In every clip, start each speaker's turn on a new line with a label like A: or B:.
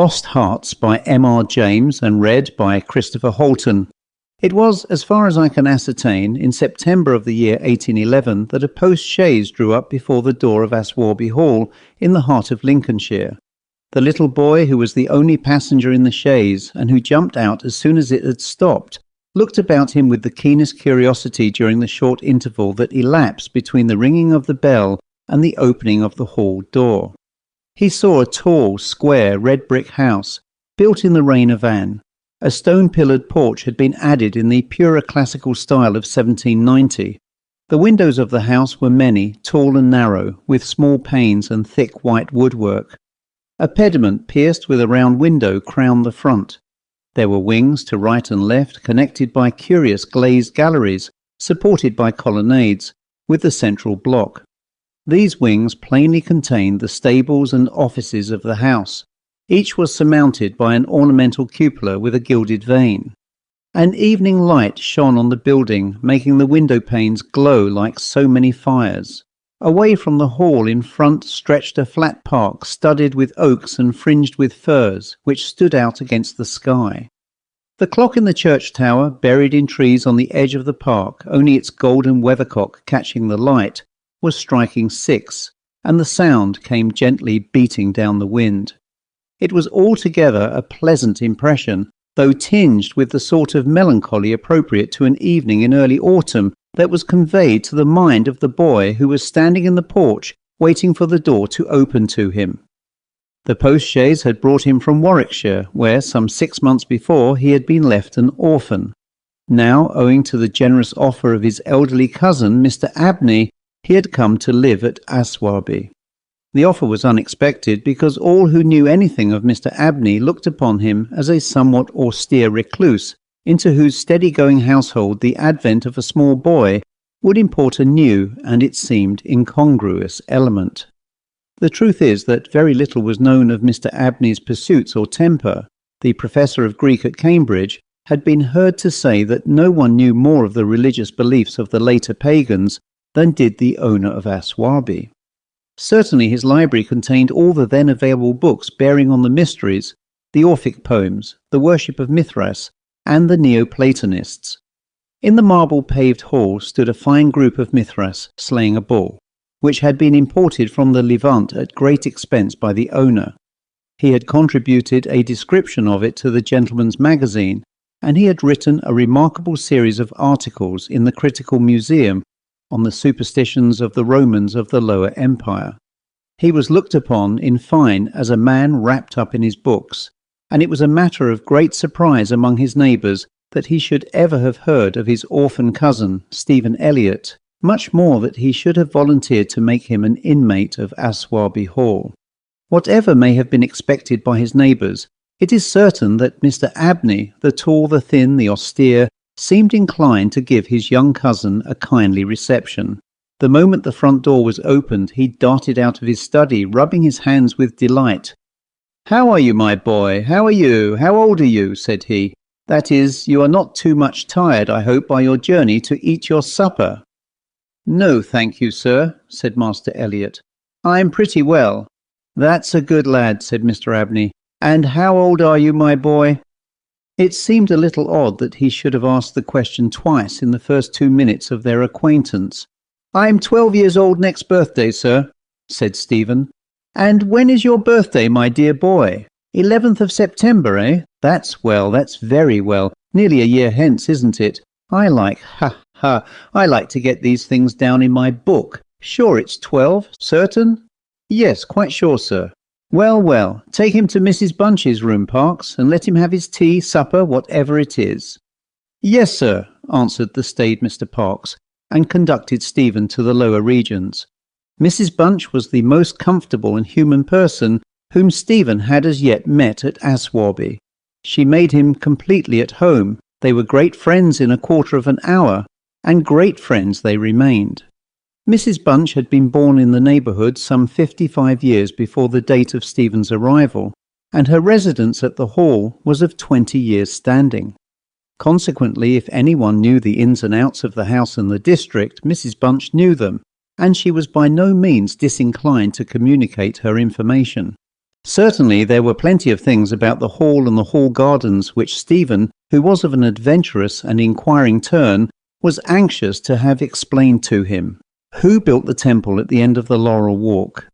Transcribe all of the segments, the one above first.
A: Lost Hearts by M.R.James and read by Christopher Holton. It was, as far as I can ascertain, in September of the year 1811 that a post-chaise drew up before the door of Aswarby Hall in the heart of Lincolnshire. The little boy, who was the only passenger in the chaise and who jumped out as soon as it had stopped, looked about him with the keenest curiosity during the short interval that elapsed between the ringing of the bell and the opening of the hall door. He saw a tall, square, red-brick house, built in the reign of Anne. A stone-pillared porch had been added in the purer classical style of 1790. The windows of the house were many, tall and narrow, with small panes and thick white woodwork. A pediment pierced with a round window crowned the front. There were wings to right and left, connected by curious glazed galleries, supported by colonnades, with the central block. These wings plainly contained the stables and offices of the house. Each was surmounted by an ornamental cupola with a gilded vane. An evening light shone on the building, making the window panes glow like so many fires. Away from the hall in front stretched a flat park studded with oaks and fringed with firs, which stood out against the sky. The clock in the church tower, buried in trees on the edge of the park, only its golden weathercock catching the light, was striking 6, and the sound came gently beating down the wind. It was altogether a pleasant impression, though tinged with the sort of melancholy appropriate to an evening in early autumn that was conveyed to the mind of the boy who was standing in the porch waiting for the door to open to him. The post-chaise had brought him from Warwickshire, where some 6 months before he had been left an orphan. Now, owing to the generous offer of his elderly cousin, Mr. Abney, he had come to live at Aswarby. The offer was unexpected because all who knew anything of Mr. Abney looked upon him as a somewhat austere recluse, into whose steady-going household the advent of a small boy would import a new and, it seemed, incongruous element. The truth is that very little was known of Mr. Abney's pursuits or temper. The professor of Greek at Cambridge had been heard to say that no one knew more of the religious beliefs of the later pagans than did the owner of Aswarby. Certainly his library contained all the then available books bearing on the mysteries, the Orphic poems, the worship of Mithras, and the Neoplatonists. In the marble-paved hall stood a fine group of Mithras slaying a bull, which had been imported from the Levant at great expense by the owner. He had contributed a description of it to the Gentleman's Magazine, and he had written a remarkable series of articles in the Critical Museum on the superstitions of the Romans of the Lower Empire. He was looked upon, in fine, as a man wrapped up in his books, and it was a matter of great surprise among his neighbours that he should ever have heard of his orphan cousin, Stephen Elliott, much more that he should have volunteered to make him an inmate of Aswarby Hall. Whatever may have been expected by his neighbours, it is certain that Mr. Abney, the tall, the thin, the austere, seemed inclined to give his young cousin a kindly reception. The moment the front door was opened, he darted out of his study, rubbing his hands with delight. "How are you, my boy? How are you? How old are you?" said he. "That is, you are not too much tired, I hope, by your journey to eat your supper." "No, thank you, sir," said Master Elliot. "I am pretty well." "That's a good lad," said Mr. Abney. "And how old are you, my boy?" It seemed a little odd that he should have asked the question twice in the first 2 minutes of their acquaintance. "I am 12 years old next birthday, sir," said Stephen. "And when is your birthday, my dear boy? 11th of September, eh? That's well, that's very well. Nearly a year hence, isn't it? I like to get these things down in my book. Sure it's 12, certain?" "Yes, quite sure, sir." Well, take him to Mrs. Bunch's room, Parks, and let him have his tea, supper, whatever it is." "Yes, sir," answered the staid Mr. Parks, and conducted Stephen to the lower regions. Mrs. Bunch was the most comfortable and human person whom Stephen had as yet met at Aswarby. She made him completely at home. They were great friends in a quarter of an hour, and great friends they remained. Mrs. Bunch had been born in the neighbourhood some 55 years before the date of Stephen's arrival, and her residence at the Hall was of 20 years' standing. Consequently, if anyone knew the ins and outs of the house and the district, Mrs. Bunch knew them, and she was by no means disinclined to communicate her information. Certainly there were plenty of things about the hall and the hall gardens which Stephen, who was of an adventurous and inquiring turn, was anxious to have explained to him. Who built the temple at the end of the Laurel Walk?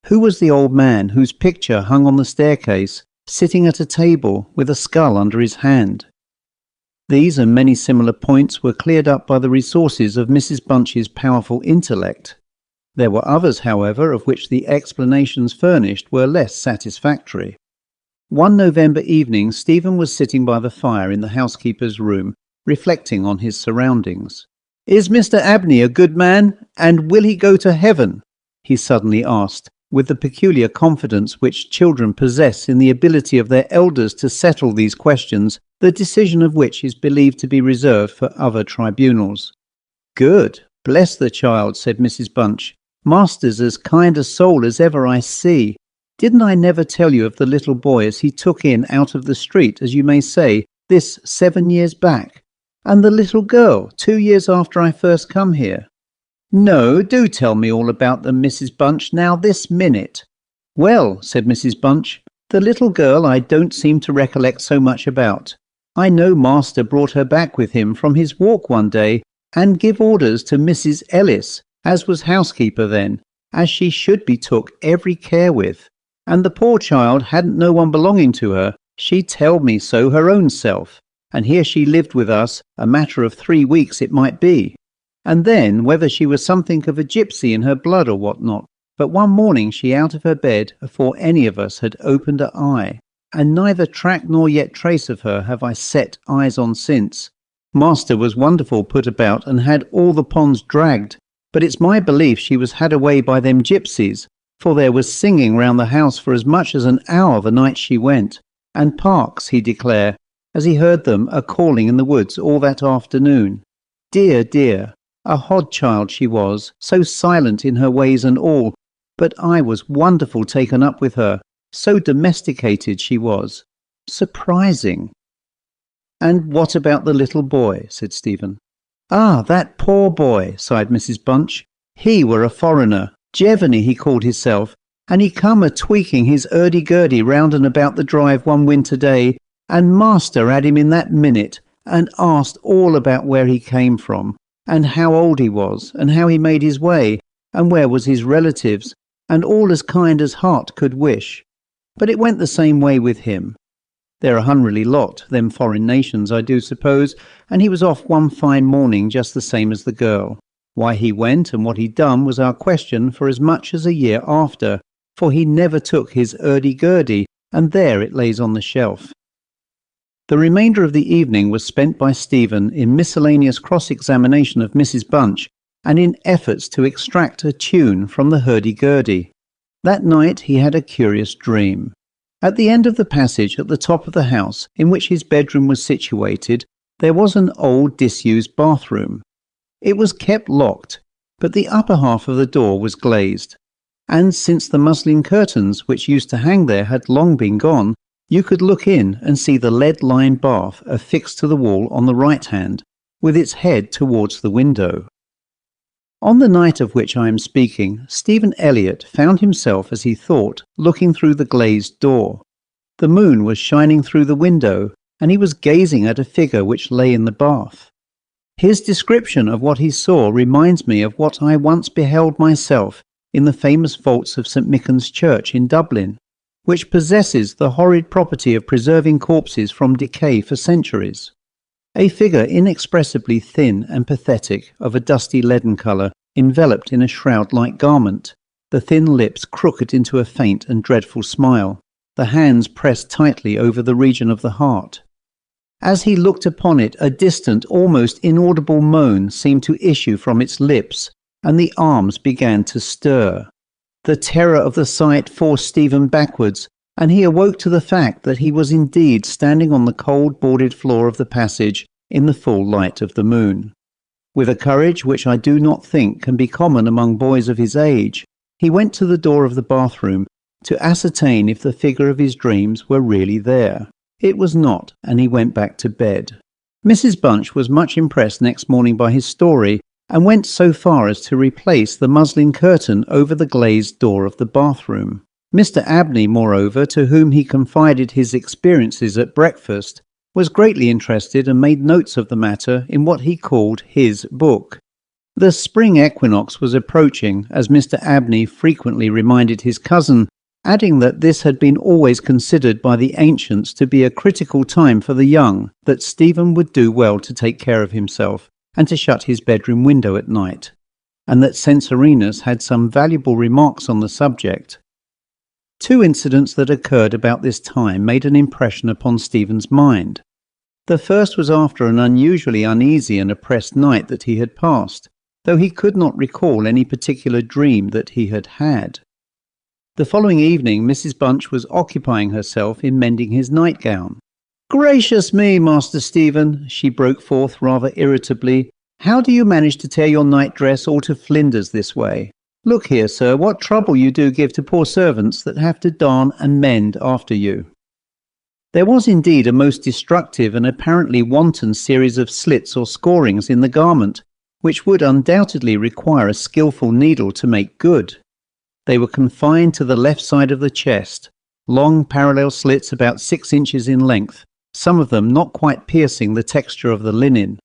A: Who was the old man whose picture hung on the staircase, sitting at a table with a skull under his hand? These and many similar points were cleared up by the resources of Mrs. Bunch's powerful intellect. There were others, however, of which the explanations furnished were less satisfactory. One November evening Stephen was sitting by the fire in the housekeeper's room, reflecting on his surroundings. "Is Mr. Abney a good man, and will he go to heaven?" he suddenly asked, with the peculiar confidence which children possess in the ability of their elders to settle these questions, the decision of which is believed to be reserved for other tribunals. "Good, bless the child," said Mrs. Bunch. "Master's as kind a soul as ever I see. Didn't I never tell you of the little boy as he took in out of the street, as you may say, this 7 years back? And the little girl, 2 years after I first come here?" "No, do tell me all about them, Mrs. Bunch, now this minute." "Well," said Mrs. Bunch, "the little girl I don't seem to recollect so much about. I know Master brought her back with him from his walk one day, and give orders to Mrs. Ellis, as was housekeeper then, as she should be took every care with. And the poor child hadn't no one belonging to her, she telled me so her own self, and here she lived with us, a matter of 3 weeks it might be. And then, whether she was something of a gipsy in her blood or what not, but one morning she out of her bed afore any of us had opened a eye, and neither track nor yet trace of her have I set eyes on since. Master was wonderful put about and had all the ponds dragged, but it's my belief she was had away by them gipsies, for there was singing round the house for as much as an hour the night she went, and Parks, he declare, as he heard them a-calling in the woods all that afternoon. Dear, dear, a hod child she was, so silent in her ways and all, but I was wonderful taken up with her, so domesticated she was. Surprising." "And what about the little boy?" said Stephen. "Ah, that poor boy," sighed Mrs. Bunch. "He were a foreigner, Jevony he called hisself, and he come a-tweaking his urdy-gurdy round and about the drive one winter day, and Master had him in that minute, and asked all about where he came from, and how old he was, and how he made his way, and where was his relatives, and all as kind as heart could wish. But it went the same way with him. They're a hunrely lot, them foreign nations, I do suppose, and he was off one fine morning just the same as the girl. Why he went and what he done was our question for as much as a year after, for he never took his urdy-gurdy, and there it lays on the shelf." The remainder of the evening was spent by Stephen in miscellaneous cross-examination of Mrs. Bunch, and in efforts to extract a tune from the hurdy-gurdy. That night he had a curious dream. At the end of the passage at the top of the house, in which his bedroom was situated, there was an old disused bathroom. It was kept locked, but the upper half of the door was glazed, and since the muslin curtains which used to hang there had long been gone, you could look in and see the lead-lined bath affixed to the wall on the right hand, with its head towards the window. On the night of which I am speaking, Stephen Elliott found himself, as he thought, looking through the glazed door. The moon was shining through the window, and he was gazing at a figure which lay in the bath. His description of what he saw reminds me of what I once beheld myself in the famous vaults of St. Michael's Church in Dublin, which possesses the horrid property of preserving corpses from decay for centuries. A figure inexpressibly thin and pathetic, of a dusty leaden colour, enveloped in a shroud-like garment, the thin lips crooked into a faint and dreadful smile, the hands pressed tightly over the region of the heart. As he looked upon it, a distant, almost inaudible moan seemed to issue from its lips, and the arms began to stir. The terror of the sight forced Stephen backwards, and he awoke to the fact that he was indeed standing on the cold boarded floor of the passage in the full light of the moon. With a courage which I do not think can be common among boys of his age, he went to the door of the bathroom to ascertain if the figure of his dreams were really there. It was not, and he went back to bed. Mrs. Bunch was much impressed next morning by his story, and went so far as to replace the muslin curtain over the glazed door of the bathroom. Mr. Abney, moreover, to whom he confided his experiences at breakfast, was greatly interested and made notes of the matter in what he called his book. The spring equinox was approaching, as Mr. Abney frequently reminded his cousin, adding that this had been always considered by the ancients to be a critical time for the young, that Stephen would do well to take care of himself and to shut his bedroom window at night, and that Censorinus had some valuable remarks on the subject. Two incidents that occurred about this time made an impression upon Stephen's mind. The first was after an unusually uneasy and oppressed night that he had passed, though he could not recall any particular dream that he had had. The following evening Mrs. Bunch was occupying herself in mending his nightgown. "Gracious me, Master Stephen," she broke forth rather irritably, "how do you manage to tear your nightdress all to flinders this way? Look here, sir, what trouble you do give to poor servants that have to darn and mend after you." There was indeed a most destructive and apparently wanton series of slits or scorings in the garment, which would undoubtedly require a skilful needle to make good. They were confined to the left side of the chest, long parallel slits about 6 inches in length, some of them not quite piercing the texture of the linen.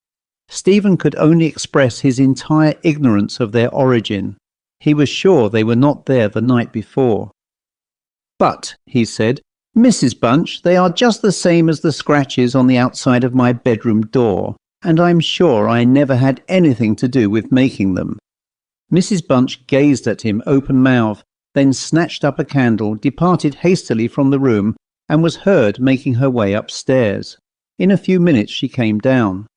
A: Stephen could only express his entire ignorance of their origin. He was sure they were not there the night before. "But," he said, "Mrs. Bunch, they are just the same as the scratches on the outside of my bedroom door, and I'm sure I never had anything to do with making them." Mrs. Bunch gazed at him open-mouthed, then snatched up a candle, departed hastily from the room, and was heard making her way upstairs. In a few minutes she came down.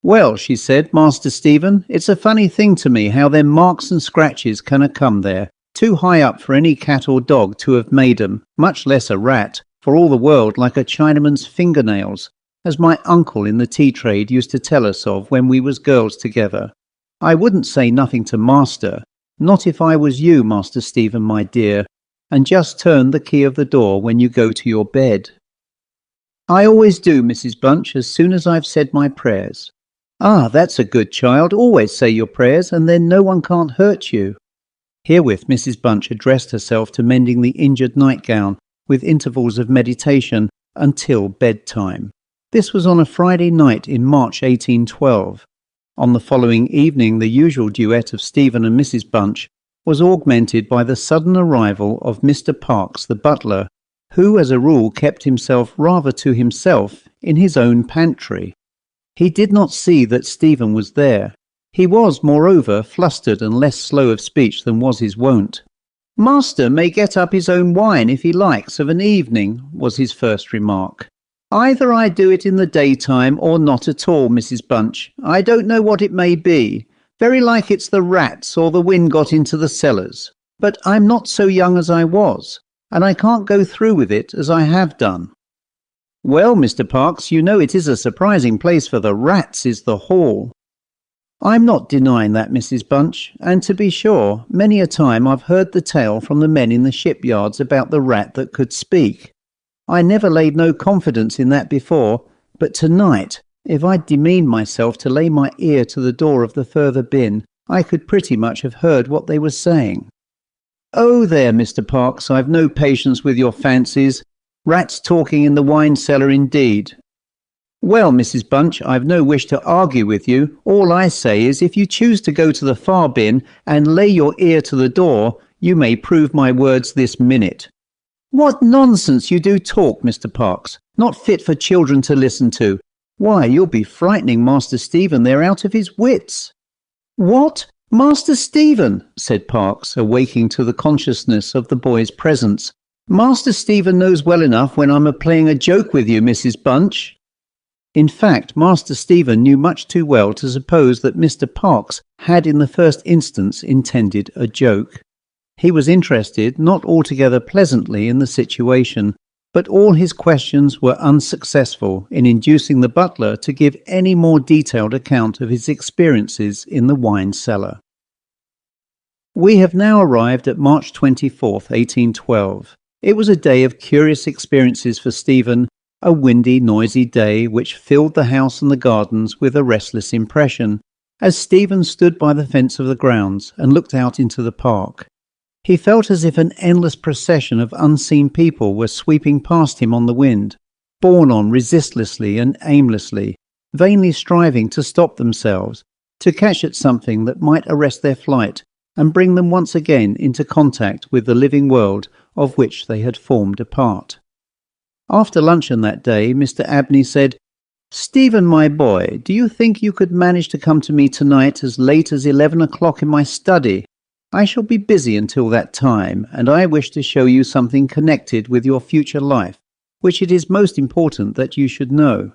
A: "Well," she said, "Master Stephen, it's a funny thing to me how them marks and scratches can come there, too high up for any cat or dog to have made 'em, much less a rat, for all the world like a Chinaman's fingernails, as my uncle in the tea trade used to tell us of when we was girls together. I wouldn't say nothing to master, not if I was you, Master Stephen, my dear, and just turn the key of the door when you go to your bed." "I always do, Mrs. Bunch, as soon as I've said my prayers." "Ah, that's a good child, always say your prayers, and then no one can't hurt you." Herewith Mrs. Bunch addressed herself to mending the injured nightgown, with intervals of meditation, until bedtime. This was on a Friday night in March 1812. On the following evening the usual duet of Stephen and Mrs. Bunch was augmented by the sudden arrival of Mr. Parkes the butler, who as a rule kept himself rather to himself in his own pantry. He did not see that Stephen was there. He was, moreover, flustered and less slow of speech than was his wont. "Master may get up his own wine if he likes of an evening," was his first remark. "Either I do it in the daytime or not at all, Mrs. Bunch. I don't know what it may be. Very like it's the rats or the wind got into the cellars. But I'm not so young as I was, and I can't go through with it as I have done." "Well, Mr. Parkes, you know it is a surprising place for the rats, is the hall." "I'm not denying that, Mrs. Bunch, and to be sure, many a time I've heard the tale from the men in the shipyards about the rat that could speak. I never laid no confidence in that before, but tonight, if I'd demeaned myself to lay my ear to the door of the further bin, I could pretty much have heard what they were saying." "Oh, there, Mr. Parkes, I've no patience with your fancies. Rats talking in the wine cellar indeed." "Well, Mrs. Bunch, I've no wish to argue with you. All I say is, if you choose to go to the far bin and lay your ear to the door, you may prove my words this minute." "What nonsense you do talk, Mr. Parkes. Not fit for children to listen to. Why, you'll be frightening Master Stephen there out of his wits." "What? Master Stephen?" said Parkes, awaking to the consciousness of the boy's presence. "Master Stephen knows well enough when I'm a-playing a joke with you, Mrs. Bunch." In fact, Master Stephen knew much too well to suppose that Mr. Parkes had in the first instance intended a joke. He was interested, not altogether pleasantly, in the situation, but all his questions were unsuccessful in inducing the butler to give any more detailed account of his experiences in the wine cellar. We have now arrived at March 24th, 1812. It was a day of curious experiences for Stephen, a windy, noisy day which filled the house and the gardens with a restless impression, as Stephen stood by the fence of the grounds and looked out into the park. He felt as if an endless procession of unseen people were sweeping past him on the wind, borne on resistlessly and aimlessly, vainly striving to stop themselves, to catch at something that might arrest their flight and bring them once again into contact with the living world of which they had formed a part. After luncheon that day, Mr. Abney said, "Stephen, my boy, do you think you could manage to come to me tonight as late as 11 o'clock in my study? I shall be busy until that time, and I wish to show you something connected with your future life, which it is most important that you should know.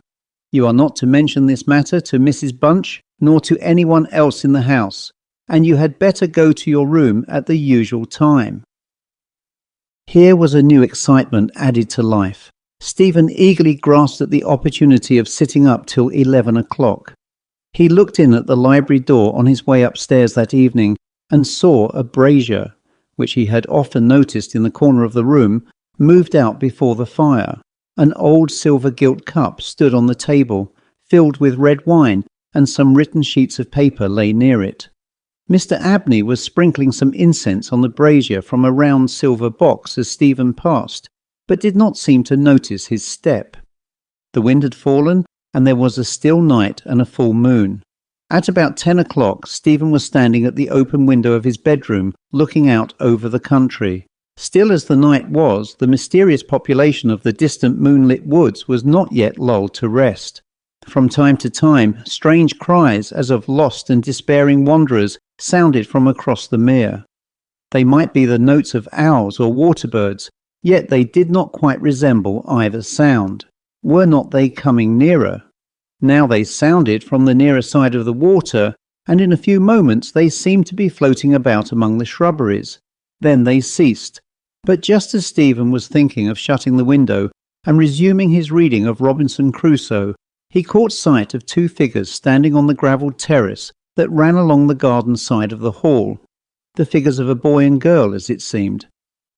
A: You are not to mention this matter to Mrs. Bunch, nor to anyone else in the house, and you had better go to your room at the usual time." Here was a new excitement added to life. Stephen eagerly grasped at the opportunity of sitting up till 11 o'clock. He looked in at the library door on his way upstairs that evening and saw a brazier, which he had often noticed in the corner of the room, moved out before the fire. An old silver-gilt cup stood on the table, filled with red wine, and some written sheets of paper lay near it. Mr. Abney was sprinkling some incense on the brazier from a round silver box as Stephen passed, but did not seem to notice his step. The wind had fallen, and there was a still night and a full moon. At about 10 o'clock, Stephen was standing at the open window of his bedroom, looking out over the country. Still as the night was, the mysterious population of the distant moonlit woods was not yet lulled to rest. From time to time, strange cries, as of lost and despairing wanderers, sounded from across the mere. They might be the notes of owls or waterbirds, yet they did not quite resemble either sound. Were not they coming nearer? Now they sounded from the nearer side of the water, and in a few moments they seemed to be floating about among the shrubberies. Then they ceased. But just as Stephen was thinking of shutting the window and resuming his reading of Robinson Crusoe, he caught sight of two figures standing on the gravelled terrace that ran along the garden side of the hall. The figures of a boy and girl, as it seemed.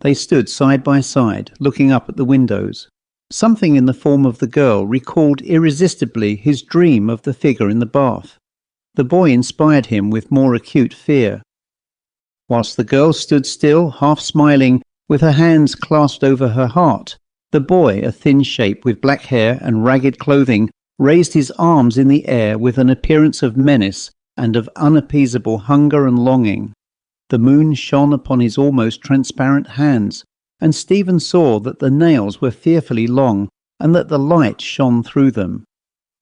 A: They stood side by side, looking up at the windows. Something in the form of the girl recalled irresistibly his dream of the figure in the bath. The boy inspired him with more acute fear. Whilst the girl stood still, half smiling, with her hands clasped over her heart, the boy, a thin shape with black hair and ragged clothing, raised his arms in the air with an appearance of menace and of unappeasable hunger and longing. The moon shone upon his almost transparent hands, and Stephen saw that the nails were fearfully long, and that the light shone through them.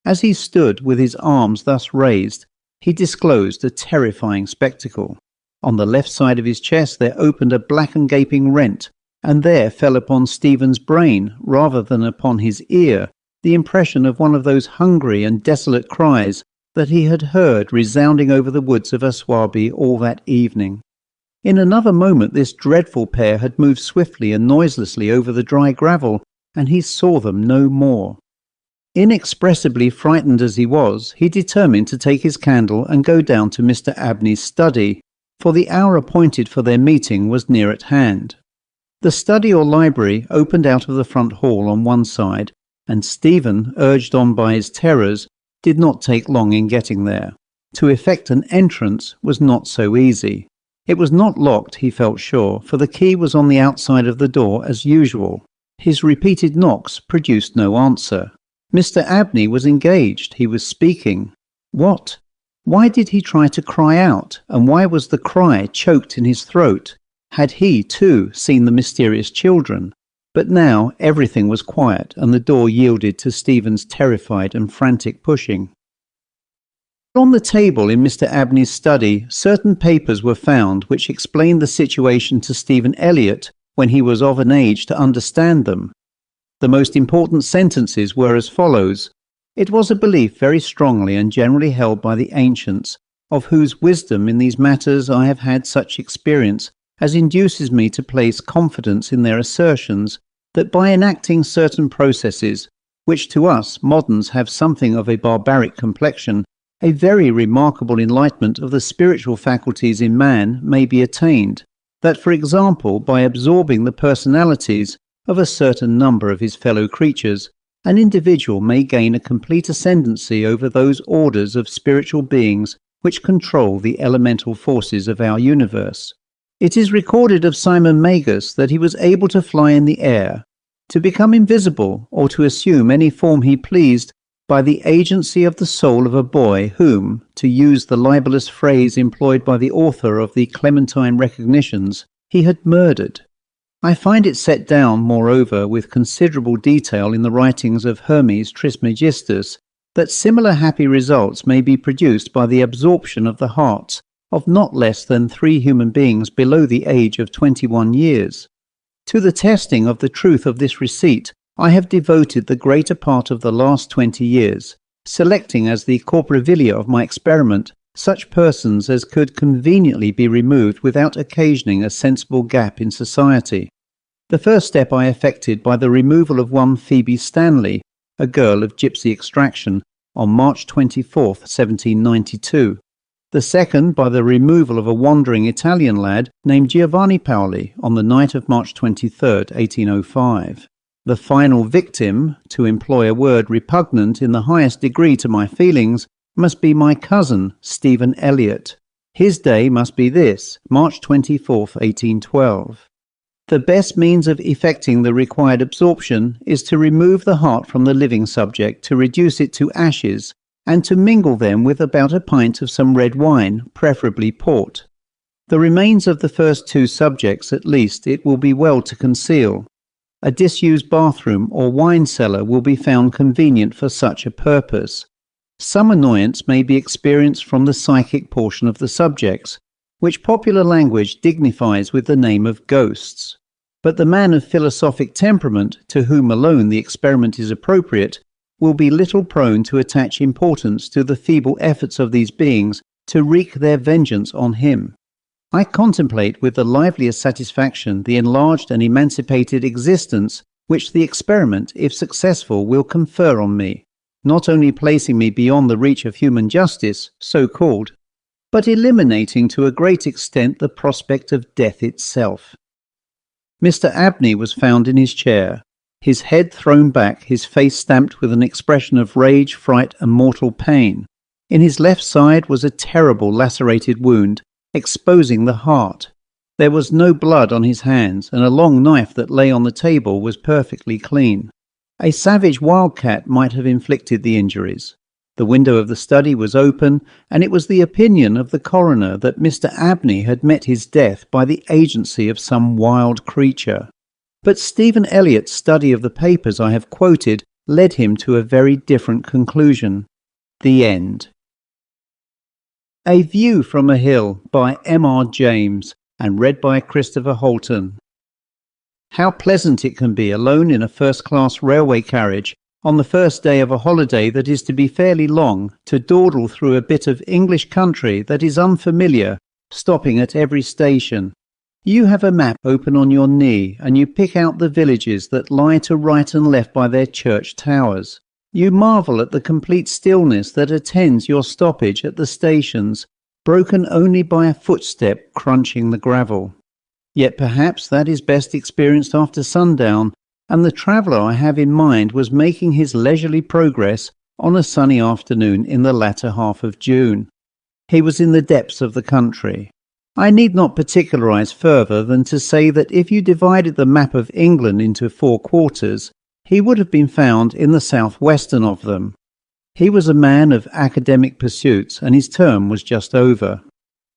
A: As he stood with his arms thus raised, he disclosed a terrifying spectacle. On the left side of his chest there opened a black and gaping rent, and there fell upon Stephen's brain, rather than upon his ear, the impression of one of those hungry and desolate cries that he had heard resounding over the woods of Aswarby all that evening. In another moment this dreadful pair had moved swiftly and noiselessly over the dry gravel, and he saw them no more. Inexpressibly frightened as he was, he determined to take his candle and go down to Mr. Abney's study, for the hour appointed for their meeting was near at hand. The study or library opened out of the front hall on one side, and Stephen, urged on by his terrors, did not take long in getting there. To effect an entrance was not so easy. It was not locked, he felt sure, for the key was on the outside of the door as usual. His repeated knocks produced no answer. Mr. Abney was engaged. He was speaking. What? Why did he try to cry out, and why was the cry choked in his throat? Had he, too, seen the mysterious children? But now everything was quiet, and the door yielded to Stephen's terrified and frantic pushing. On the table in Mr. Abney's study, certain papers were found which explained the situation to Stephen Elliott when he was of an age to understand them. The most important sentences were as follows. It was a belief very strongly and generally held by the ancients, of whose wisdom in these matters I have had such experience as induces me to place confidence in their assertions, that by enacting certain processes, which to us moderns have something of a barbaric complexion, a very remarkable enlightenment of the spiritual faculties in man may be attained, that, for example, by absorbing the personalities of a certain number of his fellow creatures, an individual may gain a complete ascendancy over those orders of spiritual beings which control the elemental forces of our universe. It is recorded of Simon Magus that he was able to fly in the air, to become invisible, or to assume any form he pleased by the agency of the soul of a boy whom, to use the libellous phrase employed by the author of the Clementine Recognitions, he had murdered. I find it set down, moreover, with considerable detail in the writings of Hermes Trismegistus, that similar happy results may be produced by the absorption of the hearts of not less than 3 human beings below the age of 21 years. To the testing of the truth of this receipt, I have devoted the greater part of the last 20 years, selecting as the corporavilia of my experiment such persons as could conveniently be removed without occasioning a sensible gap in society. The first step I effected by the removal of one Phoebe Stanley, a girl of gypsy extraction, on March 24, 1792. The second by the removal of a wandering Italian lad named Giovanni Paoli on the night of March 23, 1805. The final victim, to employ a word repugnant in the highest degree to my feelings, must be my cousin, Stephen Elliott. His day must be this, March 24, 1812. The best means of effecting the required absorption is to remove the heart from the living subject, to reduce it to ashes, and to mingle them with about a pint of some red wine, preferably port. The remains of the first 2 subjects, at least, it will be well to conceal. A disused bathroom or wine cellar will be found convenient for such a purpose. Some annoyance may be experienced from the psychic portion of the subjects, which popular language dignifies with the name of ghosts. But the man of philosophic temperament, to whom alone the experiment is appropriate, will be little prone to attach importance to the feeble efforts of these beings to wreak their vengeance on him. I contemplate with the liveliest satisfaction the enlarged and emancipated existence which the experiment, if successful, will confer on me, not only placing me beyond the reach of human justice, so called, but eliminating to a great extent the prospect of death itself. Mr. Abney was found in his chair, his head thrown back, his face stamped with an expression of rage, fright, and mortal pain. In his left side was a terrible lacerated wound, exposing the heart. There was no blood on his hands, and a long knife that lay on the table was perfectly clean. A savage wildcat might have inflicted the injuries. The window of the study was open, and it was the opinion of the coroner that Mr. Abney had met his death by the agency of some wild creature. But Stephen Elliott's study of the papers I have quoted led him to a very different conclusion. The end. A View from a Hill by M.R.James and read by Christopher Holton. How pleasant it can be alone in a first-class railway carriage on the first day of a holiday that is to be fairly long, to dawdle through a bit of English country that is unfamiliar, stopping at every station. You have a map open on your knee, and you pick out the villages that lie to right and left by their church towers. You marvel at the complete stillness that attends your stoppage at the stations, broken only by a footstep crunching the gravel. Yet perhaps that is best experienced after sundown, and the traveller I have in mind was making his leisurely progress on a sunny afternoon in the latter half of June. He was in the depths of the country. I need not particularize further than to say that if you divided the map of England into 4 quarters, he would have been found in the southwestern of them. He was a man of academic pursuits, and his term was just over.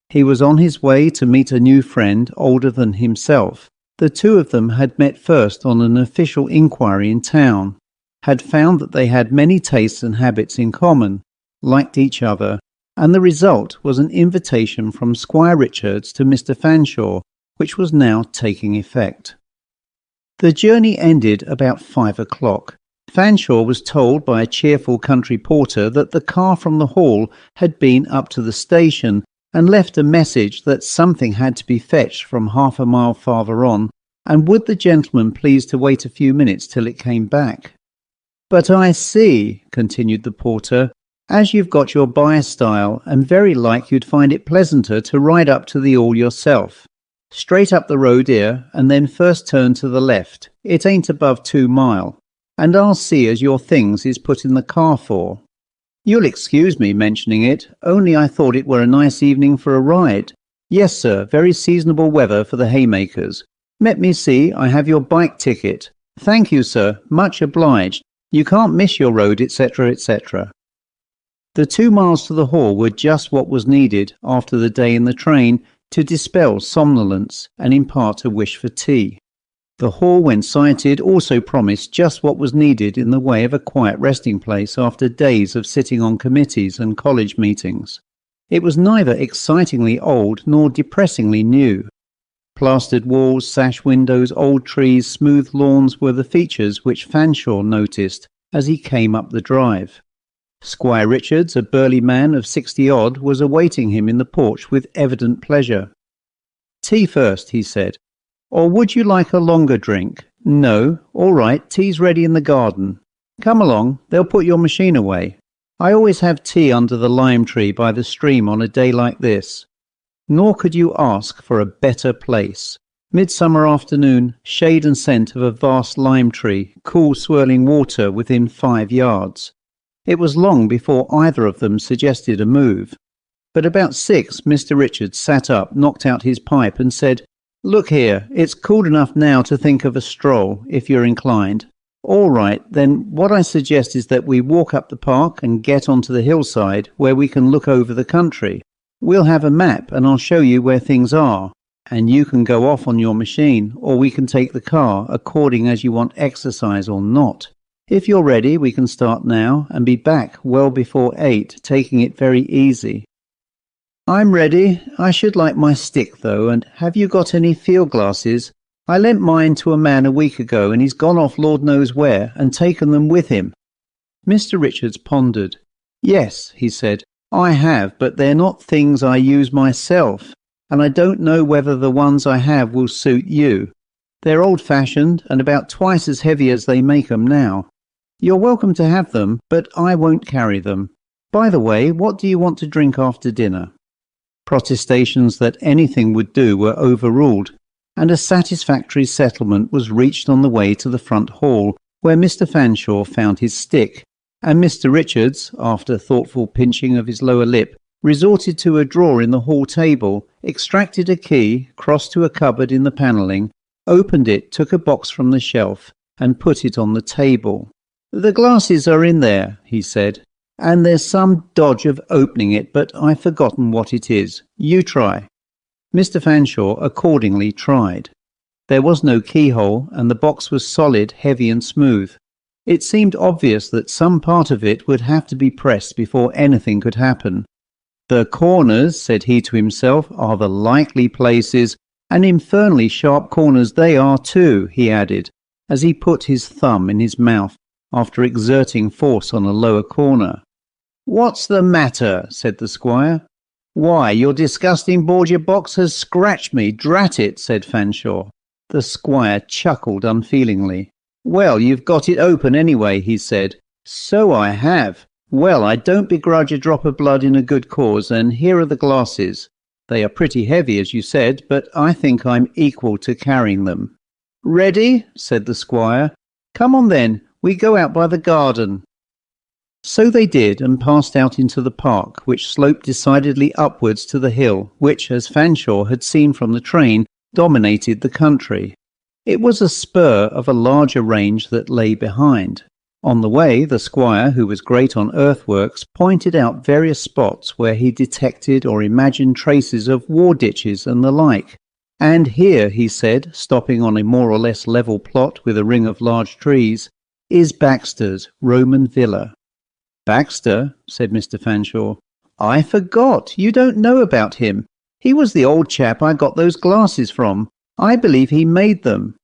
A: He was on his way to meet a new friend older than himself. The 2 of them had met first on an official inquiry in town, had found that they had many tastes and habits in common, liked each other, and the result was an invitation from Squire Richards to Mr. Fanshawe, which was now taking effect. The journey ended about 5 o'clock. Fanshawe was told by a cheerful country porter that the car from the hall had been up to the station and left a message that something had to be fetched from half a mile farther on, and would the gentleman please to wait a few minutes till it came back. "But I see," continued the porter, "as you've got your by-style, and very like you'd find it pleasanter to ride up to the hall yourself. Straight up the road here, and then first turn to the left. It ain't above 2 mile, and I'll see as your things is put in the car for. You'll excuse me mentioning it, only I thought it were a nice evening for a ride. Yes, sir, very seasonable weather for the haymakers. Let me see, I have your bike ticket. Thank you, sir, much obliged. You can't miss your road, etc., etc. The 2 miles to the hall were just what was needed after the day in the train to dispel somnolence and impart a wish for tea. The hall, when sighted, also promised just what was needed in the way of a quiet resting place after days of sitting on committees and college meetings. It was neither excitingly old nor depressingly new. Plastered walls, sash windows, old trees, smooth lawns were the features which Fanshawe noticed as he came up the drive. Squire Richards, a burly man of 60-odd, was awaiting him in the porch with evident pleasure. "Tea first," he said. "Or would you like a longer drink?" "No. All right, tea's ready in the garden. Come along, they'll put your machine away. I always have tea under the lime tree by the stream on a day like this." Nor could you ask for a better place. Midsummer afternoon, shade and scent of a vast lime tree, cool swirling water within 5 yards. It was long before either of them suggested a move. But about 6, Mr. Richards sat up, knocked out his pipe and said, "Look here, it's cool enough now to think of a stroll, if you're inclined. All right, then what I suggest is that we walk up the park and get onto the hillside where we can look over the country. We'll have a map and I'll show you where things are, and you can go off on your machine, or we can take the car, according as you want exercise or not. If you're ready, we can start now and be back well before 8, taking it very easy." "I'm ready. I should like my stick, though, and have you got any field glasses? I lent mine to a man a week ago, and he's gone off Lord knows where and taken them with him." Mr. Richards pondered. "Yes," he said, "I have, but they're not things I use myself, and I don't know whether the ones I have will suit you. They're old-fashioned and about twice as heavy as they make 'em now. You're welcome to have them, but I won't carry them. By the way, what do you want to drink after dinner?" Protestations that anything would do were overruled, and a satisfactory settlement was reached on the way to the front hall, where Mr. Fanshawe found his stick, and Mr. Richards, after thoughtful pinching of his lower lip, resorted to a drawer in the hall table, extracted a key, crossed to a cupboard in the panelling, opened it, took a box from the shelf, and put it on the table. "The glasses are in there," he said, "and there's some dodge of opening it, but I've forgotten what it is. You try." Mr. Fanshawe accordingly tried. There was no keyhole, and the box was solid, heavy and smooth. It seemed obvious that some part of it would have to be pressed before anything could happen. "The corners," said he to himself, "are the likely places, and infernally sharp corners they are too," he added, as he put his thumb in his mouth after exerting force on a lower corner. "What's the matter?" said the squire. "Why, your disgusting Borgia box has scratched me, drat it," said Fanshawe. The squire chuckled unfeelingly. "Well, you've got it open anyway," he said. "So I have. Well, I don't begrudge a drop of blood in a good cause, and here are the glasses. They are pretty heavy, as you said, but I think I'm equal to carrying them." "Ready?" said the squire. "Come on then, we go out by the garden." So they did, and passed out into the park, which sloped decidedly upwards to the hill, which, as Fanshawe had seen from the train, dominated the country. It was a spur of a larger range that lay behind. On the way, the squire, who was great on earthworks, pointed out various spots where he detected or imagined traces of war ditches and the like. "And here," he said, stopping on a more or less level plot with a ring of large trees, "is Baxter's Roman villa." "Baxter?" said Mr. Fanshawe. "I forgot. You don't know about him. He was the old chap I got those glasses from. I believe he made them.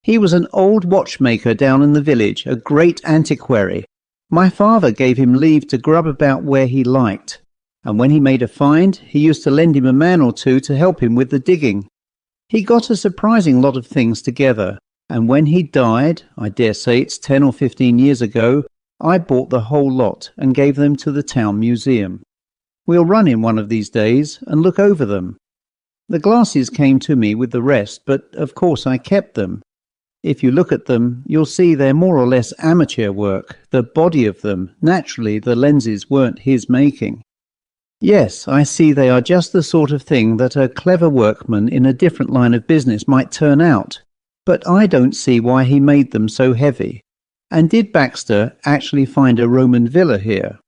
A: He was an old watchmaker down in the village, a great antiquary. My father gave him leave to grub about where he liked, and when he made a find, he used to lend him a man or two to help him with the digging. He got a surprising lot of things together, and when he died, I dare say it's 10 or 15 years ago, I bought the whole lot and gave them to the town museum. We'll run in one of these days and look over them. The glasses came to me with the rest, but of course I kept them. If you look at them, you'll see they're more or less amateur work, the body of them. Naturally, the lenses weren't his making." Yes, I see they are just the sort of thing that a clever workman in a different line of business might turn out. But I don't see why he made them so heavy. And did Baxter actually find a Roman villa here?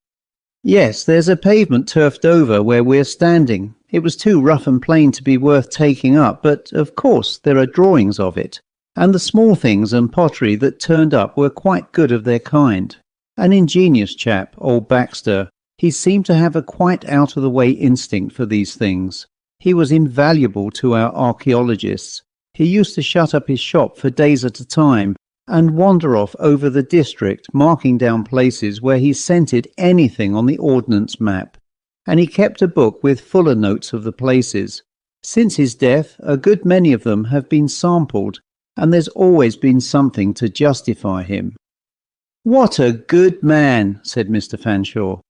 A: Yes, there's a pavement turfed over where we're standing. It was too rough and plain to be worth taking up, but of course there are drawings of it. And the small things and pottery that turned up were quite good of their kind. An ingenious chap, old Baxter. He seemed to have a quite out-of-the-way instinct for these things. He was invaluable to our archaeologists. He used to shut up his shop for days at a time and wander off over the district, marking down places where he scented anything on the ordnance map. And he kept a book with fuller notes of the places. Since his death, a good many of them have been sampled, and there's always been something to justify him. "What a good man," said Mr. Fanshawe.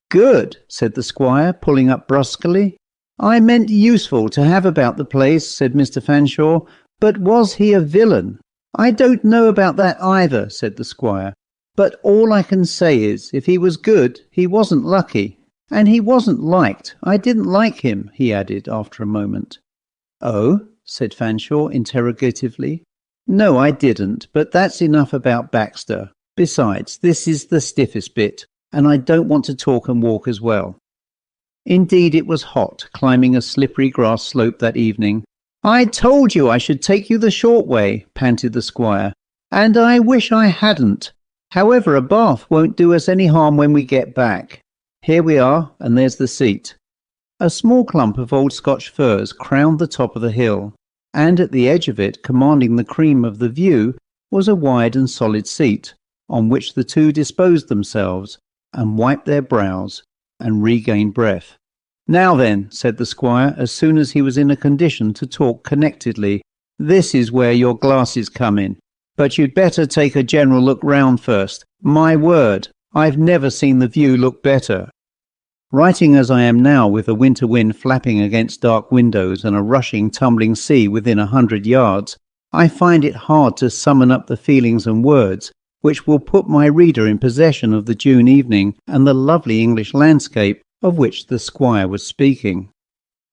A: "Good," said the squire, pulling up brusquely. "I meant useful to have about the place," said Mr. Fanshawe. "But was he a villain?" "I don't know about that either," said the squire. "But all I can say is, if he was good, he wasn't lucky. And he wasn't liked. I didn't like him," he added after a moment. "Oh?" said Fanshawe interrogatively. "No, I didn't, but that's enough about Baxter. Besides, this is the stiffest bit, and I don't want to talk and walk as well." Indeed, it was hot, climbing a slippery grass slope that evening. "I told you I should take you the short way," panted the squire, "and I wish I hadn't. However, a bath won't do us any harm when we get back. Here we are, and there's the seat." A small clump of old Scotch firs crowned the top of the hill, and at the edge of it, commanding the cream of the view, was a wide and solid seat, on which the two disposed themselves, and wiped their brows, and regained breath. "Now then," said the squire, as soon as he was in a condition to talk connectedly, "this is where your glasses come in. But you'd better take a general look round first. My word, I've never seen the view look better. Writing as I am now, with a winter wind flapping against dark windows and a rushing, tumbling sea within 100 yards, I find it hard to summon up the feelings and words which will put my reader in possession of the June evening and the lovely English landscape of which the squire was speaking.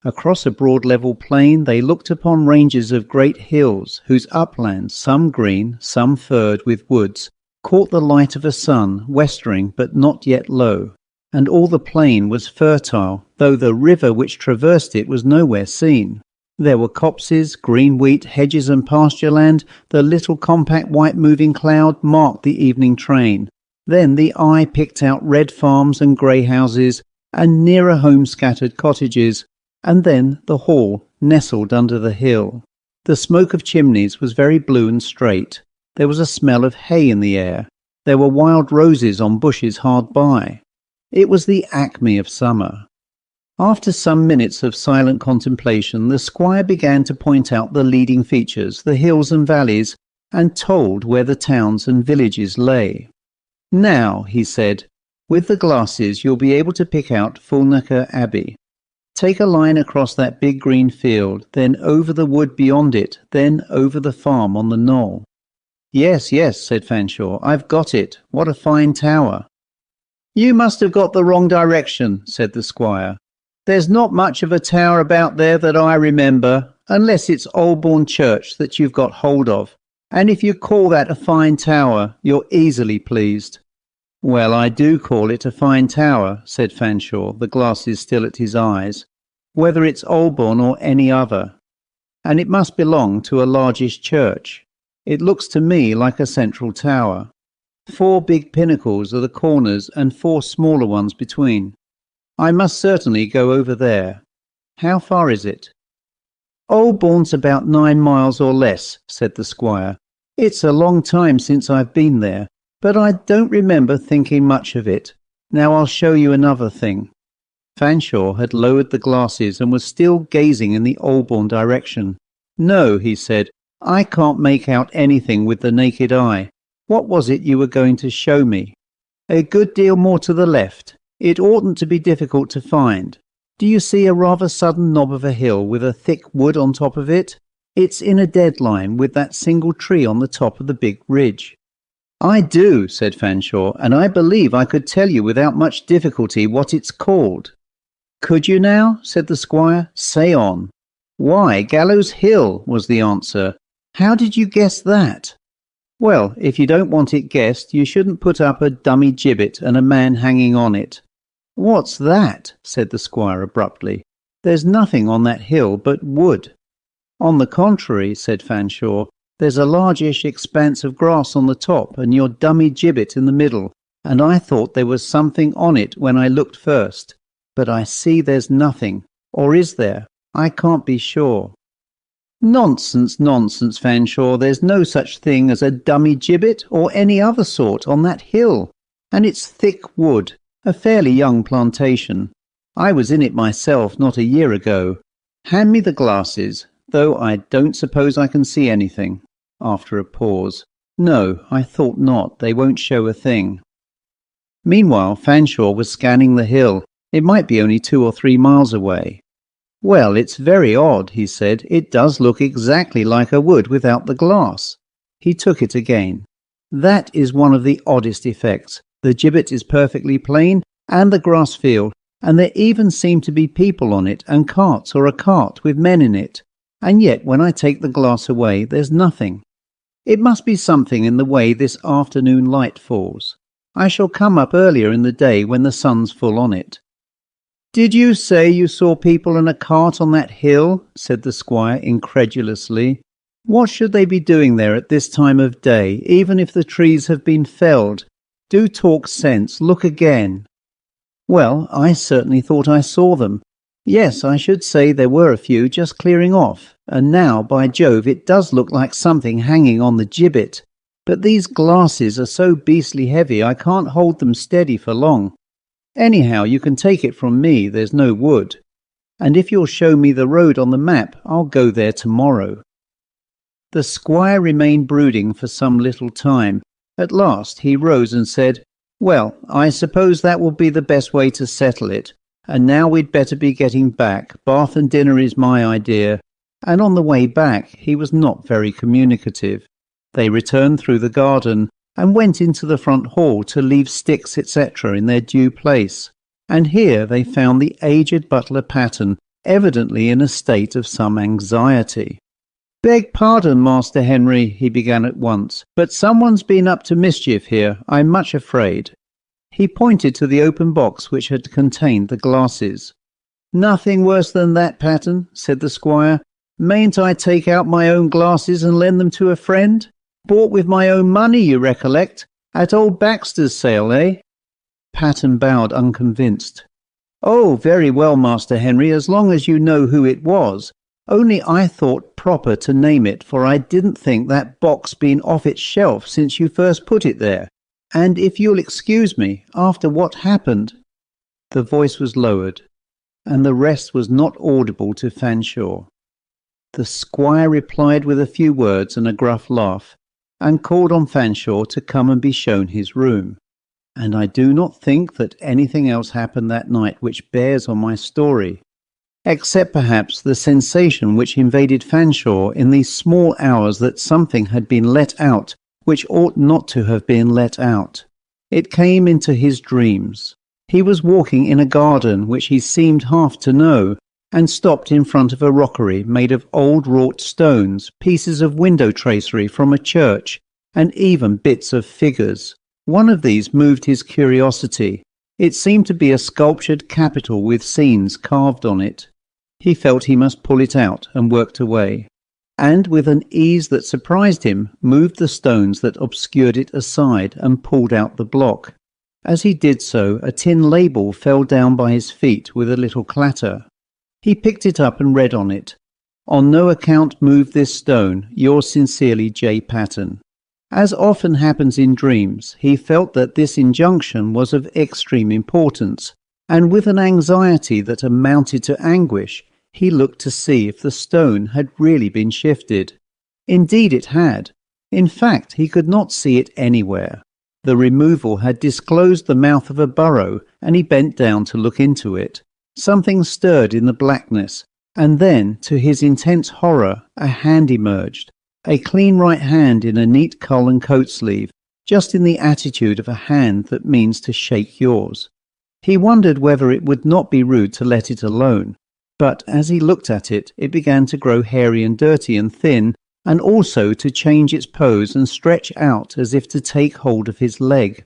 A: Across a broad level plain they looked upon ranges of great hills, whose uplands, some green, some furred with woods, caught the light of a sun, westering but not yet low, and all the plain was fertile, though the river which traversed it was nowhere seen. There were copses, green wheat, hedges and pasture land. The little compact white moving cloud marked the evening train. Then the eye picked out red farms and grey houses, and nearer home scattered cottages, and then the hall nestled under the hill. The smoke of chimneys was very blue and straight. There was a smell of hay in the air. There were wild roses on bushes hard by. It was the acme of summer. After some minutes of silent contemplation, the squire began to point out the leading features, the hills and valleys, and told where the towns and villages lay. "Now," he said, "with the glasses you'll be able to pick out Fulnaker Abbey. Take a line across that big green field, then over the wood beyond it, then over the farm on the knoll." "Yes, yes," said Fanshawe, "I've got it. What a fine tower." "You must have got the wrong direction," said the squire. "There's not much of a tower about there that I remember, unless it's Olborne Church that you've got hold of, and if you call that a fine tower, you're easily pleased." "Well, I do call it a fine tower," said Fanshawe, the glasses still at his eyes, "whether it's Olborne or any other. And it must belong to a largish church. It looks to me like a central tower. 4 big pinnacles are the corners and 4 smaller ones between. I must certainly go over there. How far is it?" "Olborne's about 9 miles or less," said the squire. "It's a long time since I've been there, but I don't remember thinking much of it. Now I'll show you another thing." Fanshawe had lowered the glasses and was still gazing in the Olborne direction. "No," he said, "I can't make out anything with the naked eye. What was it you were going to show me?" "A good deal more to the left. It oughtn't to be difficult to find. Do you see a rather sudden knob of a hill with a thick wood on top of it? It's in a dead line with that single tree on the top of the big ridge." "I do," said Fanshawe, "and I believe I could tell you without much difficulty what it's called." "Could you now?" said the squire. "Say on." "Why, Gallows Hill," was the answer. "How did you guess that?" "Well, if you don't want it guessed, you shouldn't put up a dummy gibbet and a man hanging on it." "What's that?" said the squire abruptly. "There's nothing on that hill but wood." "On the contrary," said Fanshawe, "there's a largish expanse of grass on the top and your dummy gibbet in the middle, and I thought there was something on it when I looked first. But I see there's nothing. Or is there? I can't be sure." "Nonsense, nonsense, Fanshawe. There's no such thing as a dummy gibbet or any other sort on that hill. And it's thick wood, a fairly young plantation. I was in it myself not a year ago. Hand me the glasses, though I don't suppose I can see anything." After a pause. "No, I thought not. They won't show a thing." Meanwhile, Fanshawe was scanning the hill. It might be only 2 or 3 miles away. "Well, it's very odd," he said. "It does look exactly like a wood without the glass." He took it again. "That is one of the oddest effects. The gibbet is perfectly plain, and the grass field, and there even seem to be people on it, and carts or a cart with men in it. And yet when I take the glass away, there's nothing. It must be something in the way this afternoon light falls. I shall come up earlier in the day when the sun's full on it." "Did you say you saw people in a cart on that hill?" said the squire incredulously. "What should they be doing there at this time of day, even if the trees have been felled? Do talk sense. Look again." "Well, I certainly thought I saw them. Yes, I should say there were a few just clearing off, and now, by Jove, it does look like something hanging on the gibbet. But these glasses are so beastly heavy I can't hold them steady for long. Anyhow, you can take it from me, there's no wood. And if you'll show me the road on the map, I'll go there tomorrow." The squire remained brooding for some little time. At last he rose and said, "Well, I suppose that will be the best way to settle it. And now we'd better be getting back. Bath and dinner is my idea." And on the way back he was not very communicative. They returned through the garden and went into the front hall to leave sticks, etc., in their due place. And here they found the aged butler Pattern, evidently in a state of some anxiety. "Beg pardon, Master Henry," he began at once, "but someone's been up to mischief here, I'm much afraid." He pointed to the open box which had contained the glasses. "Nothing worse than that, Pattern," said the squire. "Mayn't I take out my own glasses and lend them to a friend? Bought with my own money, you recollect, at old Baxter's sale, eh?" Pattern bowed unconvinced. "Oh, very well, Master Henry, as long as you know who it was. Only I thought proper to name it, for I didn't think that box been off its shelf since you first put it there. And if you'll excuse me, after what happened—" The voice was lowered, and the rest was not audible to Fanshawe. The squire replied with a few words and a gruff laugh, and called on Fanshawe to come and be shown his room. And I do not think that anything else happened that night which bears on my story, except perhaps the sensation which invaded Fanshawe in these small hours that something had been let out which ought not to have been let out. It came into his dreams. He was walking in a garden which he seemed half to know, and stopped in front of a rockery made of old wrought stones, pieces of window tracery from a church, and even bits of figures. One of these moved his curiosity. It seemed to be a sculptured capital with scenes carved on it. He felt he must pull it out, and worked away, and with an ease that surprised him, moved the stones that obscured it aside and pulled out the block. As he did so, a tin label fell down by his feet with a little clatter. He picked it up and read on it, "On no account move this stone, yours sincerely, J. Pattern." As often happens in dreams, he felt that this injunction was of extreme importance, and with an anxiety that amounted to anguish, he looked to see if the stone had really been shifted. Indeed it had. In fact, he could not see it anywhere. The removal had disclosed the mouth of a burrow, and he bent down to look into it. Something stirred in the blackness, and then, to his intense horror, a hand emerged, a clean right hand in a neat cull and coat sleeve, just in the attitude of a hand that means to shake yours. He wondered whether it would not be rude to let it alone, but as he looked at it, it began to grow hairy and dirty and thin, and also to change its pose and stretch out as if to take hold of his leg.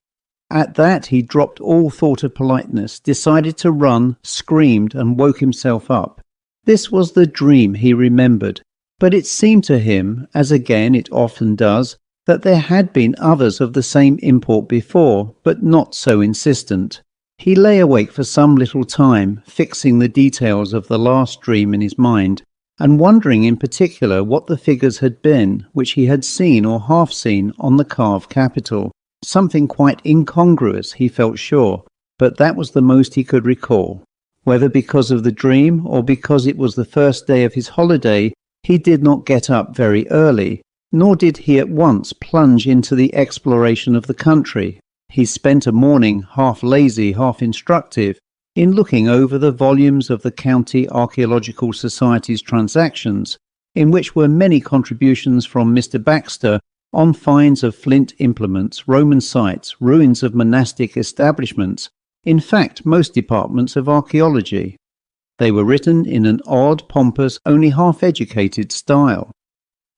A: At that he dropped all thought of politeness, decided to run, screamed, and woke himself up. This was the dream he remembered, but it seemed to him, as again it often does, that there had been others of the same import before, but not so insistent. He lay awake for some little time, fixing the details of the last dream in his mind, and wondering in particular what the figures had been which he had seen or half seen on the carved capital. Something quite incongruous, he felt sure, but that was the most he could recall. Whether because of the dream or because it was the first day of his holiday, he did not get up very early, nor did he at once plunge into the exploration of the country. He spent a morning, half lazy, half instructive, in looking over the volumes of the County Archaeological Society's transactions, in which were many contributions from Mr. Baxter on finds of flint implements, Roman sites, ruins of monastic establishments, in fact most departments of archaeology. They were written in an odd, pompous, only half-educated style.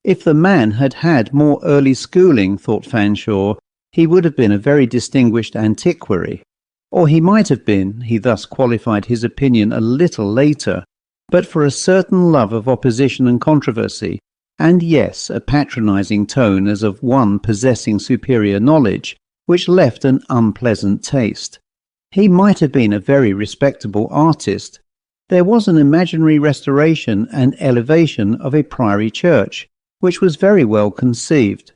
A: If the man had had more early schooling, thought Fanshawe, he would have been a very distinguished antiquary. Or he might have been, he thus qualified his opinion a little later, but for a certain love of opposition and controversy, and yes, a patronizing tone as of one possessing superior knowledge, which left an unpleasant taste. He might have been a very respectable artist. There was an imaginary restoration and elevation of a priory church, which was very well conceived.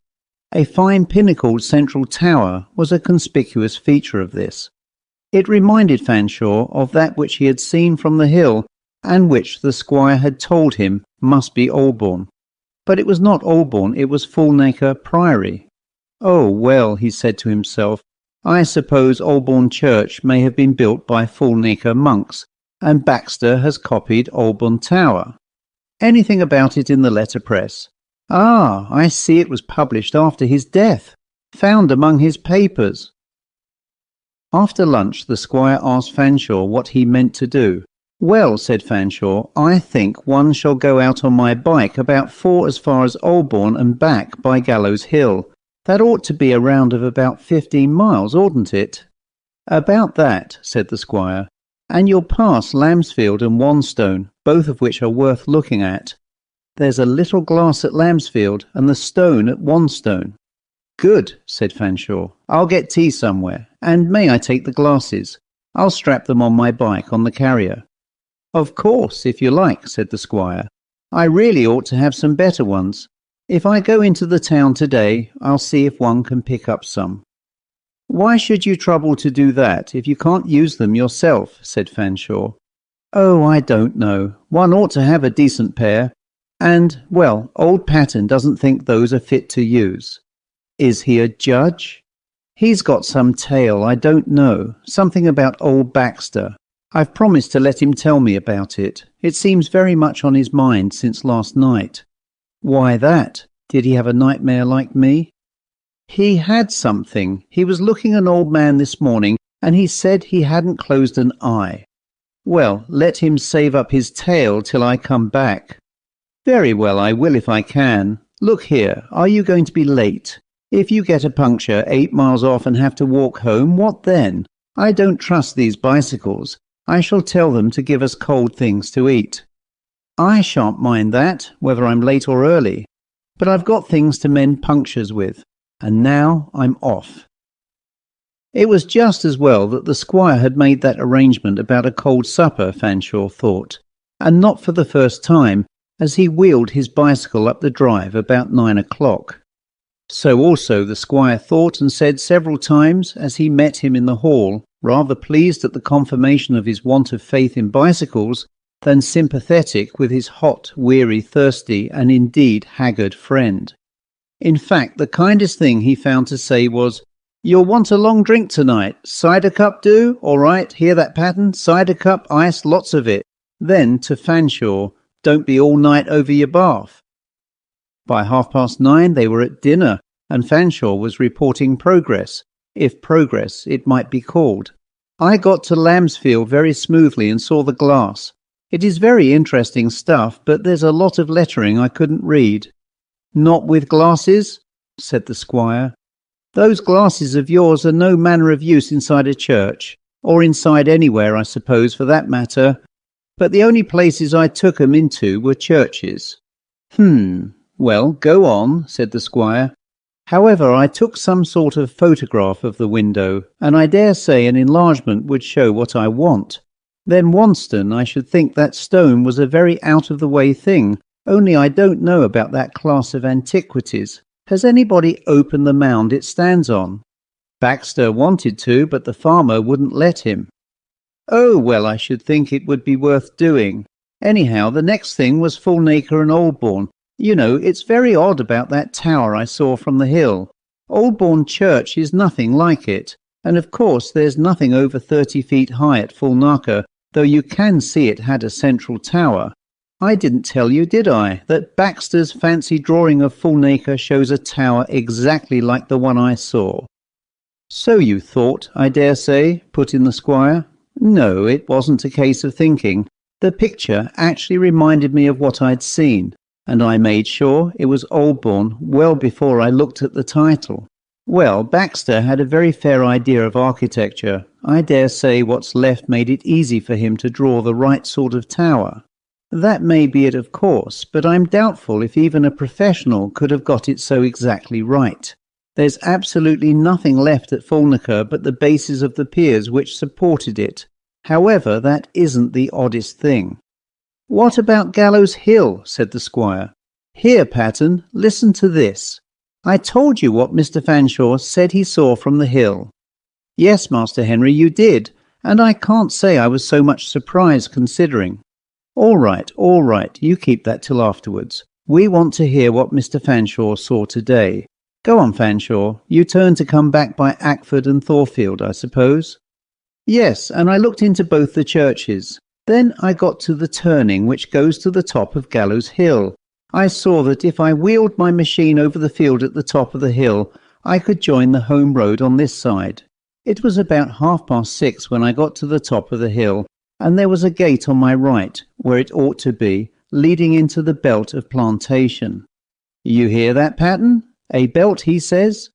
A: A fine pinnacled central tower was a conspicuous feature of this. It reminded Fanshawe of that which he had seen from the hill, and which the squire had told him must be Aldbourne. But it was not Aldbourne, it was Fulnaker Priory. Oh, well, he said to himself, I suppose Aldbourne Church may have been built by Fulnaker monks, and Baxter has copied Aldbourne Tower. Anything about it in the letterpress? Ah, I see it was published after his death. Found among his papers. After lunch, the squire asked Fanshawe what he meant to do. Well, said Fanshawe, I think one shall go out on my bike about 4 as far as Aldbourne and back by Gallows Hill. That ought to be a round of about 15 miles, oughtn't it? About that, said the squire, and you'll pass Lambsfield and Wanstone, both of which are worth looking at. There's a little glass at Lambsfield and the stone at Wanstone. Good, said Fanshawe. I'll get tea somewhere, and may I take the glasses? I'll strap them on my bike on the carrier. Of course, if you like, said the squire. I really ought to have some better ones. If I go into the town today, I'll see if one can pick up some. Why should you trouble to do that if you can't use them yourself? Said Fanshawe. Oh, I don't know. One ought to have a decent pair. And, well, old Patton doesn't think those are fit to use. Is he a judge? He's got some tale, I don't know, something about old Baxter. I've promised to let him tell me about it. It seems very much on his mind since last night. Why that? Did he have a nightmare like me? He had something. He was looking an old man this morning, and he said he hadn't closed an eye. Well, let him save up his tale till I come back. Very well, I will if I can. Look here, are you going to be late? If you get a puncture 8 miles off and have to walk home, what then? I don't trust these bicycles. I shall tell them to give us cold things to eat. I shan't mind that, whether I'm late or early. But I've got things to mend punctures with, and now I'm off. It was just as well that the squire had made that arrangement about a cold supper, Fanshawe thought, and not for the first time, as he wheeled his bicycle up the drive about 9 o'clock. So also the squire thought and said several times as he met him in the hall, rather pleased at the confirmation of his want of faith in bicycles than sympathetic with his hot, weary, thirsty, and indeed haggard friend. In fact, the kindest thing he found to say was, "You'll want a long drink tonight. Cider cup do? All right, hear that pattern? Cider cup, ice, lots of it." Then to Fanshawe, "Don't be all night over your bath." By 9:30 they were at dinner, and Fanshawe was reporting progress, if progress it might be called. I got to Lambsfield very smoothly and saw the glass. It is very interesting stuff, but there's a lot of lettering I couldn't read." "Not with glasses?" said the squire. "Those glasses of yours are no manner of use inside a church, or inside anywhere, I suppose, for that matter. But the only places I took 'em into were churches." "Well, go on," said the squire. "However, I took some sort of photograph of the window, and I dare say an enlargement would show what I want. Then Wonston, I should think that stone was a very out-of-the-way thing, only I don't know about that class of antiquities. Has anybody opened the mound it stands on?" "Baxter wanted to, but the farmer wouldn't let him." "Oh, well, I should think it would be worth doing. Anyhow, the next thing was Fulnaker and Oldbourne. You know, it's very odd about that tower I saw from the hill. Oldbourne Church is nothing like it, and of course there's nothing over 30 feet high at Fulnaker, though you can see it had a central tower. I didn't tell you, did I, that Baxter's fancy drawing of Fulnaker shows a tower exactly like the one I saw?" "So you thought, I dare say," put in the squire. "No, it wasn't a case of thinking. The picture actually reminded me of what I'd seen, and I made sure it was Oldbourne well before I looked at the title. Well, Baxter had a very fair idea of architecture. I dare say what's left made it easy for him to draw the right sort of tower. That may be it, of course, but I'm doubtful if even a professional could have got it so exactly right. There's absolutely nothing left at Fulnaker but the bases of the piers which supported it. However, that isn't the oddest thing." "What about Gallows Hill?" said the squire. "Here, Pattern, listen to this. I told you what Mr. Fanshawe said he saw from the hill." "Yes, Master Henry, you did, and I can't say I was so much surprised considering." All right, you keep that till afterwards. We want to hear what Mr. Fanshawe saw today. Go on, Fanshawe, you turn to come back by Ackford and Thorfield, I suppose?" "Yes, and I looked into both the churches. Then I got to the turning which goes to the top of Gallows Hill. I saw that if I wheeled my machine over the field at the top of the hill, I could join the home road on this side. It was about 6:30 when I got to the top of the hill, and there was a gate on my right, where it ought to be, leading into the belt of plantation." "You hear that, Patten? A belt, he says."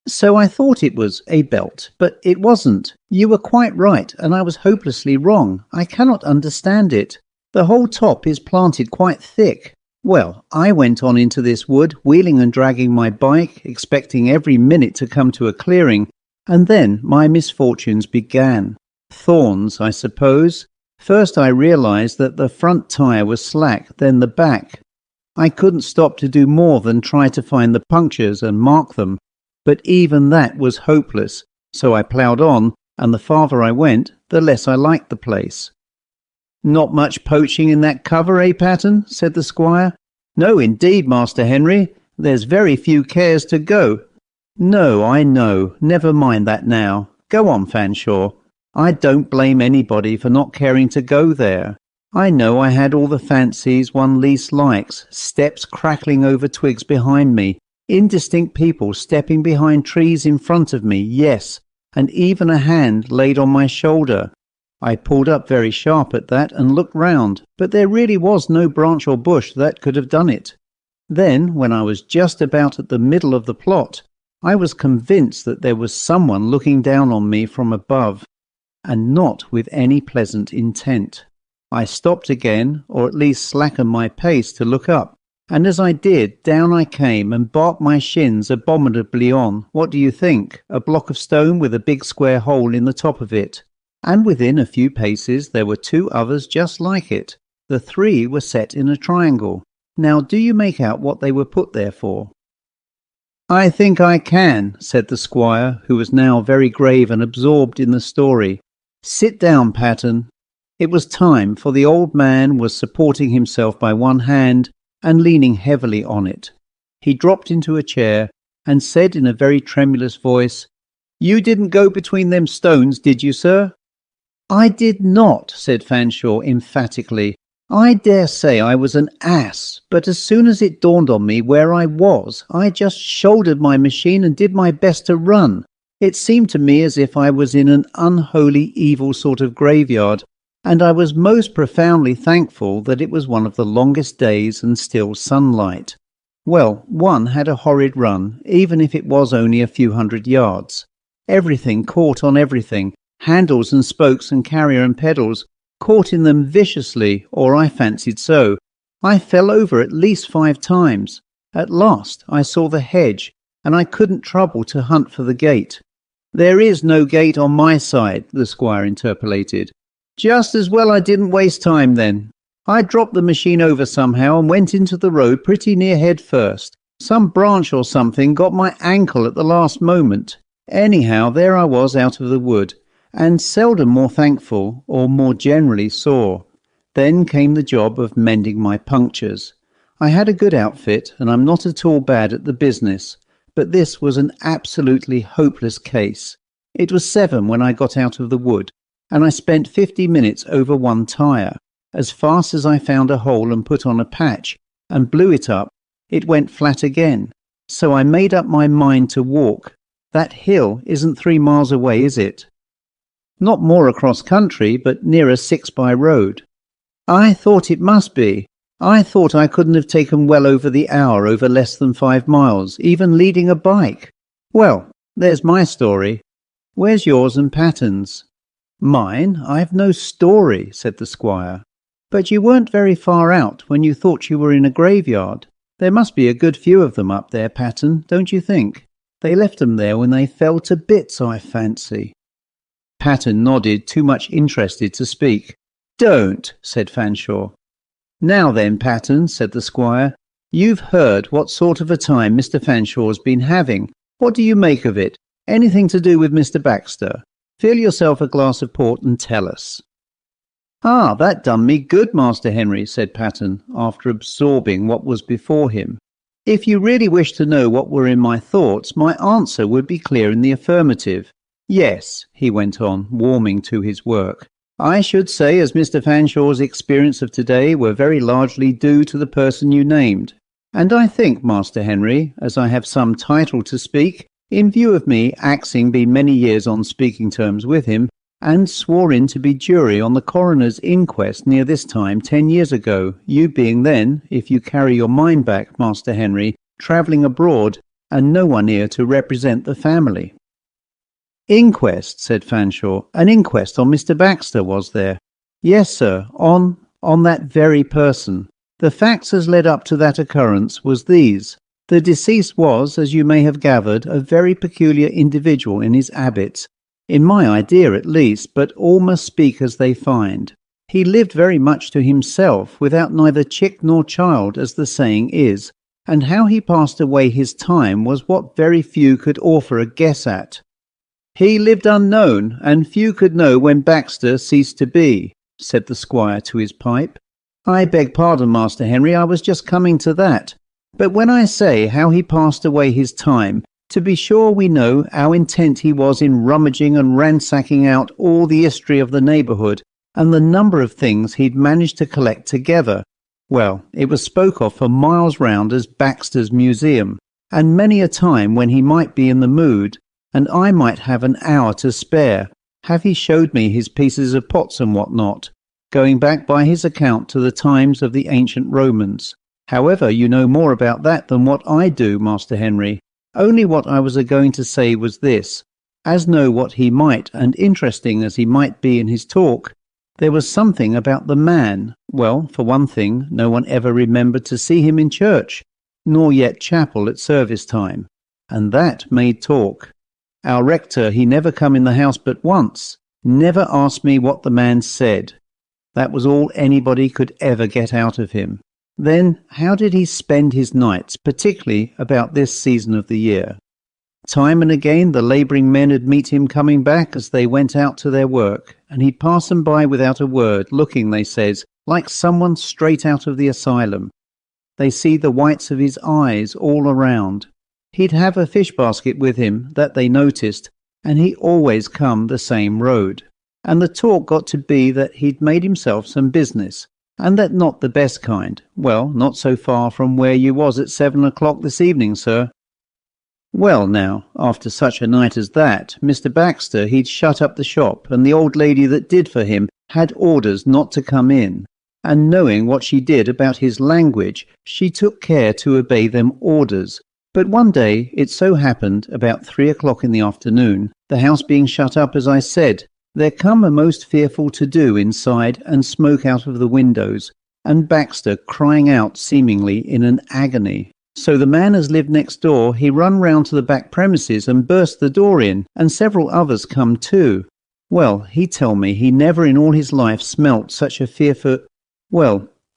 A: "So I thought it was a belt, but it wasn't. You were quite right, and I was hopelessly wrong. I cannot understand it. The whole top is planted quite thick. Well, I went on into this wood, wheeling and dragging my bike, expecting every minute to come to a clearing, and then my misfortunes began. Thorns, I suppose. First I realized that the front tire was slack, then the back. I couldn't stop to do more than try to find the punctures and mark them, but even that was hopeless, so I ploughed on, and the farther I went, the less I liked the place." "Not much poaching in that cover, eh, Patten?" said the squire. "No, indeed, Master Henry. There's very few cares to go." "No, I know. Never mind that now. Go on, Fanshawe. I don't blame anybody for not caring to go there. I know I had all the fancies one least likes, steps crackling over twigs behind me, indistinct people stepping behind trees in front of me, yes, and even a hand laid on my shoulder. I pulled up very sharp at that and looked round, but there really was no branch or bush that could have done it. Then, when I was just about at the middle of the plot, I was convinced that there was someone looking down on me from above, and not with any pleasant intent. I stopped again, or at least slackened my pace to look up, and as I did, down I came and barked my shins abominably on, what do you think, a block of stone with a big square hole in the top of it. And within a few paces there were two others just like it. The three were set in a triangle. Now do you make out what they were put there for?" "I think I can," said the squire, who was now very grave and absorbed in the story. "Sit down, Patten." It was time, for the old man was supporting himself by one hand and leaning heavily on it. He dropped into a chair and said in a very tremulous voice, "You didn't go between them stones, did you, sir?" "I did not," said Fanshawe emphatically. "I dare say I was an ass, but as soon as it dawned on me where I was, I just shouldered my machine and did my best to run. It seemed to me as if I was in an unholy, evil sort of graveyard, and I was most profoundly thankful that it was one of the longest days and still sunlight. Well, one had a horrid run, even if it was only a few hundred yards. Everything caught on everything, handles and spokes and carrier and pedals, caught in them viciously, or I fancied so. I fell over at least 5 times. At last I saw the hedge, and I couldn't trouble to hunt for the gate. "There is no gate on my side," the squire interpolated. "Just as well I didn't waste time then. I dropped the machine over somehow and went into the road pretty near head first. Some branch or something got my ankle at the last moment. Anyhow, there I was out of the wood, and seldom more thankful or more generally sore. Then came the job of mending my punctures. I had a good outfit, and I'm not at all bad at the business, but this was an absolutely hopeless case. It was 7 when I got out of the wood, and I spent 50 minutes over one tyre. As fast as I found a hole and put on a patch, and blew it up, it went flat again. So I made up my mind to walk. That hill isn't 3 miles away, is it? Not more across country, but near a 6-by road. I thought it must be. I thought I couldn't have taken well over the hour over less than 5 miles, even leading a bike. Well, there's my story. Where's yours and Patton's?" "Mine? I've no story," said the squire. "But you weren't very far out when you thought you were in a graveyard. There must be a good few of them up there, Patton, don't you think? They left them there when they fell to bits, I fancy." Patton nodded, too much interested to speak. "Don't," said Fanshawe. "Now then, Patton," said the squire, "you've heard what sort of a time Mr. Fanshawe's been having. What do you make of it? Anything to do with Mr. Baxter? Fill yourself a glass of port and tell us." "Ah, that done me good, Master Henry," said Patton, after absorbing what was before him. "If you really wish to know what were in my thoughts, my answer would be clear in the affirmative. Yes," he went on, warming to his work, "I should say as Mr. Fanshawe's experience of today were very largely due to the person you named. And I think, Master Henry, as I have some title to speak, in view of me axing been many years on speaking terms with him, and swore in to be jury on the coroner's inquest near this time 10 years ago, you being then, if you carry your mind back, Master Henry, travelling abroad, and no one here to represent the family." "Inquest," said Fanshawe. "An inquest on Mr. Baxter, was there?" "Yes, sir, on that very person. The facts as led up to that occurrence was these. The deceased was, as you may have gathered, a very peculiar individual in his habits, in my idea at least, but all must speak as they find. He lived very much to himself, without neither chick nor child, as the saying is, and how he passed away his time was what very few could offer a guess at. He lived unknown, and few could know when Baxter ceased to be," said the squire to his pipe. "I beg pardon, Master Henry, I was just coming to that. But when I say how he passed away his time, to be sure we know how intent he was in rummaging and ransacking out all the history of the neighbourhood, and the number of things he'd managed to collect together. Well, it was spoke of for miles round as Baxter's Museum, and many a time when he might be in the mood, and I might have an hour to spare, have he showed me his pieces of pots and what not, going back by his account to the times of the ancient Romans. However, you know more about that than what I do, Master Henry. Only what I was a-going to say was this. As know what he might, and interesting as he might be in his talk, there was something about the man. Well, for one thing, no one ever remembered to see him in church, nor yet chapel at service time, and that made talk. Our rector, he never come in the house but once, never asked me what the man said. That was all anybody could ever get out of him. Then, how did he spend his nights, particularly about this season of the year? Time and again the labouring men would meet him coming back as they went out to their work, and he'd pass them by without a word, looking, they says, like someone straight out of the asylum. They see the whites of his eyes all around. He'd have a fish basket with him, that they noticed, and he always come the same road. And the talk got to be that he'd made himself some business, and that not the best kind. Well, not so far from where you was at 7 o'clock this evening, sir." Well now, after such a night as that, Mr. Baxter, he'd shut up the shop, and the old lady that did for him had orders not to come in. And knowing what she did about his language, she took care to obey them orders. But one day it so happened, about 3 o'clock in the afternoon, the house being shut up as I said, there come a most fearful to-do inside, and smoke out of the windows, and Baxter crying out seemingly in an agony. So the man as lived next door, he run round to the back premises and burst the door in, and several others come too. Well, he tell me he never in all his life smelt such a fearful,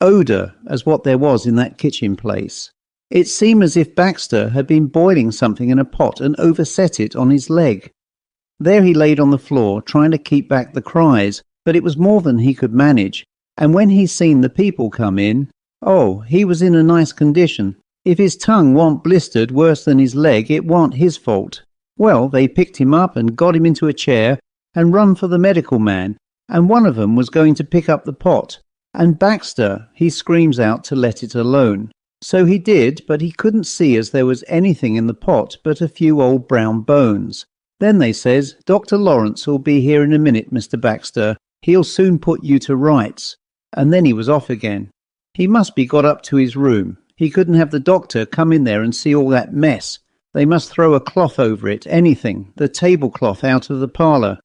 A: odour as what there was in that kitchen place. It seemed as if Baxter had been boiling something in a pot and overset it on his leg. There he laid on the floor, trying to keep back the cries, but it was more than he could manage, and when he seen the people come in, he was in a nice condition. If his tongue warn't blistered worse than his leg, it warn't his fault. Well, they picked him up and got him into a chair and run for the medical man, and one of 'em was going to pick up the pot, and Baxter, he screams out to let it alone. So he did, but he couldn't see as there was anything in the pot but a few old brown bones. Then they says, Dr. Lawrence will be here in a minute, Mr. Baxter. He'll soon put you to rights. And then he was off again. He must be got up to his room. He couldn't have the doctor come in there and see all that mess. They must throw a cloth over it, anything, the tablecloth out of the parlour.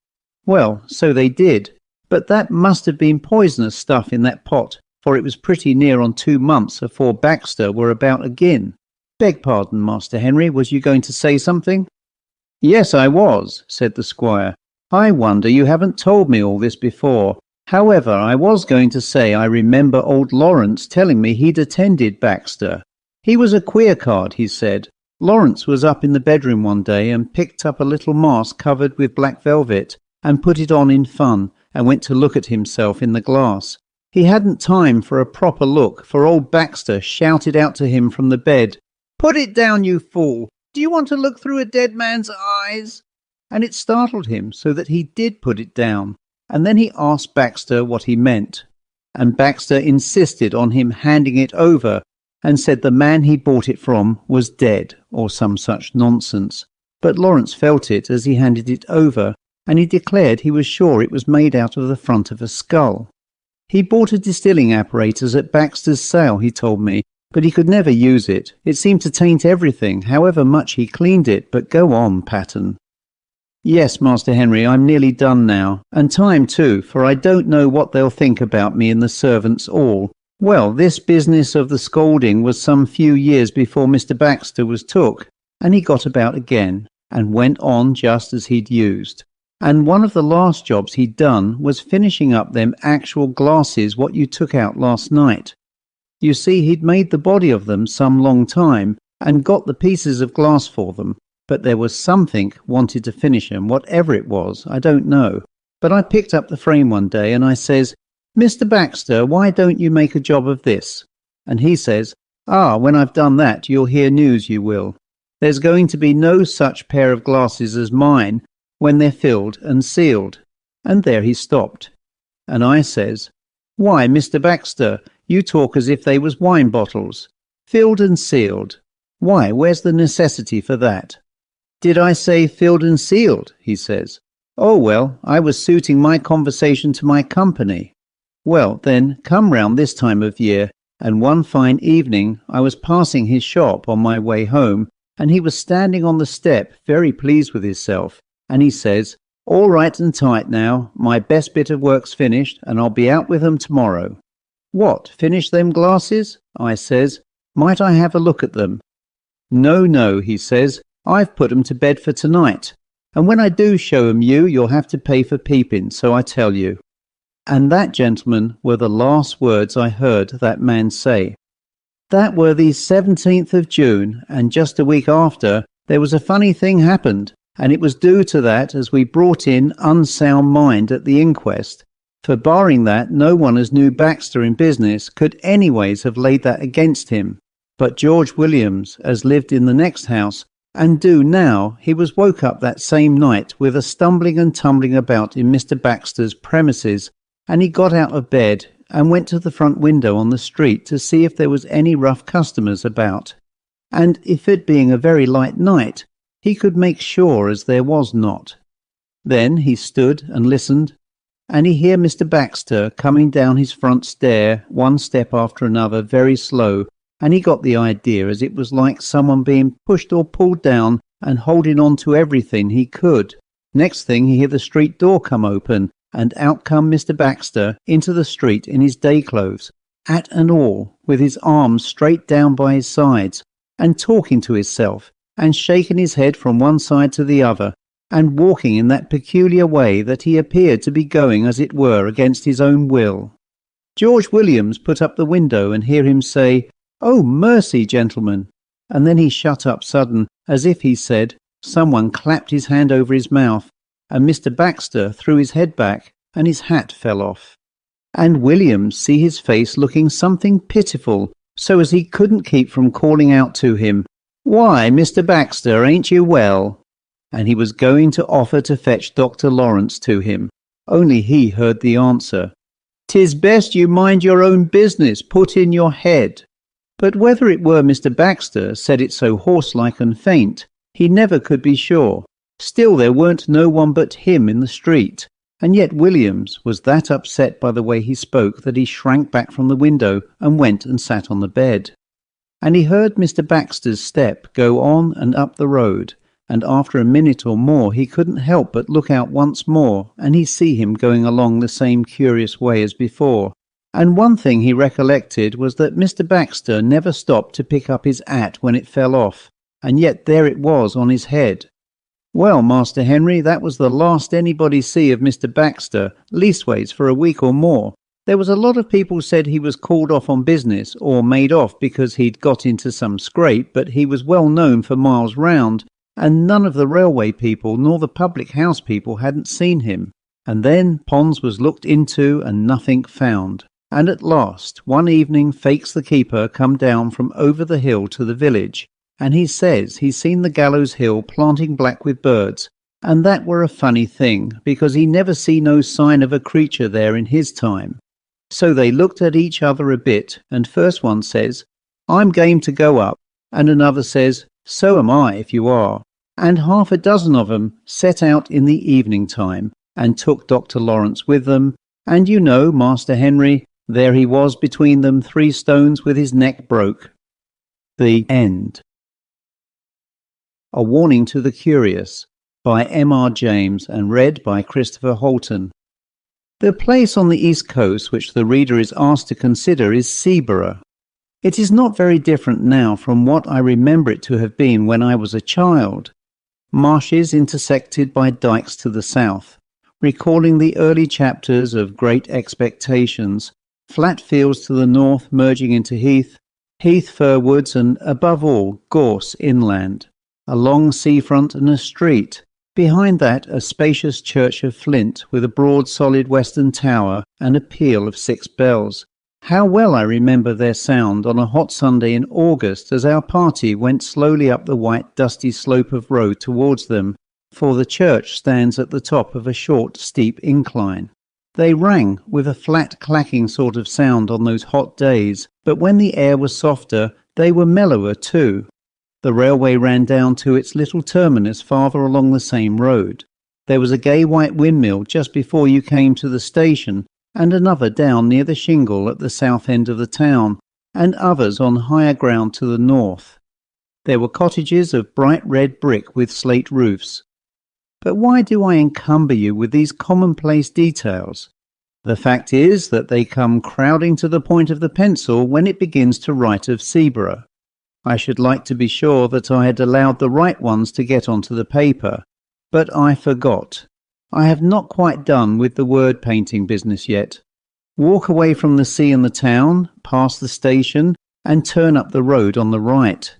A: Well, so they did. But that must have been poisonous stuff in that pot, for it was pretty near on 2 months afore Baxter were about again. Beg pardon, Master Henry, was you going to say something? Yes, I was, said the squire. I wonder you haven't told me all this before. However, I was going to say I remember old Lawrence telling me he'd attended Baxter. He was a queer card, he said. Lawrence was up in the bedroom one day and picked up a little mask covered with black velvet and put it on in fun and went to look at himself in the glass. He hadn't time for a proper look, for old Baxter shouted out to him from the bed, "Put it down, you fool! Do you want to look through a dead man's eyes?" And it startled him so that he did put it down. And then he asked Baxter what he meant, and Baxter insisted on him handing it over, and said the man he bought it from was dead, or some such nonsense. But Lawrence felt it as he handed it over, and he declared he was sure it was made out of the front of a skull. He bought a distilling apparatus at Baxter's sale, he told me, but he could never use it. It seemed to taint everything, however much he cleaned it. But go on, Patten. Yes, Master Henry, I'm nearly done now, and time too, for I don't know what they'll think about me in the servants all. Well, this business of the scolding was some few years before Mr. Baxter was took, and he got about again, and went on just as he'd used. And one of the last jobs he'd done was finishing up them actual glasses what you took out last night. You see, he'd made the body of them some long time, and got the pieces of glass for them. But there was something wanted to finish 'em, whatever it was, I don't know. But I picked up the frame one day and I says, "Mr. Baxter, why don't you make a job of this?" And he says, when I've done that you'll hear news, you will. There's going to be no such pair of glasses as mine when they're filled and sealed." And there he stopped. And I says, "Why, Mr. Baxter, you talk as if they was wine bottles. Filled and sealed. Why, where's the necessity for that?" "Did I say filled and sealed?" he says. "Oh, well, I was suiting my conversation to my company." Well, then, come round this time of year, and one fine evening I was passing his shop on my way home, and he was standing on the step, very pleased with himself, and he says, "All right and tight now, my best bit of work's finished, and I'll be out with 'em tomorrow." "What, finish them glasses?" I says. "Might I have a look at them?" No, he says, "I've put 'em to bed for tonight, and when I do show 'em you'll have to pay for peeping, so I tell you." And that, gentlemen, were the last words I heard that man say. That were the 17th of June, and just a week after, there was a funny thing happened, and it was due to that as we brought in unsound mind at the inquest, for barring that no one as knew Baxter in business could anyways have laid that against him. But George Williams, as lived in the next house, and do now, he was woke up that same night with a stumbling and tumbling about in Mr. Baxter's premises, and he got out of bed and went to the front window on the street to see if there was any rough customers about. And if it being a very light night, He could make sure as there was not. Then he stood and listened, and he hear Mr. Baxter coming down his front stair, one step after another, very slow, and he got the idea as it was like someone being pushed or pulled down and holding on to everything he could. Next thing he hear the street door come open, and out come Mr. Baxter into the street in his day clothes, hat and all, with his arms straight down by his sides, and talking to himself, and shaking his head from one side to the other, and walking in that peculiar way that he appeared to be going, as it were, against his own will. George Williams put up the window and hear him say, "Oh, mercy, gentlemen!" And then he shut up sudden, as if he said, someone clapped his hand over his mouth, and Mr. Baxter threw his head back, and his hat fell off. And Williams see his face looking something pitiful, so as he couldn't keep from calling out to him, "Why, Mr. Baxter, ain't you well?" And he was going to offer to fetch Dr. Lawrence to him, only he heard the answer, "'Tis best you mind your own business, put in your head." But whether it were Mr. Baxter said it so horse-like and faint, he never could be sure. Still there weren't no one but him in the street, and yet Williams was that upset by the way he spoke that he shrank back from the window and went and sat on the bed. And he heard Mr. Baxter's step go on and up the road, and after a minute or more he couldn't help but look out once more, and he see him going along the same curious way as before. And one thing he recollected was that Mr. Baxter never stopped to pick up his hat when it fell off, and yet there it was on his head. Well, Master Henry, that was the last anybody see of Mr. Baxter, leastways for a week or more. There was a lot of people said he was called off on business, or made off because he'd got into some scrape, but he was well known for miles round, and none of the railway people nor the public house people hadn't seen him. And then ponds was looked into and nothing found. And at last, one evening Fakes the keeper come down from over the hill to the village, and he says he's seen the gallows hill planting black with birds, and that were a funny thing, because he never see no sign of a creature there in his time. So they looked at each other a bit, and first one says, "I'm game to go up," and another says, "So am I, if you are." And half a dozen of 'em set out in the evening time, and took Dr. Lawrence with them, and you know, Master Henry, there he was between them 3 stones with his neck broke. The end. A Warning to the Curious by M.R.James and read by Christopher Holton. The place on the east coast which the reader is asked to consider is Seaborough. It is not very different now from what I remember it to have been when I was a child. Marshes intersected by dykes to the south, recalling the early chapters of Great Expectations, flat fields to the north merging into heath, fir woods, and above all gorse inland. A long seafront and a street. Behind that a spacious church of flint with a broad solid western tower and a peal of 6 bells. How well I remember their sound on a hot Sunday in August as our party went slowly up the white dusty slope of road towards them, for the church stands at the top of a short steep incline. They rang with a flat clacking sort of sound on those hot days, but when the air was softer they were mellower too. The railway ran down to its little terminus farther along the same road. There was a gay white windmill just before you came to the station, and another down near the shingle at the south end of the town, and others on higher ground to the north. There were cottages of bright red brick with slate roofs. But why do I encumber you with these commonplace details? The fact is that they come crowding to the point of the pencil when it begins to write of Seaborough. I should like to be sure that I had allowed the right ones to get onto the paper, but I forgot. I have not quite done with the word painting business yet. Walk away from the sea and the town, past the station, and turn up the road on the right.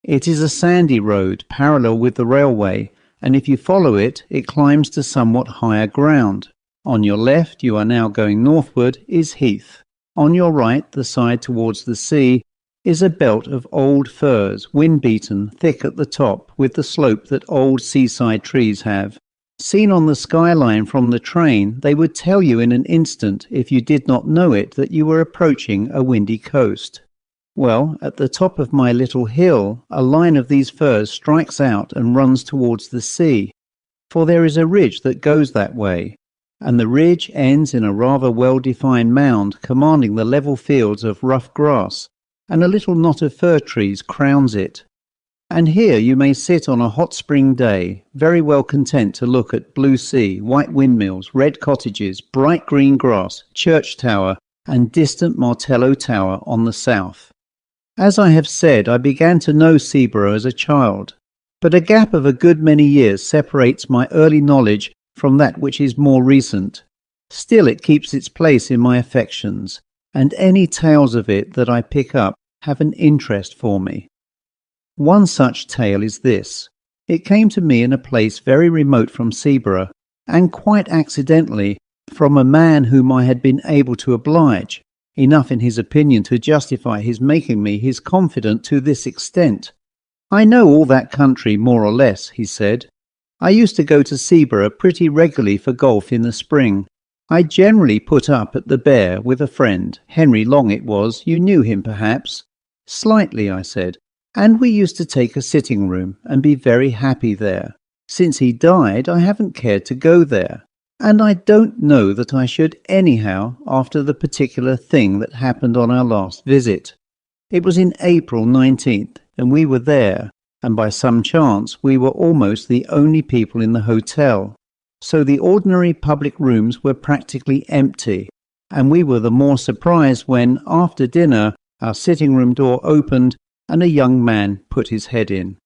A: It is a sandy road, parallel with the railway, and if you follow it, it climbs to somewhat higher ground. On your left, you are now going northward, is heath. On your right, the side towards the sea, is a belt of old firs, wind-beaten, thick at the top, with the slope that old seaside trees have. Seen on the skyline from the train, they would tell you in an instant, if you did not know it, that you were approaching a windy coast. Well, at the top of my little hill, a line of these firs strikes out and runs towards the sea, for there is a ridge that goes that way, and the ridge ends in a rather well-defined mound commanding the level fields of rough grass, and a little knot of fir trees crowns it. And here you may sit on a hot spring day, very well content to look at blue sea, white windmills, red cottages, bright green grass, church tower, and distant Martello Tower on the south. As I have said, I began to know Seaborough as a child, but a gap of a good many years separates my early knowledge from that which is more recent. Still it keeps its place in my affections, and any tales of it that I pick up have an interest for me. One such tale is this. It came to me in a place very remote from Seaborough, and quite accidentally from a man whom I had been able to oblige, enough in his opinion to justify his making me his confidant to this extent. "I know all that country more or less," he said. "I used to go to Seaborough pretty regularly for golf in the spring. I generally put up at the Bear with a friend, Henry Long it was, you knew him perhaps?" "Slightly," I said. "And we used to take a sitting room and be very happy there. Since he died, I haven't cared to go there. And I don't know that I should anyhow after the particular thing that happened on our last visit. It was in April 19th, and we were there, and by some chance we were almost the only people in the hotel. So the ordinary public rooms were practically empty, and we were the more surprised when, after dinner, our sitting-room door opened and a young man put his head in.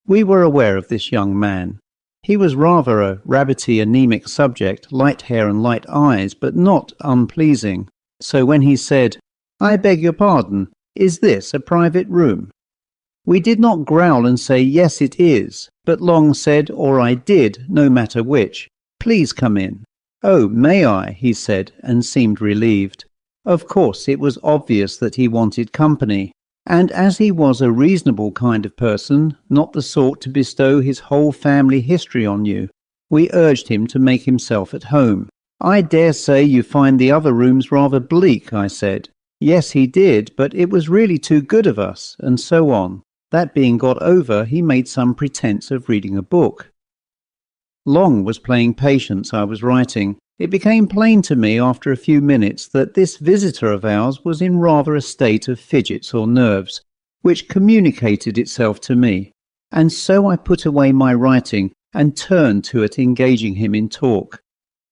A: We were aware of this young man. He was rather a rabbity, anemic subject, light hair and light eyes, but not unpleasing. So when he said, "I beg your pardon, is this a private room?" we did not growl and say, "Yes, it is," but Long said, or I did, no matter which, "Please come in." "Oh, may I?" he said, and seemed relieved. Of course, it was obvious that he wanted company. And as he was a reasonable kind of person, not the sort to bestow his whole family history on you, we urged him to make himself at home. "I dare say you find the other rooms rather bleak," I said. Yes, he did, but it was really too good of us, and so on. That being got over, he made some pretence of reading a book. Long was playing Patience I was writing. It became plain to me after a few minutes that this visitor of ours was in rather a state of fidgets or nerves, which communicated itself to me, and so I put away my writing and turned to it, engaging him in talk.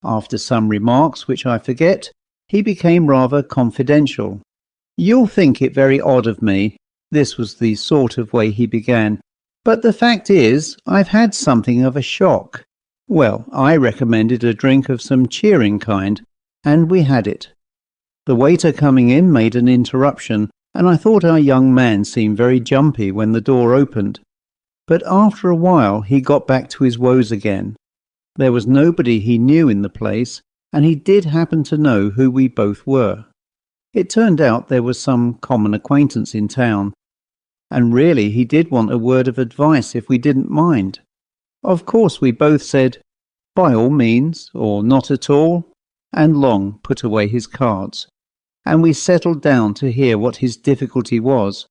A: After some remarks which I forget, he became rather confidential. "You'll think it very odd of me," this was the sort of way he began, "but the fact is, I've had something of a shock." Well, I recommended a drink of some cheering kind, and we had it. The waiter coming in made an interruption, and I thought our young man seemed very jumpy when the door opened. But after a while he got back to his woes again. There was nobody he knew in the place, and he did happen to know who we both were. It turned out there was some common acquaintance in town, and really he did want a word of advice if we didn't mind. Of course we both said, "By all means," or "Not at all," and Long put away his cards, and we settled down to hear what his difficulty was.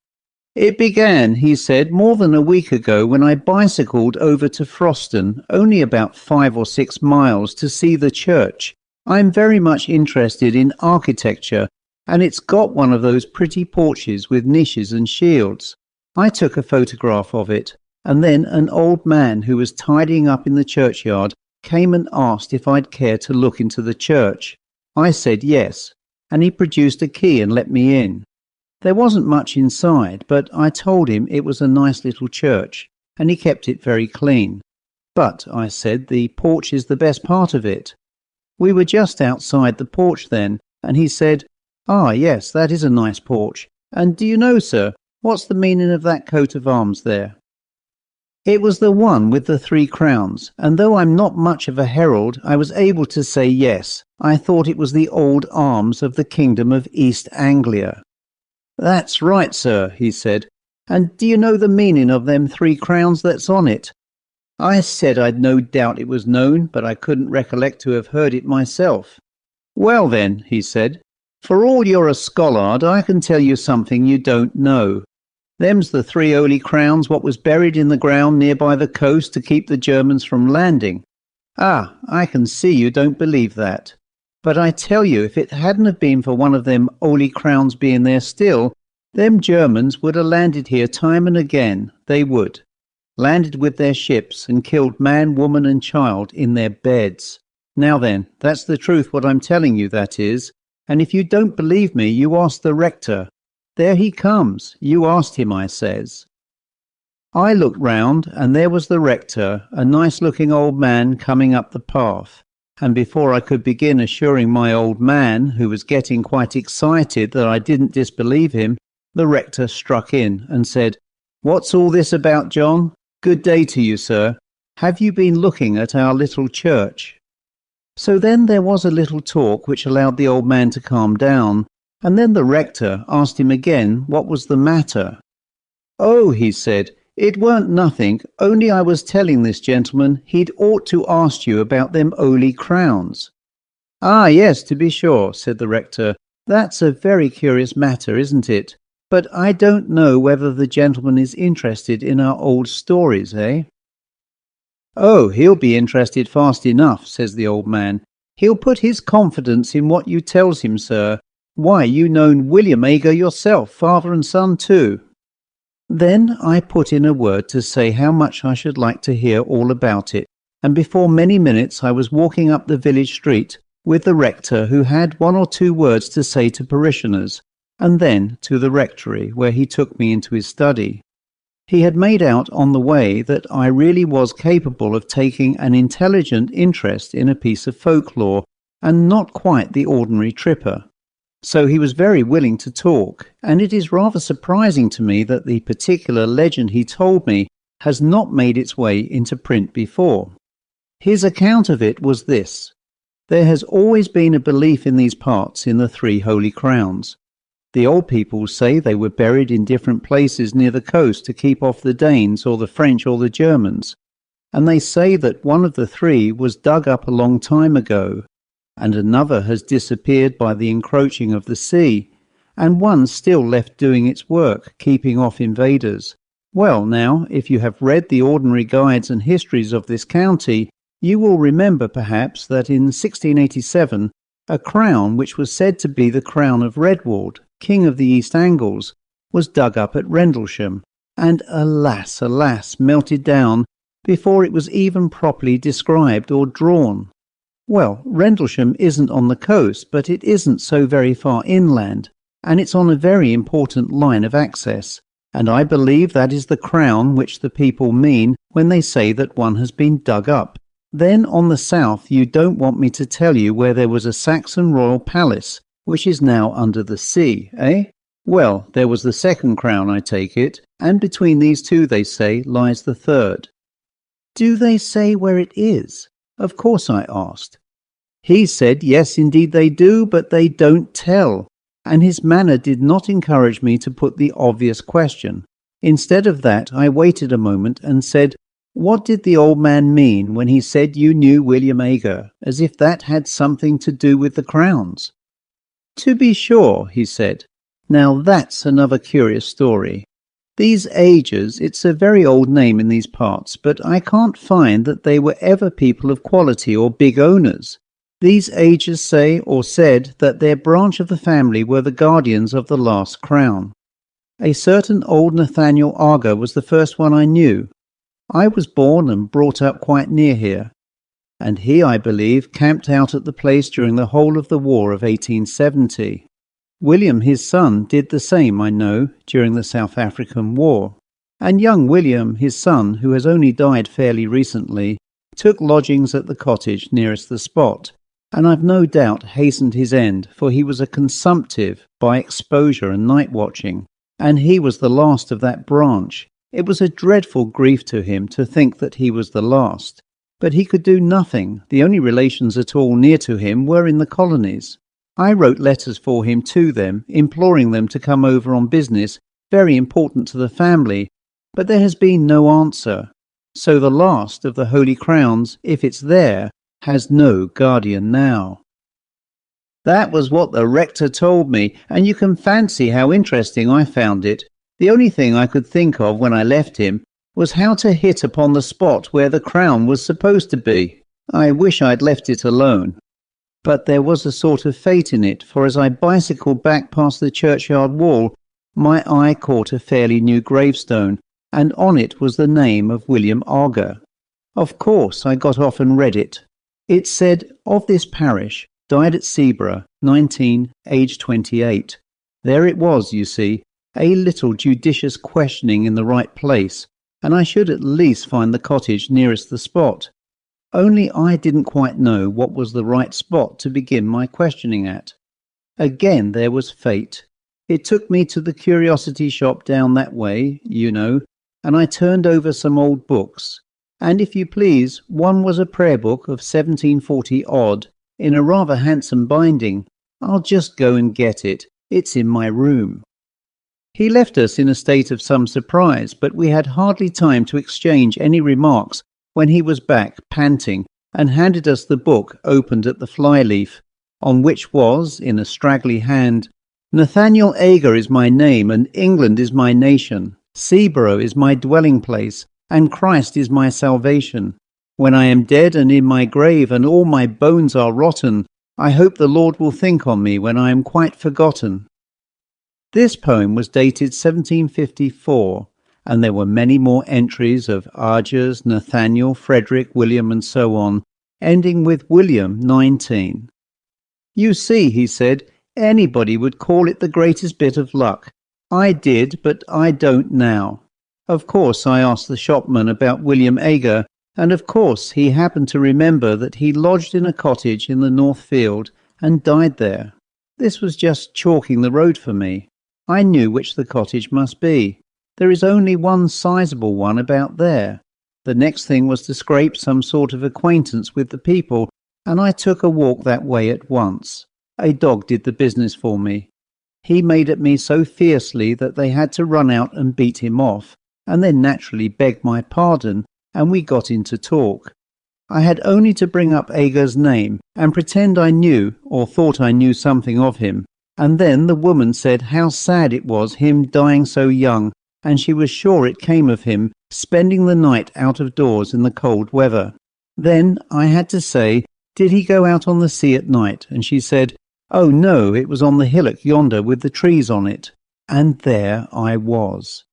A: "It began," he said, "more than a week ago when I bicycled over to Froston, only about 5 or 6 miles, to see the church. I'm very much interested in architecture, and it's got one of those pretty porches with niches and shields. I took a photograph of it, and then an old man who was tidying up in the churchyard came and asked if I'd care to look into the church. I said yes, and he produced a key and let me in. There wasn't much inside, but I told him it was a nice little church, and he kept it very clean. But, I said, the porch is the best part of it. We were just outside the porch then, and he said, "Ah, yes, that is a nice porch. And do you know, sir, what's the meaning of that coat of arms there?" It was the one with the 3 crowns, and though I'm not much of a herald, I was able to say yes. I thought it was the old arms of the kingdom of East Anglia. "That's right, sir," he said. "And do you know the meaning of them 3 crowns that's on it?" I said I'd no doubt it was known, but I couldn't recollect to have heard it myself. "Well then," he said, For all you're a scholard, I can tell you something you don't know. Them's the 3 holy crowns what was buried in the ground near by the coast to keep the Germans from landing. Ah, I can see you don't believe that. But I tell you, if it hadn't have been for one of them holy crowns being there still, them Germans would have landed here time and again, they would. Landed with their ships and killed man, woman and child in their beds. Now then, that's the truth what I'm telling you, that is. And if you don't believe me, you ask the rector. There he comes. You asked him, I says. I looked round, and there was the rector, a nice-looking old man coming up the path. And before I could begin assuring my old man, who was getting quite excited that I didn't disbelieve him, the rector struck in and said, "What's all this about, John? Good day to you, sir. Have you been looking at our little church?" So then there was a little talk which allowed the old man to calm down, and then the rector asked him again what was the matter. "Oh," he said, "it weren't nothing, only I was telling this gentleman he'd ought to ask you about them holy crowns." "Ah, yes, to be sure," said the rector. "That's a very curious matter, isn't it? But I don't know whether the gentleman is interested in our old stories, eh?" "Oh, he'll be interested fast enough," says the old man. "He'll put his confidence in what you tells him, sir. Why, you known William Ager yourself, father and son too." Then I put in a word to say how much I should like to hear all about it, and before many minutes I was walking up the village street with the rector, who had 1 or 2 words to say to parishioners, and then to the rectory, where he took me into his study. He had made out on the way that I really was capable of taking an intelligent interest in a piece of folklore, and not quite the ordinary tripper. So he was very willing to talk, and it is rather surprising to me that the particular legend he told me has not made its way into print before. His account of it was this: there has always been a belief in these parts in the 3 holy crowns. The old people say they were buried in different places near the coast to keep off the Danes or the French or the Germans, and they say that one of the 3 was dug up a long time ago, and another has disappeared by the encroaching of the sea, and one still left doing its work, keeping off invaders. Well now, if you have read the ordinary guides and histories of this county, you will remember perhaps that in 1687 a crown which was said to be the crown of Redwald, King of the East Angles, was dug up at Rendlesham, and alas, alas, melted down before it was even properly described or drawn. Well, Rendlesham isn't on the coast, but it isn't so very far inland, and it's on a very important line of access, and I believe that is the crown which the people mean when they say that one has been dug up. Then on the south you don't want me to tell you where there was a Saxon royal palace, which is now under the sea, eh? Well, there was the 2nd crown, I take it, and between these 2, they say, lies the 3rd. Do they say where it is? Of course I asked. He said, yes, indeed they do, but they don't tell, and his manner did not encourage me to put the obvious question. Instead of that, I waited a moment and said, "What did the old man mean when he said you knew William Ager, as if that had something to do with the crowns?" "To be sure," he said. "Now that's another curious story. These Agers, it's a very old name in these parts, but I can't find that they were ever people of quality or big owners. These Agers say or said that their branch of the family were the guardians of the last crown. A certain old Nathaniel Ager was the first one I knew. I was born and brought up quite near here, and he, I believe, camped out at the place during the whole of the war of 1870. William, his son, did the same, I know, during the South African War, and young William, his son, who has only died fairly recently, took lodgings at the cottage nearest the spot, and I've no doubt hastened his end, for he was a consumptive by exposure and night watching, and he was the last of that branch. It was a dreadful grief to him to think that he was the last. But he could do nothing. The only relations at all near to him were in the colonies. I wrote letters for him to them, imploring them to come over on business, very important to the family, but there has been no answer. So the last of the Holy Crowns, if it's there, has no guardian now. That was what the rector told me, and you can fancy how interesting I found it. The only thing I could think of when I left him was how to hit upon the spot where the crown was supposed to be. I wish I'd left it alone. But there was a sort of fate in it, for as I bicycled back past the churchyard wall, my eye caught a fairly new gravestone, and on it was the name of William Auger. Of course, I got off and read it. It said, "Of this parish, died at Seaborough, 19, aged 28. There it was, you see, a little judicious questioning in the right place, and I should at least find the cottage nearest the spot. Only I didn't quite know what was the right spot to begin my questioning at. Again there was fate. It took me to the curiosity shop down that way, you know, and I turned over some old books. And if you please, one was a prayer book of 1740 odd, in a rather handsome binding. I'll just go and get it. It's in my room." He left us in a state of some surprise, but we had hardly time to exchange any remarks when he was back, panting, and handed us the book opened at the flyleaf, on which was, in a straggly hand, "Nathaniel Agar is my name, and England is my nation. Seaborough is my dwelling place, and Christ is my salvation. When I am dead and in my grave, and all my bones are rotten, I hope the Lord will think on me when I am quite forgotten." This poem was dated 1754, and there were many more entries of Agers, Nathaniel, Frederick, William, and so on, ending with William 19. "You see," he said, "anybody would call it the greatest bit of luck. I did, but I don't now. Of course I asked the shopman about William Agar, and of course he happened to remember that he lodged in a cottage in the North Field and died there. This was just chalking the road for me. I knew which the cottage must be. There is only one sizable one about there. The next thing was to scrape some sort of acquaintance with the people, and I took a walk that way at once. A dog did the business for me. He made at me so fiercely that they had to run out and beat him off, and then naturally begged my pardon, and we got into talk. I had only to bring up Agar's name and pretend I knew or thought I knew something of him, and then the woman said how sad it was him dying so young, and she was sure it came of him spending the night out of doors in the cold weather. Then I had to say, did he go out on the sea at night? And she said, oh no, it was on the hillock yonder with the trees on it. And there I was.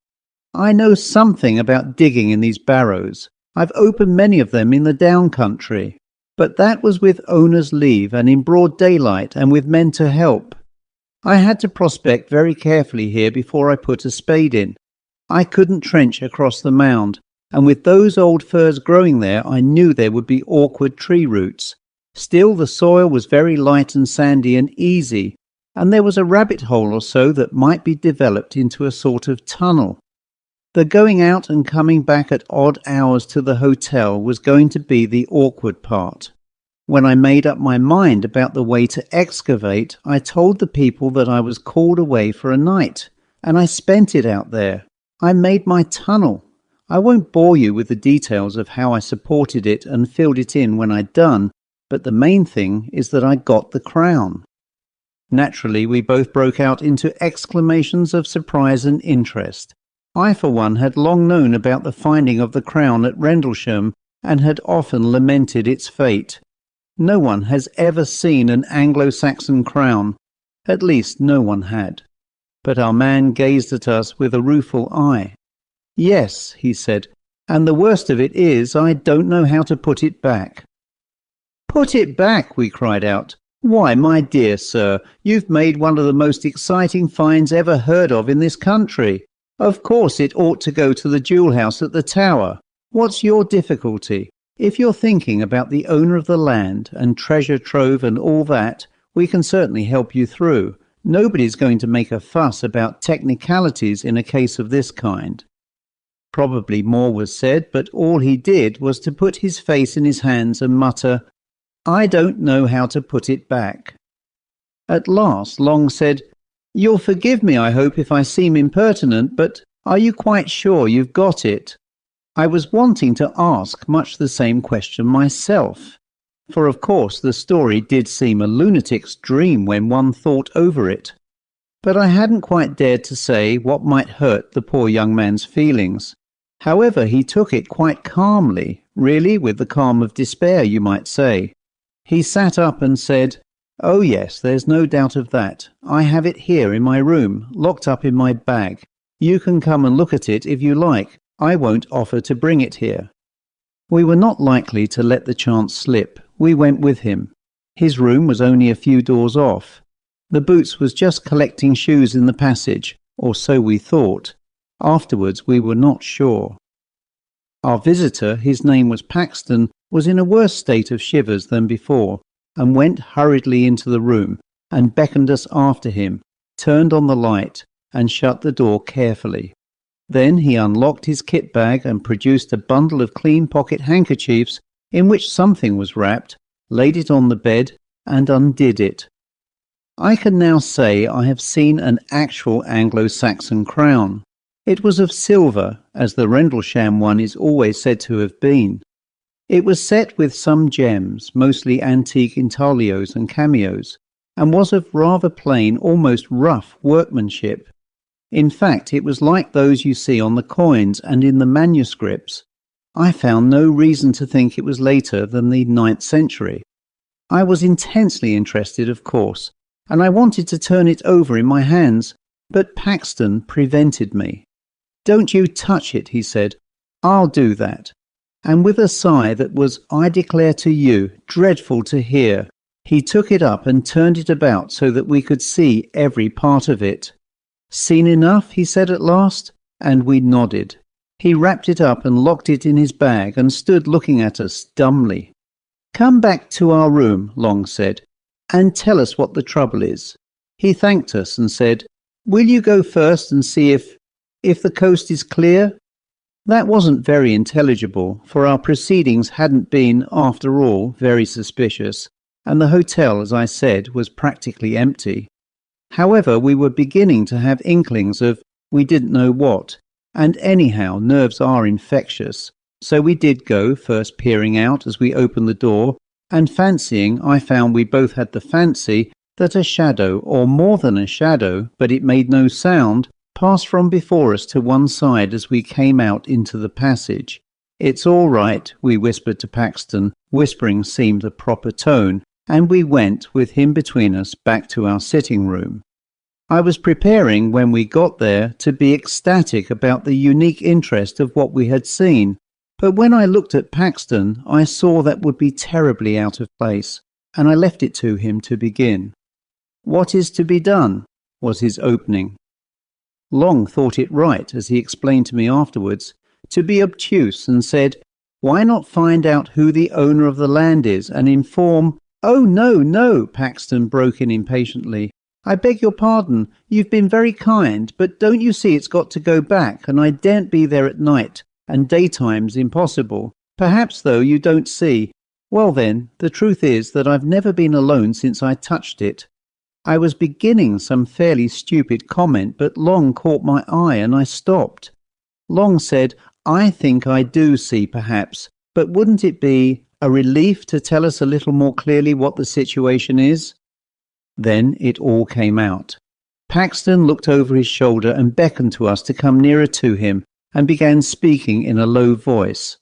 A: I know something about digging in these barrows. I've opened many of them in the down country. But that was with owner's leave and in broad daylight and with men to help. I had to prospect very carefully here before I put a spade in. I couldn't trench across the mound, and with those old firs growing there I knew there would be awkward tree roots. Still the soil was very light and sandy and easy, and there was a rabbit hole or so that might be developed into a sort of tunnel. The going out and coming back at odd hours to the hotel was going to be the awkward part. When I made up my mind about the way to excavate, I told the people that I was called away for a night, and I spent it out there. I made my tunnel. I won't bore you with the details of how I supported it and filled it in when I'd done, but the main thing is that I got the crown. Naturally, we both broke out into exclamations of surprise and interest. I, for one, had long known about the finding of the crown at Rendlesham, and had often lamented its fate. No one has ever seen an Anglo-Saxon crown. At least no one had. But our man gazed at us with a rueful eye. Yes, he said, and the worst of it is I don't know how to put it back. Put it back, we cried out. Why, my dear sir, you've made one of the most exciting finds ever heard of in this country. Of course it ought to go to the jewel house at the Tower. What's your difficulty? If you're thinking about the owner of the land and treasure trove and all that, we can certainly help you through. Nobody's going to make a fuss about technicalities in a case of this kind. Probably more was said, but all he did was to put his face in his hands and mutter, I don't know how to put it back. At last Long said, You'll forgive me, I hope, if I seem impertinent, but are you quite sure you've got it? I was wanting to ask much the same question myself. for of course the story did seem a lunatic's dream when one thought over it. But I hadn't quite dared to say what might hurt the poor young man's feelings. However, he took it quite calmly, really with the calm of despair, you might say. He sat up and said, "Oh yes, there's no doubt of that. I have it here in my room, locked up in my bag. You can come and look at it if you like. I won't offer to bring it here." We were not likely to let the chance slip. We went with him. His room was only a few doors off. The boots was just collecting shoes in the passage, or so we thought. Afterwards we were not sure. Our visitor, his name was Paxton, was in a worse state of shivers than before, and went hurriedly into the room, and beckoned us after him, turned on the light, and shut the door carefully. Then he unlocked his kit bag and produced a bundle of clean pocket handkerchiefs in which something was wrapped, laid it on the bed, and undid it. I can now say I have seen an actual Anglo-Saxon crown. It was of silver, as the Rendlesham one is always said to have been. It was set with some gems, mostly antique intaglios and cameos, and was of rather plain, almost rough workmanship. In fact, it was like those you see on the coins and in the manuscripts. I found no reason to think it was later than the 9th century. I was intensely interested, of course, and I wanted to turn it over in my hands, but Paxton prevented me. "Don't you touch it," he said. "I'll do that." And with a sigh that was, I declare to you, dreadful to hear, he took it up and turned it about so that we could see every part of it. "Seen enough?" he said at last, and we nodded. He wrapped it up and locked it in his bag and stood looking at us dumbly. "Come back to our room," Long said, "and tell us what the trouble is." He thanked us and said, "Will you go first and see if the coast is clear?" That wasn't very intelligible, for our proceedings hadn't been, after all, very suspicious, and the hotel, as I said, was practically empty. However, we were beginning to have inklings of we didn't know what, and anyhow nerves are infectious, so we did go, first peering out as we opened the door, and fancying, I found we both had the fancy, that a shadow, or more than a shadow, but it made no sound, passed from before us to one side as we came out into the passage. "It's all right," we whispered to Paxton. Whispering seemed the proper tone, and we went, with him between us, back to our sitting room. I was preparing, when we got there, to be ecstatic about the unique interest of what we had seen, but when I looked at Paxton, I saw that would be terribly out of place, and I left it to him to begin. "What is to be done?" was his opening. Long thought it right, as he explained to me afterwards, to be obtuse, and said, "Why not find out who the owner of the land is and inform—" "Oh, no, no," Paxton broke in impatiently. "I beg your pardon. You've been very kind, but don't you see it's got to go back, and I daren't be there at night, and daytime's impossible. Perhaps, though, you don't see. Well then, the truth is that I've never been alone since I touched it." I was beginning some fairly stupid comment, but Long caught my eye and I stopped. Long said, "I think I do see, perhaps, but wouldn't it be a relief to tell us a little more clearly what the situation is?" Then it all came out. Paxton looked over his shoulder and beckoned to us to come nearer to him and began speaking in a low voice.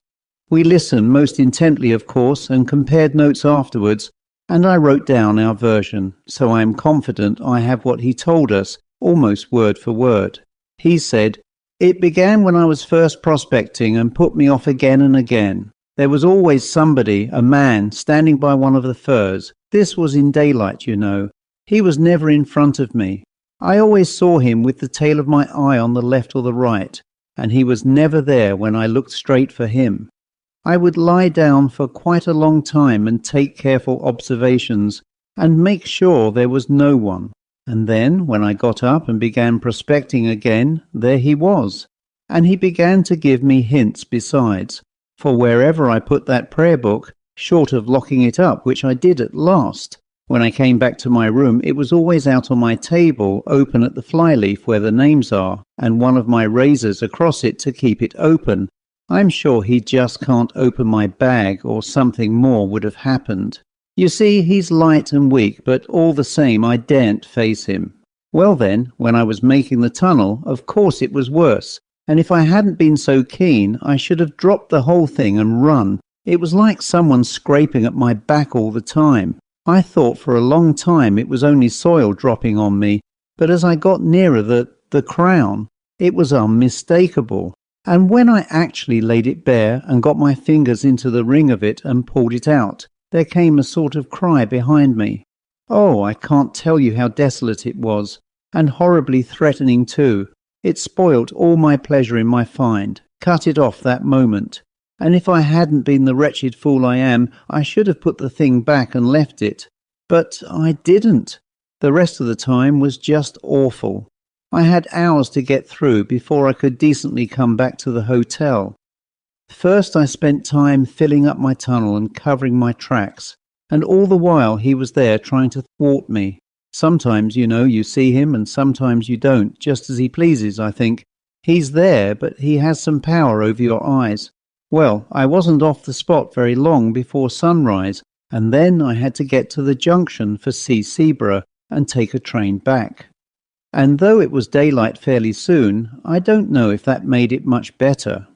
A: We listened most intently, of course, and compared notes afterwards, and I wrote down our version, so I am confident I have what he told us, almost word for word. He said, "It began when I was first prospecting and put me off again and again. There was always somebody, a man, standing by one of the firs. This was in daylight, you know. He was never in front of me. I always saw him with the tail of my eye on the left or the right, and he was never there when I looked straight for him. I would lie down for quite a long time and take careful observations and make sure there was no one. And then, when I got up and began prospecting again, there he was. And he began to give me hints besides, for wherever I put that prayer book, short of locking it up, which I did at last, when I came back to my room, it was always out on my table, open at the flyleaf where the names are, and one of my razors across it to keep it open, I'm sure he just can't open my bag, or something more would have happened. You see, he's light and weak, but all the same I daren't face him. Well then, when I was making the tunnel, of course it was worse, and if I hadn't been so keen, I should have dropped the whole thing and run. It was like someone scraping at my back all the time. I thought for a long time it was only soil dropping on me, but as I got nearer the crown, it was unmistakable. And when I actually laid it bare and got my fingers into the ring of it and pulled it out, there came a sort of cry behind me. Oh, I can't tell you how desolate it was, and horribly threatening too. It spoilt all my pleasure in my find, cut it off that moment. And if I hadn't been the wretched fool I am, I should have put the thing back and left it. But I didn't. The rest of the time was just awful. I had hours to get through before I could decently come back to the hotel. First I spent time filling up my tunnel and covering my tracks, and all the while he was there trying to thwart me. Sometimes, you see him, and sometimes you don't, just as he pleases, I think. He's there, but he has some power over your eyes. Well, I wasn't off the spot very long before sunrise, and then I had to get to the junction for Seaborough and take a train back. And though it was daylight fairly soon, I don't know if that made it much better.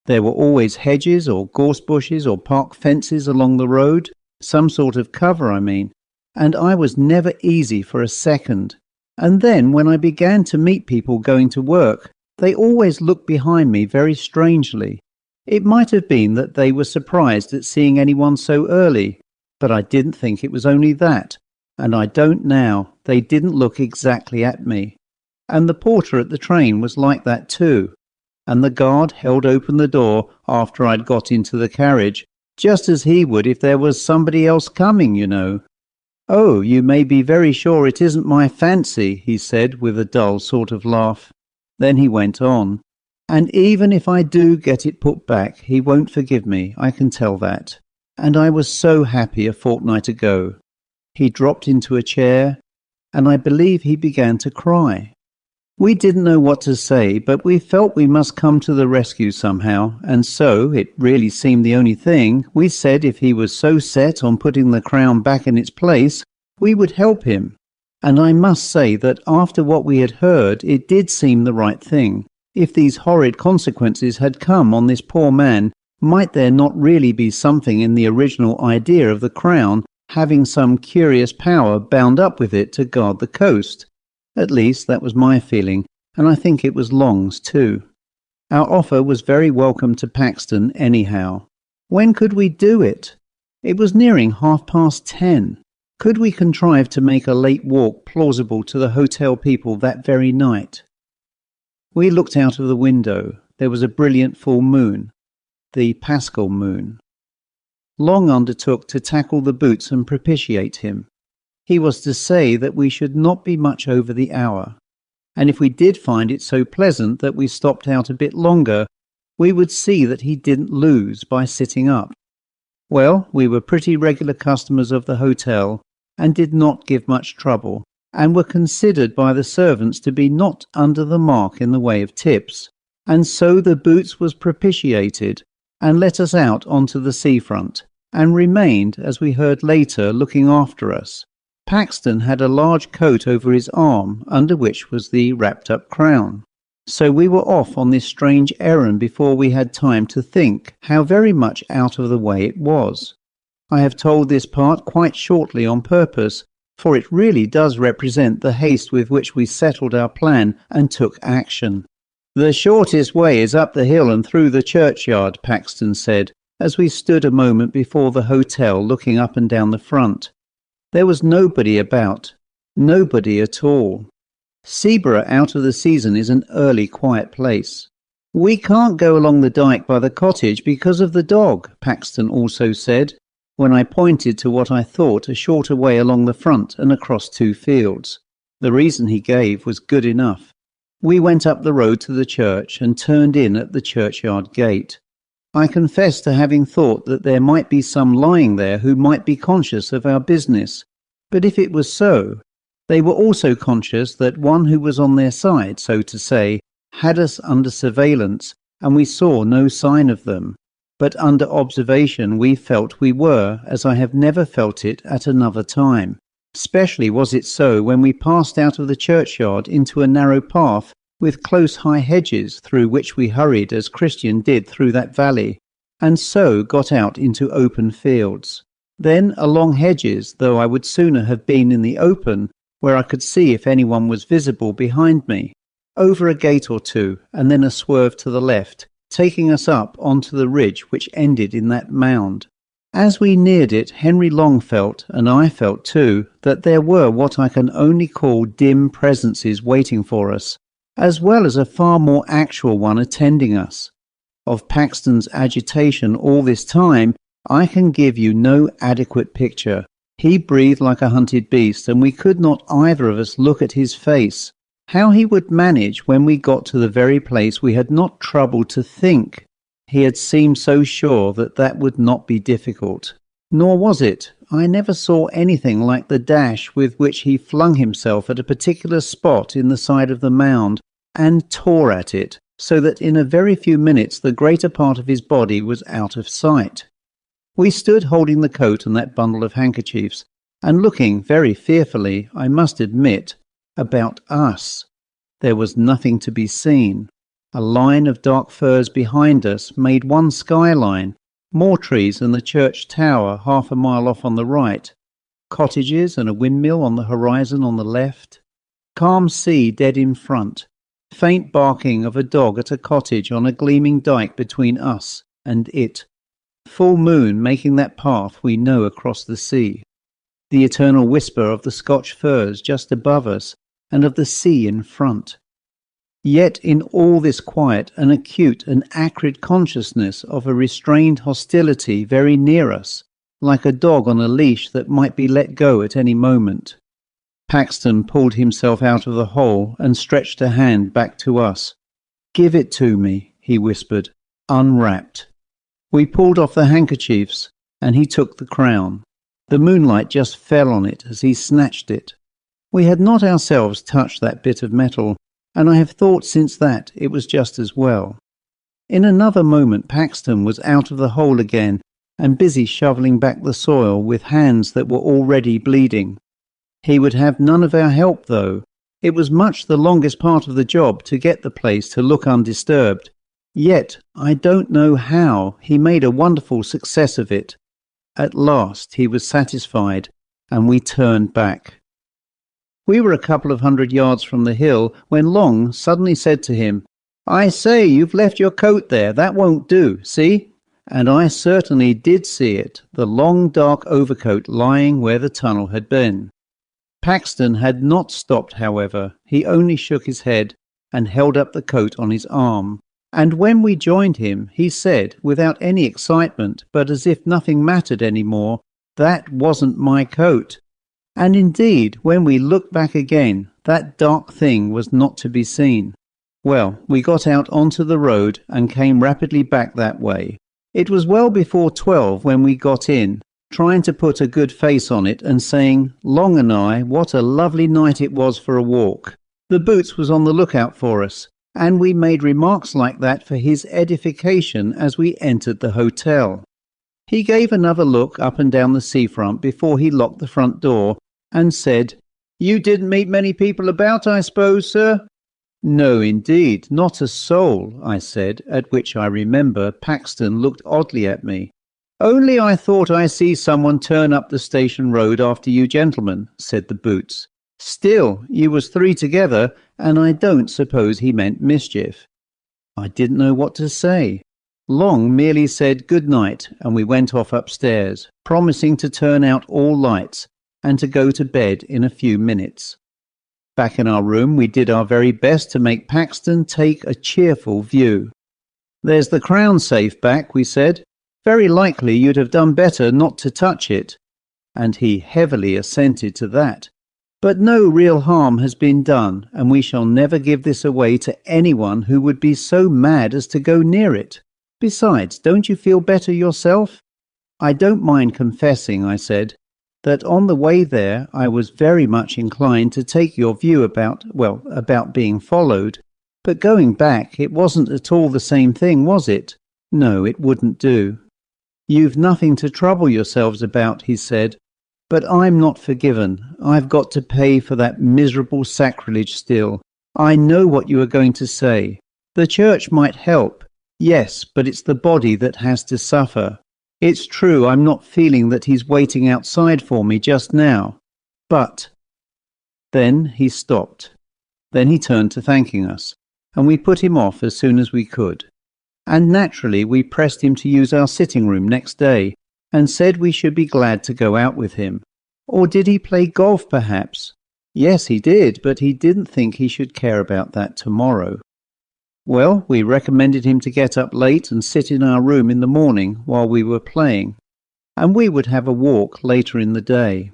A: There were always hedges or gorse bushes or park fences along the road, some sort of cover, I mean, and I was never easy for a second. And then when I began to meet people going to work, they always looked behind me very strangely. It might have been that they were surprised at seeing anyone so early, but I didn't think it was only that, and I don't now. They didn't look exactly at me. And the porter at the train was like that too. And the guard held open the door after I'd got into the carriage, just as he would if there was somebody else coming. Oh, you may be very sure it isn't my fancy, he said with a dull sort of laugh. Then he went on. And even if I do get it put back, he won't forgive me, I can tell that. And I was so happy a fortnight ago. He dropped into a chair, and I believe he began to cry. We didn't know what to say, but we felt we must come to the rescue somehow, and so, it really seemed the only thing, we said if he was so set on putting the crown back in its place, we would help him. And I must say that after what we had heard, it did seem the right thing. If these horrid consequences had come on this poor man, might there not really be something in the original idea of the crown having some curious power bound up with it to guard the coast? At least that was my feeling, and I think it was Long's too. Our offer was very welcome to Paxton anyhow. When could we do it? It was nearing 10:30. Could we contrive to make a late walk plausible to the hotel people that very night? We looked out of the window. There was a brilliant full moon, the Paschal moon. Long undertook to tackle the boots and propitiate him. He was to say that we should not be much over the hour, and if we did find it so pleasant that we stopped out a bit longer, we would see that he didn't lose by sitting up. Well, we were pretty regular customers of the hotel, and did not give much trouble, and were considered by the servants to be not under the mark in the way of tips, and so the boots was propitiated, and let us out onto the seafront, and remained, as we heard later, looking after us. Paxton had a large coat over his arm, under which was the wrapped-up crown. So we were off on this strange errand before we had time to think how very much out of the way it was. I have told this part quite shortly on purpose, for it really does represent the haste with which we settled our plan and took action. "The shortest way is up the hill and through the churchyard," Paxton said, as we stood a moment before the hotel looking up and down the front. There was nobody about, nobody at all. Seaborough out of the season is an early quiet place. "We can't go along the dyke by the cottage because of the dog," Paxton also said, when I pointed to what I thought a shorter way along the front and across 2 fields. The reason he gave was good enough. We went up the road to the church and turned in at the churchyard gate. I confess to having thought that there might be some lying there who might be conscious of our business, but if it was so, they were also conscious that one who was on their side, so to say, had us under surveillance, and we saw no sign of them. But under observation we felt we were, as I have never felt it at another time. Especially was it so when we passed out of the churchyard into a narrow path with close high hedges through which we hurried as Christian did through that valley, and so got out into open fields. Then along hedges, though I would sooner have been in the open, where I could see if anyone was visible behind me, over a gate or two, and then a swerve to the left, taking us up onto the ridge which ended in that mound. As we neared it, Henry Long felt, and I felt too, that there were what I can only call dim presences waiting for us, as well as a far more actual one attending us. Of Paxton's agitation all this time, I can give you no adequate picture. He breathed like a hunted beast, and we could not either of us look at his face. How he would manage when we got to the very place we had not troubled to think. He had seemed so sure that that would not be difficult. Nor was it. I never saw anything like the dash with which he flung himself at a particular spot in the side of the mound, and tore at it, so that in a very few minutes the greater part of his body was out of sight. We stood holding the coat and that bundle of handkerchiefs, and looking very fearfully, I must admit, about us. There was nothing to be seen. A line of dark firs behind us made one skyline, more trees and the church tower half a mile off on the right, cottages and a windmill on the horizon on the left, calm sea dead in front, faint barking of a dog at a cottage on a gleaming dyke between us and it, full moon making that path we know across the sea, the eternal whisper of the Scotch firs just above us and of the sea in front. Yet in all this quiet, an acute and acrid consciousness of a restrained hostility very near us, like a dog on a leash that might be let go at any moment. Paxton pulled himself out of the hole and stretched a hand back to us. "Give it to me," he whispered, unwrapped. We pulled off the handkerchiefs, and he took the crown. The moonlight just fell on it as he snatched it. We had not ourselves touched that bit of metal, and I have thought since that it was just as well. In another moment Paxton was out of the hole again, and busy shovelling back the soil with hands that were already bleeding. He would have none of our help, though. It was much the longest part of the job to get the place to look undisturbed. Yet, I don't know how, he made a wonderful success of it. At last he was satisfied, and we turned back. We were a couple of 100 yards from the hill when Long suddenly said to him, "I say, you've left your coat there. That won't do, see?" And I certainly did see it, the long dark overcoat lying where the tunnel had been. Paxton had not stopped, however. He only shook his head and held up the coat on his arm. And when we joined him, he said, without any excitement, but as if nothing mattered any more, "That wasn't my coat." And indeed, when we looked back again, that dark thing was not to be seen. Well, we got out onto the road and came rapidly back that way. It was well before 12 when we got in, trying to put a good face on it and saying, Long and I, what a lovely night it was for a walk. The Boots was on the lookout for us, and we made remarks like that for his edification as we entered the hotel. He gave another look up and down the seafront before he locked the front door, and said, "You didn't meet many people about, I suppose, sir?" "No, indeed, not a soul," I said, at which I remember Paxton looked oddly at me. "Only I thought I see someone turn up the station road after you gentlemen," said the Boots. "Still, you was 3 together, and I don't suppose he meant mischief." I didn't know what to say. Long merely said good night, and we went off upstairs, promising to turn out all lights, and to go to bed in a few minutes. Back in our room we did our very best to make Paxton take a cheerful view. "There's the crown safe back," we said. "Very likely you'd have done better not to touch it." And he heavily assented to that. "But no real harm has been done, and we shall never give this away to anyone who would be so mad as to go near it. Besides, don't you feel better yourself?" "I don't mind confessing," I said, "that on the way there I was very much inclined to take your view about being followed. But going back, it wasn't at all the same thing, was it? No, it wouldn't do. You've nothing to trouble yourselves about, he said. But I'm not forgiven. I've got to pay for that miserable sacrilege still. I know what you are going to say. The church might help. Yes, but it's the body that has to suffer. It's true I'm not feeling that he's waiting outside for me just now. But... Then he stopped. Then he turned to thanking us, and we put him off as soon as we could. And naturally we pressed him to use our sitting room next day, and said we should be glad to go out with him. Or did he play golf, perhaps? Yes, he did, but he didn't think he should care about that tomorrow. Well, we recommended him to get up late and sit in our room in the morning while we were playing, and we would have a walk later in the day.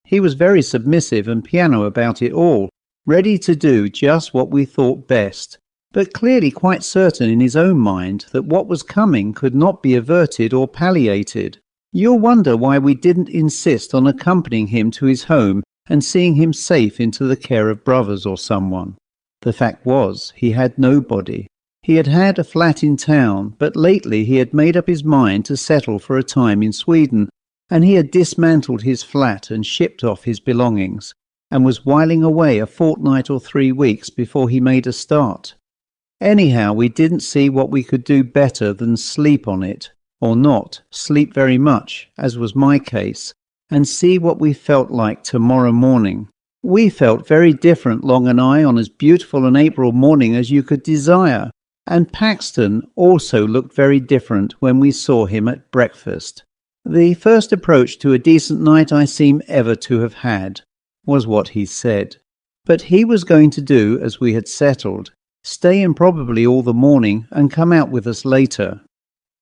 A: He was very submissive and piano about it all, ready to do just what we thought best, but clearly quite certain in his own mind that what was coming could not be averted or palliated. You'll wonder why we didn't insist on accompanying him to his home and seeing him safe into the care of brothers or someone. The fact was, he had nobody. He had had a flat in town, but lately he had made up his mind to settle for a time in Sweden, and he had dismantled his flat and shipped off his belongings, and was whiling away a fortnight or 3 weeks before he made a start. Anyhow, we didn't see what we could do better than sleep on it, or not, sleep very much, as was my case, and see what we felt like tomorrow morning. We felt very different, Long and I, on as beautiful an April morning as you could desire, and Paxton also looked very different when we saw him at breakfast. The first approach to a decent night I seem ever to have had, was what he said. But he was going to do as we had settled, stay in probably all the morning and come out with us later.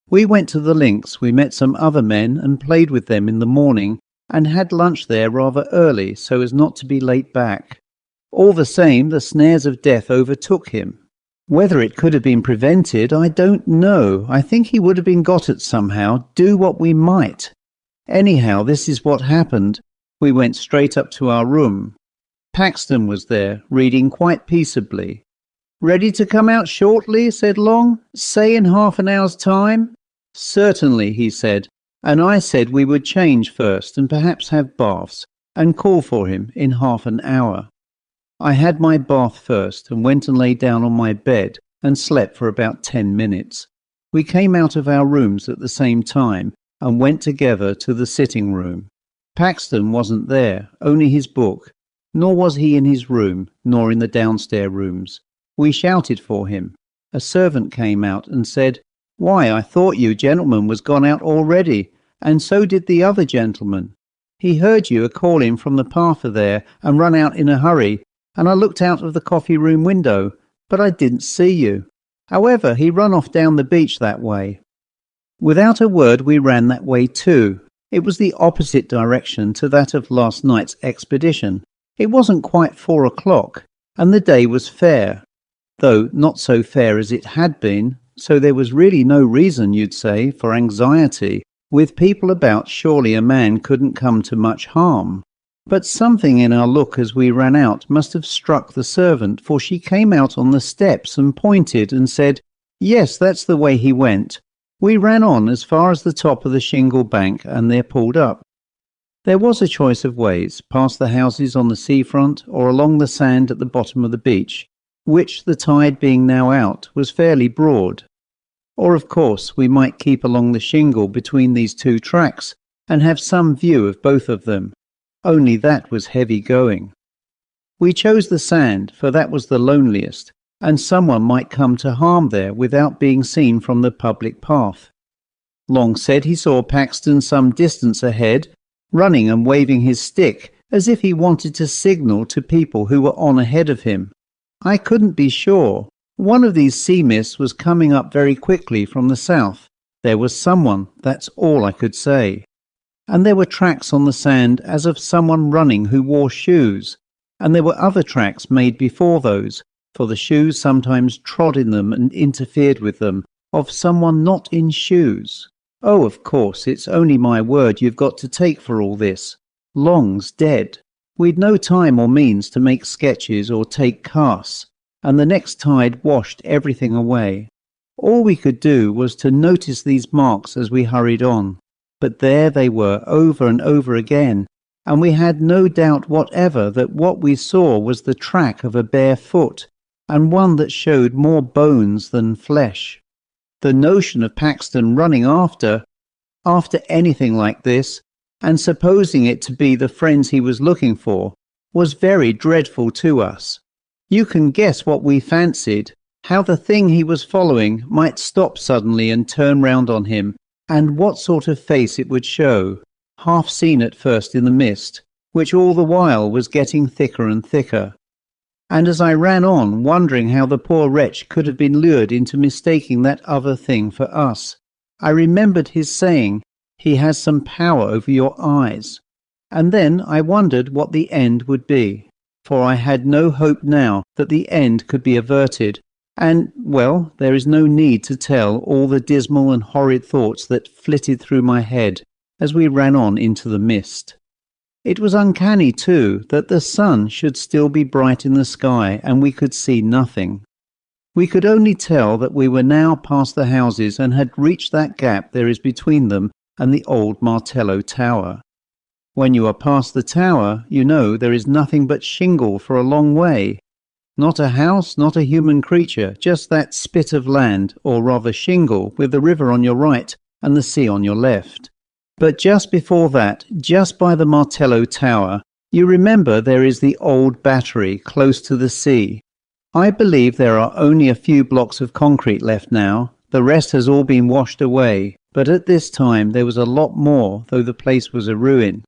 A: We went to the links, we met some other men and played with them in the morning, and had lunch there rather early so as not to be late back. All the same, the snares of death overtook him. Whether it could have been prevented, I don't know. I think he would have been got at somehow, do what we might. Anyhow, this is what happened. We went straight up to our room. Paxton was there, reading quite peaceably. "Ready to come out shortly?" said Long. "Say in half an hour's time?" "Certainly," he said, and I said we would change first and perhaps have baths, and call for him in half an hour. I had my bath first and went and lay down on my bed and slept for about 10 minutes. We came out of our rooms at the same time and went together to the sitting room. Paxton wasn't there, only his book, nor was he in his room, nor in the downstairs rooms. We shouted for him. A servant came out and said, "Why, I thought you gentleman was gone out already, and so did the other gentleman. He heard you a-calling from the parlour there and run out in a hurry, and I looked out of the coffee-room window, but I didn't see you. However, he run off down the beach that way." Without a word we ran that way too. It was the opposite direction to that of last night's expedition. It wasn't quite 4 o'clock, and the day was fair, though not so fair as it had been, so there was really no reason, you'd say, for anxiety. With people about, surely a man couldn't come to much harm. But something in our look as we ran out must have struck the servant, for she came out on the steps and pointed and said, "Yes, that's the way he went." We ran on as far as the top of the shingle bank and there pulled up. There was a choice of ways, past the houses on the seafront or along the sand at the bottom of the beach, which, the tide being now out, was fairly broad. Or, of course, we might keep along the shingle between these two tracks and have some view of both of them. Only that was heavy going. We chose the sand, for that was the loneliest, and someone might come to harm there without being seen from the public path. Long said he saw Paxton some distance ahead, running and waving his stick as if he wanted to signal to people who were on ahead of him. I couldn't be sure. One of these sea mists was coming up very quickly from the south. There was someone, that's all I could say. And there were tracks on the sand as of someone running who wore shoes, and there were other tracks made before those, for the shoes sometimes trod in them and interfered with them, of someone not in shoes. Oh, of course, it's only my word you've got to take for all this. Long's dead. We'd no time or means to make sketches or take casts. and the next tide washed everything away. All we could do was to notice these marks as we hurried on, but there they were over and over again, and we had no doubt whatever that what we saw was the track of a bare foot, and one that showed more bones than flesh. The notion of Paxton running after anything like this, and supposing it to be the friends he was looking for, was very dreadful to us. You can guess what we fancied, how the thing he was following might stop suddenly and turn round on him, and what sort of face it would show, half seen at first in the mist, which all the while was getting thicker and thicker. And as I ran on, wondering how the poor wretch could have been lured into mistaking that other thing for us, I remembered his saying, "He has some power over your eyes." And then I wondered what the end would be, for I had no hope now that the end could be averted, and, well, there is no need to tell all the dismal and horrid thoughts that flitted through my head as we ran on into the mist. It was uncanny, too, that the sun should still be bright in the sky and we could see nothing. We could only tell that we were now past the houses and had reached that gap there is between them and the old Martello Tower. When you are past the tower, you know there is nothing but shingle for a long way. Not a house, not a human creature, just that spit of land, or rather shingle, with the river on your right and the sea on your left. But just before that, just by the Martello Tower, you remember there is the old battery close to the sea. I believe there are only a few blocks of concrete left now. The rest has all been washed away, but at this time there was a lot more, though the place was a ruin.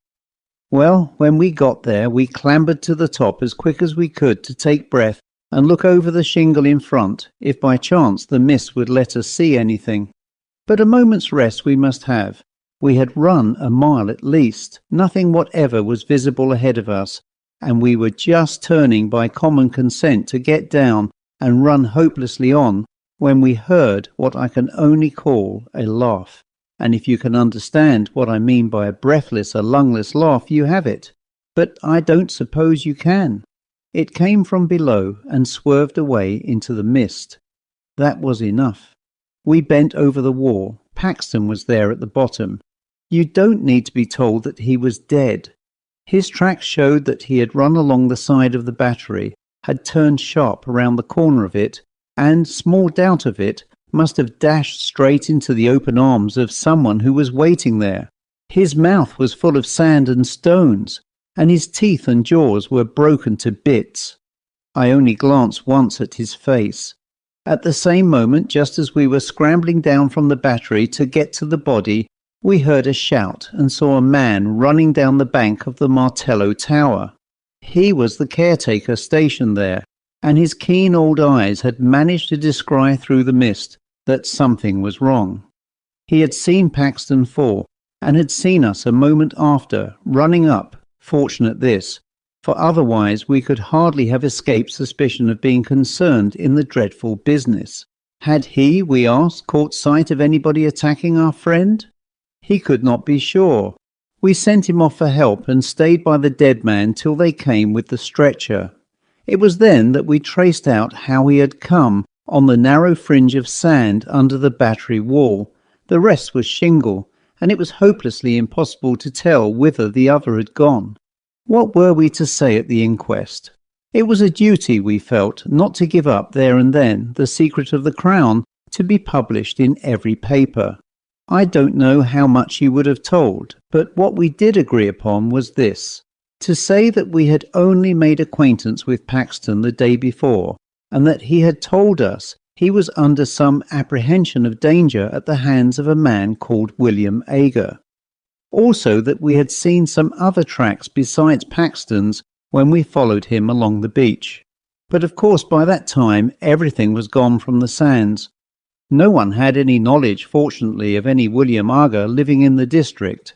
A: Well, when we got there, we clambered to the top as quick as we could to take breath and look over the shingle in front, if by chance the mist would let us see anything. But a moment's rest we must have. We had run a mile at least, nothing whatever was visible ahead of us, and we were just turning by common consent to get down and run hopelessly on, when we heard what I can only call a laugh. And if you can understand what I mean by a breathless, a lungless laugh, you have it. But I don't suppose you can. It came from below and swerved away into the mist. That was enough. We bent over the wall. Paxton was there at the bottom. You don't need to be told that he was dead. His tracks showed that he had run along the side of the battery, had turned sharp around the corner of it, and, small doubt of it, must have dashed straight into the open arms of someone who was waiting there. His mouth was full of sand and stones, and his teeth and jaws were broken to bits. I only glanced once at his face. At the same moment, just as we were scrambling down from the battery to get to the body, we heard a shout and saw a man running down the bank of the Martello Tower. He was the caretaker stationed there, and his keen old eyes had managed to descry through the mist that something was wrong. He had seen Paxton fall, and had seen us a moment after, running up. Fortunate this, for otherwise we could hardly have escaped suspicion of being concerned in the dreadful business. Had he, we asked, caught sight of anybody attacking our friend? He could not be sure. We sent him off for help and stayed by the dead man till they came with the stretcher. It was then that we traced out how he had come on the narrow fringe of sand under the battery wall. The rest was shingle, and it was hopelessly impossible to tell whither the other had gone. What were we to say at the inquest? It was a duty, we felt, not to give up there and then the secret of the Crown to be published in every paper. I don't know how much he would have told, but what we did agree upon was this: to say that we had only made acquaintance with Paxton the day before, and that he had told us he was under some apprehension of danger at the hands of a man called William Ager. Also that we had seen some other tracks besides Paxton's when we followed him along the beach. But of course by that time everything was gone from the sands. No one had any knowledge, fortunately, of any William Ager living in the district.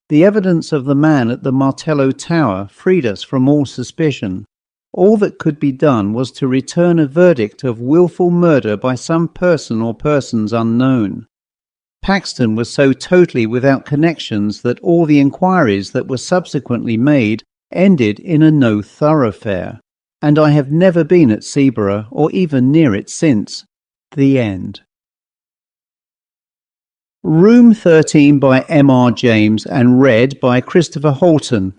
A: The evidence of the man at the Martello Tower freed us from all suspicion. All that could be done was to return a verdict of wilful murder by some person or persons unknown. Paxton was so totally without connections that all the inquiries that were subsequently made ended in a no thoroughfare. and I have never been at Seaborough or even near it since. The end. Room 13 by M.R.James and read by Christopher Holton.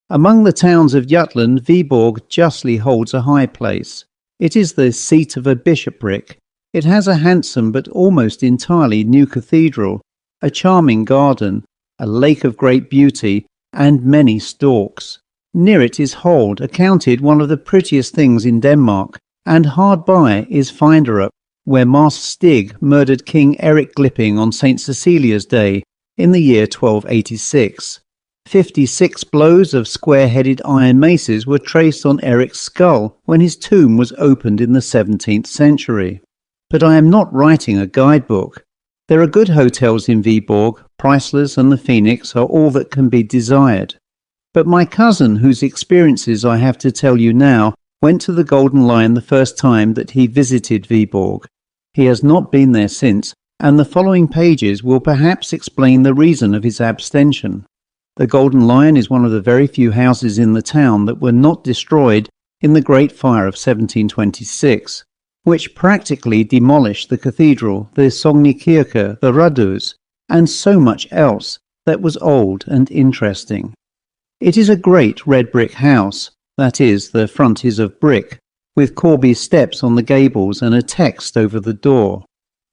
A: Among the towns of Jutland, Viborg justly holds a high place. It is the seat of a bishopric. It has a handsome but almost entirely new cathedral, a charming garden, a lake of great beauty, and many storks. Near it is Hold, accounted one of the prettiest things in Denmark, and hard by is Finderup, where Master Stig murdered King Eric Glipping on St. Cecilia's Day in the year 1286. 56 blows of square-headed iron maces were traced on Eric's skull when his tomb was opened in the 17th century. But I am not writing a guidebook. There are good hotels in Viborg, Priceless and the Phoenix are all that can be desired. But my cousin, whose experiences I have to tell you now, went to the Golden Lion the first time that he visited Viborg. He has not been there since, and the following pages will perhaps explain the reason of his abstention. The Golden Lion is one of the very few houses in the town that were not destroyed in the Great Fire of 1726, which practically demolished the cathedral, the Sognekirke, the Rudhus, and so much else that was old and interesting. It is a great red brick house, that is, the front is of brick, with Corby steps on the gables and a text over the door.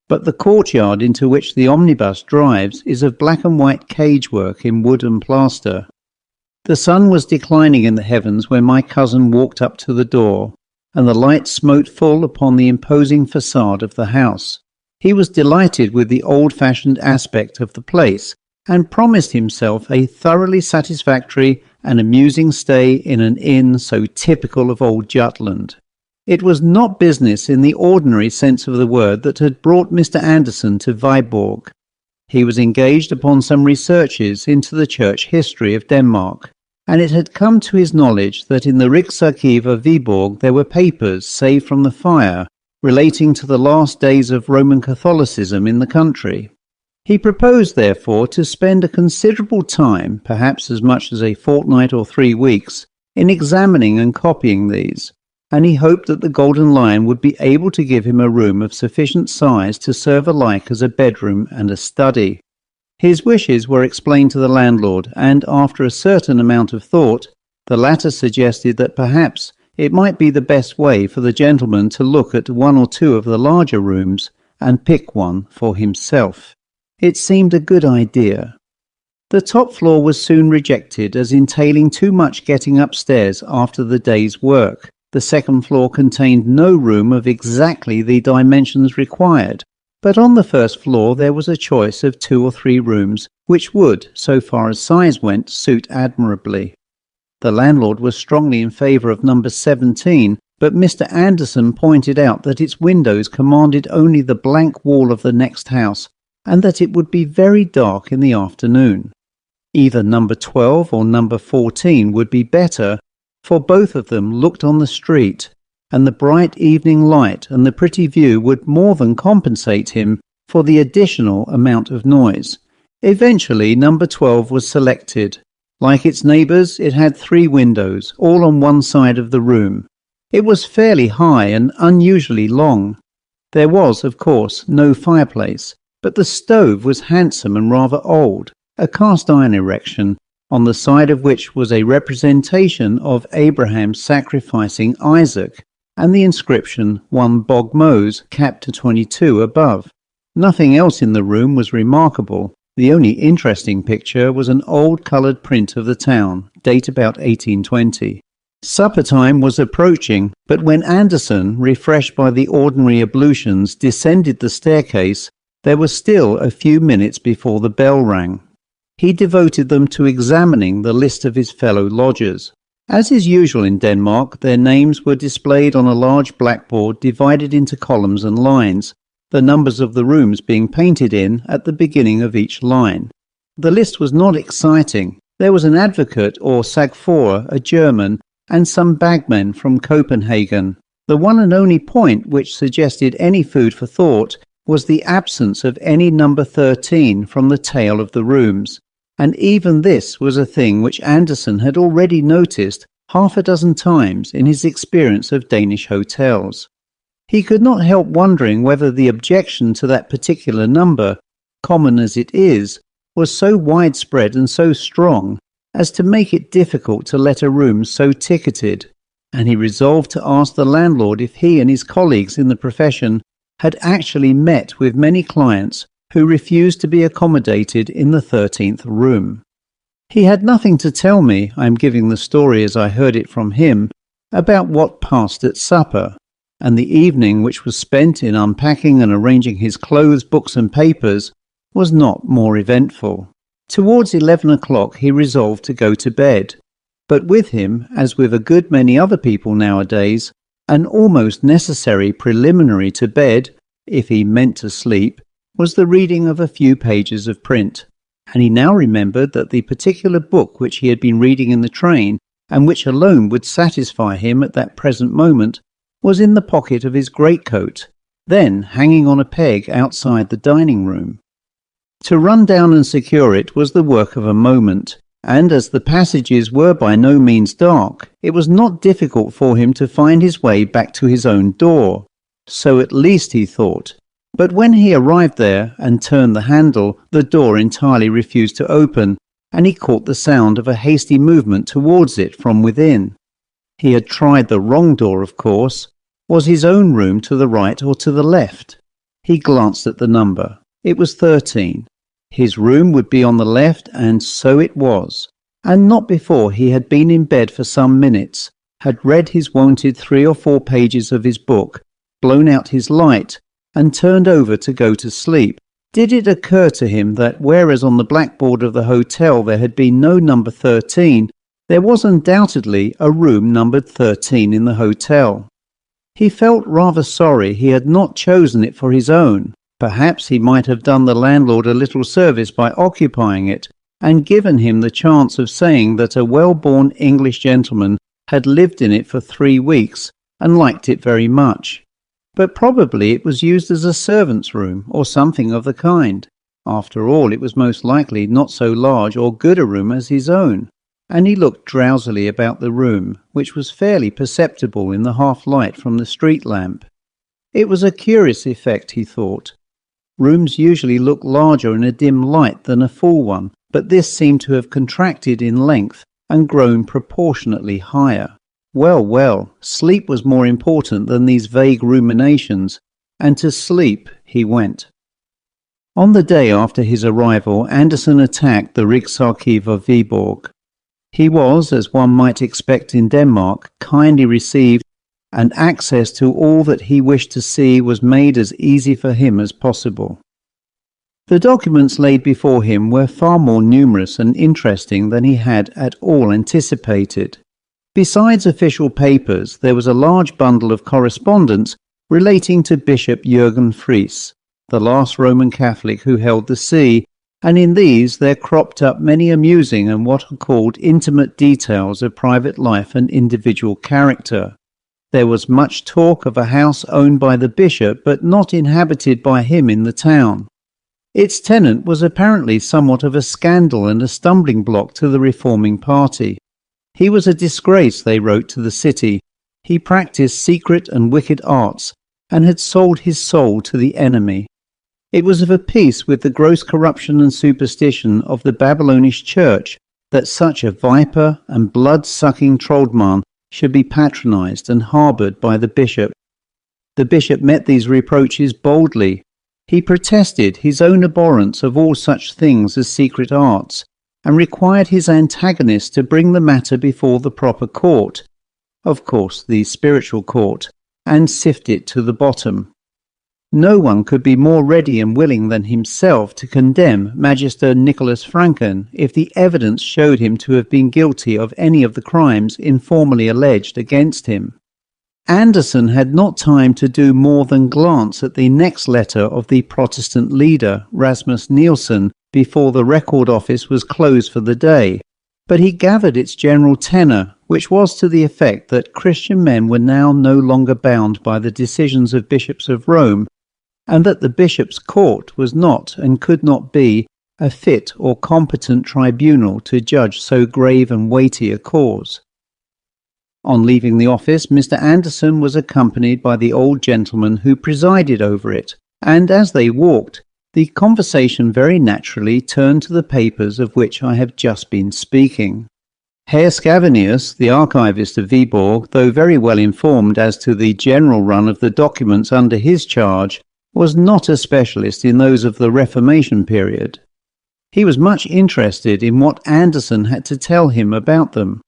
A: But the courtyard into which the omnibus drives is of black and white cagework in wood and plaster. The sun was declining in the heavens when my cousin walked up to the door, and the light smote full upon the imposing facade of the house. He was delighted with the old-fashioned aspect of the place, and promised himself a thoroughly satisfactory and amusing stay in an inn so typical of old Jutland. It was not business in the ordinary sense of the word that had brought Mr. Anderson to Viborg. He was engaged upon some researches into the church history of Denmark, and it had come to his knowledge that in the Riksarkiv of Viborg there were papers saved from the fire relating to the last days of Roman Catholicism in the country. He proposed, therefore, to spend a considerable time, perhaps as much as a fortnight or 3 weeks, in examining and copying these, and he hoped that the Golden Lion would be able to give him a room of sufficient size to serve alike as a bedroom and a study. His wishes were explained to the landlord, and after a certain amount of thought, the latter suggested that perhaps it might be the best way for the gentleman to look at 1 or 2 of the larger rooms and pick one for himself. It seemed a good idea. The top floor was soon rejected as entailing too much getting upstairs after the day's work. The second floor contained no room of exactly the dimensions required, but on the first floor there was a choice of 2 or 3 rooms which would, so far as size went, suit admirably. The landlord was strongly in favour of number 17, but Mr. Anderson pointed out that its windows commanded only the blank wall of the next house, and that it would be very dark in the afternoon. Either number 12 or number 14 would be better, for both of them looked on the street, and the bright evening light and the pretty view would more than compensate him for the additional amount of noise. Eventually number 12 was selected. Like its neighbours, it had 3 windows, all on one side of the room. It was fairly high and unusually long. There was, of course, no fireplace, but the stove was handsome and rather old, a cast-iron erection, on the side of which was a representation of Abraham sacrificing Isaac, and the inscription 1 Bogmose capped to 22 above. Nothing else in the room was remarkable. The only interesting picture was an old coloured print of the town, date about 1820. Supper time was approaching, but when Anderson, refreshed by the ordinary ablutions, descended the staircase, there was still a few minutes before the bell rang. He devoted them to examining the list of his fellow lodgers. As is usual in Denmark, their names were displayed on a large blackboard divided into columns and lines, the numbers of the rooms being painted in at the beginning of each line. The list was not exciting. There was an advocate or sagfører, a German, and some bagmen from Copenhagen. The one and only point which suggested any food for thought was the absence of any number 13 from the tale of the rooms, and even this was a thing which Anderson had already noticed half a dozen times in his experience of Danish hotels. He could not help wondering whether the objection to that particular number, common as it is, was so widespread and so strong as to make it difficult to let a room so ticketed, and he resolved to ask the landlord if he and his colleagues in the profession had actually met with many clients who refused to be accommodated in the 13th room. He had nothing to tell me, I am giving the story as I heard it from him, about what passed at supper, and the evening which was spent in unpacking and arranging his clothes, books and papers was not more eventful. Towards 11 o'clock he resolved to go to bed, but with him, as with a good many other people nowadays, an almost necessary preliminary to bed, if he meant to sleep, was the reading of a few pages of print, and he now remembered that the particular book which he had been reading in the train, and which alone would satisfy him at that present moment, was in the pocket of his greatcoat, then hanging on a peg outside the dining room. To run down and secure it was the work of a moment, and as the passages were by no means dark, it was not difficult for him to find his way back to his own door. So at least he thought. But when he arrived there and turned the handle, the door entirely refused to open, and he caught the sound of a hasty movement towards it from within. He had tried the wrong door, of course. Was his own room to the right or to the left? He glanced at the number. It was 13. His room would be on the left, and so it was. And not before he had been in bed for some minutes, had read his wonted 3 or 4 pages of his book, blown out his light, and turned over to go to sleep, did it occur to him that whereas on the blackboard of the hotel there had been no number 13, there was undoubtedly a room numbered 13 in the hotel. He felt rather sorry he had not chosen it for his own. Perhaps he might have done the landlord a little service by occupying it, and given him the chance of saying that a well-born English gentleman had lived in it for 3 weeks and liked it very much. But probably it was used as a servant's room or something of the kind. After all, it was most likely not so large or good a room as his own, and he looked drowsily about the room, which was fairly perceptible in the half-light from the street lamp. It was a curious effect, he thought. Rooms usually look larger in a dim light than a full one, but this seemed to have contracted in length and grown proportionately higher. Well, sleep was more important than these vague ruminations, and to sleep he went. On the day after his arrival, Anderson attacked the Rigsarkiv of Viborg. He was, as one might expect in Denmark, kindly received, and access to all that he wished to see was made as easy for him as possible. The documents laid before him were far more numerous and interesting than he had at all anticipated. Besides official papers, there was a large bundle of correspondence relating to Bishop Jürgen Fries, the last Roman Catholic who held the see, and in these there cropped up many amusing and what are called intimate details of private life and individual character. There was much talk of a house owned by the bishop but not inhabited by him in the town. Its tenant was apparently somewhat of a scandal and a stumbling block to the reforming party. He was a disgrace, they wrote, to the city. He practised secret and wicked arts, and had sold his soul to the enemy. It was of a piece with the gross corruption and superstition of the Babylonish church that such a viper and blood-sucking troldman should be patronized and harboured by the bishop. The bishop met these reproaches boldly. He protested his own abhorrence of all such things as secret arts, and required his antagonist to bring the matter before the proper court, of course the spiritual court, and sift it to the bottom. No one could be more ready and willing than himself to condemn Magister Nicholas Franken if the evidence showed him to have been guilty of any of the crimes informally alleged against him. Anderson had not time to do more than glance at the next letter of the Protestant leader, Rasmus Nielsen, before the record office was closed for the day, but he gathered its general tenor, which was to the effect that Christian men were now no longer bound by the decisions of bishops of Rome, and that the bishop's court was not and could not be a fit or competent tribunal to judge so grave and weighty a cause. On leaving the office, Mr. Anderson was accompanied by the old gentleman who presided over it, and as they walked, the conversation very naturally turned to the papers of which I have just been speaking. Herr Scavenius, the archivist of Viborg, though very well informed as to the general run of the documents under his charge, was not a specialist in those of the Reformation period. He was much interested in what Anderson had to tell him about them.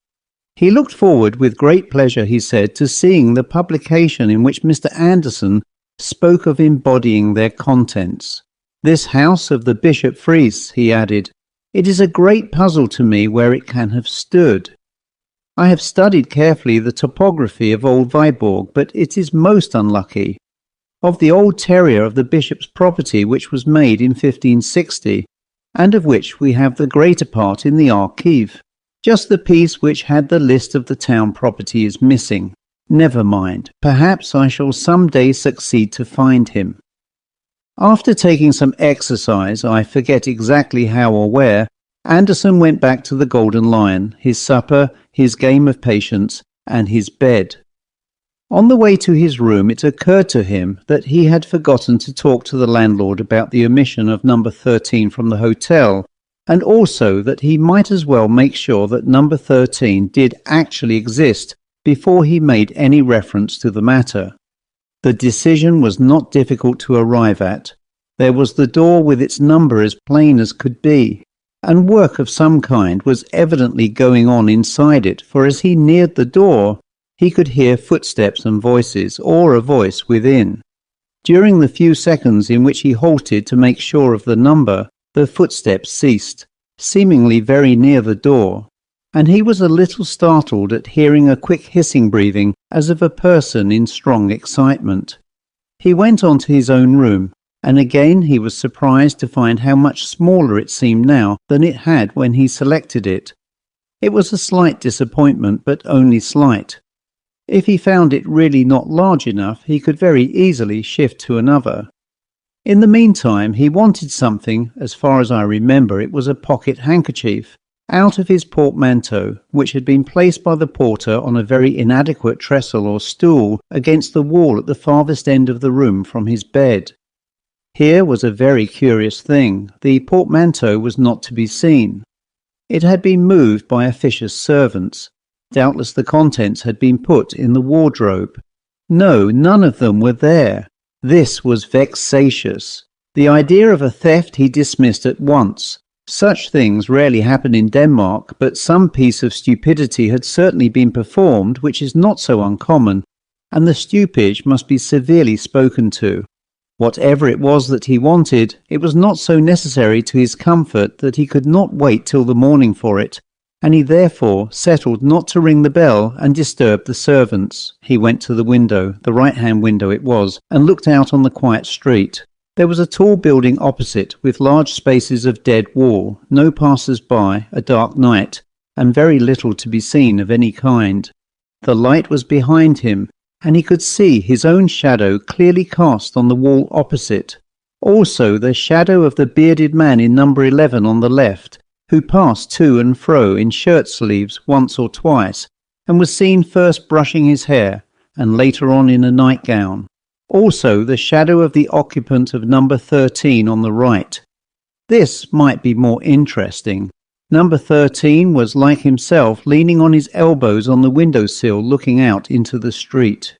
A: He looked forward with great pleasure, he said, to seeing the publication in which Mr. Anderson spoke of embodying their contents. This house of the Bishop Fries, he added, it is a great puzzle to me where it can have stood. I have studied carefully the topography of old Viborg, but it is most unlucky. Of the old terrier of the bishop's property which was made in 1560, and of which we have the greater part in the archive, just the piece which had the list of the town property is missing. Never mind, perhaps I shall some day succeed to find him. After taking some exercise, I forget exactly how or where, Anderson went back to the Golden Lion, his supper, his game of patience, and his bed. On the way to his room it occurred to him that he had forgotten to talk to the landlord about the omission of number 13 from the hotel, and also that he might as well make sure that number 13 did actually exist before he made any reference to the matter. The decision was not difficult to arrive at. There was the door with its number as plain as could be, and work of some kind was evidently going on inside it, for as he neared the door, he could hear footsteps and voices, or a voice within. During the few seconds in which he halted to make sure of the number, the footsteps ceased, seemingly very near the door, and he was a little startled at hearing a quick hissing breathing as of a person in strong excitement. He went on to his own room, and again he was surprised to find how much smaller it seemed now than it had when he selected it. It was a slight disappointment, but only slight. If he found it really not large enough, he could very easily shift to another. In the meantime, he wanted something, as far as I remember it was a pocket handkerchief, out of his portmanteau, which had been placed by the porter on a very inadequate trestle or stool against the wall at the farthest end of the room from his bed. Here was a very curious thing. The portmanteau was not to be seen. It had been moved by officious servants. Doubtless the contents had been put in the wardrobe. No, none of them were there. This was vexatious. The idea of a theft he dismissed at once. Such things rarely happen in Denmark, but some piece of stupidity had certainly been performed, which is not so uncommon, and the stupid must be severely spoken to. Whatever it was that he wanted, it was not so necessary to his comfort that he could not wait till the morning for it, and he therefore settled not to ring the bell and disturb the servants. He went to the window, the right-hand window it was, and looked out on the quiet street. There was a tall building opposite, with large spaces of dead wall, no passers-by, a dark night, and very little to be seen of any kind. The light was behind him, and he could see his own shadow clearly cast on the wall opposite. Also the shadow of the bearded man in number 11 on the left, who passed to and fro in shirt-sleeves once or twice, and was seen first brushing his hair, and later on in a nightgown. Also the shadow of the occupant of number 13 on the right. This might be more interesting. Number 13 was like himself, leaning on his elbows on the window-sill looking out into the street.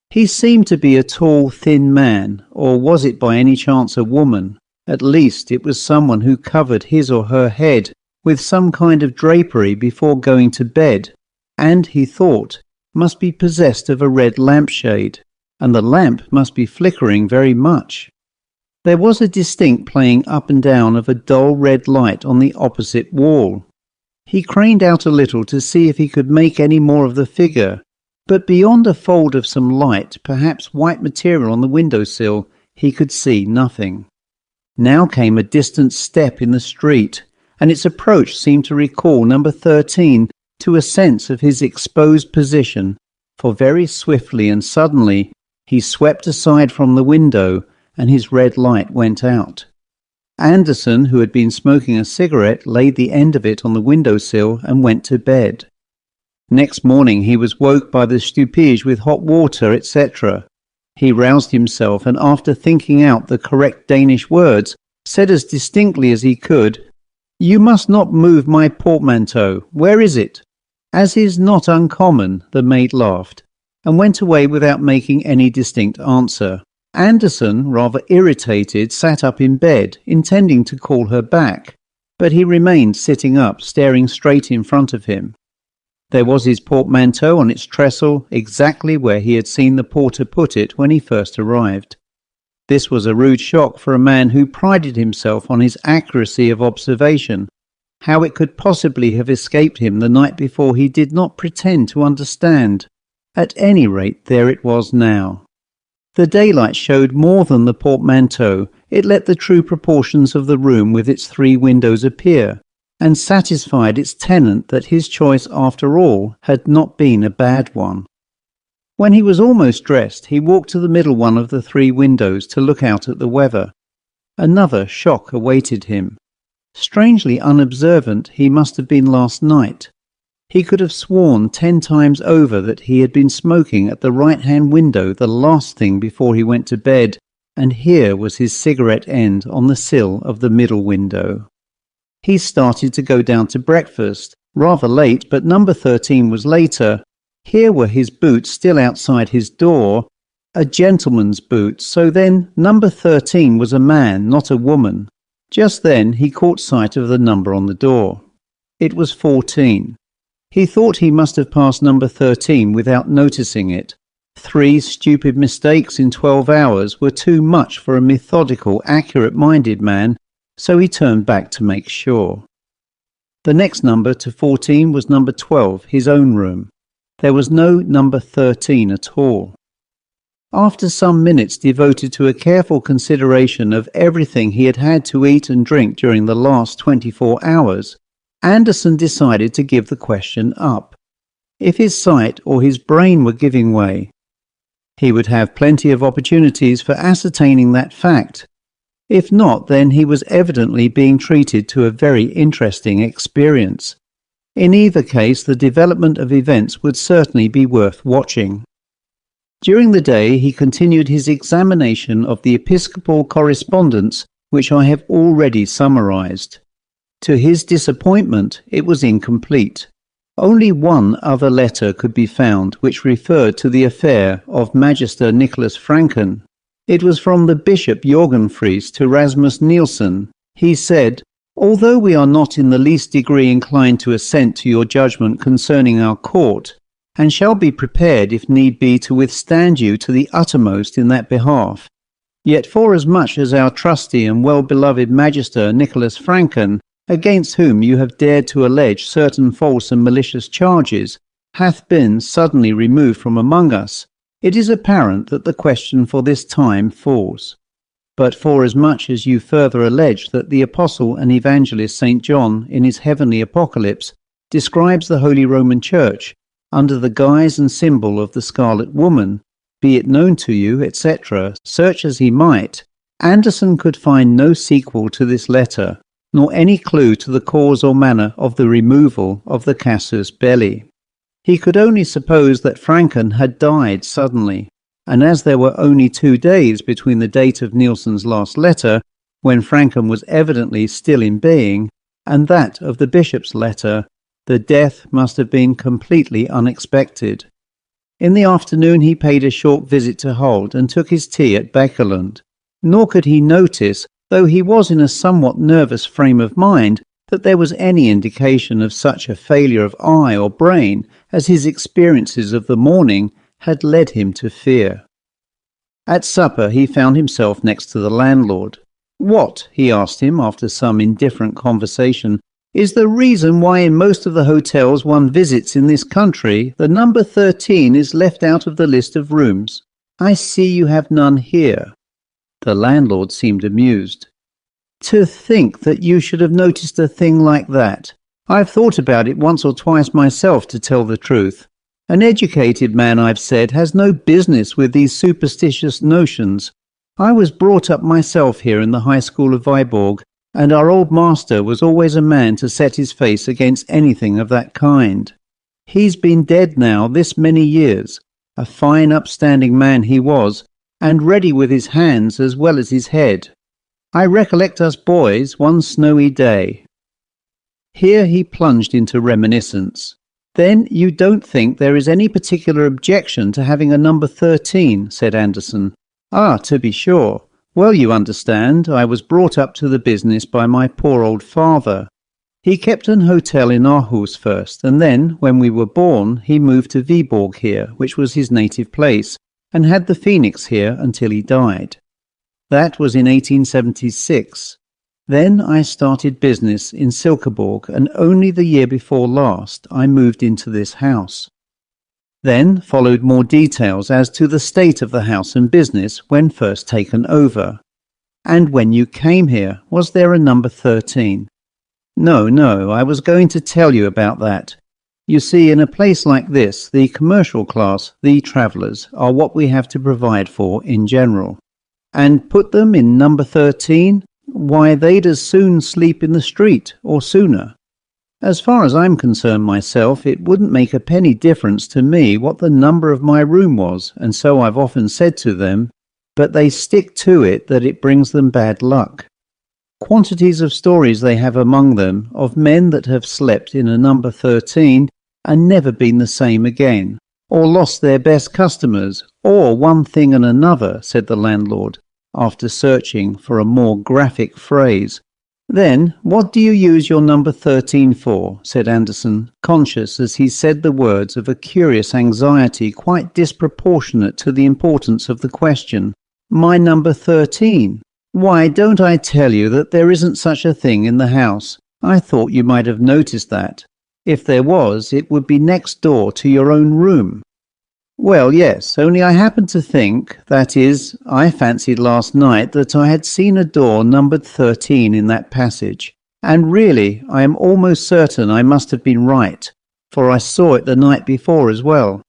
A: He seemed to be a tall, thin man, or was it by any chance a woman? At least it was someone who covered his or her head with some kind of drapery before going to bed, and, he thought, must be possessed of a red lampshade, and the lamp must be flickering very much. There was a distinct playing up and down of a dull red light on the opposite wall. He craned out a little to see if he could make any more of the figure, but beyond a fold of some light, perhaps white material on the window-sill, he could see nothing. Now came a distant step in the street, and its approach seemed to recall number 13 to a sense of his exposed position, for very swiftly and suddenly he swept aside from the window, and his red light went out. Anderson, who had been smoking a cigarette, laid the end of it on the window-sill and went to bed. Next morning he was woke by the stupige with hot water, etc. He roused himself, and after thinking out the correct Danish words, said as distinctly as he could, "You must not move my portmanteau. Where is it?" As is not uncommon, the maid laughed, and went away without making any distinct answer. Anderson, rather irritated, sat up in bed, intending to call her back, but he remained sitting up, staring straight in front of him. There was his portmanteau on its trestle, exactly where he had seen the porter put it when he first arrived. This was a rude shock for a man who prided himself on his accuracy of observation. How it could possibly have escaped him the night before he did not pretend to understand. At any rate, there it was now. The daylight showed more than the portmanteau. It let the true proportions of the room with its 3 windows appear, and satisfied its tenant that his choice after all had not been a bad one. When he was almost dressed, he walked to the middle one of the 3 windows to look out at the weather. Another shock awaited him. Strangely unobservant he must have been last night. He could have sworn 10 times over that he had been smoking at the right-hand window the last thing before he went to bed, and here was his cigarette end on the sill of the middle window. He started to go down to breakfast, rather late, but number 13 was later. Here were his boots still outside his door, a gentleman's boots, so then number 13 was a man, not a woman. Just then he caught sight of the number on the door. It was 14. He thought he must have passed number 13 without noticing it. 3 stupid mistakes in 12 hours were too much for a methodical, accurate-minded man, so he turned back to make sure. The next number to 14 was number 12, his own room. There was no number 13 at all. After some minutes devoted to a careful consideration of everything he had had to eat and drink during the last 24 hours, Anderson decided to give the question up. If his sight or his brain were giving way, he would have plenty of opportunities for ascertaining that fact. If not, then he was evidently being treated to a very interesting experience. In either case, the development of events would certainly be worth watching. During the day, he continued his examination of the episcopal correspondence, which I have already summarized. To his disappointment, it was incomplete. Only one other letter could be found, which referred to the affair of Magister Nicholas Franken. It was from the Bishop Jorgenfries to Rasmus Nielsen. He said, "Although we are not in the least degree inclined to assent to your judgment concerning our court, and shall be prepared, if need be, to withstand you to the uttermost in that behalf, yet forasmuch as our trusty and well-beloved Magister Nicholas Franken, against whom you have dared to allege certain false and malicious charges, hath been suddenly removed from among us, it is apparent that the question for this time falls. But forasmuch as you further allege that the Apostle and Evangelist St. John, in his heavenly Apocalypse, describes the Holy Roman Church under the guise and symbol of the Scarlet Woman, be it known to you, etc., search as he might, Anderson could find no sequel to this letter, nor any clue to the cause or manner of the removal of the casus belli. He could only suppose that Franken had died suddenly, and as there were only 2 days between the date of Nielsen's last letter, when Franken was evidently still in being, and that of the bishop's letter, the death must have been completely unexpected. In the afternoon he paid a short visit to Holt and took his tea at Bekeland. Nor could he notice, though he was in a somewhat nervous frame of mind, that there was any indication of such a failure of eye or brain as his experiences of the morning had led him to fear. At supper he found himself next to the landlord. "What," he asked him after some indifferent conversation, "is the reason why in most of the hotels one visits in this country the number 13 is left out of the list of rooms? I see you have none here." The landlord seemed amused. "To think that you should have noticed a thing like that. I've thought about it once or twice myself, to tell the truth. An educated man, I've said, has no business with these superstitious notions. I was brought up myself here in the High School of Viborg, and our old master was always a man to set his face against anything of that kind. He's been dead now this many years. A fine upstanding man he was, and ready with his hands as well as his head. I recollect us boys one snowy day." Here he plunged into reminiscence. "Then you don't think there is any particular objection to having a number 13, said Anderson. "Ah, to be sure. Well, you understand, I was brought up to the business by my poor old father. He kept an hotel in Aarhus first, and then, when we were born, he moved to Viborg here, which was his native place, and had the Phoenix here until he died. That was in 1876. Then I started business in Silkeborg, and only the year before last I moved into this house." Then followed more details as to the state of the house and business when first taken over. "And when you came here, was there a number 13? No, I was going to tell you about that. You see, in a place like this, the commercial class, the travellers, are what we have to provide for in general. And put them in number 13? Why, they'd as soon sleep in the street, or sooner. As far as I'm concerned myself, it wouldn't make a penny difference to me what the number of my room was, and so I've often said to them, but they stick to it that it brings them bad luck. Quantities of stories they have among them of men that have slept in a number 13 and never been the same again, or lost their best customers, or one thing and another, said the landlord, after searching for a more graphic phrase. "Then, what do you use your number 13 for?" said Anderson, conscious as he said the words of a curious anxiety quite disproportionate to the importance of the question. "My number 13? Why, don't I tell you that there isn't such a thing in the house? I thought you might have noticed that. If there was, it would be next door to your own room." "Well, yes, only I happened to think, that is, I fancied last night that I had seen a door numbered 13 in that passage, and really I am almost certain I must have been right, for I saw it the night before as well."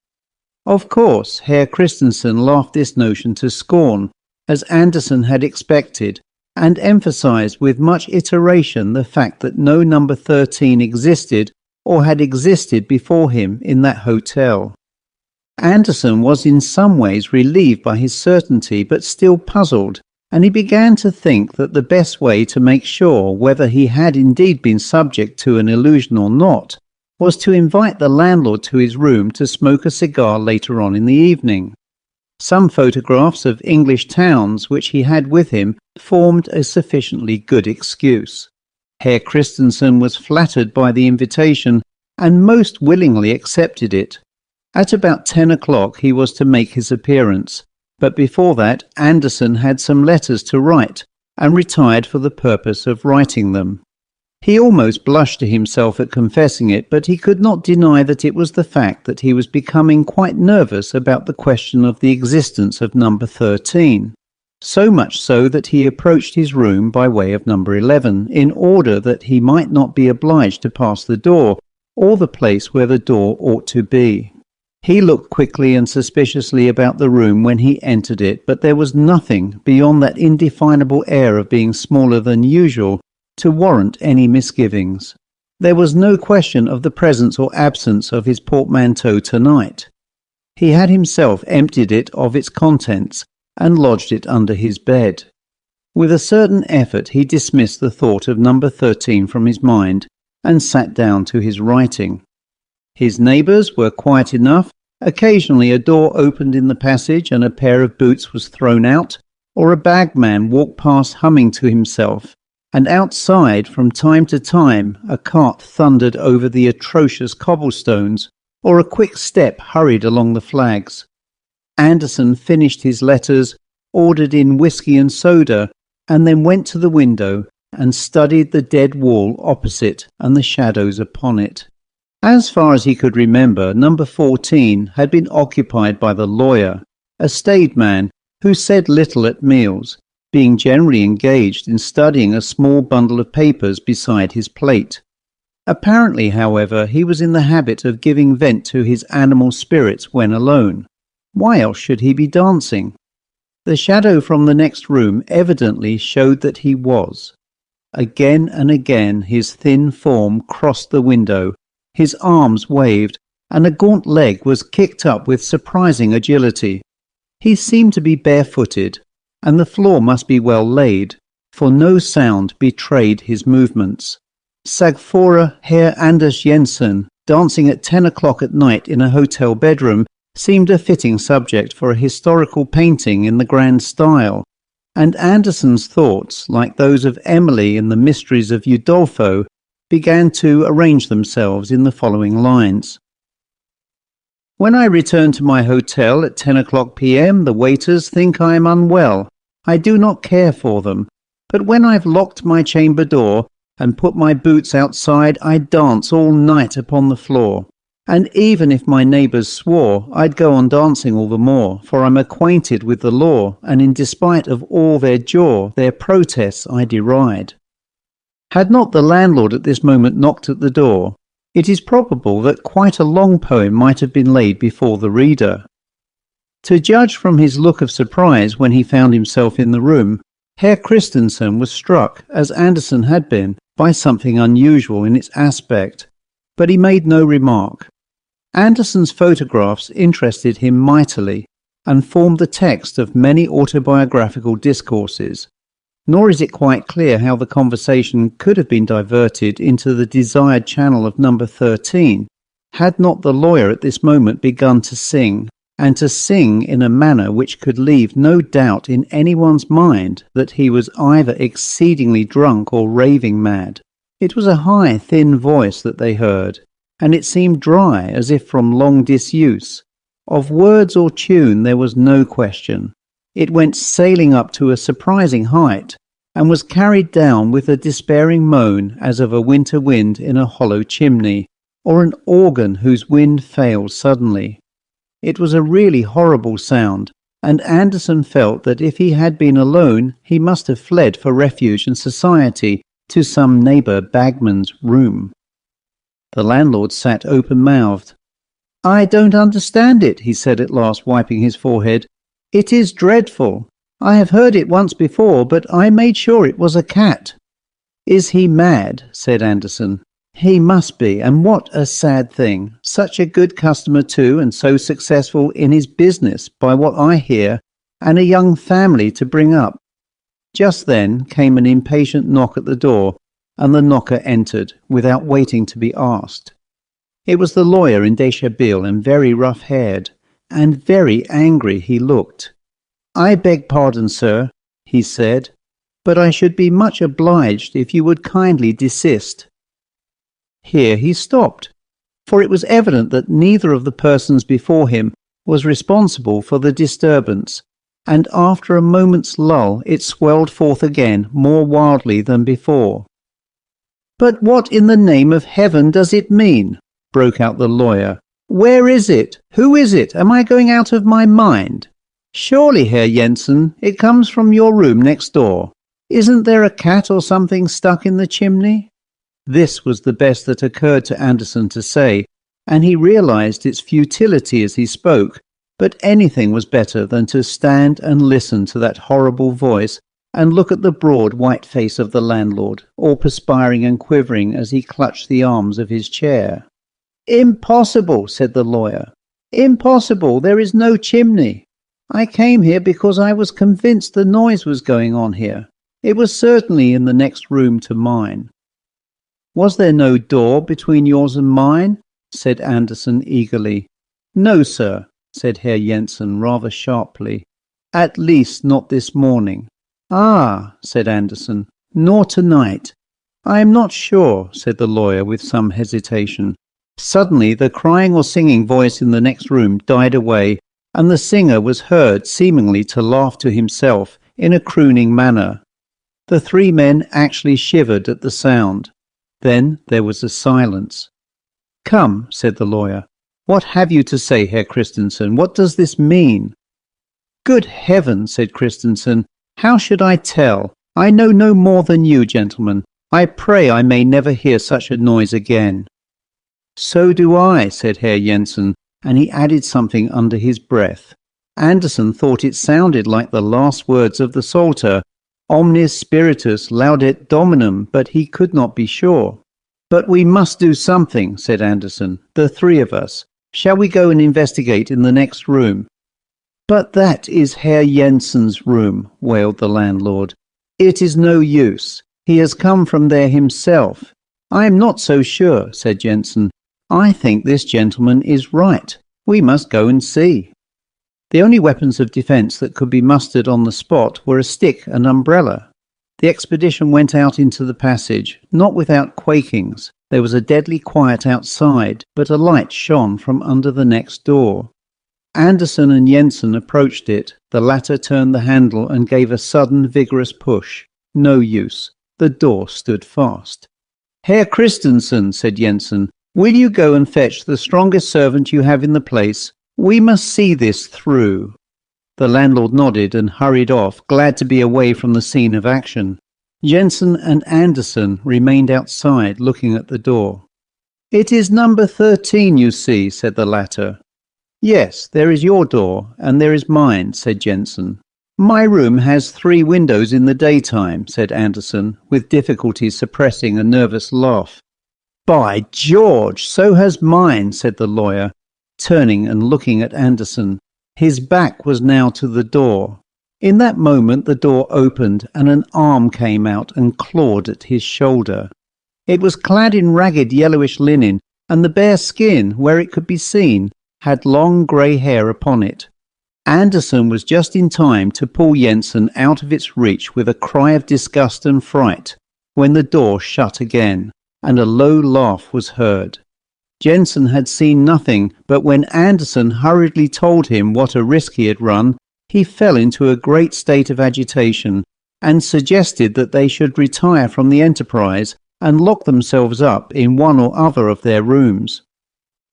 A: Of course, Herr Christensen laughed this notion to scorn, as Anderson had expected, and emphasized with much iteration the fact that no number 13 existed or had existed before him in that hotel. Anderson was in some ways relieved by his certainty, but still puzzled, and he began to think that the best way to make sure whether he had indeed been subject to an illusion or not was to invite the landlord to his room to smoke a cigar later on in the evening. Some photographs of English towns which he had with him formed a sufficiently good excuse. Herr Christensen was flattered by the invitation and most willingly accepted it. At about 10 o'clock he was to make his appearance, but before that Anderson had some letters to write and retired for the purpose of writing them. He almost blushed to himself at confessing it, but he could not deny that it was the fact that he was becoming quite nervous about the question of the existence of number 13. So much so that he approached his room by way of number 11, in order that he might not be obliged to pass the door, or the place where the door ought to be. He looked quickly and suspiciously about the room when he entered it, but there was nothing beyond that indefinable air of being smaller than usual to warrant any misgivings. There was no question of the presence or absence of his portmanteau tonight. He had himself emptied it of its contents and lodged it under his bed. With a certain effort he dismissed the thought of number 13 from his mind and sat down to his writing. His neighbours were quiet enough. Occasionally a door opened in the passage and a pair of boots was thrown out, or a bagman walked past humming to himself, and outside from time to time a cart thundered over the atrocious cobblestones, or a quick step hurried along the flags. Anderson finished his letters, ordered in whisky and soda, and then went to the window and studied the dead wall opposite and the shadows upon it. As far as he could remember, number 14 had been occupied by the lawyer, a staid man who said little at meals, being generally engaged in studying a small bundle of papers beside his plate. Apparently, however, he was in the habit of giving vent to his animal spirits when alone. Why else should he be dancing? The shadow from the next room evidently showed that he was. Again and again his thin form crossed the window, his arms waved, and a gaunt leg was kicked up with surprising agility. He seemed to be barefooted, and the floor must be well laid, for no sound betrayed his movements. Sagfora Herr Anders Jensen, dancing at 10 o'clock at night in a hotel bedroom, seemed a fitting subject for a historical painting in the grand style, and Andersen's thoughts, like those of Emily in the Mysteries of Udolpho, began to arrange themselves in the following lines. When I return to my hotel at 10 o'clock p.m., the waiters think I am unwell. I do not care for them, but when I've locked my chamber door and put my boots outside, I dance all night upon the floor. And even if my neighbours swore, I'd go on dancing all the more, for I'm acquainted with the law, and in despite of all their jaw, their protests I deride. Had not the landlord at this moment knocked at the door, it is probable that quite a long poem might have been laid before the reader. To judge from his look of surprise when he found himself in the room, Herr Christensen was struck, as Andersen had been, by something unusual in its aspect, but he made no remark. Andersen's photographs interested him mightily, and formed the text of many autobiographical discourses, nor is it quite clear how the conversation could have been diverted into the desired channel of number 13, had not the lawyer at this moment begun to sing, and to sing in a manner which could leave no doubt in anyone's mind that he was either exceedingly drunk or raving mad. It was a high, thin voice that they heard, and it seemed dry as if from long disuse. Of words or tune there was no question. It went sailing up to a surprising height, and was carried down with a despairing moan as of a winter wind in a hollow chimney, or an organ whose wind fails suddenly. It was a really horrible sound, and Andersen felt that if he had been alone, he must have fled for refuge and society to some neighbour bagman's room. The landlord sat open-mouthed. "I don't understand it," he said at last, wiping his forehead. "It is dreadful. I have heard it once before, but I made sure it was a cat." "Is he mad?" said Andersen. "He must be, and what a sad thing. Such a good customer too, and so successful in his business, by what I hear, and a young family to bring up." Just then came an impatient knock at the door, and the knocker entered, without waiting to be asked. It was the lawyer in deshabille and very rough-haired, and very angry he looked. "I beg pardon, sir," he said, "but I should be much obliged if you would kindly desist." Here he stopped, for it was evident that neither of the persons before him was responsible for the disturbance, and after a moment's lull it swelled forth again more wildly than before. "But what in the name of heaven does it mean?" broke out the lawyer. "Where is it? Who is it? Am I going out of my mind? Surely, Herr Jensen, it comes from your room next door. Isn't there a cat or something stuck in the chimney?" This was the best that occurred to Andersen to say, and he realized its futility as he spoke, but anything was better than to stand and listen to that horrible voice and look at the broad white face of the landlord, all perspiring and quivering as he clutched the arms of his chair. "Impossible," said the lawyer. "Impossible. There is no chimney. I came here because I was convinced the noise was going on here. It was certainly in the next room to mine." "Was there no door between yours and mine?" said Andersen eagerly. "No, sir," said Herr Jensen rather sharply. "At least not this morning." "Ah," said Andersen, "nor tonight." "I am not sure," said the lawyer with some hesitation. Suddenly the crying or singing voice in the next room died away, and the singer was heard seemingly to laugh to himself in a crooning manner. The three men actually shivered at the sound. Then there was a silence. "Come," said the lawyer. "What have you to say, Herr Christensen? What does this mean?" "Good heaven," said Christensen, "how should I tell? I know no more than you, gentlemen. I pray I may never hear such a noise again." "So do I," said Herr Jensen, and he added something under his breath. Andersen thought it sounded like the last words of the Psalter, "Omnis spiritus laudet Dominum," but he could not be sure. "But we must do something," said Andersen, "the three of us. Shall we go and investigate in the next room?" "But that is Herr Jensen's room," wailed the landlord. "It is no use. He has come from there himself." "I am not so sure," said Jensen. "I think this gentleman is right. We must go and see." The only weapons of defence that could be mustered on the spot were a stick and umbrella. The expedition went out into the passage, not without quakings. There was a deadly quiet outside, but a light shone from under the next door. Anderson and Jensen approached it. The latter turned the handle and gave a sudden, vigorous push. No use. The door stood fast. "Herr Christensen," said Jensen, "will you go and fetch the strongest servant you have in the place? We must see this through." The landlord nodded and hurried off, glad to be away from the scene of action. Jensen and Anderson remained outside, looking at the door. "It is number 13, you see," said the latter. "Yes, there is your door, and there is mine," said Jensen. "My room has 3 windows in the daytime," said Anderson, with difficulty suppressing a nervous laugh. "By George, so has mine," said the lawyer, turning and looking at Anderson. His back was now to the door. In that moment the door opened and an arm came out and clawed at his shoulder. It was clad in ragged yellowish linen, and the bare skin, where it could be seen, had long grey hair upon it. Anderson was just in time to pull Jensen out of its reach with a cry of disgust and fright, when the door shut again, and a low laugh was heard. Jensen had seen nothing, but when Anderson hurriedly told him what a risk he had run, he fell into a great state of agitation, and suggested that they should retire from the enterprise and lock themselves up in one or other of their rooms.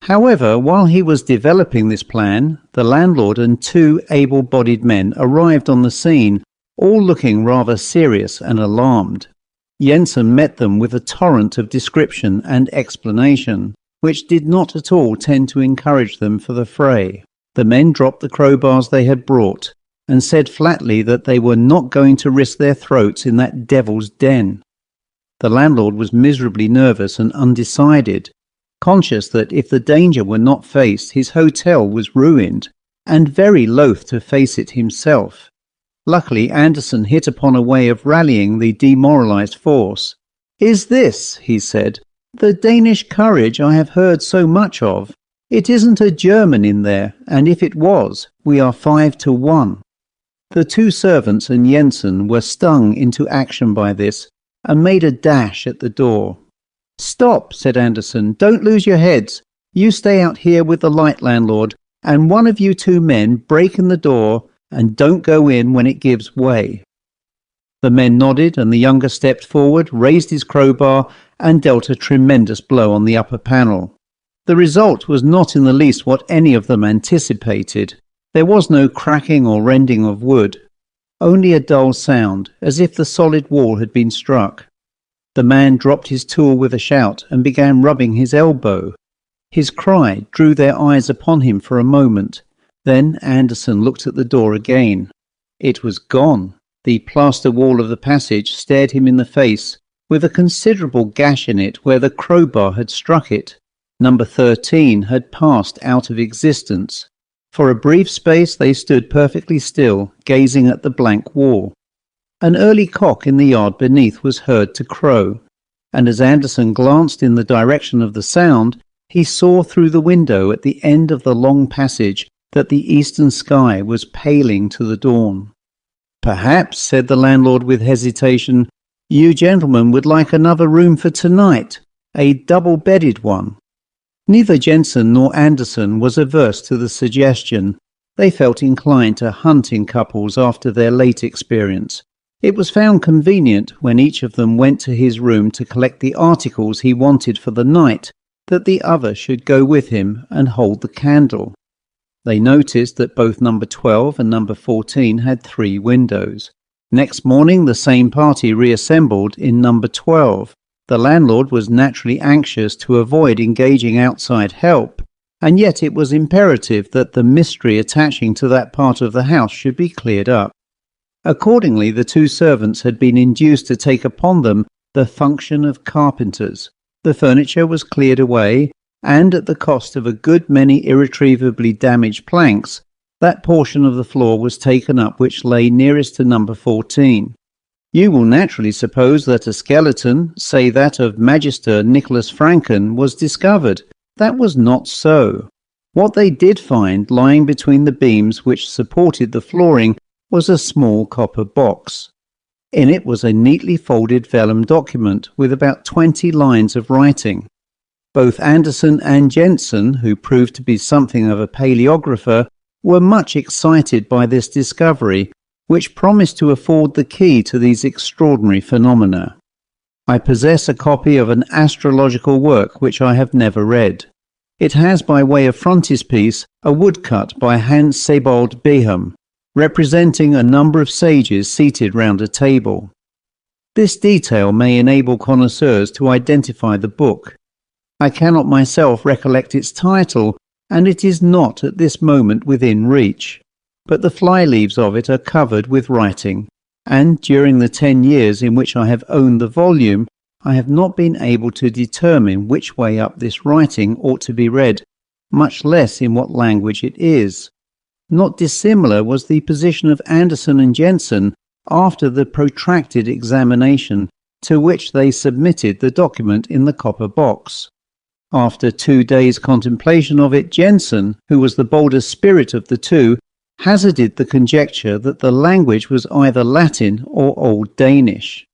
A: However, while he was developing this plan, the landlord and 2 able-bodied men arrived on the scene, all looking rather serious and alarmed. Jensen met them with a torrent of description and explanation, which did not at all tend to encourage them for the fray. The men dropped the crowbars they had brought, and said flatly that they were not going to risk their throats in that devil's den. The landlord was miserably nervous and undecided, conscious that if the danger were not faced, his hotel was ruined, and very loath to face it himself. Luckily, Anderson hit upon a way of rallying the demoralized force. "Is this," he said, "the Danish courage I have heard so much of? It isn't a German in there, and if it was, we are 5 to 1. The 2 servants and Jensen were stung into action by this, and made a dash at the door. "Stop," said Anderson, "don't lose your heads. You stay out here with the light, landlord, and one of you 2 men break in the door, and don't go in when it gives way." The men nodded, and the younger stepped forward, raised his crowbar, and dealt a tremendous blow on the upper panel. The result was not in the least what any of them anticipated. There was no cracking or rending of wood, only a dull sound, as if the solid wall had been struck. The man dropped his tool with a shout and began rubbing his elbow. His cry drew their eyes upon him for a moment. Then Anderson looked at the door again. It was gone. The plaster wall of the passage stared him in the face, with a considerable gash in it where the crowbar had struck it. Number 13 had passed out of existence. For a brief space they stood perfectly still, gazing at the blank wall. An early cock in the yard beneath was heard to crow, and as Anderson glanced in the direction of the sound, he saw through the window at the end of the long passage that the eastern sky was paling to the dawn. "Perhaps," said the landlord with hesitation, "you gentlemen would like another room for tonight, a double-bedded one." Neither Jensen nor Anderson was averse to the suggestion. They felt inclined to hunt in couples after their late experience. It was found convenient, when each of them went to his room to collect the articles he wanted for the night, that the other should go with him and hold the candle. They noticed that both number 12 and number 14 had 3 windows. Next morning the same party reassembled in number 12. The landlord was naturally anxious to avoid engaging outside help, and yet it was imperative that the mystery attaching to that part of the house should be cleared up. Accordingly, the 2 servants had been induced to take upon them the function of carpenters. The furniture was cleared away, and at the cost of a good many irretrievably damaged planks, that portion of the floor was taken up which lay nearest to number 14. You will naturally suppose that a skeleton, say that of Magister Nicholas Franken, was discovered. That was not so. What they did find lying between the beams which supported the flooring was a small copper box. In it was a neatly folded vellum document with about 20 lines of writing. Both Anderson and Jensen, who proved to be something of a paleographer, were much excited by this discovery, which promised to afford the key to these extraordinary phenomena. I possess a copy of an astrological work which I have never read. It has by way of frontispiece a woodcut by Hans Sebald Beham, representing a number of sages seated round a table. This detail may enable connoisseurs to identify the book. I cannot myself recollect its title, and it is not at this moment within reach, but the fly-leaves of it are covered with writing, and during the 10 years in which I have owned the volume, I have not been able to determine which way up this writing ought to be read, much less in what language it is. Not dissimilar was the position of Anderson and Jensen after the protracted examination to which they submitted the document in the copper box. After 2 days' contemplation of it, Jensen, who was the bolder spirit of the two, hazarded the conjecture that the language was either Latin or Old Danish.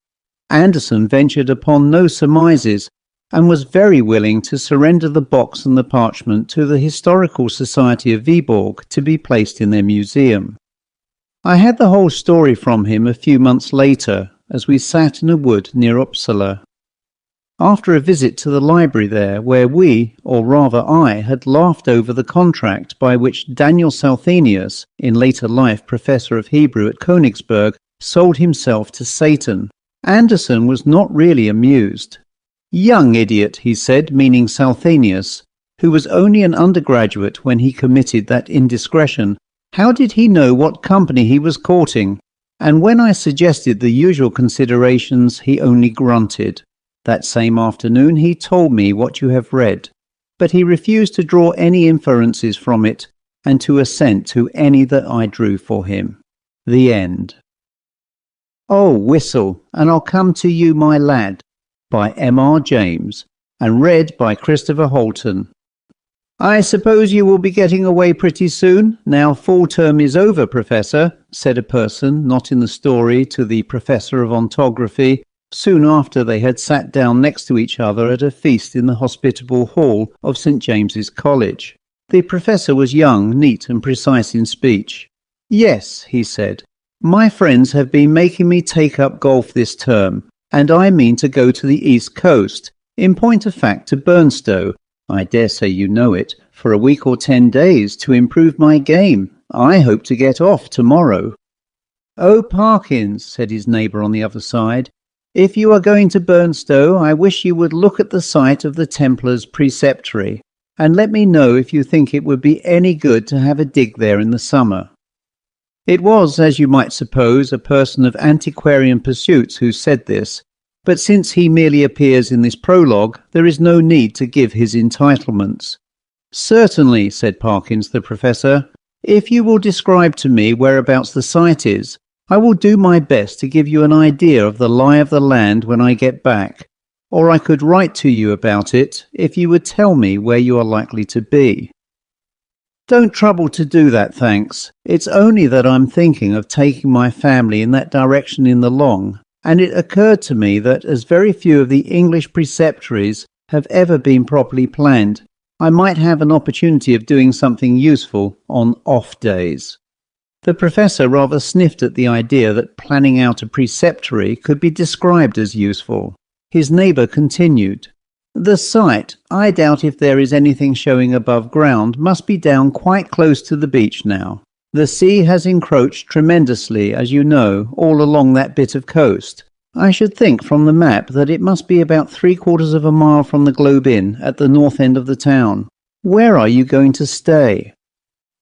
A: Anderson ventured upon no surmises, and was very willing to surrender the box and the parchment to the Historical Society of Viborg to be placed in their museum. I had the whole story from him a few months later, as we sat in a wood near Uppsala. After a visit to the library there, where we, or rather I, had laughed over the contract by which Daniel Salthenius, in later life professor of Hebrew at Königsberg, sold himself to Satan, Anderson was not really amused. "Young idiot," he said, meaning Salthenius, who was only an undergraduate when he committed that indiscretion. How did he know what company he was courting? And when I suggested the usual considerations, he only grunted. That same afternoon he told me what you have read, but he refused to draw any inferences from it, and to assent to any that I drew for him. The end. Oh, whistle, and I'll come to you, my lad, by M.R.James, and read by Christopher Holton. "I suppose you will be getting away pretty soon, now fall term is over, Professor," said a person not in the story to the Professor of Ontography, soon after they had sat down next to each other at a feast in the hospitable hall of St. James's College. The Professor was young, neat and precise in speech. "Yes," he said, "my friends have been making me take up golf this term, and I mean to go to the East Coast, in point of fact to Burnstow, I dare say you know it, for a week or 10 days to improve my game. I hope to get off tomorrow." "Oh, Parkins," said his neighbour on the other side, "if you are going to Burnstow, I wish you would look at the site of the Templars' preceptory, and let me know if you think it would be any good to have a dig there in the summer." It was, as you might suppose, a person of antiquarian pursuits who said this, but since he merely appears in this prologue, there is no need to give his entitlements. "Certainly," said Parkins the Professor, "if you will describe to me whereabouts the site is, I will do my best to give you an idea of the lie of the land when I get back, or I could write to you about it if you would tell me where you are likely to be." "Don't trouble to do that, thanks. It's only that I'm thinking of taking my family in that direction in the long, and it occurred to me that as very few of the English preceptories have ever been properly planned, I might have an opportunity of doing something useful on off days." The Professor rather sniffed at the idea that planning out a preceptory could be described as useful. His neighbour continued, "The site, I doubt if there is anything showing above ground, must be down quite close to the beach now. The sea has encroached tremendously, as you know, all along that bit of coast. I should think from the map that it must be about 3/4 of a mile from the Globe Inn at the north end of the town. Where are you going to stay?"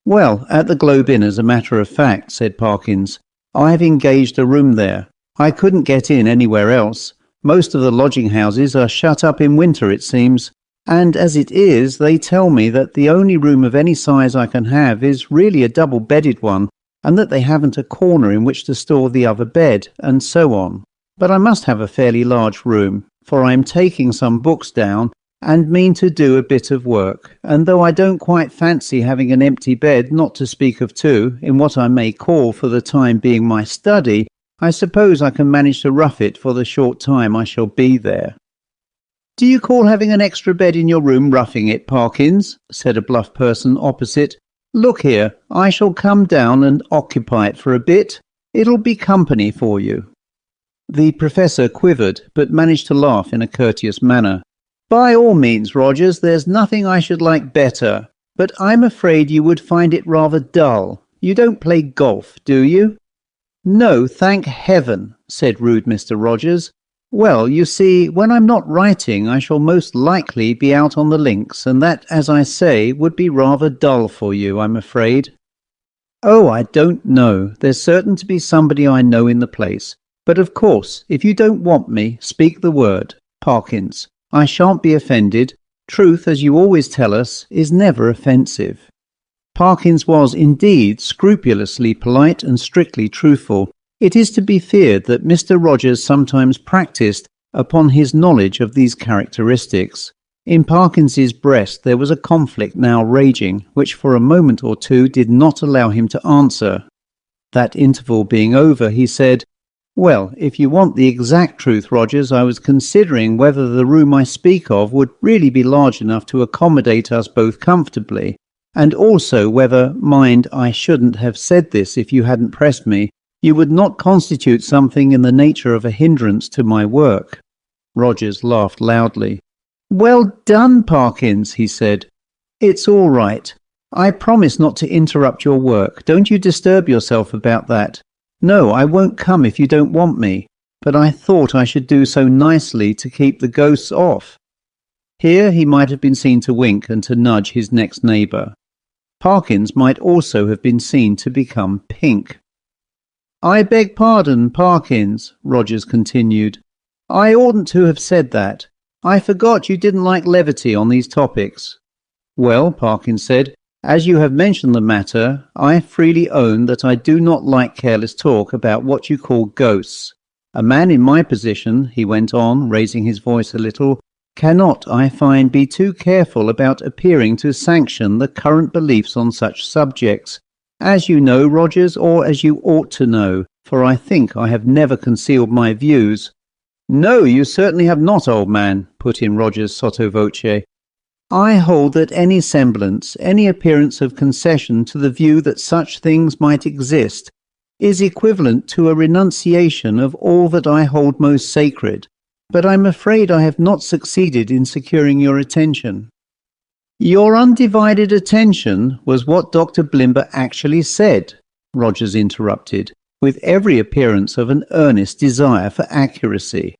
A: "Well, at the Globe Inn, as a matter of fact," said Parkins. "I've engaged a room there. I couldn't get in anywhere else. Most of the lodging houses are shut up in winter, it seems. And as it is, they tell me that the only room of any size I can have is really a double-bedded one, and that they haven't a corner in which to store the other bed, and so on. But I must have a fairly large room, for I am taking some books down, and mean to do a bit of work, and though I don't quite fancy having an empty bed, not to speak of two, in what I may call for the time being my study, I suppose I can manage to rough it for the short time I shall be there. "Do you call having an extra bed in your room roughing it, Parkins?" said a bluff person opposite. "Look here, I shall come down and occupy it for a bit. It'll be company for you." The professor quivered, but managed to laugh in a courteous manner. "By all means, Rogers, there's nothing I should like better, but I'm afraid you would find it rather dull. You don't play golf, do you?" "No, thank heaven," said rude Mr. Rogers. "Well, you see, when I'm not writing, I shall most likely be out on the links, and that, as I say, would be rather dull for you, I'm afraid." "Oh, I don't know. There's certain to be somebody I know in the place. But of course, if you don't want me, speak the word. Parkins. I shan't be offended. Truth, as you always tell us, is never offensive." Parkins was indeed scrupulously polite and strictly truthful. It is to be feared that Mr. Rogers sometimes practised upon his knowledge of these characteristics. In Parkins's breast there was a conflict now raging, which for a moment or two did not allow him to answer. That interval being over, he said, "Well, if you want the exact truth, Rogers, I was considering whether the room I speak of would really be large enough to accommodate us both comfortably, and also whether, mind, I shouldn't have said this if you hadn't pressed me, you would not constitute something in the nature of a hindrance to my work." Rogers laughed loudly. "Well done, Parkins," he said. "It's all right. I promise not to interrupt your work. Don't you disturb yourself about that. No, I won't come if you don't want me, but I thought I should do so nicely to keep the ghosts off." Here he might have been seen to wink and to nudge his next neighbour. Parkins might also have been seen to become pink. "I beg pardon, Parkins," Rogers continued. "I oughtn't to have said that. I forgot you didn't like levity on these topics." "Well," Parkins said, "as you have mentioned the matter, I freely own that I do not like careless talk about what you call ghosts. A man in my position," he went on, raising his voice a little, "cannot, I find, be too careful about appearing to sanction the current beliefs on such subjects. As you know, Rogers, or as you ought to know, for I think I have never concealed my views." "No, you certainly have not, old man," put in Rogers sotto voce. "I hold that any semblance, any appearance of concession to the view that such things might exist, is equivalent to a renunciation of all that I hold most sacred. But I'm afraid I have not succeeded in securing your attention." "Your undivided attention was what Dr. Blimber actually said," Rogers interrupted, with every appearance of an earnest desire for accuracy.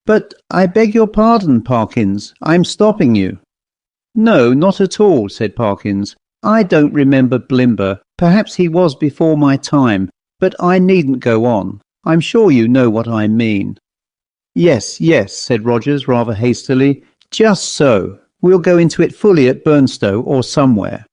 A: "But I beg your pardon, Parkins, I'm stopping you." "No, not at all," said Parkins. "I don't remember Blimber. Perhaps he was before my time, but I needn't go on. I'm sure you know what I mean." Yes, said Rogers rather hastily. "Just so. We'll go into it fully at Burnstow or somewhere."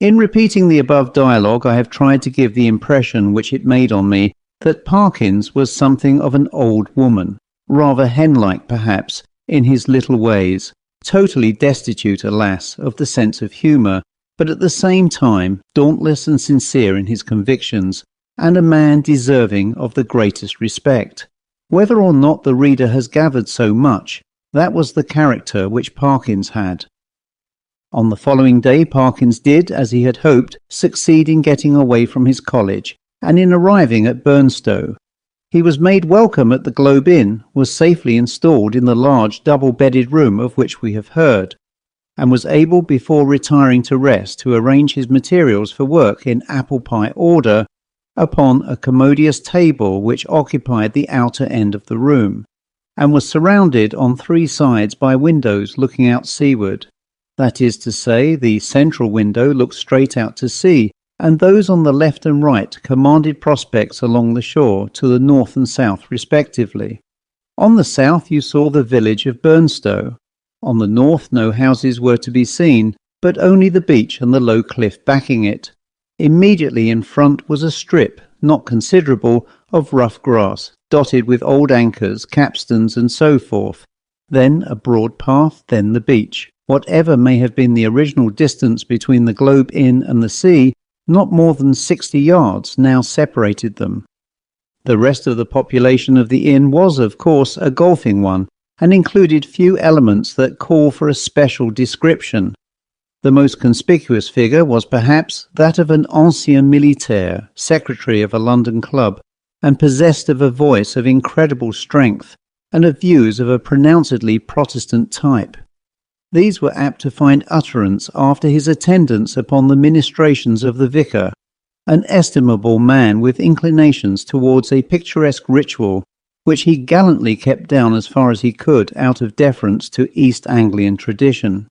A: In repeating the above dialogue, I have tried to give the impression which it made on me that Parkins was something of an old woman, rather hen-like perhaps, in his little ways, totally destitute, alas, of the sense of humour, but at the same time dauntless and sincere in his convictions, and a man deserving of the greatest respect. Whether or not the reader has gathered so much, that was the character which Parkins had. On the following day Parkins did, as he had hoped, succeed in getting away from his college, and in arriving at Burnstow. He was made welcome at the Globe Inn, was safely installed in the large double-bedded room of which we have heard, and was able before retiring to rest to arrange his materials for work in apple-pie order upon a commodious table which occupied the outer end of the room, and was surrounded on three sides by windows looking out seaward. That is to say, the central window looked straight out to sea, and those on the left and right commanded prospects along the shore to the north and south respectively. On the south you saw the village of Burnstow. On the north no houses were to be seen, but only the beach and the low cliff backing it. Immediately in front was a strip, not considerable, of rough grass, dotted with old anchors, capstans and so forth. Then a broad path, then the beach. Whatever may have been the original distance between the Globe Inn and the sea, not more than 60 yards now separated them. The rest of the population of the inn was, of course, a golfing one, and included few elements that call for a special description. The most conspicuous figure was perhaps that of an ancien militaire, secretary of a London club, and possessed of a voice of incredible strength, and of views of a pronouncedly Protestant type. These were apt to find utterance after his attendance upon the ministrations of the vicar, an estimable man with inclinations towards a picturesque ritual, which he gallantly kept down as far as he could out of deference to East Anglian tradition.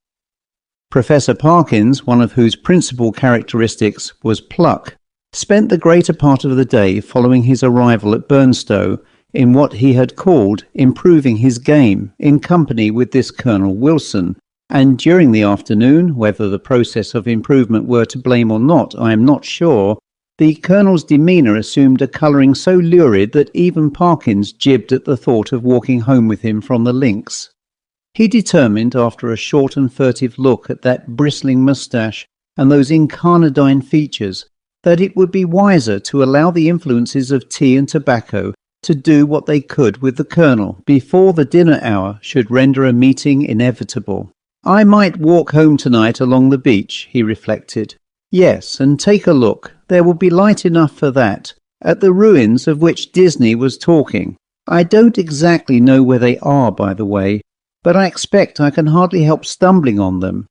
A: Professor Parkins, one of whose principal characteristics was pluck, spent the greater part of the day following his arrival at Burnstow in what he had called improving his game in company with this Colonel Wilson, and during the afternoon, whether the process of improvement were to blame or not, I am not sure, the Colonel's demeanour assumed a colouring so lurid that even Parkins jibbed at the thought of walking home with him from the links. He determined, after a short and furtive look at that bristling moustache and those incarnadine features, that it would be wiser to allow the influences of tea and tobacco to do what they could with the Colonel before the dinner hour should render a meeting inevitable. I might walk home tonight along the beach, he reflected. Yes, and take a look, there will be light enough for that, at the ruins of which Disney was talking. I don't exactly know where they are, by the way, but I expect I can hardly help stumbling on them.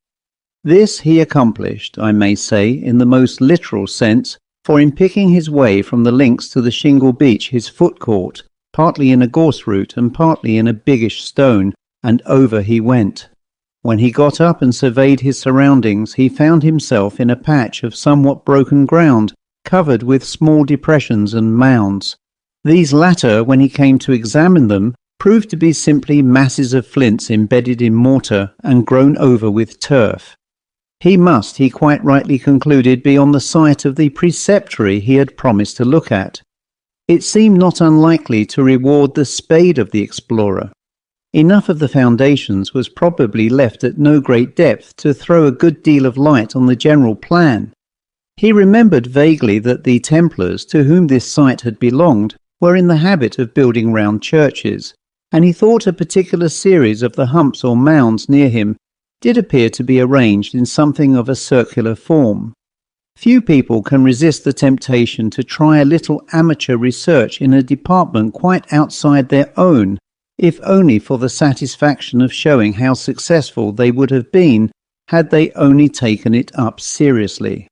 A: This he accomplished, I may say, in the most literal sense, for in picking his way from the links to the shingle beach his foot caught, partly in a gorse root and partly in a biggish stone, and over he went. When he got up and surveyed his surroundings, he found himself in a patch of somewhat broken ground, covered with small depressions and mounds. These latter, when he came to examine them, proved to be simply masses of flints embedded in mortar and grown over with turf. He must, he quite rightly concluded, be on the site of the preceptory he had promised to look at. It seemed not unlikely to reward the spade of the explorer. Enough of the foundations was probably left at no great depth to throw a good deal of light on the general plan. He remembered vaguely that the Templars, to whom this site had belonged, were in the habit of building round churches, and he thought a particular series of the humps or mounds near him did appear to be arranged in something of a circular form. Few people can resist the temptation to try a little amateur research in a department quite outside their own, if only for the satisfaction of showing how successful they would have been had they only taken it up seriously.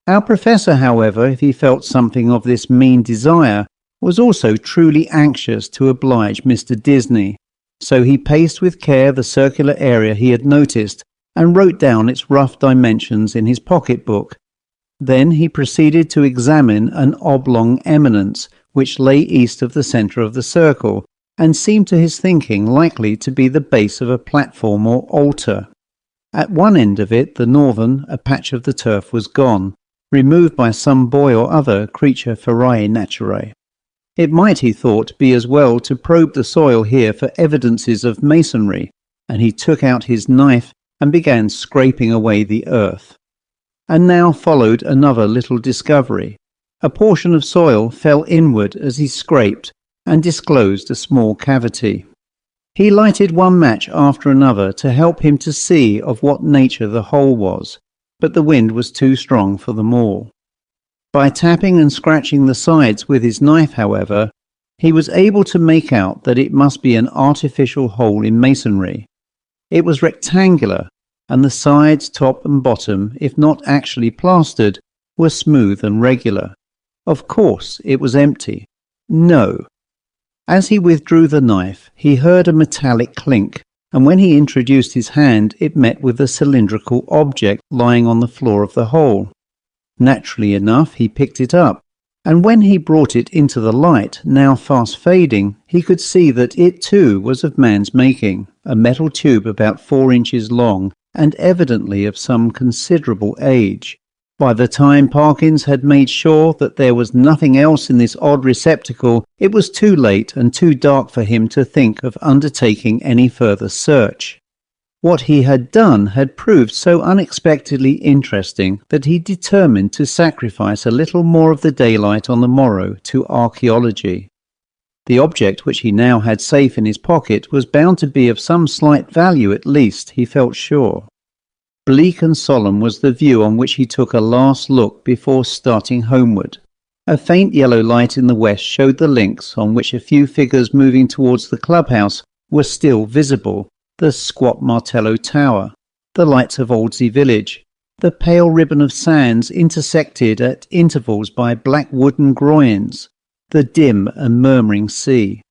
A: Our professor, however, if he felt something of this mean desire, was also truly anxious to oblige Mr. Disney, so he paced with care the circular area he had noticed and wrote down its rough dimensions in his pocket-book. Then he proceeded to examine an oblong eminence which lay east of the centre of the circle, and seemed to his thinking likely to be the base of a platform or altar. At one end of it, the northern, a patch of the turf was gone, removed by some boy or other creature ferae naturae. It might, he thought, be as well to probe the soil here for evidences of masonry, and he took out his knife and began scraping away the earth. And now followed another little discovery. A portion of soil fell inward as he scraped, and disclosed a small cavity. He lighted one match after another to help him to see of what nature the hole was, but the wind was too strong for them all. By tapping and scratching the sides with his knife, however, he was able to make out that it must be an artificial hole in masonry. It was rectangular, and the sides, top and bottom, if not actually plastered, were smooth and regular. Of course, it was empty. No. As he withdrew the knife, he heard a metallic clink, and when he introduced his hand, it met with a cylindrical object lying on the floor of the hole. Naturally enough, he picked it up, and when he brought it into the light, now fast fading, he could see that it too was of man's making, a metal tube about 4 inches long and evidently of some considerable age. By the time Parkins had made sure that there was nothing else in this odd receptacle, it was too late and too dark for him to think of undertaking any further search. What he had done had proved so unexpectedly interesting that he determined to sacrifice a little more of the daylight on the morrow to archaeology. The object which he now had safe in his pocket was bound to be of some slight value at least, he felt sure. Bleak and solemn was the view on which he took a last look before starting homeward. A faint yellow light in the west showed the links on which a few figures moving towards the clubhouse were still visible: the squat Martello Tower, the lights of Aldsley village, the pale ribbon of sands intersected at intervals by black wooden groynes, the dim and murmuring sea.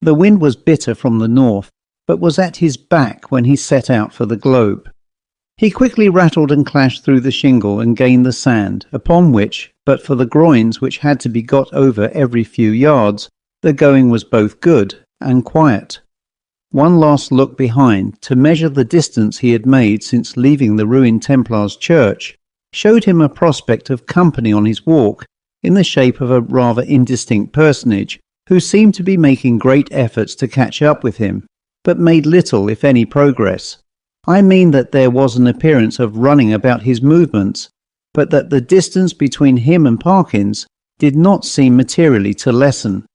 A: The wind was bitter from the north, but was at his back when he set out for the Globe. He quickly rattled and clashed through the shingle and gained the sand, upon which, but for the groynes which had to be got over every few yards, the going was both good and quiet. One last look behind, to measure the distance he had made since leaving the ruined Templars' church, showed him a prospect of company on his walk, in the shape of a rather indistinct personage, who seemed to be making great efforts to catch up with him, but made little, if any, progress. I mean that there was an appearance of running about his movements, but that the distance between him and Parkins did not seem materially to lessen.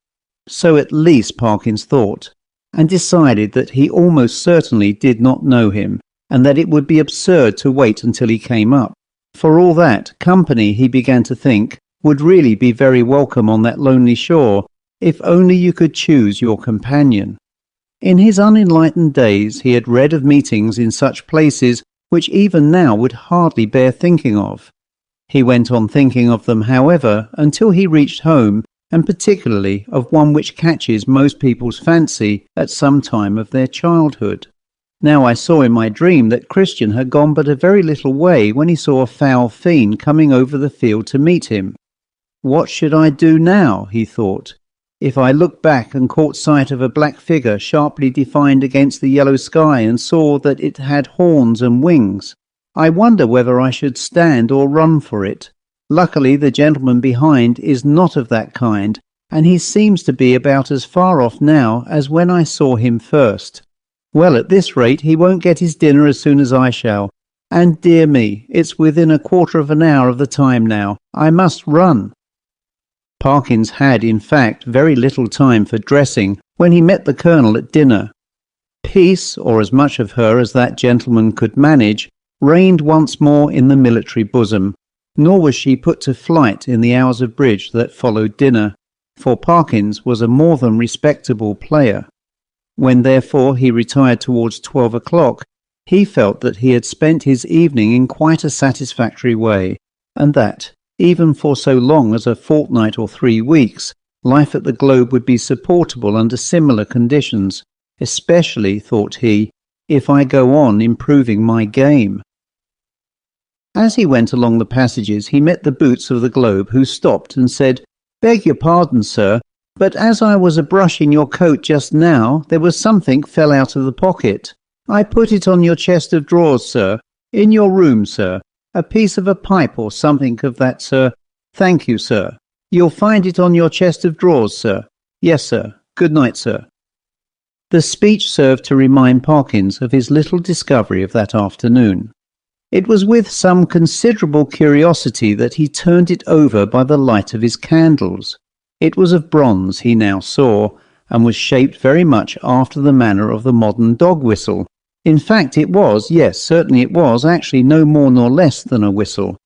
A: So at least Parkins thought, and decided that he almost certainly did not know him, and that it would be absurd to wait until he came up. For all that, company, he began to think, would really be very welcome on that lonely shore, if only you could choose your companion. In his unenlightened days he had read of meetings in such places which even now would hardly bear thinking of. He went on thinking of them, however, until he reached home, and particularly of one which catches most people's fancy at some time of their childhood. Now I saw in my dream that Christian had gone but a very little way when he saw a foul fiend coming over the field to meet him. What should I do now, he thought, if I looked back and caught sight of a black figure sharply defined against the yellow sky and saw that it had horns and wings? I wonder whether I should stand or run for it. Luckily the gentleman behind is not of that kind, and he seems to be about as far off now as when I saw him first. Well, at this rate he won't get his dinner as soon as I shall, and dear me, it's within a quarter of an hour of the time now. I must run. Parkins had, in fact, very little time for dressing when he met the Colonel at dinner. Peace, or as much of her as that gentleman could manage, reigned once more in the military bosom, nor was she put to flight in the hours of bridge that followed dinner, for Parkins was a more than respectable player. When therefore he retired towards 12 o'clock, he felt that he had spent his evening in quite a satisfactory way, and that, even for so long as a fortnight or 3 weeks, life at the Globe would be supportable under similar conditions, especially, thought he, if I go on improving my game. As he went along the passages he met the boots of the Globe, who stopped and said, "Beg your pardon, sir, but as I was a-brushing your coat just now, there was something fell out of the pocket. I put it on your chest of drawers, sir, in your room, sir. A piece of a pipe or something of that, sir. Thank you, sir. You'll find it on your chest of drawers, sir. Yes, sir. Good night, sir." The speech served to remind Parkins of his little discovery of that afternoon. It was with some considerable curiosity that he turned it over by the light of his candles. It was of bronze, he now saw, and was shaped very much after the manner of the modern dog whistle. In fact, it was, yes, certainly it was, actually no more nor less than a whistle.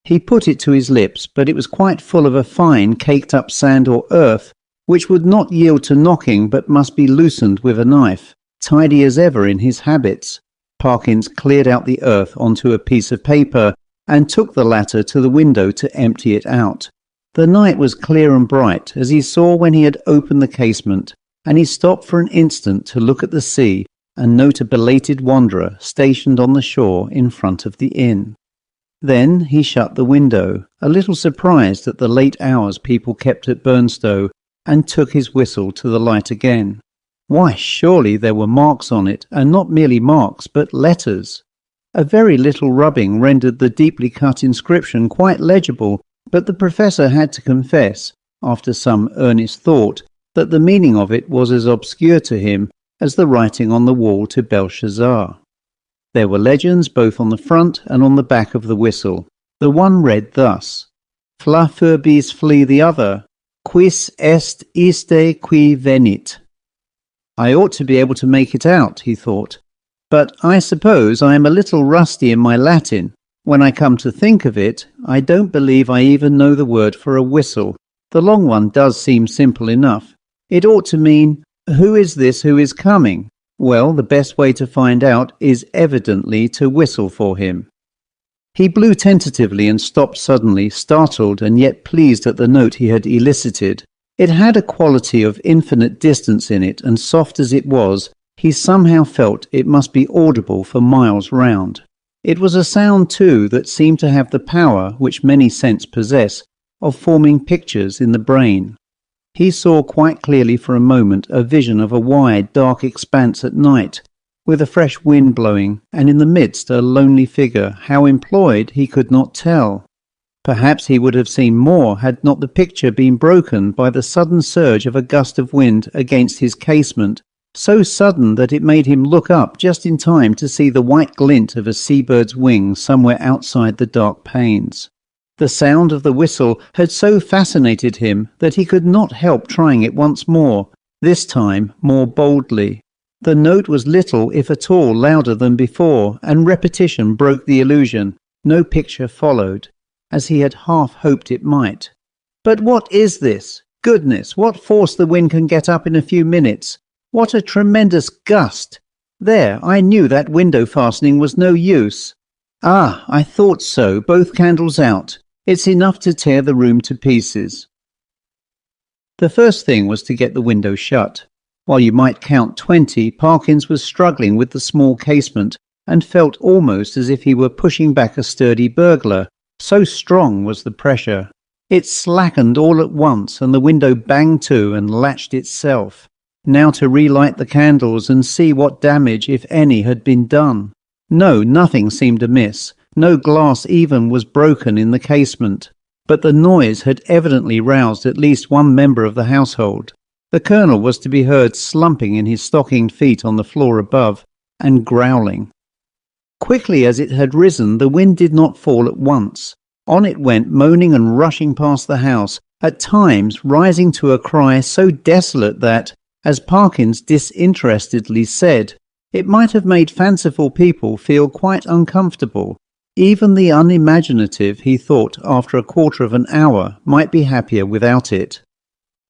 A: He put it to his lips, but it was quite full of a fine caked-up sand or earth, which would not yield to knocking but must be loosened with a knife, tidy as ever in his habits. Parkins cleared out the earth onto a piece of paper, and took the latter to the window to empty it out. The night was clear and bright, as he saw when he had opened the casement, and he stopped for an instant to look at the sea, and note a belated wanderer stationed on the shore in front of the inn. Then he shut the window, a little surprised at the late hours people kept at Burnstow, and took his whistle to the light again. Why, surely there were marks on it, and not merely marks, but letters. A very little rubbing rendered the deeply cut inscription quite legible, but the professor had to confess, after some earnest thought, that the meaning of it was as obscure to him as the writing on the wall to Belshazzar. There were legends both on the front and on the back of the whistle. The one read thus: Fla furbis flee the other, quis est iste qui venit. I ought to be able to make it out, he thought, but I suppose I am a little rusty in my Latin. When I come to think of it, I don't believe I even know the word for a whistle. The long one does seem simple enough. It ought to mean, who is this who is coming? Well, the best way to find out is evidently to whistle for him. He blew tentatively and stopped suddenly, startled and yet pleased at the note he had elicited. It had a quality of infinite distance in it, and soft as it was, he somehow felt it must be audible for miles round. It was a sound, too, that seemed to have the power, which many scents possess, of forming pictures in the brain. He saw quite clearly for a moment a vision of a wide, dark expanse at night, with a fresh wind blowing, and in the midst a lonely figure, how employed he could not tell. Perhaps he would have seen more had not the picture been broken by the sudden surge of a gust of wind against his casement, so sudden that it made him look up just in time to see the white glint of a seabird's wing somewhere outside the dark panes. The sound of the whistle had so fascinated him that he could not help trying it once more, this time more boldly. The note was little, if at all, louder than before, and repetition broke the illusion. No picture followed, as he had half hoped it might. But what is this? Goodness, what force the wind can get up in a few minutes! What a tremendous gust! There, I knew that window fastening was no use. Ah, I thought so, both candles out. It's enough to tear the room to pieces. The first thing was to get the window shut. While you might count 20, Parkins was struggling with the small casement and felt almost as if he were pushing back a sturdy burglar, so strong was the pressure. It slackened all at once and the window banged to and latched itself. Now to relight the candles and see what damage, if any, had been done. No, nothing seemed amiss. No glass even was broken in the casement, but the noise had evidently roused at least one member of the household. The colonel was to be heard slumping in his stockinged feet on the floor above, and growling. Quickly as it had risen, the wind did not fall at once. On it went, moaning and rushing past the house, at times rising to a cry so desolate that, as Parkins disinterestedly said, it might have made fanciful people feel quite uncomfortable. Even the unimaginative, he thought, after a quarter of an hour, might be happier without it.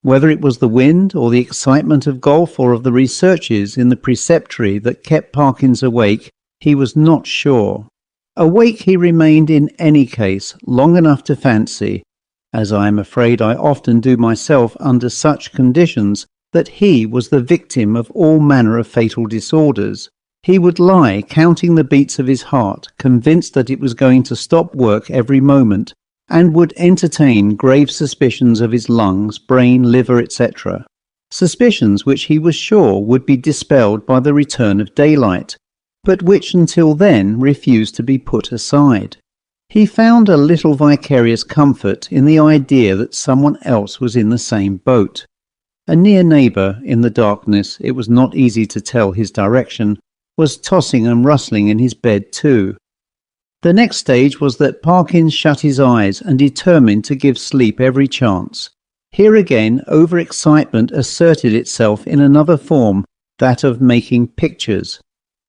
A: Whether it was the wind, or the excitement of golf, or of the researches in the preceptory that kept Parkins awake, he was not sure. Awake he remained in any case, long enough to fancy, as I am afraid I often do myself under such conditions, that he was the victim of all manner of fatal disorders. He would lie counting the beats of his heart, convinced that it was going to stop work every moment, and would entertain grave suspicions of his lungs, brain, liver, etc. Suspicions which he was sure would be dispelled by the return of daylight, but which until then refused to be put aside. He found a little vicarious comfort in the idea that someone else was in the same boat. A near neighbour, in the darkness, it was not easy to tell his direction, was tossing and rustling in his bed too. The next stage was that Parkins shut his eyes and determined to give sleep every chance. Here again over-excitement asserted itself in another form, that of making pictures.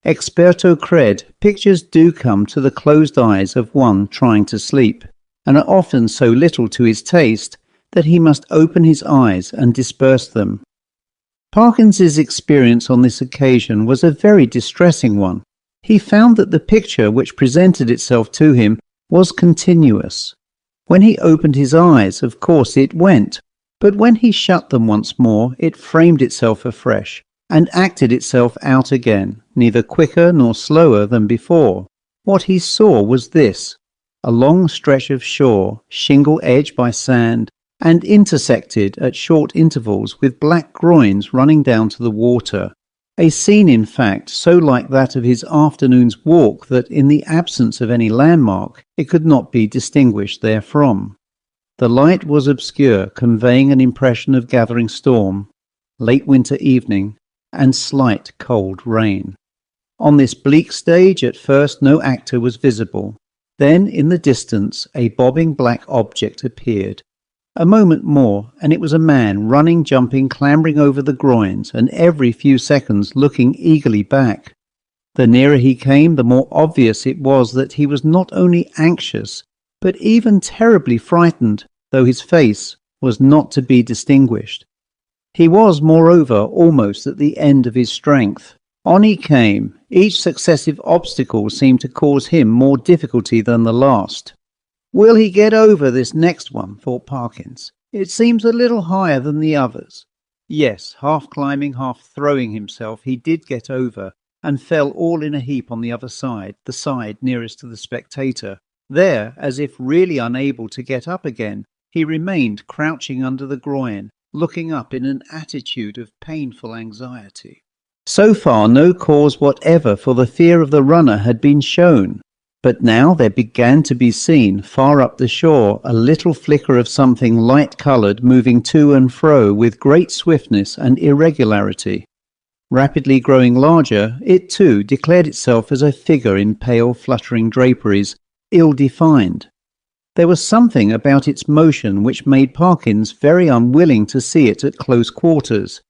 A: Experto cred, pictures do come to the closed eyes of one trying to sleep, and are often so little to his taste that he must open his eyes and disperse them. Parkins's experience on this occasion was a very distressing one. He found that the picture which presented itself to him was continuous. When he opened his eyes, of course it went, but when he shut them once more, it framed itself afresh, and acted itself out again, neither quicker nor slower than before. What he saw was this: a long stretch of shore, shingle edged by sand, and intersected at short intervals with black groins running down to the water. A scene, in fact, so like that of his afternoon's walk that in the absence of any landmark it could not be distinguished therefrom. The light was obscure, conveying an impression of gathering storm, late winter evening, and slight cold rain. On this bleak stage at first no actor was visible. Then in the distance a bobbing black object appeared. A moment more, and it was a man, running, jumping, clambering over the groins, and every few seconds looking eagerly back. The nearer he came, the more obvious it was that he was not only anxious, but even terribly frightened, though his face was not to be distinguished. He was, moreover, almost at the end of his strength. On he came. Each successive obstacle seemed to cause him more difficulty than the last. "Will he get over this next one?" thought Parkins. "It seems a little higher than the others." Yes, half climbing, half throwing himself, he did get over, and fell all in a heap on the other side, the side nearest to the spectator. There, as if really unable to get up again, he remained crouching under the groin, looking up in an attitude of painful anxiety. So far no cause whatever for the fear of the runner had been shown. But now there began to be seen, far up the shore, a little flicker of something light-coloured moving to and fro with great swiftness and irregularity. Rapidly growing larger, it too declared itself as a figure in pale fluttering draperies, ill-defined. There was something about its motion which made Parkins very unwilling to see it at close quarters.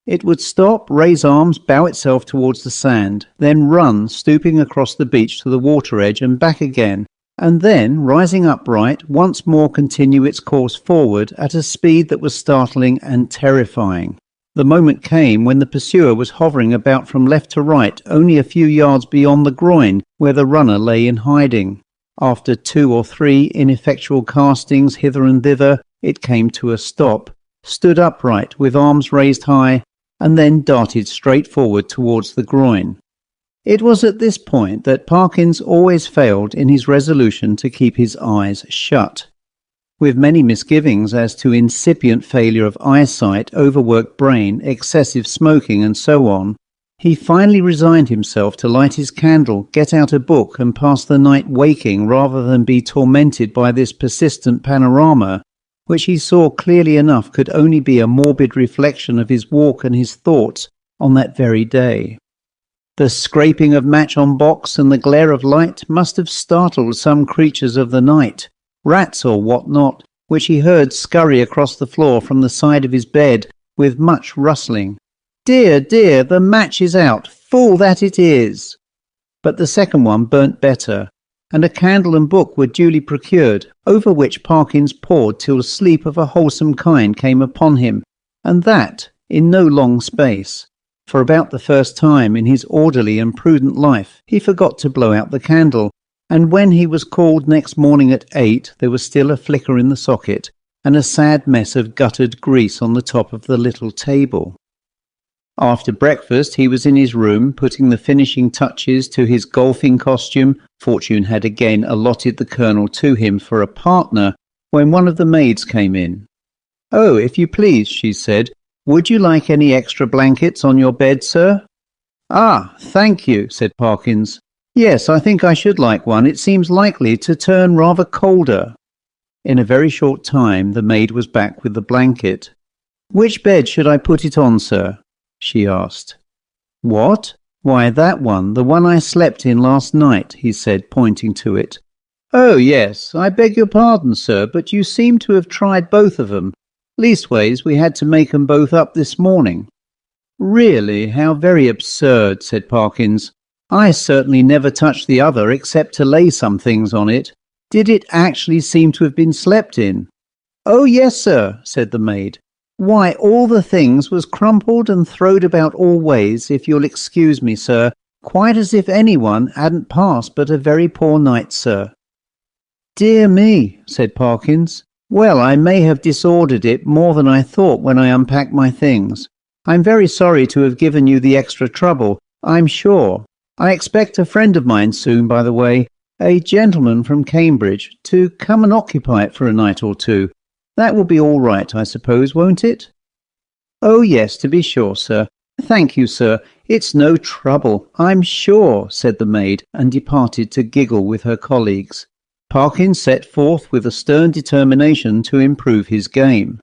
A: It would stop, raise arms, bow itself towards the sand, then run, stooping across the beach to the water edge and back again, and then, rising upright, once more continue its course forward at a speed that was startling and terrifying. The moment came when the pursuer was hovering about from left to right, only a few yards beyond the groin, where the runner lay in hiding. After 2 or 3 ineffectual castings hither and thither, it came to a stop, stood upright with arms raised high, and then darted straight forward towards the groin. It was at this point that Parkins always failed in his resolution to keep his eyes shut. With many misgivings as to incipient failure of eyesight, overworked brain, excessive smoking, and so on, he finally resigned himself to light his candle, get out a book, and pass the night waking rather than be tormented by this persistent panorama, which he saw clearly enough could only be a morbid reflection of his walk and his thoughts on that very day. The scraping of match on box and the glare of light must have startled some creatures of the night, rats or what not, which he heard scurry across the floor from the side of his bed with much rustling. "Dear, dear, the match is out, fool that it is!" But the second one burnt better, and a candle and book were duly procured, over which Parkins pored till sleep of a wholesome kind came upon him, and that in no long space. For about the first time in his orderly and prudent life he forgot to blow out the candle, and when he was called next morning at 8 there was still a flicker in the socket, and a sad mess of guttered grease on the top of the little table. After breakfast he was in his room, putting the finishing touches to his golfing costume. Fortune had again allotted the Colonel to him for a partner, when one of the maids came in. "Oh, if you please," she said, "would you like any extra blankets on your bed, sir?" "Ah, thank you," said Parkins. "Yes, I think I should like one. It seems likely to turn rather colder." In a very short time the maid was back with the blanket. "Which bed should I put it on, sir?" she asked. "What? Why, that one, the one I slept in last night," he said, pointing to it. "Oh, yes, I beg your pardon, sir, but you seem to have tried both of 'em. Leastways, we had to make 'em both up this morning." "Really, how very absurd," said Parkins. "I certainly never touched the other except to lay some things on it. Did it actually seem to have been slept in?" "Oh, yes, sir," said the maid. "Why, all the things was crumpled and throwed about all ways, if you'll excuse me, sir, quite as if anyone hadn't passed but a very poor night, sir." "Dear me," said Parkins. "Well, I may have disordered it more than I thought when I unpacked my things. I'm very sorry to have given you the extra trouble, I'm sure. I expect a friend of mine soon, by the way, a gentleman from Cambridge, to come and occupy it for a night or two. That will be all right, I suppose, won't it? Oh, yes, to be sure, sir. Thank you, sir. It's no trouble, I'm sure, said the maid, and departed to giggle with her colleagues. Parkins set forth with a stern determination to improve his game.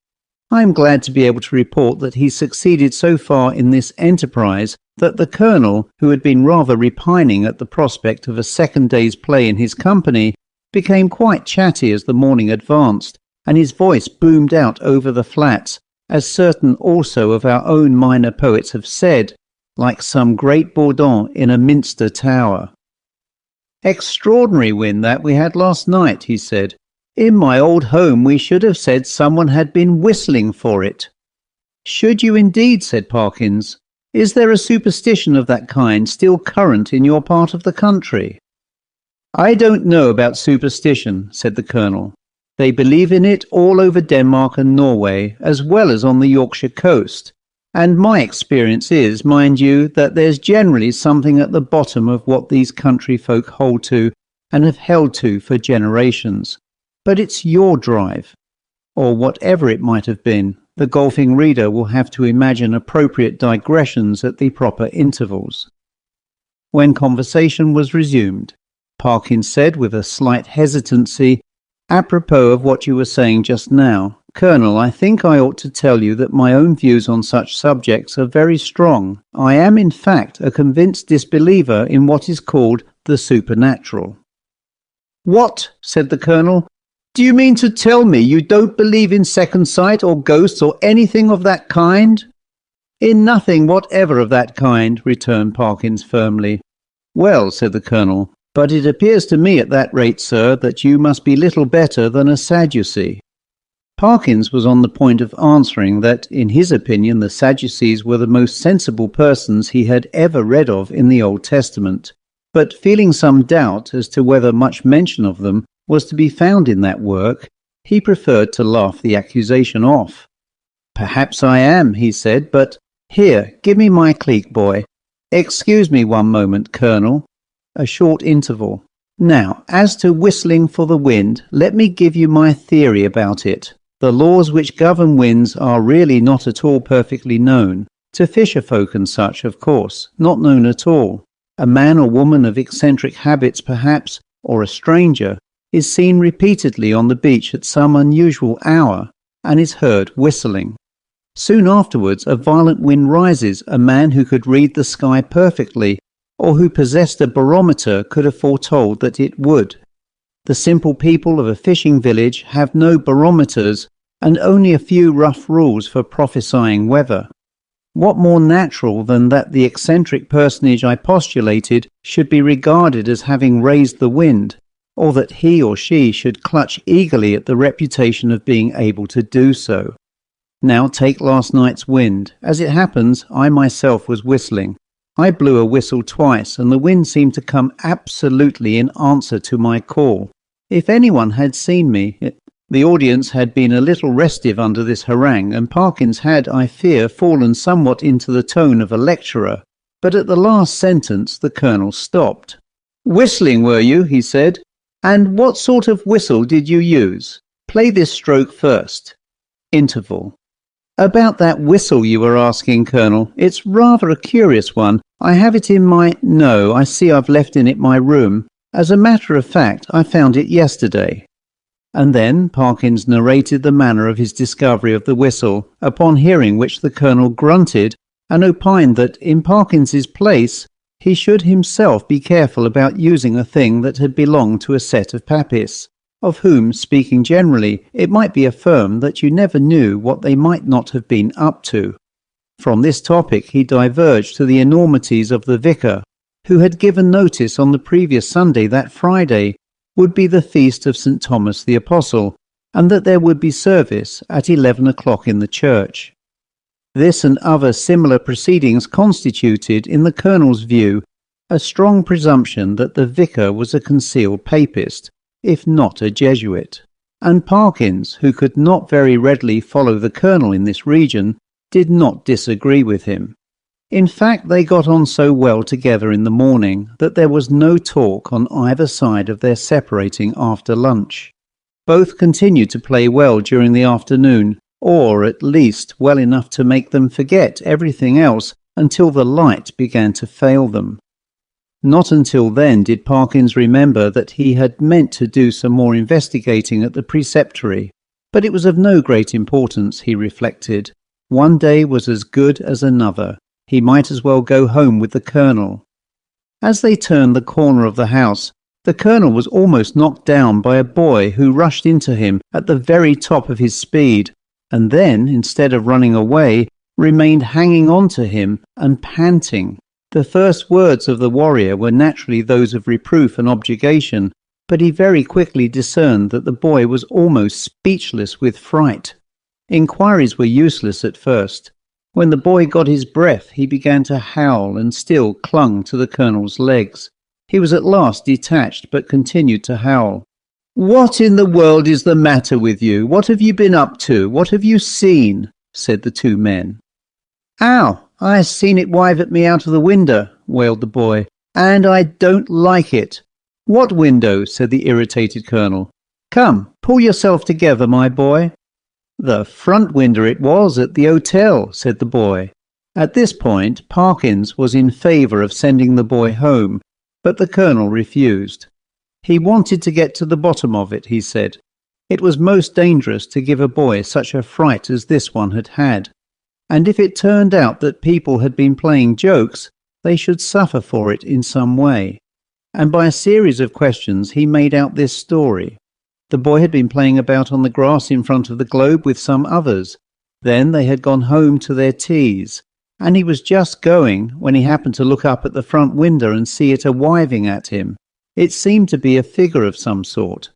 A: I am glad to be able to report that he succeeded so far in this enterprise that the Colonel, who had been rather repining at the prospect of a second day's play in his company, became quite chatty as the morning advanced, and his voice boomed out over the flats, as certain also of our own minor poets have said, like some great bourdon in a minster tower. Extraordinary wind that we had last night, he said. In my old home we should have said someone had been whistling for it. Should you indeed, said Parkins. Is there a superstition of that kind still current in your part of the country? I don't know about superstition, said the Colonel. They believe in it all over Denmark and Norway, as well as on the Yorkshire coast. And my experience is, mind you, that there's generally something at the bottom of what these country folk hold to and have held to for generations. But it's your drive, or whatever it might have been. The golfing reader will have to imagine appropriate digressions at the proper intervals. When conversation was resumed, Parkins said with a slight hesitancy, Apropos of what you were saying just now, Colonel, I think I ought to tell you that my own views on such subjects are very strong. I am, in fact, a convinced disbeliever in what is called the supernatural. What? Said the Colonel. Do you mean to tell me you don't believe in second sight or ghosts or anything of that kind? In nothing whatever of that kind, returned Parkins firmly. Well, said the Colonel, but it appears to me at that rate, sir, that you must be little better than a Sadducee. Parkins was on the point of answering that, in his opinion, the Sadducees were the most sensible persons he had ever read of in the Old Testament, but feeling some doubt as to whether much mention of them was to be found in that work, he preferred to laugh the accusation off. Perhaps I am, he said, but here, give me my cleek, boy. Excuse me one moment, Colonel. A short interval. Now, as to whistling for the wind, let me give you my theory about it. The laws which govern winds are really not at all perfectly known. To fisherfolk and such, of course, not known at all. A man or woman of eccentric habits, perhaps, or a stranger, is seen repeatedly on the beach at some unusual hour, and is heard whistling. Soon afterwards a violent wind rises. A man who could read the sky perfectly, or who possessed a barometer, could have foretold that it would. The simple people of a fishing village have no barometers, and only a few rough rules for prophesying weather. What more natural than that the eccentric personage I postulated should be regarded as having raised the wind, or that he or she should clutch eagerly at the reputation of being able to do so? Now take last night's wind. As it happens, I myself was whistling. I blew a whistle twice, and the wind seemed to come absolutely in answer to my call. If anyone had seen me, the audience had been a little restive under this harangue, and Parkins had, I fear, fallen somewhat into the tone of a lecturer. But at the last sentence the Colonel stopped. Whistling, were you? He said. And what sort of whistle did you use? Play this stroke first. Interval. About that whistle you were asking, Colonel. It's rather a curious one. I have it in my... No, I see I've left in it my room. As a matter of fact, I found it yesterday. And then Parkins narrated the manner of his discovery of the whistle, upon hearing which the Colonel grunted and opined that, in Parkins's place, he should himself be careful about using a thing that had belonged to a set of Papists, of whom, speaking generally, it might be affirmed that you never knew what they might not have been up to. From this topic he diverged to the enormities of the vicar, who had given notice on the previous Sunday that Friday would be the feast of St. Thomas the Apostle, and that there would be service at 11 o'clock in the church. This and other similar proceedings constituted, in the Colonel's view, a strong presumption that the vicar was a concealed Papist, if not a Jesuit, and Parkins, who could not very readily follow the Colonel in this region, did not disagree with him. In fact, they got on so well together in the morning that there was no talk on either side of their separating after lunch. Both continued to play well during the afternoon, or at least well enough to make them forget everything else until the light began to fail them. Not until then did Parkins remember that he had meant to do some more investigating at the preceptory, but it was of no great importance, he reflected. One day was as good as another. He might as well go home with the Colonel. As they turned the corner of the house, the Colonel was almost knocked down by a boy who rushed into him at the very top of his speed, and then, instead of running away, remained hanging on to him and panting. The first words of the warrior were naturally those of reproof and objurgation, but he very quickly discerned that the boy was almost speechless with fright. Inquiries were useless at first. When the boy got his breath, he began to howl and still clung to the Colonel's legs. He was at last detached, but continued to howl. "What in the world is the matter with you? What have you been up to? What have you seen?" said the two men. "Ow, I seen it wive at me out of the window," wailed the boy, "and I don't like it." "What window?" said the irritated Colonel. "Come, pull yourself together, my boy." "The front window it was at the hotel," said the boy. At this point, Parkins was in favour of sending the boy home, but the Colonel refused. He wanted to get to the bottom of it, he said. It was most dangerous to give a boy such a fright as this one had had, and if it turned out that people had been playing jokes, they should suffer for it in some way. And by a series of questions he made out this story. The boy had been playing about on the grass in front of the globe with some others. Then they had gone home to their teas, and he was just going when he happened to look up at the front window and see it a-wiving at him. It seemed to be a figure of some sort.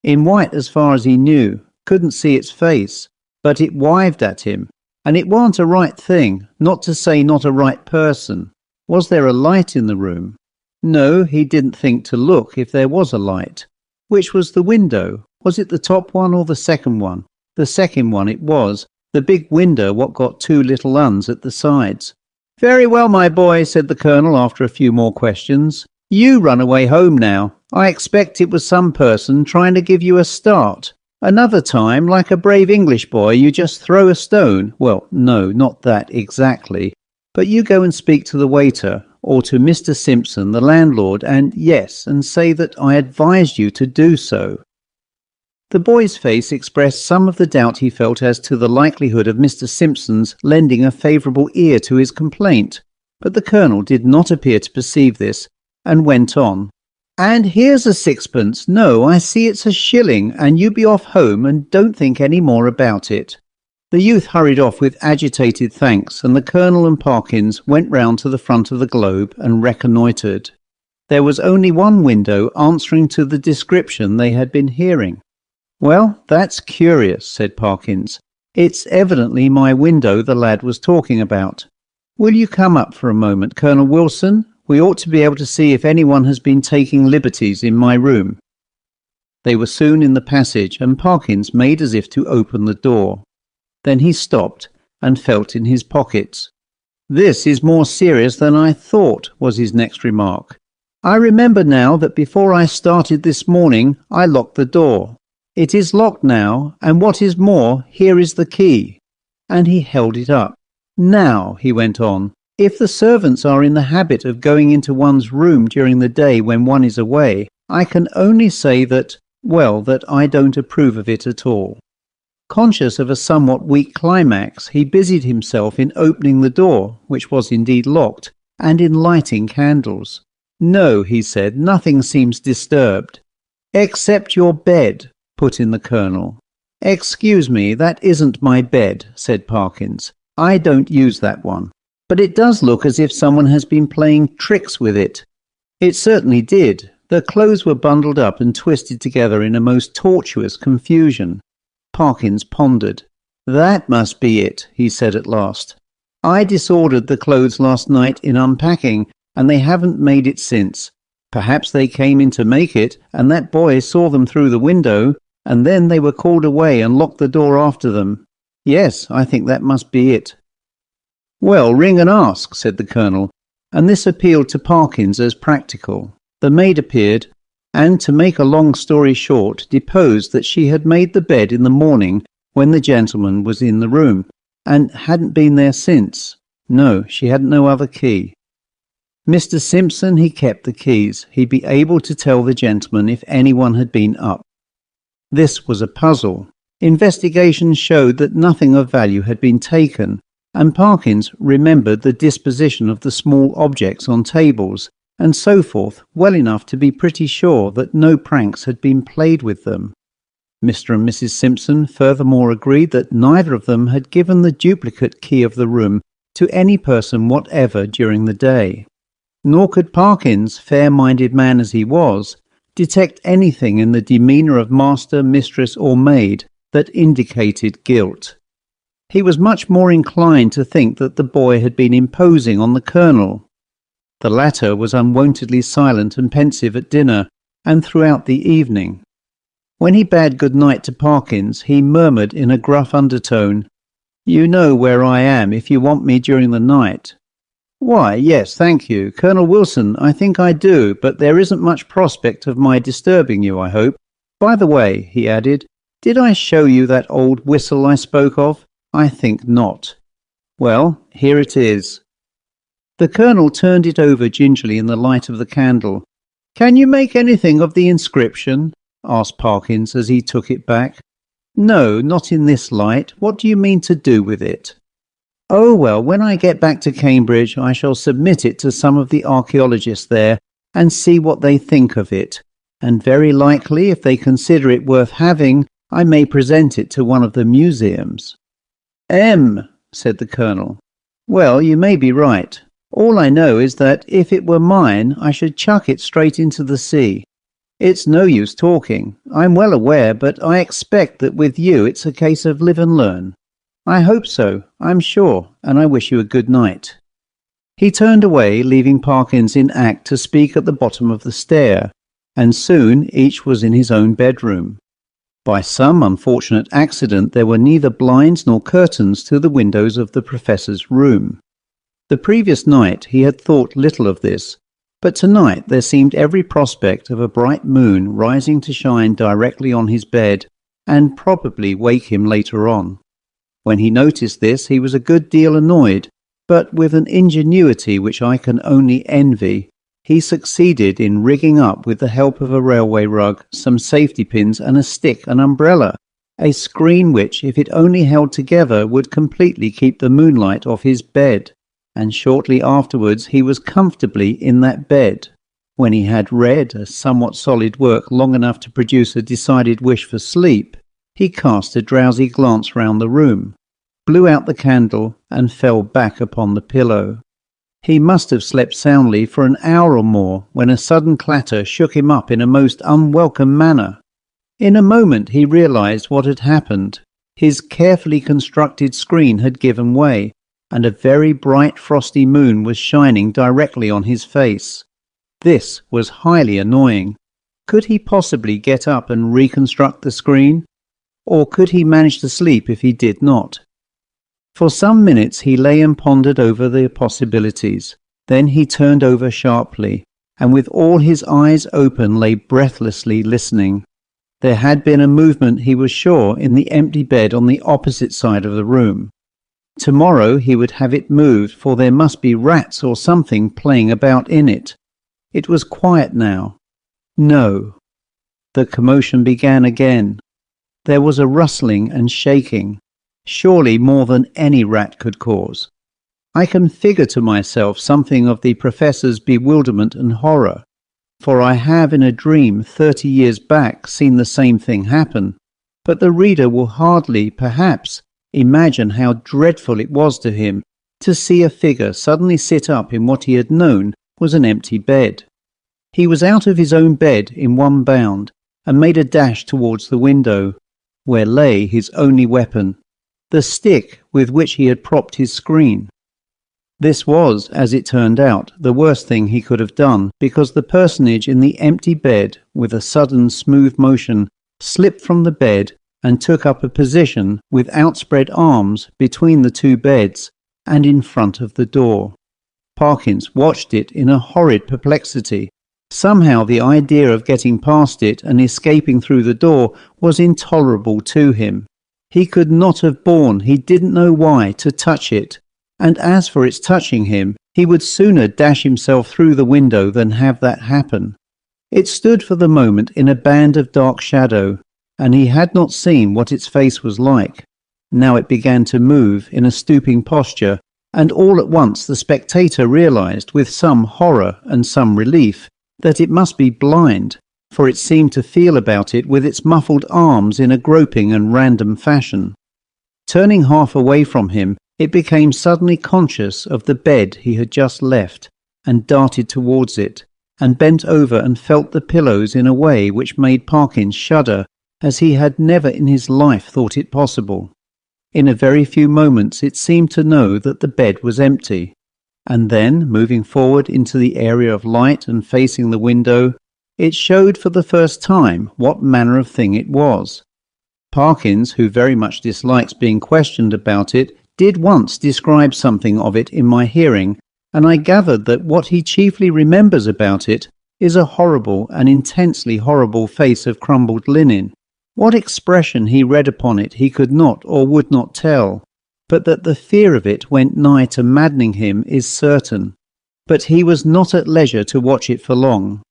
A: In white as far as he knew, couldn't see its face, but it wived at him, and it warn't a right thing, not to say not a right person. Was there a light in the room? No, he didn't think to look if there was a light. Which was the window? Was it the top one or the second one? The second one it was, the big window what got two little uns at the sides. "Very well, my boy," said the Colonel after a few more questions. "You run away home now. I expect it was some person trying to give you a start. Another time, like a brave English boy, you just throw a stone. Well, no, not that exactly. But you go and speak to the waiter, or to Mr. Simpson, the landlord, and say that I advised you to do so." The boy's face expressed some of the doubt he felt as to the likelihood of Mr. Simpson's lending a favourable ear to his complaint, but the Colonel did not appear to perceive this, and went on. "And here's a sixpence. No, I see it's a shilling, and you be off home and don't think any more about it." The youth hurried off with agitated thanks, and the Colonel and Parkins went round to the front of the globe and reconnoitred. There was only one window answering to the description they had been hearing. "Well, that's curious," said Parkins. "It's evidently my window the lad was talking about. Will you come up for a moment, Colonel Wilson? We ought to be able to see if anyone has been taking liberties in my room." They were soon in the passage, and Parkins made as if to open the door. Then he stopped and felt in his pockets. "This is more serious than I thought," was his next remark. "I remember now that before I started this morning I locked the door. It is locked now, and what is more, here is the key." And he held it up. "Now," he went on, "if the servants are in the habit of going into one's room during the day when one is away, I can only say that I don't approve of it at all." Conscious of a somewhat weak climax, he busied himself in opening the door, which was indeed locked, and in lighting candles. "No," he said, "nothing seems disturbed." "Except your bed," put in the Colonel. "Excuse me, that isn't my bed," said Parkins. "I don't use that one. But it does look as if someone has been playing tricks with it." It certainly did. The clothes were bundled up and twisted together in a most tortuous confusion. Parkins pondered. "That must be it," he said at last. "I disordered the clothes last night in unpacking, and they haven't made it since. Perhaps they came in to make it, and that boy saw them through the window, and then they were called away and locked the door after them. Yes, I think that must be it." "Well, ring and ask," said the Colonel, and this appealed to Parkins as practical. The maid appeared, and, to make a long story short, deposed that she had made the bed in the morning when the gentleman was in the room, and hadn't been there since. No, she had no other key. Mr. Simpson, he kept the keys. He'd be able to tell the gentleman if anyone had been up. This was a puzzle. Investigation showed that nothing of value had been taken, and Parkins remembered the disposition of the small objects on tables, and so forth, well enough to be pretty sure that no pranks had been played with them. Mr. and Mrs. Simpson furthermore agreed that neither of them had given the duplicate key of the room to any person whatever during the day. Nor could Parkins, fair-minded man as he was, detect anything in the demeanour of master, mistress or maid that indicated guilt. He was much more inclined to think that the boy had been imposing on the Colonel. The latter was unwontedly silent and pensive at dinner and throughout the evening. When he bade good night to Parkins, he murmured in a gruff undertone, "You know where I am if you want me during the night." "Why, yes, thank you, Colonel Wilson, I think I do, but there isn't much prospect of my disturbing you, I hope. By the way," he added, "did I show you that old whistle I spoke of? I think not. Well, here it is." The Colonel turned it over gingerly in the light of the candle. "Can you make anything of the inscription?" asked Parkins as he took it back. "No, not in this light. What do you mean to do with it?" "Oh, well, when I get back to Cambridge I shall submit it to some of the archaeologists there and see what they think of it, and very likely, if they consider it worth having, I may present it to one of the museums." Said the Colonel. "Well, you may be right. All I know is that if it were mine I should chuck it straight into the sea. It's no use talking, I'm well aware, but I expect that with you it's a case of live and learn. I hope so, I'm sure, and I wish you a good night." He turned away, leaving Parkins in act to speak at the bottom of the stair, and soon each was in his own bedroom. By some unfortunate accident there were neither blinds nor curtains to the windows of the Professor's room. The previous night he had thought little of this, but tonight there seemed every prospect of a bright moon rising to shine directly on his bed, and probably wake him later on. When he noticed this he was a good deal annoyed, but with an ingenuity which I can only envy, he succeeded in rigging up, with the help of a railway rug, some safety pins and a stick and umbrella, a screen which, if it only held together, would completely keep the moonlight off his bed, and shortly afterwards he was comfortably in that bed. When he had read a somewhat solid work long enough to produce a decided wish for sleep, he cast a drowsy glance round the room, blew out the candle, and fell back upon the pillow. He must have slept soundly for an hour or more when a sudden clatter shook him up in a most unwelcome manner. In a moment he realized what had happened. His carefully constructed screen had given way, and a very bright frosty moon was shining directly on his face. This was highly annoying. Could he possibly get up and reconstruct the screen? Or could he manage to sleep if he did not? For some minutes he lay and pondered over the possibilities. Then he turned over sharply, and with all his eyes open lay breathlessly listening. There had been a movement, he was sure, in the empty bed on the opposite side of the room. Tomorrow he would have it moved, for there must be rats or something playing about in it. It was quiet now. No. The commotion began again. There was a rustling and shaking, surely more than any rat could cause. I can figure to myself something of the Professor's bewilderment and horror, for I have in a dream 30 years back seen the same thing happen, but the reader will hardly, perhaps, imagine how dreadful it was to him to see a figure suddenly sit up in what he had known was an empty bed. He was out of his own bed in one bound, and made a dash towards the window, where lay his only weapon, the stick with which he had propped his screen. This was, as it turned out, the worst thing he could have done, because the personage in the empty bed, with a sudden smooth motion, slipped from the bed and took up a position with outspread arms between the two beds and in front of the door. Parkins watched it in a horrid perplexity, Somehow the idea of getting past it and escaping through the door was intolerable to him. He could not have borne, he didn't know why, to touch it, and as for its touching him, he would sooner dash himself through the window than have that happen. It stood for the moment in a band of dark shadow, and he had not seen what its face was like. Now it began to move in a stooping posture, and all at once the spectator realized, with some horror and some relief, that it must be blind, for it seemed to feel about it with its muffled arms in a groping and random fashion. Turning half away from him, it became suddenly conscious of the bed he had just left, and darted towards it, and bent over and felt the pillows in a way which made Parkins shudder, as he had never in his life thought it possible. In a very few moments it seemed to know that the bed was empty, and then, moving forward into the area of light and facing the window, it showed for the first time what manner of thing it was. Parkins, who very much dislikes being questioned about it, did once describe something of it in my hearing, and I gathered that what he chiefly remembers about it is a horrible and intensely horrible face of crumbled linen. What expression he read upon it he could not or would not tell, but that the fear of it went nigh to maddening him is certain. But he was not at leisure to watch it for long.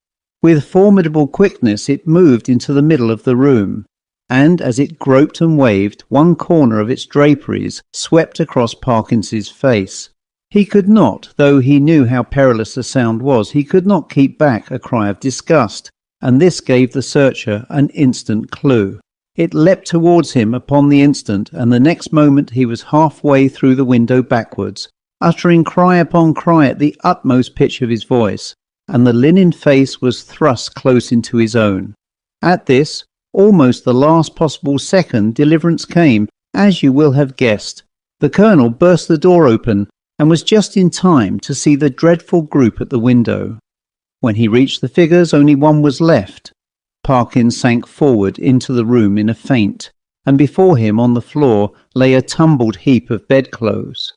A: With formidable quickness it moved into the middle of the room, and as it groped and waved, one corner of its draperies swept across Parkins's face. He could not, though he knew how perilous the sound was, he could not keep back a cry of disgust, and this gave the searcher an instant clue. It leapt towards him upon the instant, and the next moment he was halfway through the window backwards, uttering cry upon cry at the utmost pitch of his voice, and the linen face was thrust close into his own. At this, almost the last possible second, deliverance came, as you will have guessed. The Colonel burst the door open, and was just in time to see the dreadful group at the window. When he reached the figures, only one was left. Parkins sank forward into the room in a faint, and before him on the floor lay a tumbled heap of bedclothes.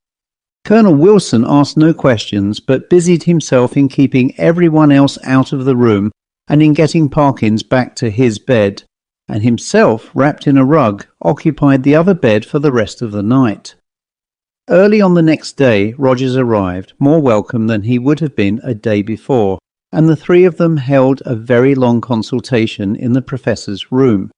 A: Colonel Wilson asked no questions, but busied himself in keeping everyone else out of the room and in getting Parkins back to his bed, and himself, wrapped in a rug, occupied the other bed for the rest of the night. Early on the next day Rogers arrived, more welcome than he would have been a day before, and the three of them held a very long consultation in the Professor's room.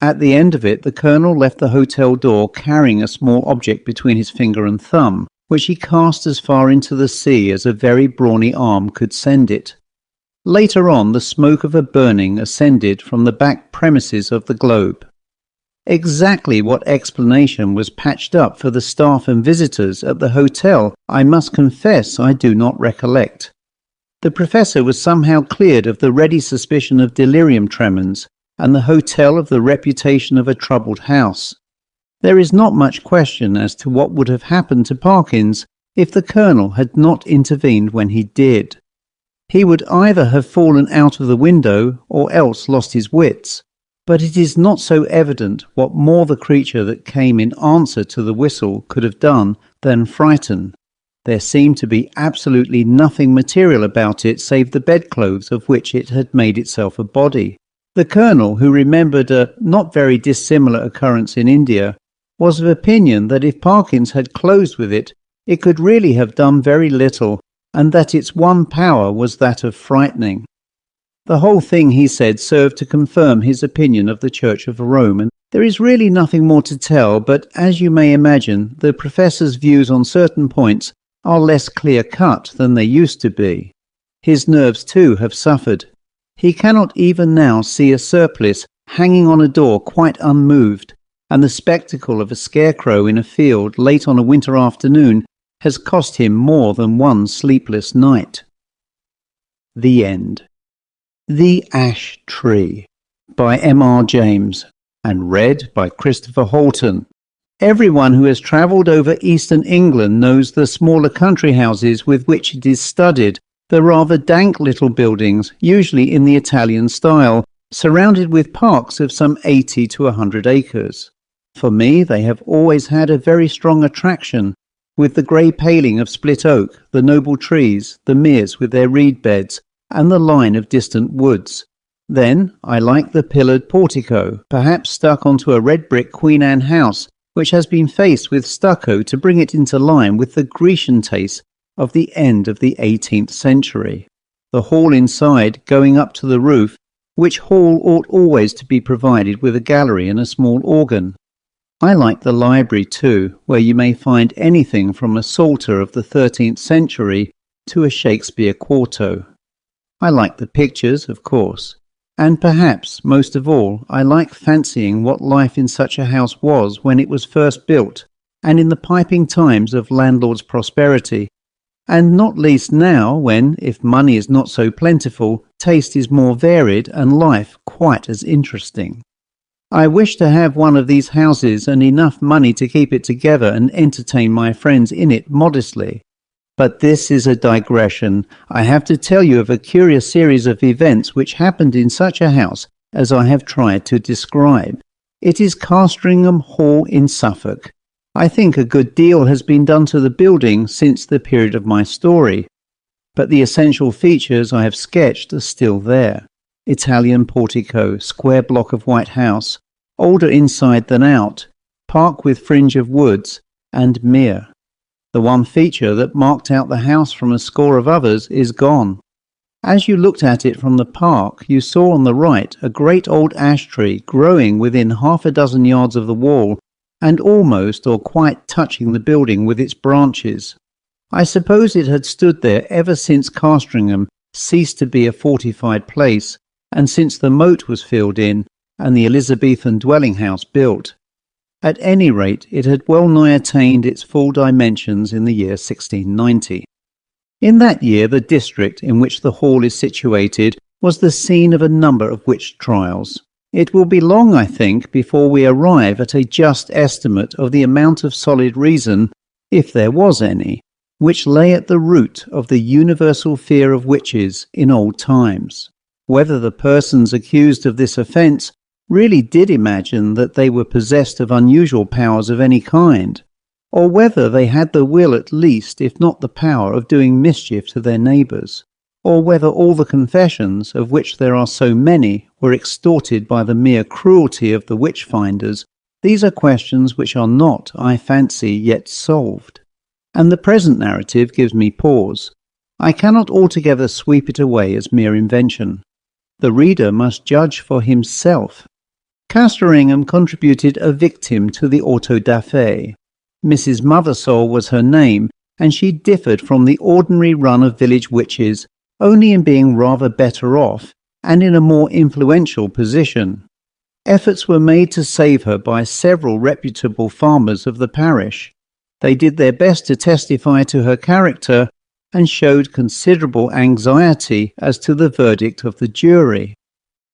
A: At the end of it the Colonel left the hotel door carrying a small object between his finger and thumb, which he cast as far into the sea as a very brawny arm could send it. Later on the smoke of a burning ascended from the back premises of the Globe. Exactly what explanation was patched up for the staff and visitors at the hotel I must confess I do not recollect. The Professor was somehow cleared of the ready suspicion of delirium tremens, and the hotel of the reputation of a troubled house. There is not much question as to what would have happened to Parkins if the Colonel had not intervened when he did. He would either have fallen out of the window or else lost his wits, but it is not so evident what more the creature that came in answer to the whistle could have done than frighten. There seemed to be absolutely nothing material about it save the bedclothes of which it had made itself a body. The Colonel, who remembered a not very dissimilar occurrence in India, was of opinion that if Parkins had closed with it, it could really have done very little, and that its one power was that of frightening. The whole thing, he said, served to confirm his opinion of the Church of Rome, and there is really nothing more to tell, but as you may imagine, the Professor's views on certain points are less clear-cut than they used to be. His nerves, too, have suffered. He cannot even now see a surplice hanging on a door quite unmoved, and the spectacle of a scarecrow in a field late on a winter afternoon has cost him more than one sleepless night. The End. The Ash Tree by M.R.James, and read by Christopher Holton. Everyone who has travelled over eastern England knows the smaller country houses with which it is studded, the rather dank little buildings, usually in the Italian style, surrounded with parks of some 80 to 100 acres. For me, they have always had a very strong attraction, with the grey paling of split oak, the noble trees, the meres with their reed beds, and the line of distant woods. Then I like the pillared portico, perhaps stuck onto a red brick Queen Anne house, which has been faced with stucco to bring it into line with the Grecian taste of the end of the 18th century. The hall inside going up to the roof, which hall ought always to be provided with a gallery and a small organ. I like the library too, where you may find anything from a psalter of the 13th century to a Shakespeare quarto. I like the pictures, of course, and perhaps, most of all, I like fancying what life in such a house was when it was first built, and in the piping times of landlord's prosperity, and not least now when, if money is not so plentiful, taste is more varied and life quite as interesting. I wish to have one of these houses and enough money to keep it together and entertain my friends in it modestly. But this is a digression. I have to tell you of a curious series of events which happened in such a house as I have tried to describe. It is Castringham Hall in Suffolk. I think a good deal has been done to the building since the period of my story, but the essential features I have sketched are still there. Italian portico, square block of white house, older inside than out, park with fringe of woods, and mere. The one feature that marked out the house from a score of others is gone. As you looked at it from the park, you saw on the right a great old ash tree growing within half a dozen yards of the wall and almost or quite touching the building with its branches. I suppose it had stood there ever since Castringham ceased to be a fortified place, and since the moat was filled in and the Elizabethan dwelling house built. At any rate, it had well nigh attained its full dimensions in the year 1690. In that year, the district in which the hall is situated was the scene of a number of witch trials. It will be long, I think, before we arrive at a just estimate of the amount of solid reason, if there was any, which lay at the root of the universal fear of witches in old times. Whether the persons accused of this offence really did imagine that they were possessed of unusual powers of any kind, or whether they had the will at least, if not the power, of doing mischief to their neighbours, or whether all the confessions, of which there are so many, were extorted by the mere cruelty of the witch-finders, these are questions which are not, I fancy, yet solved. And the present narrative gives me pause. I cannot altogether sweep it away as mere invention. The reader must judge for himself. Castringham contributed a victim to the auto-da-fe. Mrs. Mothersole was her name, and she differed from the ordinary run of village witches only in being rather better off and in a more influential position. Efforts were made to save her by several reputable farmers of the parish. They did their best to testify to her character and showed considerable anxiety as to the verdict of the jury.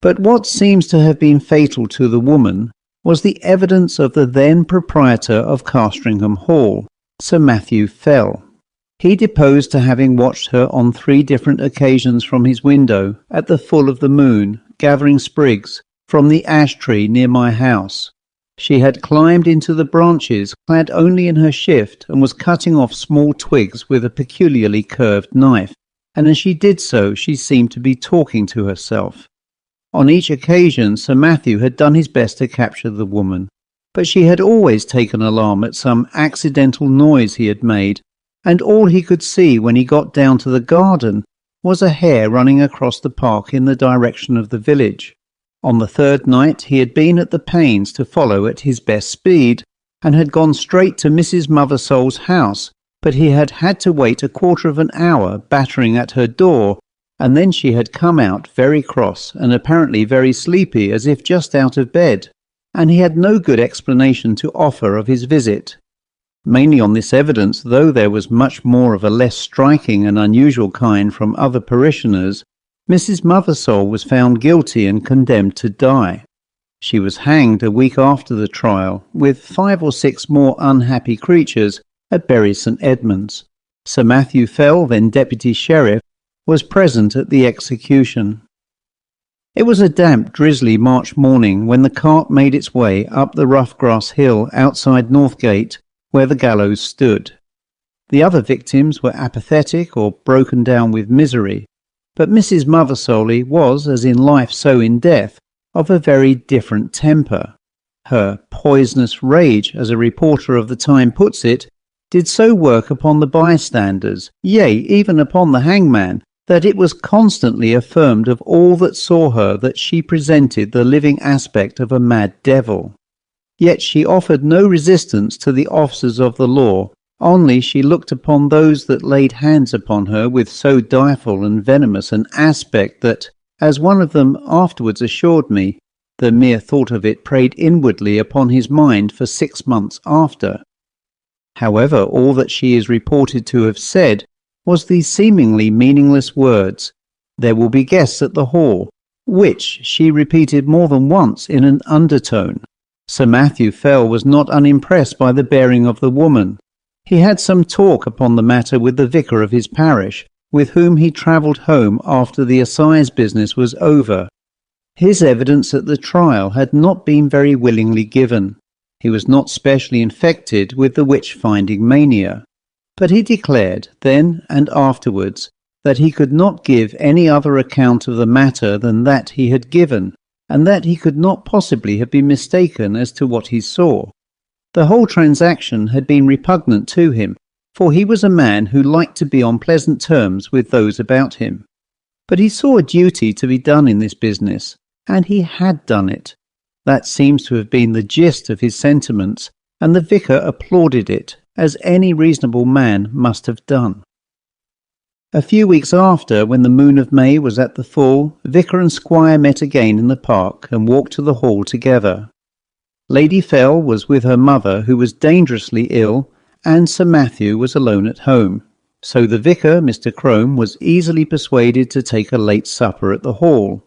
A: But what seems to have been fatal to the woman was the evidence of the then proprietor of Castringham Hall, Sir Matthew Fell. He deposed to having watched her on 3 different occasions from his window at the full of the moon, gathering sprigs from the ash tree near my house. She had climbed into the branches, clad only in her shift, and was cutting off small twigs with a peculiarly curved knife, and as she did so she seemed to be talking to herself. On each occasion Sir Matthew had done his best to capture the woman, but she had always taken alarm at some accidental noise he had made, and all he could see when he got down to the garden was a hare running across the park in the direction of the village. On the 3rd night he had been at the pains to follow at his best speed, and had gone straight to Mrs. Mothersole's house, but he had had to wait a quarter of an hour battering at her door, and then she had come out very cross and apparently very sleepy, as if just out of bed, and he had no good explanation to offer of his visit. Mainly on this evidence, though there was much more of a less striking and unusual kind from other parishioners, Mrs. Mothersole was found guilty and condemned to die. She was hanged a week after the trial, with 5 or 6 more unhappy creatures at Bury St. Edmunds. Sir Matthew Fell, then Deputy Sheriff, was present at the execution. It was a damp, drizzly March morning when the cart made its way up the rough grass hill outside Northgate, where the gallows stood. The other victims were apathetic or broken down with misery, but Mrs. Mothersole was, as in life so in death, of a very different temper. Her poisonous rage, as a reporter of the time puts it, did so work upon the bystanders, yea, even upon the hangman, that it was constantly affirmed of all that saw her that she presented the living aspect of a mad devil. Yet she offered no resistance to the officers of the law, only she looked upon those that laid hands upon her with so direful and venomous an aspect that, as one of them afterwards assured me, the mere thought of it preyed inwardly upon his mind for 6 months after. However, all that she is reported to have said was these seemingly meaningless words, "There will be guests at the hall," which she repeated more than once in an undertone. Sir Matthew Fell was not unimpressed by the bearing of the woman. He had some talk upon the matter with the vicar of his parish, with whom he travelled home after the assize business was over. His evidence at the trial had not been very willingly given. He was not specially infected with the witch-finding mania, but he declared, then and afterwards, that he could not give any other account of the matter than that he had given, and that he could not possibly have been mistaken as to what he saw. The whole transaction had been repugnant to him, for he was a man who liked to be on pleasant terms with those about him. But he saw a duty to be done in this business, and he had done it. That seems to have been the gist of his sentiments, and the vicar applauded it, as any reasonable man must have done. A few weeks after, when the moon of May was at the full, vicar and squire met again in the park and walked to the hall together. Lady Fell was with her mother, who was dangerously ill, and Sir Matthew was alone at home. So the vicar, Mr. Crome, was easily persuaded to take a late supper at the hall.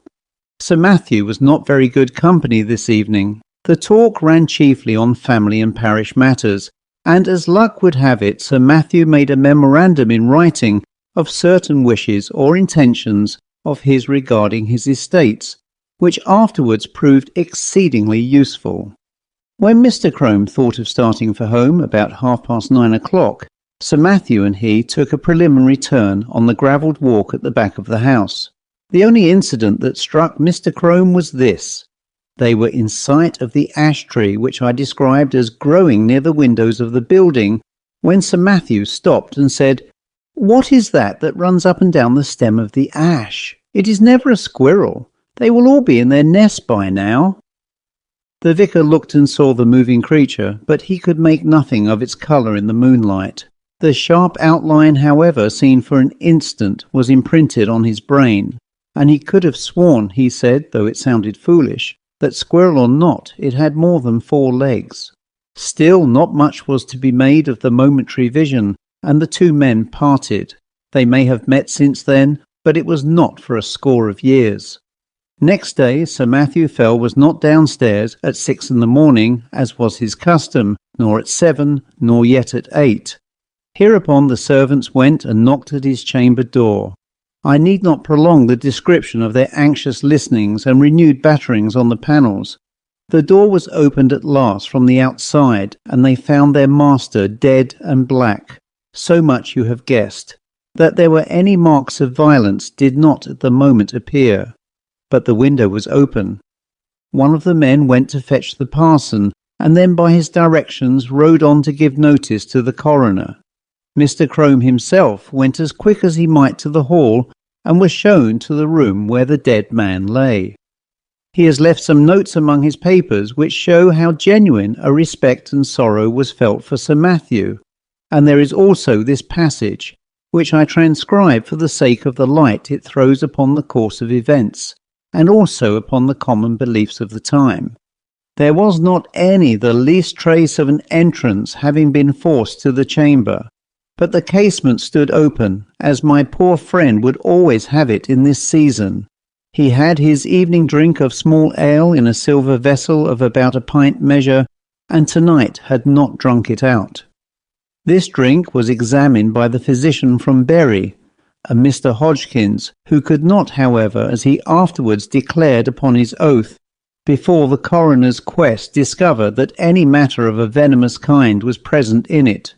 A: Sir Matthew was not very good company this evening. The talk ran chiefly on family and parish matters, and as luck would have it, Sir Matthew made a memorandum in writing of certain wishes or intentions of his regarding his estates, which afterwards proved exceedingly useful. When Mr. Crome thought of starting for home about 9:30, Sir Matthew and he took a preliminary turn on the gravelled walk at the back of the house. The only incident that struck Mr. Crome was this. They were in sight of the ash tree which I described as growing near the windows of the building, when Sir Matthew stopped and said, "What is that runs up and down the stem of the ash? It is never a squirrel. They will all be in their nest by now." The vicar looked and saw the moving creature, but he could make nothing of its colour in the moonlight. The sharp outline, however, seen for an instant, was imprinted on his brain, and he could have sworn, he said, though it sounded foolish, that squirrel or not, it had more than 4 legs. Still, not much was to be made of the momentary vision, and the two men parted. They may have met since then, but it was not for a score of years. Next day, Sir Matthew Fell was not downstairs at 6 in the morning, as was his custom, nor at 7, nor yet at 8. Hereupon the servants went and knocked at his chamber door. I need not prolong the description of their anxious listenings and renewed batterings on the panels. The door was opened at last from the outside, and they found their master dead and black. So much you have guessed. That there were any marks of violence did not at the moment appear. But the window was open. One of the men went to fetch the parson, and then by his directions rode on to give notice to the coroner. Mr. Crome himself went as quick as he might to the hall, and was shown to the room where the dead man lay. He has left some notes among his papers which show how genuine a respect and sorrow was felt for Sir Matthew, and there is also this passage, which I transcribe for the sake of the light it throws upon the course of events, and also upon the common beliefs of the time. There was not the least trace of an entrance having been forced to the chamber, but the casement stood open, as my poor friend would always have it in this season. He had his evening drink of small ale in a silver vessel of about a pint measure, and tonight had not drunk it out. This drink was examined by the physician from Bury, a Mr. Hodgkins, who could not, however, as he afterwards declared upon his oath, before the coroner's quest discover that any matter of a venomous kind was present in it.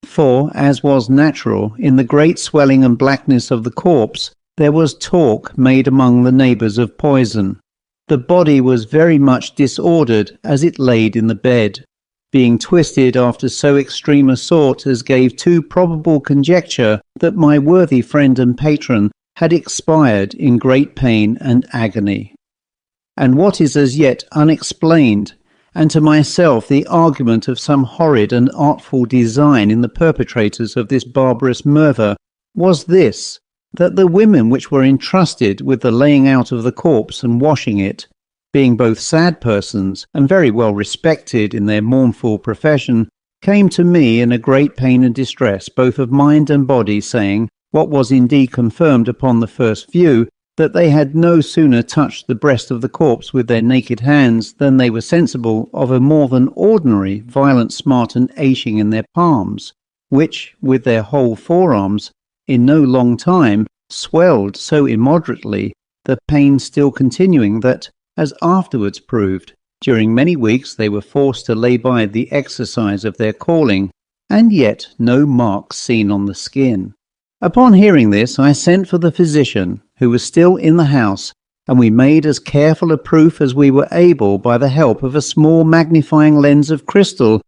A: For, as was natural, in the great swelling and blackness of the corpse, there was talk made among the neighbours of poison. The body was very much disordered as it laid in the bed, being twisted after so extreme a sort as gave too probable conjecture that my worthy friend and patron had expired in great pain and agony. And what is as yet unexplained, and to myself the argument of some horrid and artful design in the perpetrators of this barbarous murder, was this, that the women which were entrusted with the laying out of the corpse and washing it, being both sad persons and very well respected in their mournful profession, came to me in a great pain and distress both of mind and body, saying, what was indeed confirmed upon the first view, that they had no sooner touched the breast of the corpse with their naked hands than they were sensible of a more than ordinary violent smart and aching in their palms, which, with their whole forearms, in no long time, swelled so immoderately, the pain still continuing that, as afterwards proved, during many weeks they were forced to lay by the exercise of their calling, and yet no marks seen on the skin. Upon hearing this, I sent for the physician, who was still in the house, and we made as careful a proof as we were able by the help of a small magnifying lens of crystal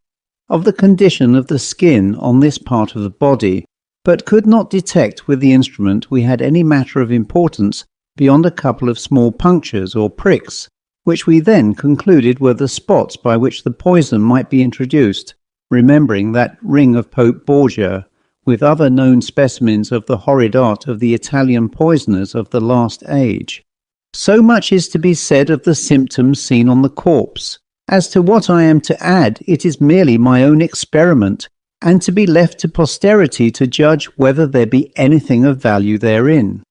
A: of the condition of the skin on this part of the body, but could not detect with the instrument we had any matter of importance beyond a couple of small punctures or pricks, which we then concluded were the spots by which the poison might be introduced, remembering that ring of Pope Borgia, with other known specimens of the horrid art of the Italian poisoners of the last age. So much is to be said of the symptoms seen on the corpse. As to what I am to add, it is merely my own experiment, and to be left to posterity to judge whether there be anything of value therein.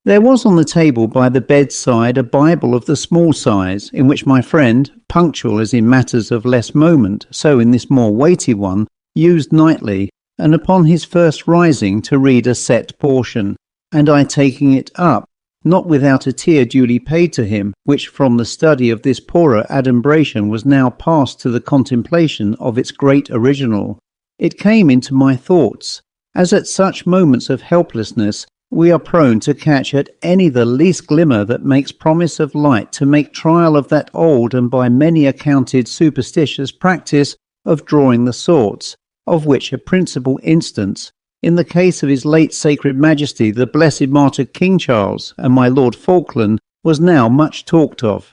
A: There was on the table by the bedside a Bible of the small size, in which my friend, punctual as in matters of less moment, so in this more weighty one, used nightly, and upon his first rising to read a set portion, and I taking it up, not without a tear duly paid to him, which from the study of this poorer adumbration was now passed to the contemplation of its great original, it came into my thoughts, as at such moments of helplessness we are prone to catch at any the least glimmer that makes promise of light to make trial of that old and by many accounted superstitious practice of drawing the sorts, of which a principal instance, in the case of his late sacred majesty the blessed martyr King Charles and my Lord Falkland, was now much talked of.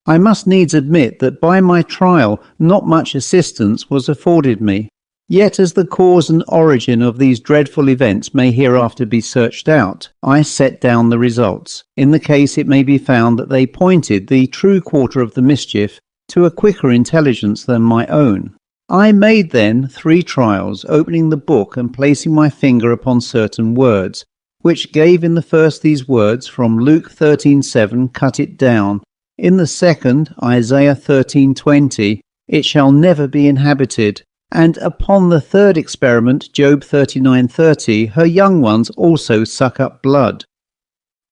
A: I must needs admit that by my trial not much assistance was afforded me, yet as the cause and origin of these dreadful events may hereafter be searched out, I set down the results. In the case it may be found that they pointed the true quarter of the mischief to a quicker intelligence than my own. I made then 3 trials, opening the book and placing my finger upon certain words, which gave in the first these words from Luke 13:7, cut it down, in the second Isaiah 13:20, it shall never be inhabited, and upon the third experiment Job 39:30, her young ones also suck up blood.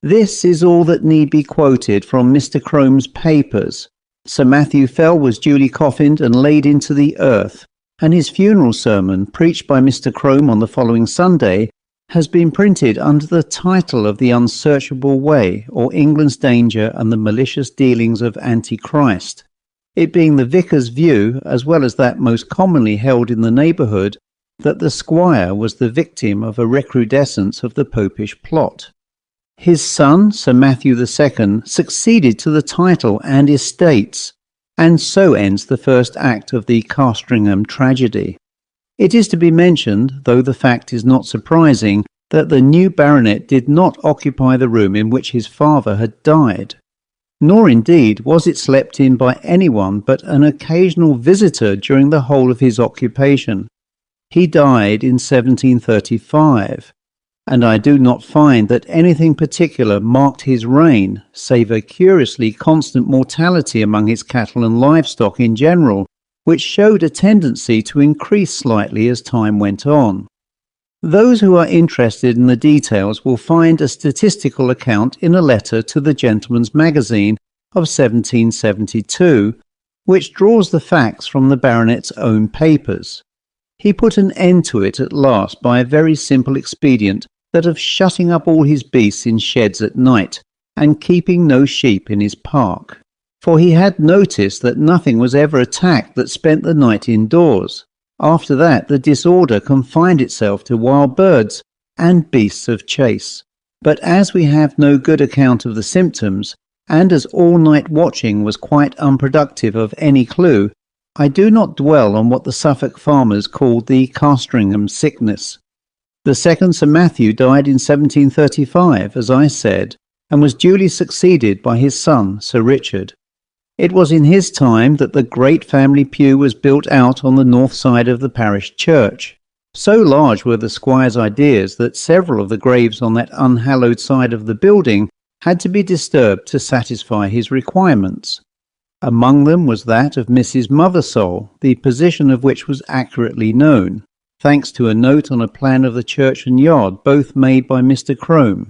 A: This is all that need be quoted from Mr. Crome's papers. Sir Matthew Fell was duly coffined and laid into the earth, and his funeral sermon, preached by Mr. Crome on the following Sunday, has been printed under the title of The Unsearchable Way, or England's Danger and the Malicious Dealings of Antichrist, it being the vicar's view, as well as that most commonly held in the neighbourhood, that the squire was the victim of a recrudescence of the popish plot. His son, Sir Matthew II, succeeded to the title and estates, and so ends the first act of the Castringham tragedy. It is to be mentioned, though the fact is not surprising, that the new baronet did not occupy the room in which his father had died, nor indeed was it slept in by anyone but an occasional visitor during the whole of his occupation. He died in 1735. And I do not find that anything particular marked his reign, save a curiously constant mortality among his cattle and livestock in general, which showed a tendency to increase slightly as time went on. Those who are interested in the details will find a statistical account in a letter to the Gentleman's Magazine of 1772, which draws the facts from the baronet's own papers. He put an end to it at last by a very simple expedient, that of shutting up all his beasts in sheds at night, and keeping no sheep in his park. For he had noticed that nothing was ever attacked that spent the night indoors. After that, the disorder confined itself to wild birds and beasts of chase. But as we have no good account of the symptoms, and as all-night watching was quite unproductive of any clue, I do not dwell on what the Suffolk farmers called the Castringham sickness. The second Sir Matthew died in 1735, as I said, and was duly succeeded by his son, Sir Richard. It was in his time that the great family pew was built out on the north side of the parish church. So large were the squire's ideas that several of the graves on that unhallowed side of the building had to be disturbed to satisfy his requirements. Among them was that of Mrs. Mothersole, the position of which was accurately known, thanks to a note on a plan of the church and yard, both made by Mr. Crome.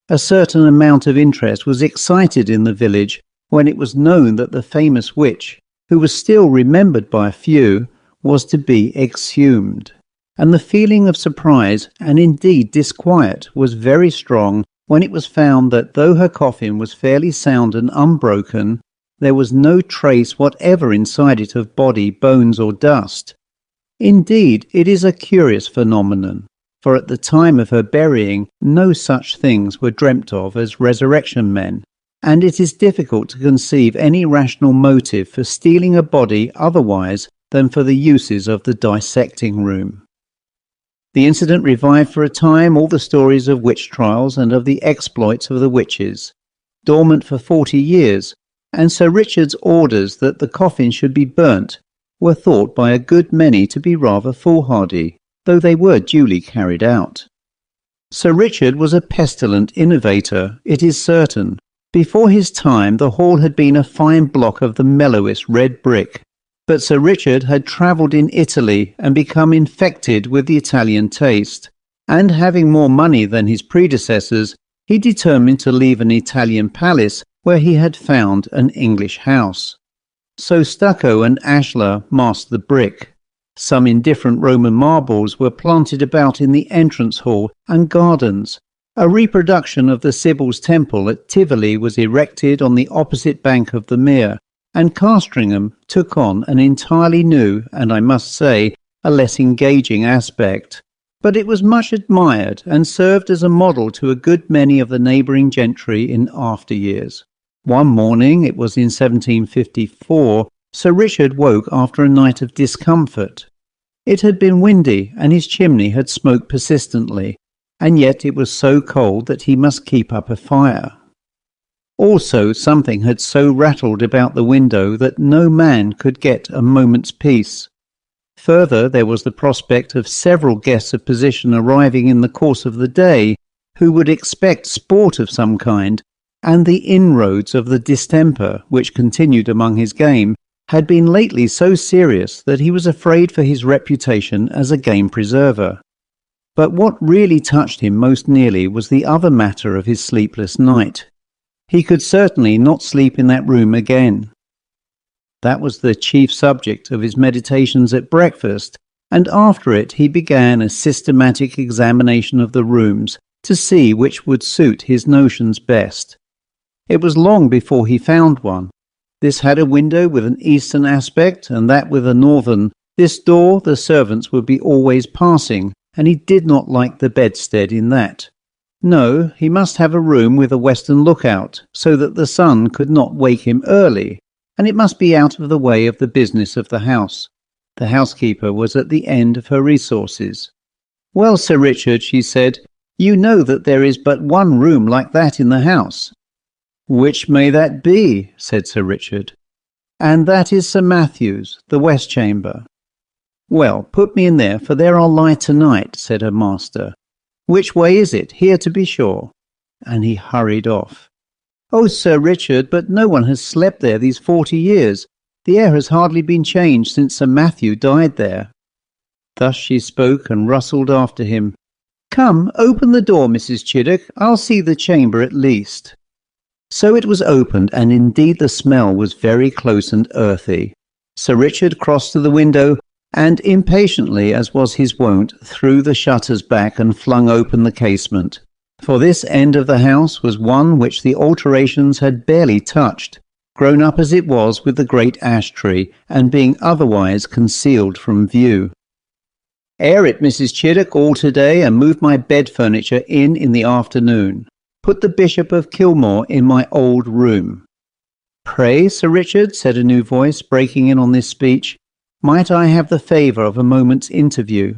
A: A certain amount of interest was excited in the village when it was known that the famous witch, who was still remembered by a few, was to be exhumed. And the feeling of surprise, and indeed disquiet, was very strong when it was found that though her coffin was fairly sound and unbroken, there was no trace whatever inside it of body, bones, or dust. Indeed, it is a curious phenomenon, for at the time of her burying no such things were dreamt of as resurrection men, and it is difficult to conceive any rational motive for stealing a body otherwise than for the uses of the dissecting room. The incident revived for a time all the stories of witch trials and of the exploits of the witches, dormant for 40 years, and Sir Richard's orders that the coffin should be burnt were thought by a good many to be rather foolhardy, though they were duly carried out. Sir Richard was a pestilent innovator, it is certain. Before his time the hall had been a fine block of the mellowest red brick, but Sir Richard had travelled in Italy and become infected with the Italian taste, and having more money than his predecessors, he determined to leave an Italian palace where he had found an English house. So stucco and ashlar masked the brick. Some indifferent Roman marbles were planted about in the entrance hall and gardens. A reproduction of the Sibyl's Temple at Tivoli was erected on the opposite bank of the mere, and Castringham took on an entirely new, and I must say, a less engaging aspect. But it was much admired and served as a model to a good many of the neighbouring gentry in after years. One morning, it was in 1754, Sir Richard woke after a night of discomfort. It had been windy, and his chimney had smoked persistently, and yet it was so cold that he must keep up a fire. Also, something had so rattled about the window that no man could get a moment's peace. Further, there was the prospect of several guests of position arriving in the course of the day, who would expect sport of some kind, and the inroads of the distemper, which continued among his game, had been lately so serious that he was afraid for his reputation as a game preserver. But what really touched him most nearly was the other matter of his sleepless night. He could certainly not sleep in that room again. That was the chief subject of his meditations at breakfast, and after it he began a systematic examination of the rooms to see which would suit his notions best. It was long before he found one. This had a window with an eastern aspect, and that with a northern. This door the servants would be always passing, and he did not like the bedstead in that. No, he must have a room with a western lookout, so that the sun could not wake him early, and it must be out of the way of the business of the house. The housekeeper was at the end of her resources. "Well, Sir Richard," she said, "you know that there is but one room like that in the house." "Which may that be?" said Sir Richard. "And that is Sir Matthew's, the west chamber." "Well, put me in there, for there I'll lie tonight," said her master. "Which way is it? Here, to be sure." And he hurried off. "Oh, Sir Richard, but no one has slept there these 40 years. The air has hardly been changed since Sir Matthew died there." Thus she spoke and rustled after him. "Come, open the door, Mrs. Chiddock. I'll see the chamber at least." So it was opened, and indeed the smell was very close and earthy. Sir Richard crossed to the window and impatiently, as was his wont, threw the shutters back and flung open the casement. For this end of the house was one which the alterations had barely touched, grown up as it was with the great ash tree, and being otherwise concealed from view. "Air it, Mrs. Chiddock, all to-day, and move my bed furniture in the afternoon. Put the Bishop of Kilmore in my old room." "Pray, Sir Richard," said a new voice, breaking in on this speech, "might I have the favour of a moment's interview?"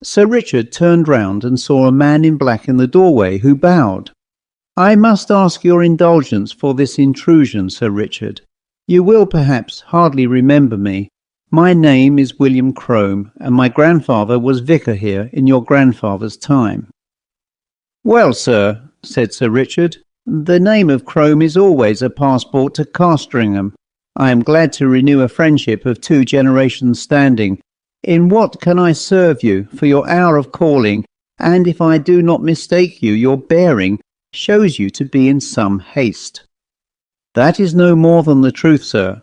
A: Sir Richard turned round and saw a man in black in the doorway, who bowed. "I must ask your indulgence for this intrusion, Sir Richard. You will perhaps hardly remember me. My name is William Crome, and my grandfather was vicar here in your grandfather's time." "Well, sir," said Sir Richard, "the name of Crome is always a passport to Castringham. I am glad to renew a friendship of 2 generations' standing. In what can I serve you for your hour of calling? And if I do not mistake you, your bearing shows you to be in some haste." "That is no more than the truth, sir.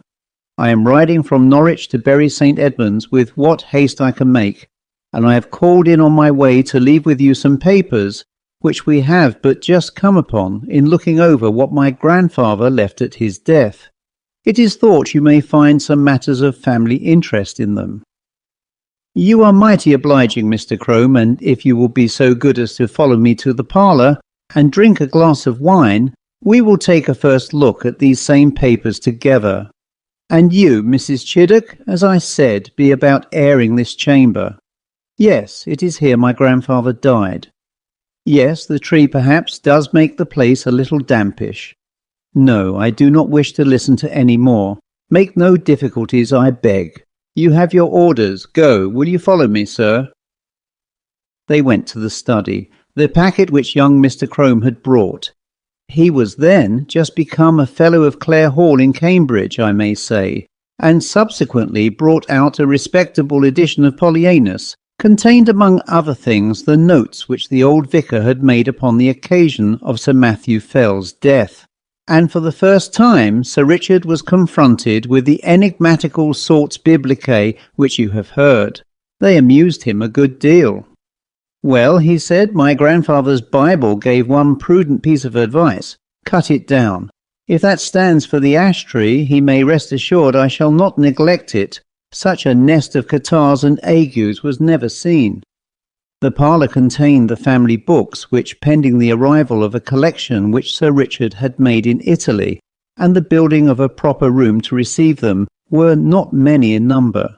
A: I am riding from Norwich to Bury St. Edmunds with what haste I can make, and I have called in on my way to leave with you some papers which we have but just come upon in looking over what my grandfather left at his death. It is thought you may find some matters of family interest in them." "You are mighty obliging, Mr. Crome, and if you will be so good as to follow me to the parlour and drink a glass of wine, we will take a first look at these same papers together. And you, Mrs. Chiddock, as I said, be about airing this chamber. Yes, it is here my grandfather died. Yes, the tree perhaps does make the place a little dampish. No, I do not wish to listen to any more. Make no difficulties, I beg. You have your orders. Go. Will you follow me, sir?" They went to the study, the packet which young Mr. Crome had brought. He was then just become a Fellow of Clare Hall in Cambridge, I may say, and subsequently brought out a respectable edition of Polyaenus, contained among other things the notes which the old vicar had made upon the occasion of Sir Matthew Fell's death. And for the first time Sir Richard was confronted with the enigmatical sorts biblicae which you have heard. They amused him a good deal. "Well," he said, "my grandfather's Bible gave one prudent piece of advice. Cut it down. If that stands for the ash tree, he may rest assured I shall not neglect it. Such a nest of catarrhs and agues was never seen." The parlour contained the family books, which, pending the arrival of a collection which Sir Richard had made in Italy, and the building of a proper room to receive them, were not many in number.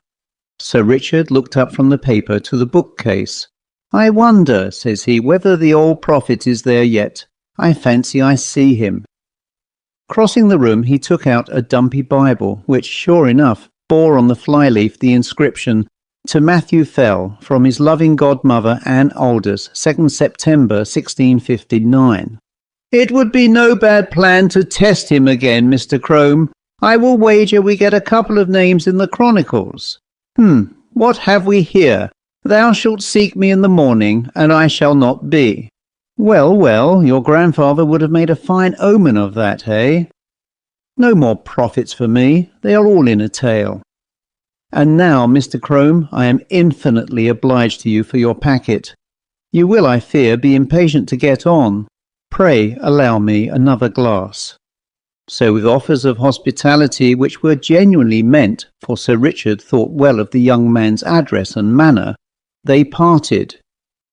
A: Sir Richard looked up from the paper to the bookcase. "I wonder," says he, "whether the old prophet is there yet. I fancy I see him." Crossing the room, he took out a dumpy Bible, which, sure enough, bore on the flyleaf the inscription, "To Matthew Fell, from his loving godmother Anne Aldous, 2nd September 1659. "It would be no bad plan to test him again, Mr. Crome. I will wager we get a couple of names in the Chronicles. What have we here? 'Thou shalt seek me in the morning, and I shall not be.' Well, well, your grandfather would have made a fine omen of that, eh? No more prophets for me. They are all in a tale. And now, Mr. Crome, I am infinitely obliged to you for your packet. You will, I fear, be impatient to get on. Pray allow me another glass." So with offers of hospitality which were genuinely meant, for Sir Richard thought well of the young man's address and manner, they parted.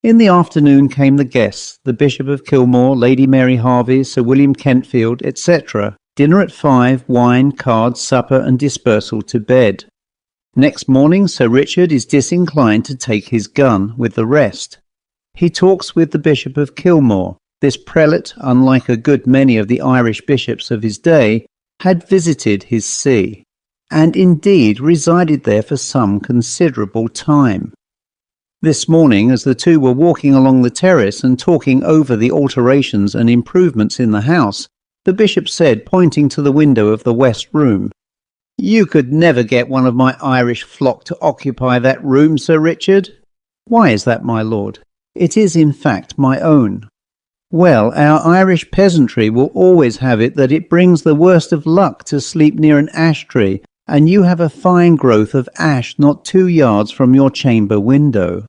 A: In the afternoon came the guests, the Bishop of Kilmore, Lady Mary Harvey, Sir William Kentfield, etc. Dinner at 5, wine, cards, supper, and dispersal to bed. Next morning Sir Richard is disinclined to take his gun with the rest. He talks with the Bishop of Kilmore. This prelate, unlike a good many of the Irish bishops of his day, had visited his see, and indeed resided there for some considerable time. This morning, as the two were walking along the terrace and talking over the alterations and improvements in the house, the bishop said, pointing to the window of the west room, "You could never get one of my Irish flock to occupy that room, Sir Richard." "Why is that, my lord?" "It is in fact my own." "Well, our Irish peasantry will always have it that it brings the worst of luck to sleep near an ash tree, and you have a fine growth of ash not 2 yards from your chamber window.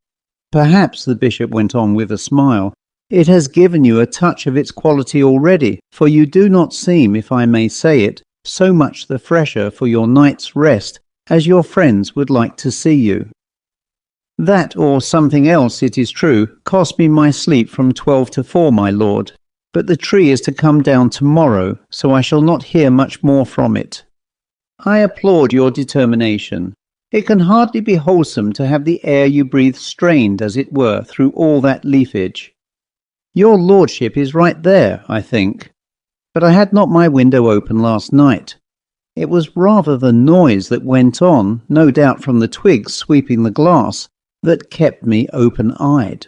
A: Perhaps, the bishop went on with a smile, it has given you a touch of its quality already, for you do not seem, if I may say it, so much the fresher for your night's rest as your friends would like to see you. That, or something else, it is true, cost me my sleep from 12 to 4, my lord, but the tree is to come down tomorrow, so I shall not hear much more from it. I applaud your determination. It can hardly be wholesome to have the air you breathe strained, as it were, through all that leafage. Your lordship is right there, I think. But I had not my window open last night. It was rather the noise that went on, no doubt from the twigs sweeping the glass, that kept me open-eyed.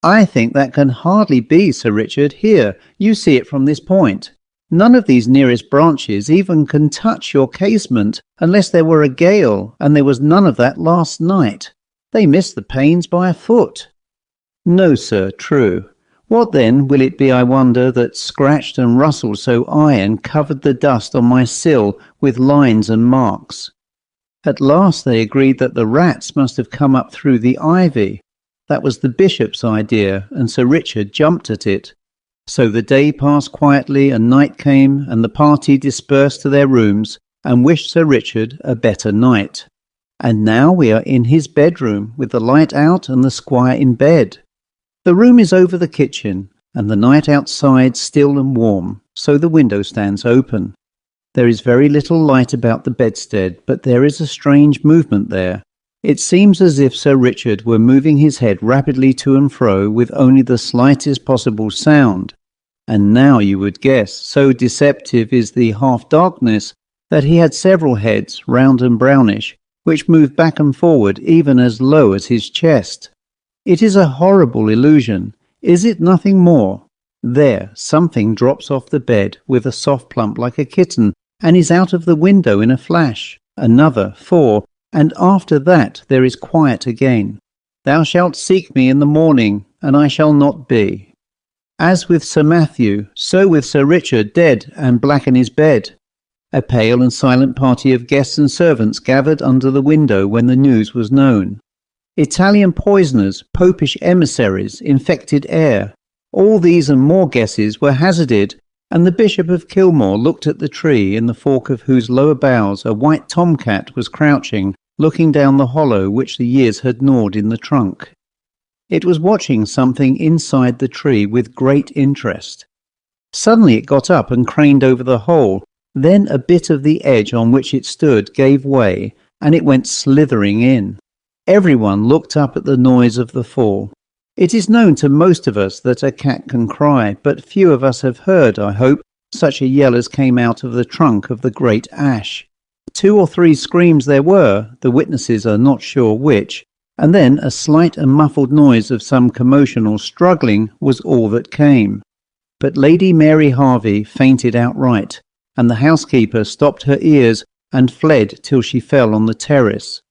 A: I think that can hardly be, Sir Richard. Here, you see it from this point. None of these nearest branches even can touch your casement, unless there were a gale, and there was none of that last night. They missed the panes by a foot. No, sir, true. What then will it be, I wonder, that scratched and rustled so aye and covered the dust on my sill with lines and marks? At last they agreed that the rats must have come up through the ivy. That was the bishop's idea, and Sir Richard jumped at it. So the day passed quietly, and night came, and the party dispersed to their rooms, and wished Sir Richard a better night. And now we are in his bedroom, with the light out and the squire in bed. The room is over the kitchen, and the night outside still and warm, so the window stands open. There is very little light about the bedstead, but there is a strange movement there. It seems as if Sir Richard were moving his head rapidly to and fro with only the slightest possible sound. And now you would guess, so deceptive is the half-darkness, that he had several heads, round and brownish, which moved back and forward even as low as his chest. It is a horrible illusion. Is it nothing more? There, something drops off the bed with a soft plump like a kitten, and is out of the window in a flash. Another, 4, and after that there is quiet again. Thou shalt seek me in the morning, and I shall not be. As with Sir Matthew, so with Sir Richard, dead and black in his bed. A pale and silent party of guests and servants gathered under the window when the news was known. Italian poisoners, popish emissaries, infected air. All these and more guesses were hazarded, and the Bishop of Kilmore looked at the tree in the fork of whose lower boughs a white tomcat was crouching, looking down the hollow which the years had gnawed in the trunk. It was watching something inside the tree with great interest. Suddenly it got up and craned over the hole. Then a bit of the edge on which it stood gave way, and it went slithering in. Everyone looked up at the noise of the fall. It is known to most of us that a cat can cry, but few of us have heard, I hope, such a yell as came out of the trunk of the great ash. 2 or 3 screams there were, the witnesses are not sure which, and then a slight and muffled noise of some commotion or struggling was all that came. But Lady Mary Harvey fainted outright, and the housekeeper stopped her ears and fled till she fell on the terrace.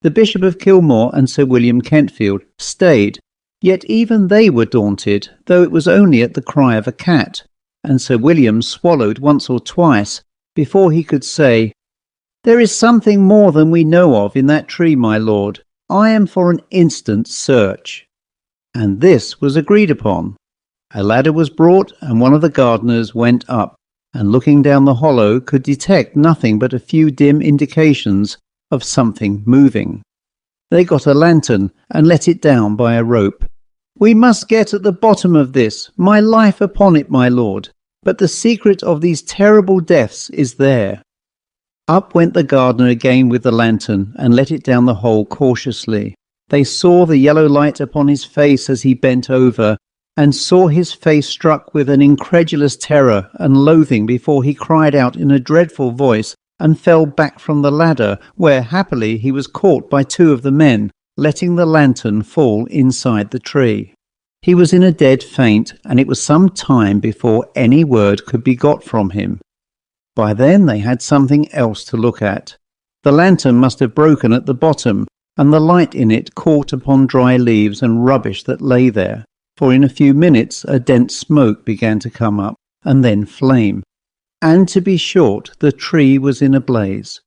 A: The Bishop of Kilmore and Sir William Kentfield stayed, yet even they were daunted, though it was only at the cry of a cat, and Sir William swallowed once or twice before he could say, "There is something more than we know of in that tree, my lord. I am for an instant search." And this was agreed upon. A ladder was brought, and one of the gardeners went up, and looking down the hollow could detect nothing but a few dim indications of something moving. They got a lantern and let it down by a rope. "We must get at the bottom of this, my life upon it, my lord, but the secret of these terrible deaths is there." Up went the gardener again with the lantern and let it down the hole cautiously. They saw the yellow light upon his face as he bent over, and saw his face struck with an incredulous terror and loathing before he cried out in a dreadful voice and fell back from the ladder, where happily he was caught by 2 of the men, letting the lantern fall inside the tree. He was in a dead faint, and it was some time before any word could be got from him. By then they had something else to look at. The lantern must have broken at the bottom, and the light in it caught upon dry leaves and rubbish that lay there, for in a few minutes a dense smoke began to come up, and then flame. And to be short, the tree was in a blaze.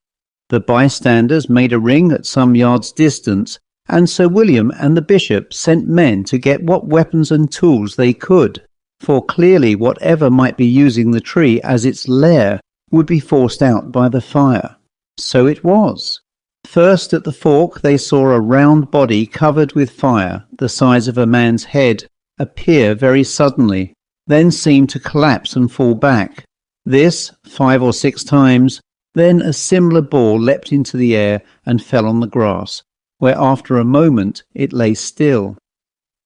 A: The bystanders made a ring at some yards' distance, and Sir William and the bishop sent men to get what weapons and tools they could, for clearly whatever might be using the tree as its lair would be forced out by the fire. So it was. First at the fork they saw a round body covered with fire, the size of a man's head, appear very suddenly, then seem to collapse and fall back. This 5 or 6 times, then a similar ball leapt into the air and fell on the grass, where after a moment it lay still.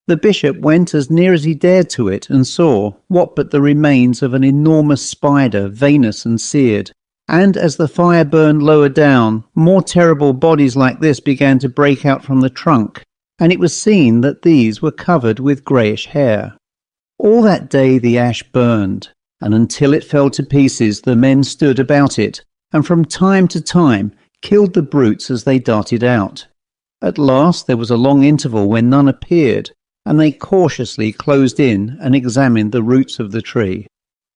A: The bishop went as near as he dared to it and saw what but the remains of an enormous spider, veinous and seared. And as the fire burned lower down, more terrible bodies like this began to break out from the trunk, and it was seen that these were covered with greyish hair. All that day the ash burned, and until it fell to pieces the men stood about it, and from time to time killed the brutes as they darted out. At last there was a long interval when none appeared, and they cautiously closed in and examined the roots of the tree.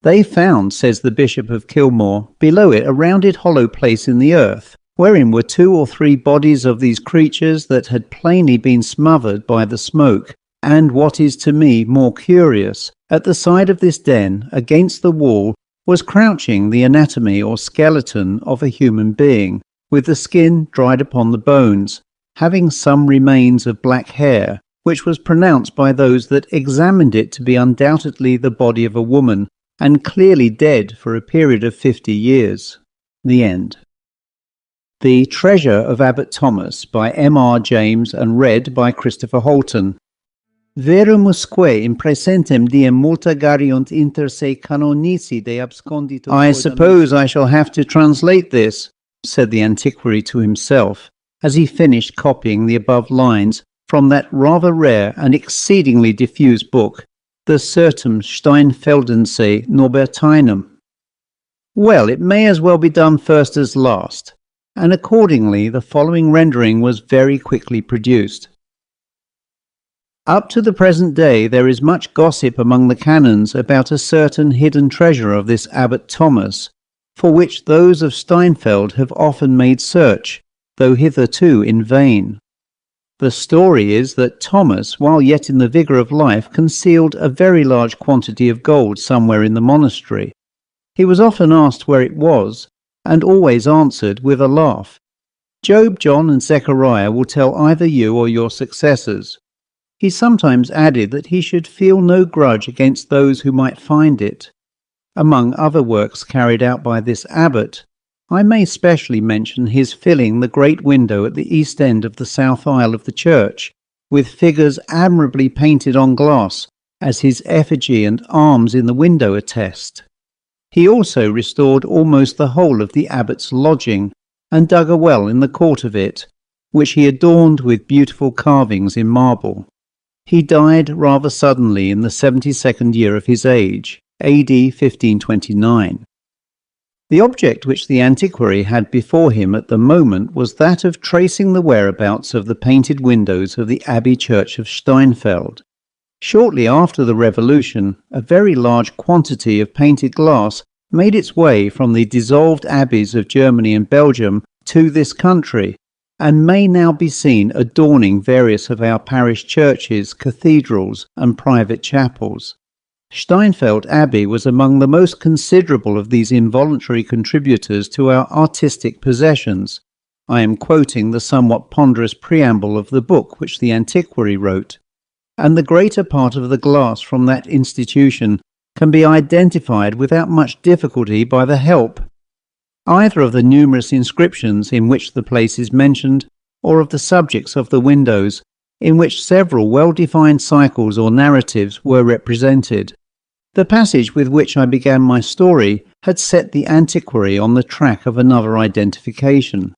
A: They found, says the Bishop of Kilmore, below it a rounded hollow place in the earth, wherein were 2 or 3 bodies of these creatures that had plainly been smothered by the smoke, and what is to me more curious, at the side of this den, against the wall, was crouching the anatomy or skeleton of a human being, with the skin dried upon the bones, having some remains of black hair, which was pronounced by those that examined it to be undoubtedly the body of a woman, and clearly dead for a period of 50 years. The end. The Treasure of Abbot Thomas by M.R.James and read by Christopher Holton. Verumusque in presentem diem multa gariunt inter se canonici de abscondito. I suppose I shall have to translate this, said the antiquary to himself, as he finished copying the above lines from that rather rare and exceedingly diffuse book, the Certum Steinfeldense Norbertinum. Well, it may as well be done first as last, and accordingly the following rendering was very quickly produced. Up to the present day there is much gossip among the canons about a certain hidden treasure of this Abbot Thomas, for which those of Steinfeld have often made search, though hitherto in vain. The story is that Thomas, while yet in the vigour of life, concealed a very large quantity of gold somewhere in the monastery. He was often asked where it was, and always answered with a laugh. Job, John, and Zechariah will tell either you or your successors. He sometimes added that he should feel no grudge against those who might find it. Among other works carried out by this abbot, I may specially mention his filling the great window at the east end of the south aisle of the church, with figures admirably painted on glass, as his effigy and arms in the window attest. He also restored almost the whole of the abbot's lodging, and dug a well in the court of it, which he adorned with beautiful carvings in marble. He died rather suddenly in the 72nd year of his age, AD 1529. The object which the antiquary had before him at the moment was that of tracing the whereabouts of the painted windows of the Abbey Church of Steinfeld. Shortly after the Revolution, a very large quantity of painted glass made its way from the dissolved abbeys of Germany and Belgium to this country, and may now be seen adorning various of our parish churches, cathedrals, and private chapels. Steinfeld Abbey was among the most considerable of these involuntary contributors to our artistic possessions. I am quoting the somewhat ponderous preamble of the book which the antiquary wrote, and the greater part of the glass from that institution can be identified without much difficulty by the help either of the numerous inscriptions in which the place is mentioned, or of the subjects of the windows, in which several well-defined cycles or narratives were represented. The passage with which I began my story had set the antiquary on the track of another identification.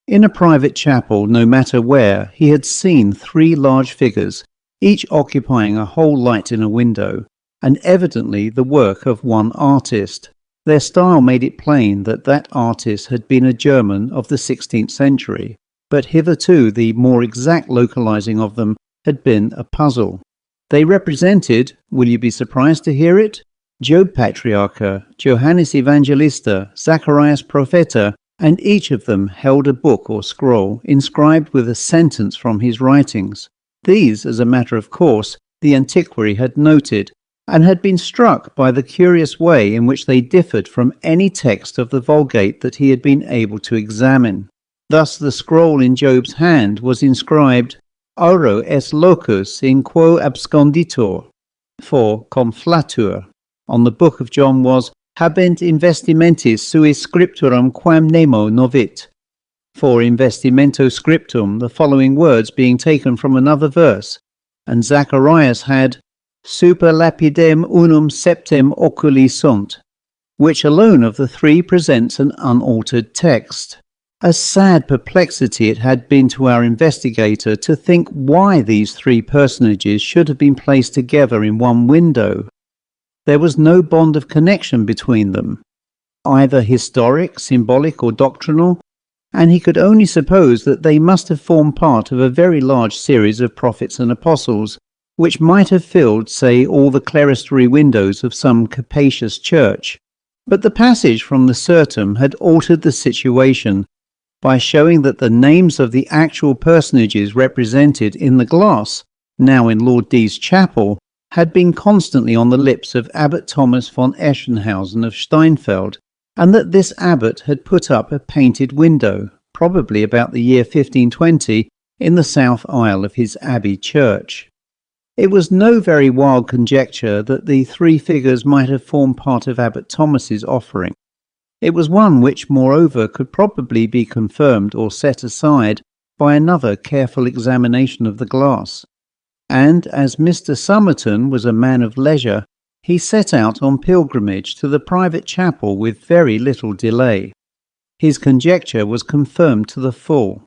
A: In a private chapel, no matter where, he had seen 3 large figures, each occupying a whole light in a window, and evidently the work of one artist. Their style made it plain that that artist had been a German of the 16th century, but hitherto the more exact localizing of them had been a puzzle. They represented, will you be surprised to hear it, Job Patriarcha, Johannes Evangelista, Zacharias Propheta, and each of them held a book or scroll inscribed with a sentence from his writings. These, as a matter of course, the Antiquary had noted, and had been struck by the curious way in which they differed from any text of the Vulgate that he had been able to examine. Thus the scroll in Job's hand was inscribed Auro es locus in quo absconditur, for conflatur. On the book of John was Habent investimentis suis scripturam quam nemo novit, for investimento scriptum, the following words being taken from another verse, and Zacharias had Super lapidem unum septem oculi sunt, which alone of the three presents an unaltered text. A sad perplexity it had been to our investigator to think why these three personages should have been placed together in one window. There was no bond of connection between them, either historic, symbolic, or doctrinal, and he could only suppose that they must have formed part of a very large series of prophets and apostles, which might have filled, say, all the clerestory windows of some capacious church. But the passage from the Certum had altered the situation by showing that the names of the actual personages represented in the glass, now in Lord Dee's chapel, had been constantly on the lips of Abbot Thomas von Eschenhausen of Steinfeld, and that this abbot had put up a painted window, probably about the year 1520, in the south aisle of his abbey church. It was no very wild conjecture that the three figures might have formed part of Abbot Thomas's offering. It was one which, moreover, could probably be confirmed or set aside by another careful examination of the glass. And as Mr. Somerton was a man of leisure, he set out on pilgrimage to the private chapel with very little delay. His conjecture was confirmed to the full.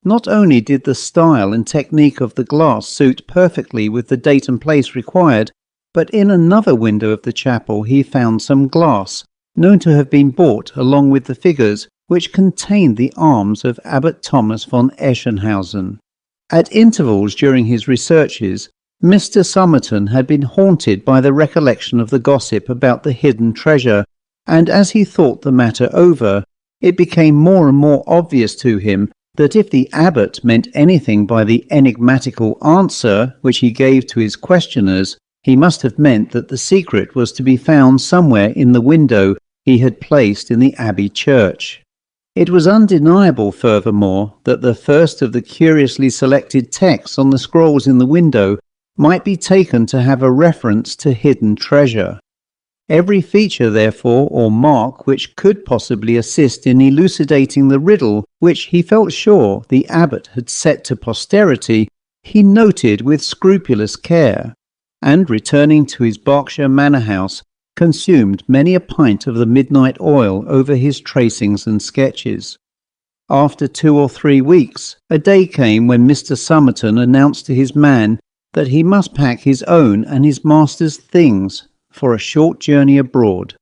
A: Not only did the style and technique of the glass suit perfectly with the date and place required, but in another window of the chapel he found some glass, known to have been bought along with the figures, which contained the arms of Abbot Thomas von Eschenhausen. At intervals during his researches, Mr. Somerton had been haunted by the recollection of the gossip about the hidden treasure, and as he thought the matter over, it became more and more obvious to him that if the abbot meant anything by the enigmatical answer which he gave to his questioners, he must have meant that the secret was to be found somewhere in the window he had placed in the abbey church. It was undeniable, furthermore, that the first of the curiously selected texts on the scrolls in the window might be taken to have a reference to hidden treasure. Every feature, therefore, or mark which could possibly assist in elucidating the riddle which he felt sure the abbot had set to posterity, he noted with scrupulous care, and returning to his Berkshire manor house, consumed many a pint of the midnight oil over his tracings and sketches. After 2 or 3 weeks, a day came when Mr. Somerton announced to his man that he must pack his own and his master's things for a short journey abroad,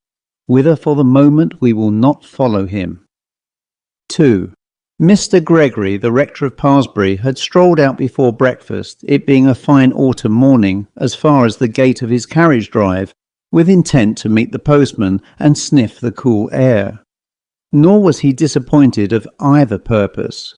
A: whither for the moment we will not follow him. 2. Mr. Gregory, the rector of Parsbury, had strolled out before breakfast, it being a fine autumn morning, as far as the gate of his carriage drive, with intent to meet the postman and sniff the cool air. Nor was he disappointed of either purpose.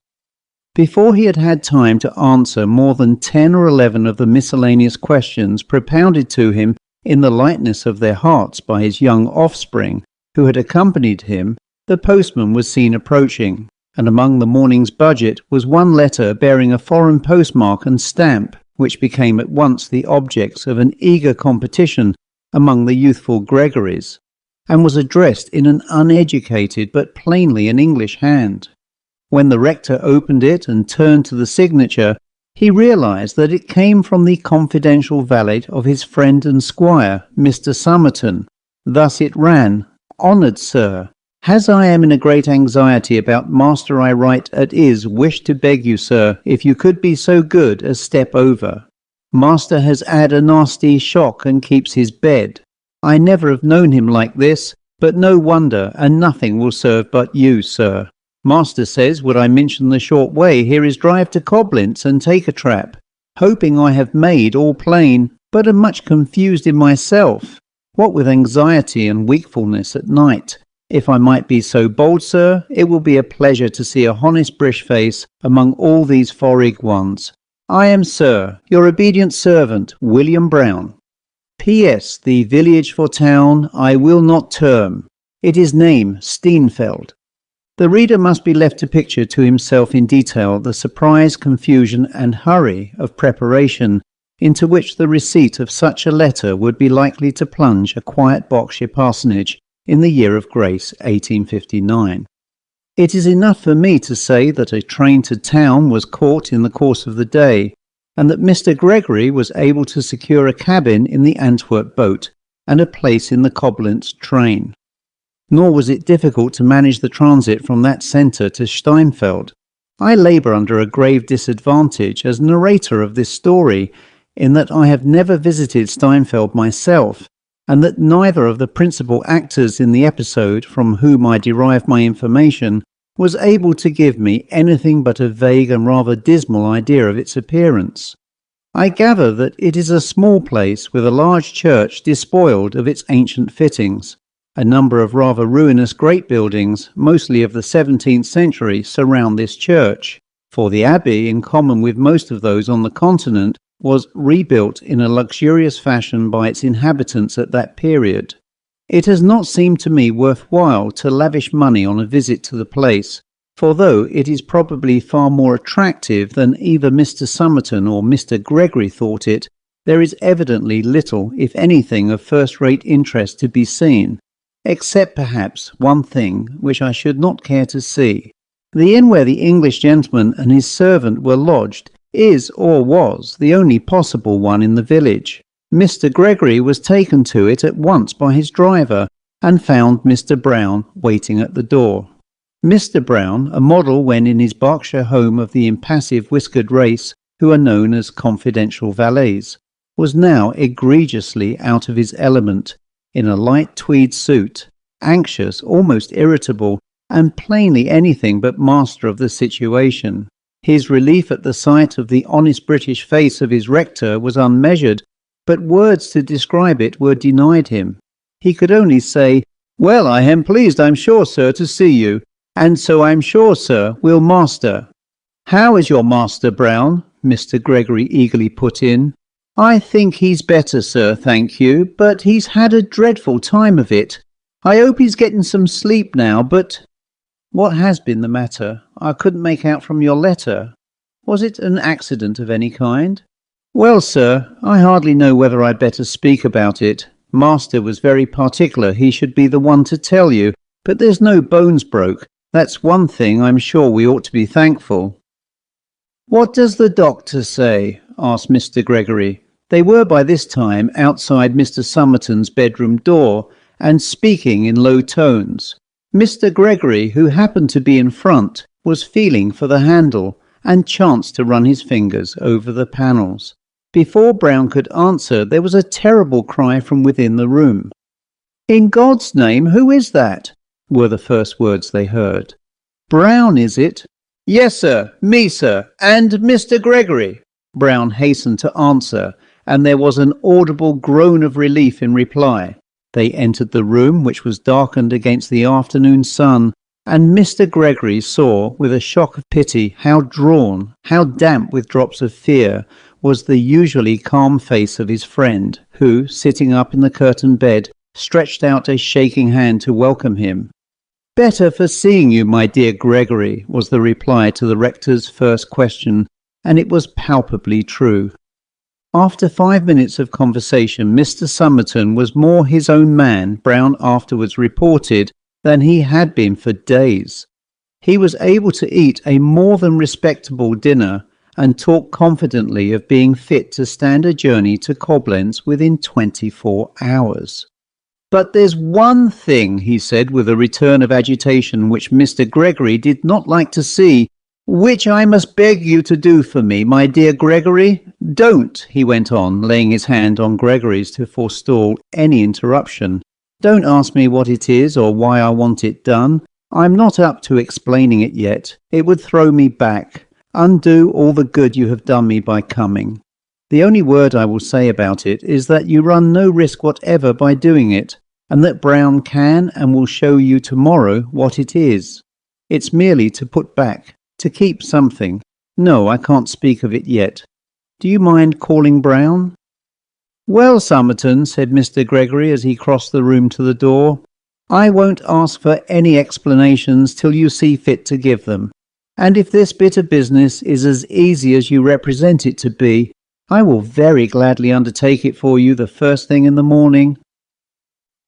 A: Before he had had time to answer more than 10 or 11 of the miscellaneous questions propounded to him in the lightness of their hearts by his young offspring, who had accompanied him, the postman was seen approaching, and among the morning's budget was one letter bearing a foreign postmark and stamp, which became at once the objects of an eager competition among the youthful Gregorys, and was addressed in an uneducated but plainly an English hand. When the rector opened it and turned to the signature, he realized that it came from the confidential valet of his friend and squire, Mr. Somerton. Thus it ran, "Honoured Sir, as I am in a great anxiety about master I write at is wish to beg you, sir, if you could be so good as step over. Master has had a nasty shock and keeps his bed. I never have known him like this, but no wonder, and nothing will serve but you, sir. Master says, would I mention the short way here is drive to Coblints and take a trap, hoping I have made all plain, but am much confused in myself, what with anxiety and wakefulness at night. If I might be so bold, sir, it will be a pleasure to see a honest brish face among all these forrig ones. I am, sir, your obedient servant, William Brown. P.S. The village for town I will not term. It is name Steenfeld. The reader must be left to picture to himself in detail the surprise, confusion, and hurry of preparation into which the receipt of such a letter would be likely to plunge a quiet Berkshire parsonage in the year of grace 1859. It is enough for me to say that a train to town was caught in the course of the day, and that Mr. Gregory was able to secure a cabin in the Antwerp boat and a place in the Koblenz train. Nor was it difficult to manage the transit from that centre to Steinfeld. I labour under a grave disadvantage as narrator of this story, in that I have never visited Steinfeld myself, and that neither of the principal actors in the episode from whom I derived my information was able to give me anything but a vague and rather dismal idea of its appearance. I gather that it is a small place with a large church despoiled of its ancient fittings. A number of rather ruinous great buildings, mostly of the 17th century, surround this church, for the abbey, in common with most of those on the continent, was rebuilt in a luxurious fashion by its inhabitants at that period. It has not seemed to me worthwhile to lavish money on a visit to the place, for though it is probably far more attractive than either Mr. Somerton or Mr. Gregory thought it, there is evidently little, if anything, of first-rate interest to be seen, except perhaps one thing which I should not care to see. The inn where the English gentleman and his servant were lodged is, or was, the only possible one in the village. Mr. Gregory was taken to it at once by his driver, and found Mr. Brown waiting at the door. Mr. Brown, a model when in his Berkshire home of the impassive whiskered race, who are known as confidential valets, was now egregiously out of his element, in a light tweed suit, anxious, almost irritable, and plainly anything but master of the situation. His relief at the sight of the honest British face of his rector was unmeasured, but words to describe it were denied him. He could only say, "Well, I am pleased, I'm sure, sir, to see you, and so I'm sure, sir, will master." "How is your master, Brown?" Mr. Gregory eagerly put in. "I think he's better, sir, thank you, but he's had a dreadful time of it. I hope he's getting some sleep now, but—" "What has been the matter? I couldn't make out from your letter. Was it an accident of any kind?" "Well, sir, I hardly know whether I'd better speak about it. Master was very particular he should be the one to tell you, but there's no bones broke. That's one thing I'm sure we ought to be thankful." "What does the doctor say?" asked Mr. Gregory. They were by this time outside Mr. Somerton's bedroom door, and speaking in low tones. Mr. Gregory, who happened to be in front, was feeling for the handle, and chanced to run his fingers over the panels. Before Brown could answer, there was a terrible cry from within the room. "In God's name, who is that?" were the first words they heard. "Brown, is it?" "Yes, sir, me, sir, and Mr. Gregory," Brown hastened to answer, and there was an audible groan of relief in reply. They entered the room, which was darkened against the afternoon sun, and Mr. Gregory saw, with a shock of pity, how drawn, how damp with drops of fear, was the usually calm face of his friend, who, sitting up in the curtained bed, stretched out a shaking hand to welcome him. "Better for seeing you, my dear Gregory," was the reply to the rector's first question, and it was palpably true. After 5 minutes of conversation, Mr. Somerton was more his own man, Brown afterwards reported, than he had been for days. He was able to eat a more than respectable dinner, and talk confidently of being fit to stand a journey to Koblenz within 24 hours. "But there's one thing," he said with a return of agitation which Mr. Gregory did not like to see, "which I must beg you to do for me, my dear Gregory. Don't," he went on, laying his hand on Gregory's to forestall any interruption, "don't ask me what it is or why I want it done. I'm not up to explaining it yet. It would throw me back. Undo all the good you have done me by coming. The only word I will say about it is that you run no risk whatever by doing it. and that Brown can and will show you tomorrow what it is. It's merely to put back, to keep something. No, I can't speak of it yet. Do you mind calling Brown?" "Well, Somerton," said Mr. Gregory as he crossed the room to the door, "I won't ask for any explanations till you see fit to give them. And if this bit of business is as easy as you represent it to be, I will very gladly undertake it for you the first thing in the morning."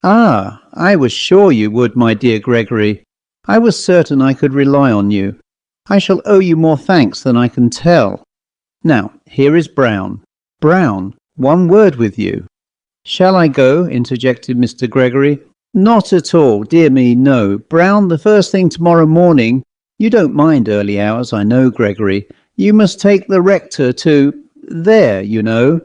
A: "Ah, I was sure you would, my dear Gregory. I was certain I could rely on you. I shall owe you more thanks than I can tell. Now, here is Brown. Brown, one word with you." "Shall I go?" interjected Mr. Gregory. "Not at all, dear me, no. Brown, the first thing tomorrow morning. You don't mind early hours, I know, Gregory. You must take the rector to there, you know."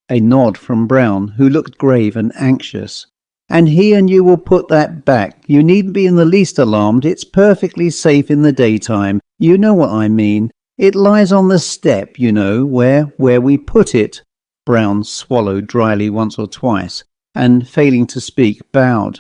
A: A nod from Brown, who looked grave and anxious. "And he and you will put that back. You needn't be in the least alarmed. It's perfectly safe in the daytime. You know what I mean. It lies on the step, you know, where we put it." Brown swallowed dryly once or twice, and failing to speak, bowed.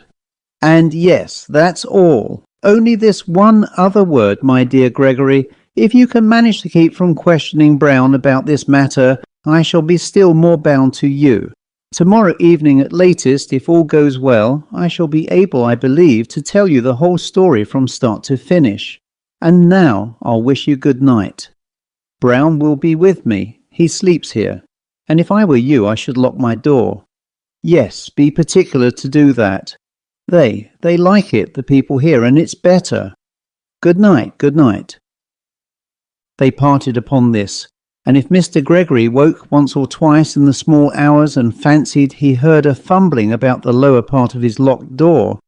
A: "And yes, that's all. Only this one other word, my dear Gregory. If you can manage to keep from questioning Brown about this matter, I shall be still more bound to you. Tomorrow evening at latest, if all goes well, I shall be able, I believe, to tell you the whole story from start to finish. And now I'll wish you good night. Brown will be with me. He sleeps here. And if I were you, I should lock my door. Yes, be particular to do that. They like it, the people here, and it's better. Good night, good night." They parted upon this, and if Mr. Gregory woke once or twice in the small hours and fancied he heard a fumbling about the lower part of his locked door,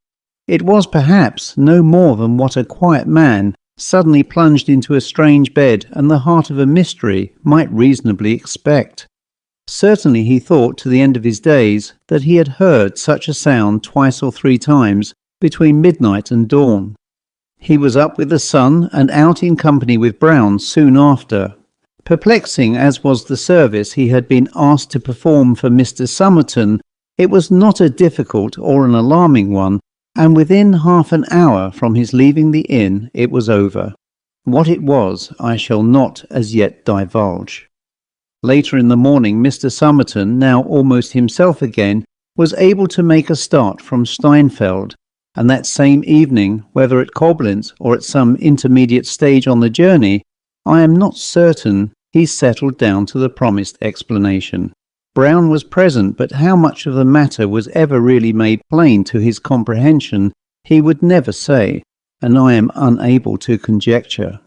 A: it was perhaps no more than what a quiet man, suddenly plunged into a strange bed and the heart of a mystery, might reasonably expect. Certainly he thought to the end of his days that he had heard such a sound twice or three times between midnight and dawn. He was up with the sun and out in company with Brown soon after. Perplexing as was the service he had been asked to perform for Mr. Somerton, it was not a difficult or an alarming one, and within half an hour from his leaving the inn it was over. What it was I shall not as yet divulge. Later in the morning Mr. Somerton, now almost himself again, was able to make a start from Steinfeld, and that same evening, whether at Coblenz or at some intermediate stage on the journey, I am not certain, he settled down to the promised explanation. Brown was present, but how much of the matter was ever really made plain to his comprehension he would never say, and I am unable to conjecture.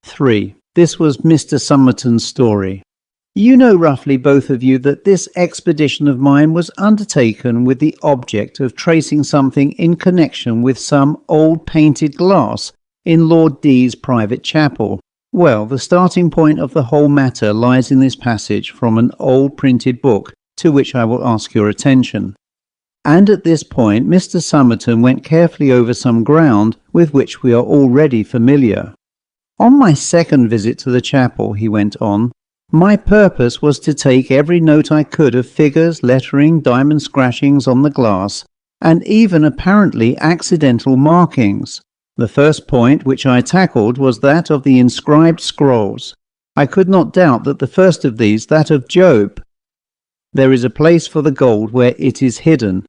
A: 3. This was Mr. Somerton's story. You know roughly, both of you, that this expedition of mine was undertaken with the object of tracing something in connection with some old painted glass in Lord D.'s private chapel. Well, the starting point of the whole matter lies in this passage from an old printed book, to which I will ask your attention. And at this point Mr. Somerton went carefully over some ground with which we are already familiar. On my second visit to the chapel, he went on, my purpose was to take every note I could of figures, lettering, diamond scratchings on the glass, and even apparently accidental markings. The first point which I tackled was that of the inscribed scrolls. I could not doubt that the first of these, that of Job, there is a place for the gold where it is hidden,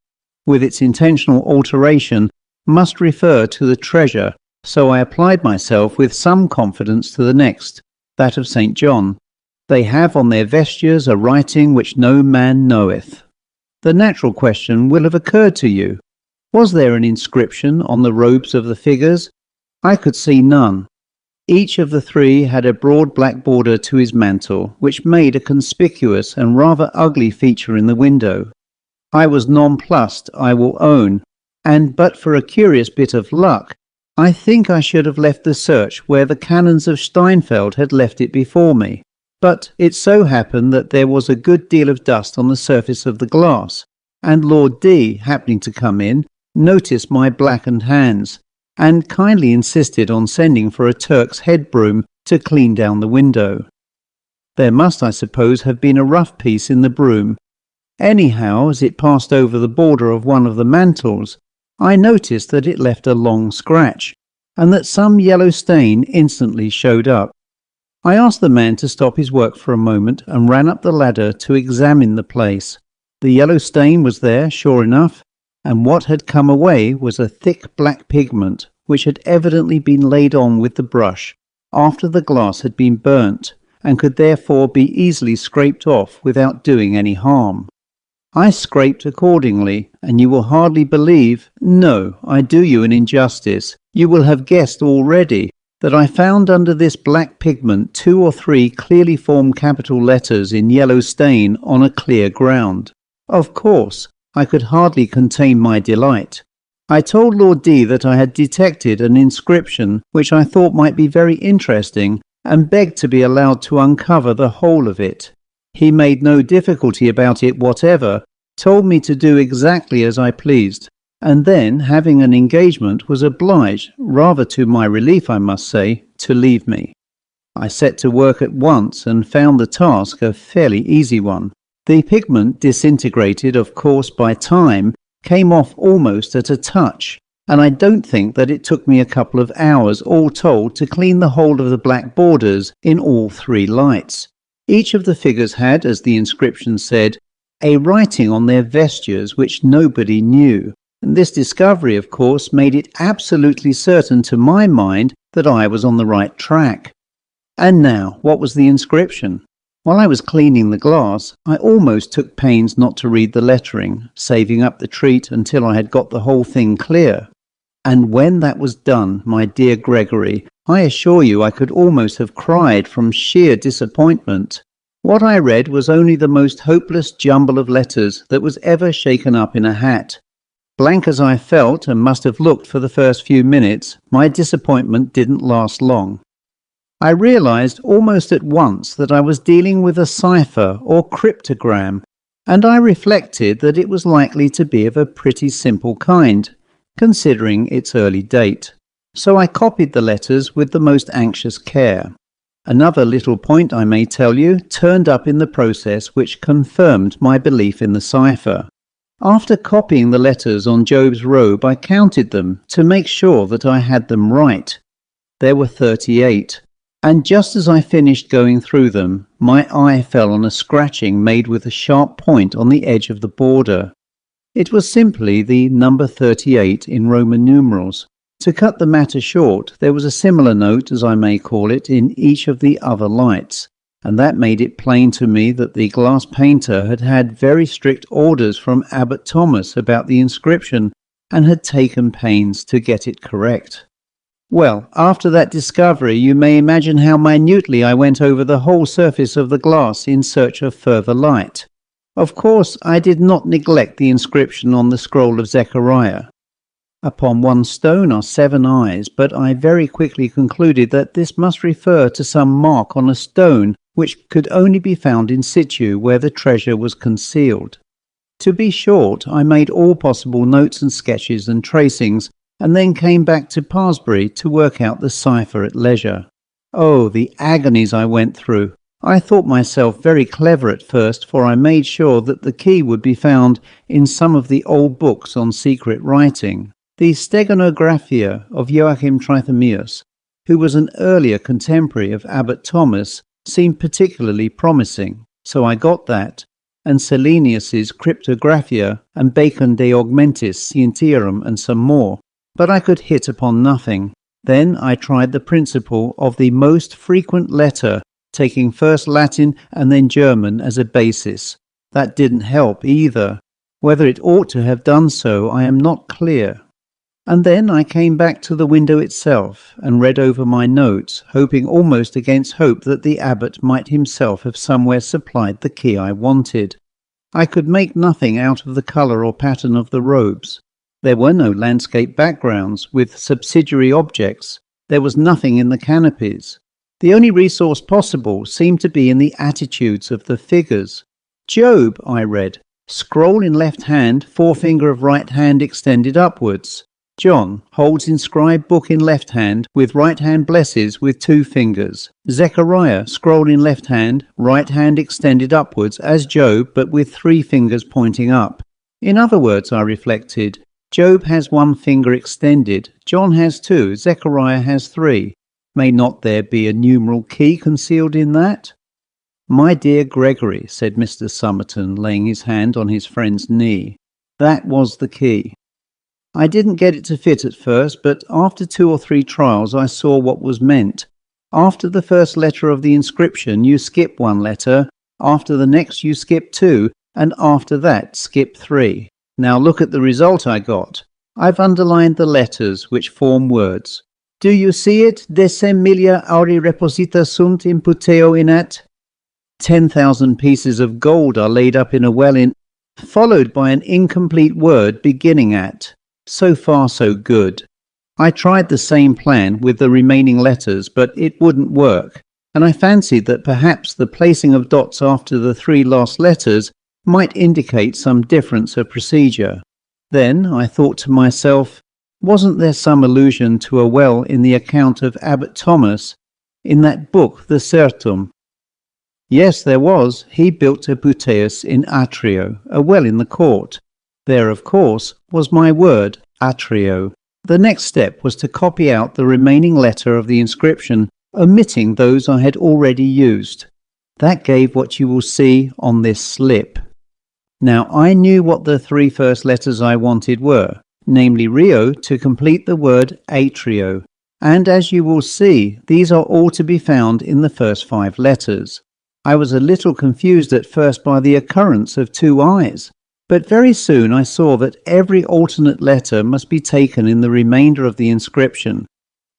A: with its intentional alteration, must refer to the treasure, so I applied myself with some confidence to the next, that of St. John. They have on their vestures a writing which no man knoweth. The natural question will have occurred to you. Was there an inscription on the robes of the figures? I could see none. Each of the three had a broad black border to his mantle, which made a conspicuous and rather ugly feature in the window. I was nonplussed, I will own, and but for a curious bit of luck, I think I should have left the search where the canons of Steinfeld had left it before me. But it so happened that there was a good deal of dust on the surface of the glass, and Lord D, happening to come in, noticed my blackened hands, and kindly insisted on sending for a Turk's head broom to clean down the window. There must, I suppose, have been a rough piece in the broom. Anyhow, as it passed over the border of one of the mantles, I noticed that it left a long scratch, and that some yellow stain instantly showed up. I asked the man to stop his work for a moment and ran up the ladder to examine the place. The yellow stain was there, sure enough, and what had come away was a thick black pigment which had evidently been laid on with the brush after the glass had been burnt, and could therefore be easily scraped off without doing any harm. I scraped accordingly, and you will hardly believe, no, I do you an injustice, you will have guessed already, that I found under this black pigment 2 or 3 clearly formed capital letters in yellow stain on a clear ground. Of course, I could hardly contain my delight. I told Lord D that I had detected an inscription which I thought might be very interesting, and begged to be allowed to uncover the whole of it. He made no difficulty about it whatever, told me to do exactly as I pleased, and then, having an engagement, was obliged, rather to my relief I must say, to leave me. I set to work at once and found the task a fairly easy one. The pigment, disintegrated of course by time, came off almost at a touch, and I don't think that it took me a couple of hours all told to clean the whole of the black borders in all 3 lights. Each of the figures had, as the inscription said, a writing on their vestures which nobody knew, and this discovery, of course, made it absolutely certain to my mind that I was on the right track. And now, what was the inscription? While I was cleaning the glass, I almost took pains not to read the lettering, saving up the treat until I had got the whole thing clear. And when that was done, my dear Gregory, I assure you I could almost have cried from sheer disappointment. What I read was only the most hopeless jumble of letters that was ever shaken up in a hat. Blank as I felt and must have looked for the first few minutes, my disappointment didn't last long. I realized almost at once that I was dealing with a cipher or cryptogram, and I reflected that it was likely to be of a pretty simple kind, considering its early date. So I copied the letters with the most anxious care. Another little point, I may tell you, turned up in the process which confirmed my belief in the cipher. After copying the letters on Job's robe, I counted them to make sure that I had them right. There were 38, and just as I finished going through them, my eye fell on a scratching made with a sharp point on the edge of the border. It was simply the number 38 in Roman numerals. To cut the matter short, there was a similar note, as I may call it, in each of the other lights, and that made it plain to me that the glass painter had had very strict orders from Abbot Thomas about the inscription, and had taken pains to get it correct. Well, after that discovery, you may imagine how minutely I went over the whole surface of the glass in search of further light. Of course, I did not neglect the inscription on the scroll of Zechariah. Upon one stone are 7 eyes, but I very quickly concluded that this must refer to some mark on a stone which could only be found in situ where the treasure was concealed. To be short, I made all possible notes and sketches and tracings, and then came back to Parsbury to work out the cipher at leisure. Oh, the agonies I went through! I thought myself very clever at first, for I made sure that the key would be found in some of the old books on secret writing. The Stegonographia of Joachim Trithemius, who was an earlier contemporary of Abbot Thomas, seemed particularly promising, so I got that, and Selenius's Cryptographia and Bacon de Augmentis Scientiarum and some more, but I could hit upon nothing. Then I tried the principle of the most frequent letter, taking first Latin and then German as a basis. That didn't help either. Whether it ought to have done so, I am not clear. And then I came back to the window itself and read over my notes, hoping almost against hope that the abbot might himself have somewhere supplied the key I wanted. I could make nothing out of the colour or pattern of the robes. There were no landscape backgrounds with subsidiary objects. There was nothing in the canopies. The only resource possible seemed to be in the attitudes of the figures. Job, I read, scroll in left hand, forefinger of right hand extended upwards. John holds inscribed book in left hand, with right hand blesses with 2 fingers. Zechariah scroll in left hand, right hand extended upwards as Job, but with 3 fingers pointing up. In other words, I reflected, Job has 1 finger extended, John has 2, Zechariah has 3. May not there be a numeral key concealed in that? My dear Gregory, said Mr. Somerton, laying his hand on his friend's knee, that was the key. I didn't get it to fit at first, but after 2 or 3 trials I saw what was meant. After the first letter of the inscription you skip 1 letter, after the next you skip 2, and after that skip 3. Now look at the result I got. I've underlined the letters which form words. Do you see it? Decem milia auri reposita sunt in puteo inat. 10,000 pieces of gold are laid up in a well in, followed by an incomplete word beginning at. So far so good. I tried the same plan with the remaining letters, but it wouldn't work, and I fancied that perhaps the placing of dots after the 3 last letters might indicate some difference of procedure. Then I thought to myself, wasn't there some allusion to a well in the account of Abbot Thomas in that book, the Certum? Yes, there was. He built a puteus in atrio, a well in the court. There, of course, was my word, atrio. The next step was to copy out the remaining letter of the inscription, omitting those I had already used. That gave what you will see on this slip. Now, I knew what the 3 first letters I wanted were, namely Rio to complete the word atrio, and as you will see, these are all to be found in the first 5 letters. I was a little confused at first by the occurrence of 2 I's. But very soon I saw that every alternate letter must be taken in the remainder of the inscription.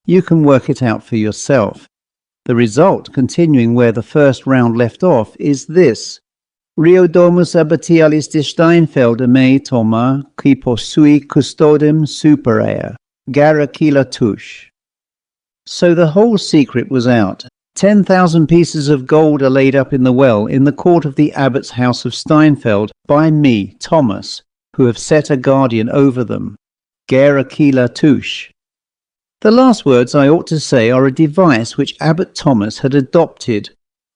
A: You can work it out for yourself. The result, continuing where the first round left off, is this. Rio domus abbatialis de Steinfeld mei Thoma, qui possui custodem superea, garacila tush. So the whole secret was out. 10,000 pieces of gold are laid up in the well in the court of the abbot's house of Steinfeld by me, Thomas, who have set a guardian over them. Garacila tush. The last words I ought to say are a device which Abbot Thomas had adopted.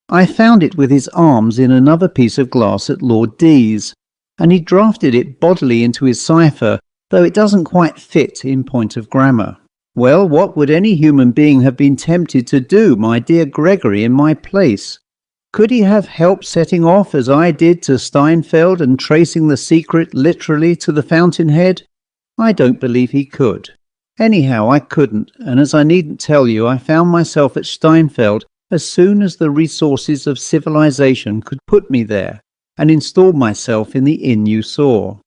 A: I found it with his arms in another piece of glass at Lord D's, and he drafted it bodily into his cipher, though it doesn't quite fit in point of grammar. Well, what would any human being have been tempted to do, my dear Gregory, in my place? Could he have helped setting off, as I did, to Steinfeld and tracing the secret literally to the fountainhead? I don't believe he could. Anyhow, I couldn't, and as I needn't tell you, I found myself at Steinfeld as soon as the resources of civilization could put me there, and installed myself in the inn you saw.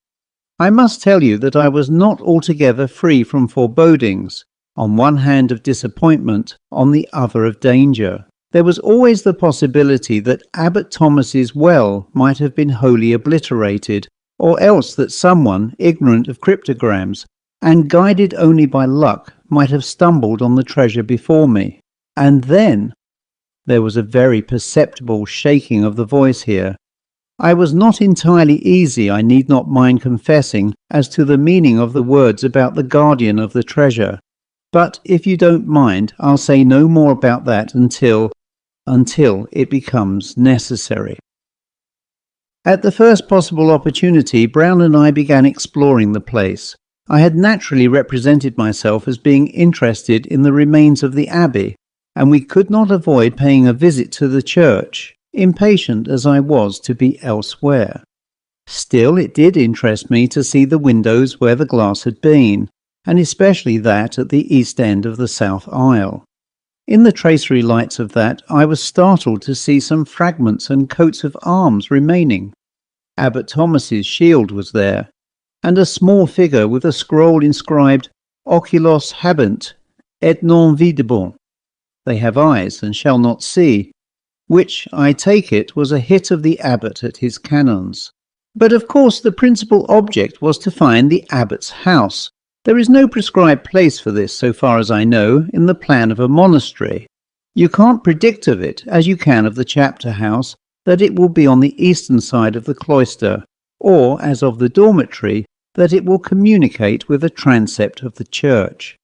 A: I must tell you that I was not altogether free from forebodings. On one hand of disappointment, on the other of danger. There was always the possibility that Abbot Thomas's well might have been wholly obliterated, or else that someone, ignorant of cryptograms, and guided only by luck, might have stumbled on the treasure before me. And then, there was a very perceptible shaking of the voice here. I was not entirely easy, I need not mind confessing, as to the meaning of the words about the guardian of the treasure. But if you don't mind, I'll say no more about that until it becomes necessary. At the first possible opportunity, Brown and I began exploring the place. I had naturally represented myself as being interested in the remains of the abbey, and we could not avoid paying a visit to the church, impatient as I was to be elsewhere. Still, it did interest me to see the windows where the glass had been, and especially that at the east end of the south aisle. In the tracery lights of that, I was startled to see some fragments and coats of arms remaining. Abbot Thomas's shield was there, and a small figure with a scroll inscribed Oculos habent, et non videbant. They have eyes and shall not see, which, I take it, was a hit of the abbot at his canons. But of course the principal object was to find the abbot's house. There is no prescribed place for this, so far as I know, in the plan of a monastery. You can't predict of it, as you can of the chapter house, that it will be on the eastern side of the cloister, or, as of the dormitory, that it will communicate with the transept of the church.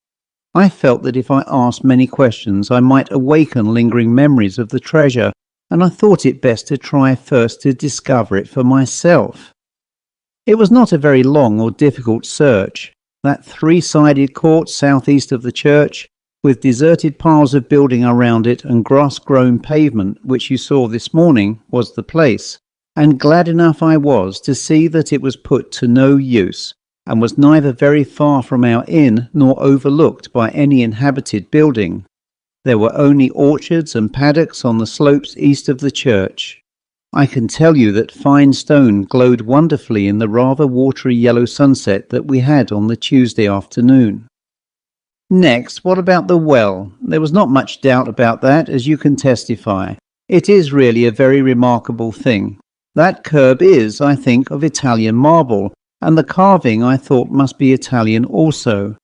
A: I felt that if I asked many questions I might awaken lingering memories of the treasure, and I thought it best to try first to discover it for myself. It was not a very long or difficult search. That three-sided court southeast of the church, with deserted piles of building around it and grass-grown pavement which you saw this morning, was the place, and glad enough I was to see that it was put to no use, and was neither very far from our inn nor overlooked by any inhabited building. There were only orchards and paddocks on the slopes east of the church. I can tell you that fine stone glowed wonderfully in the rather watery yellow sunset that we had on the Tuesday afternoon. Next, what about the well? There was not much doubt about that, as you can testify. It is really a very remarkable thing. That curb is, I think, of Italian marble, and the carving I thought must be Italian also.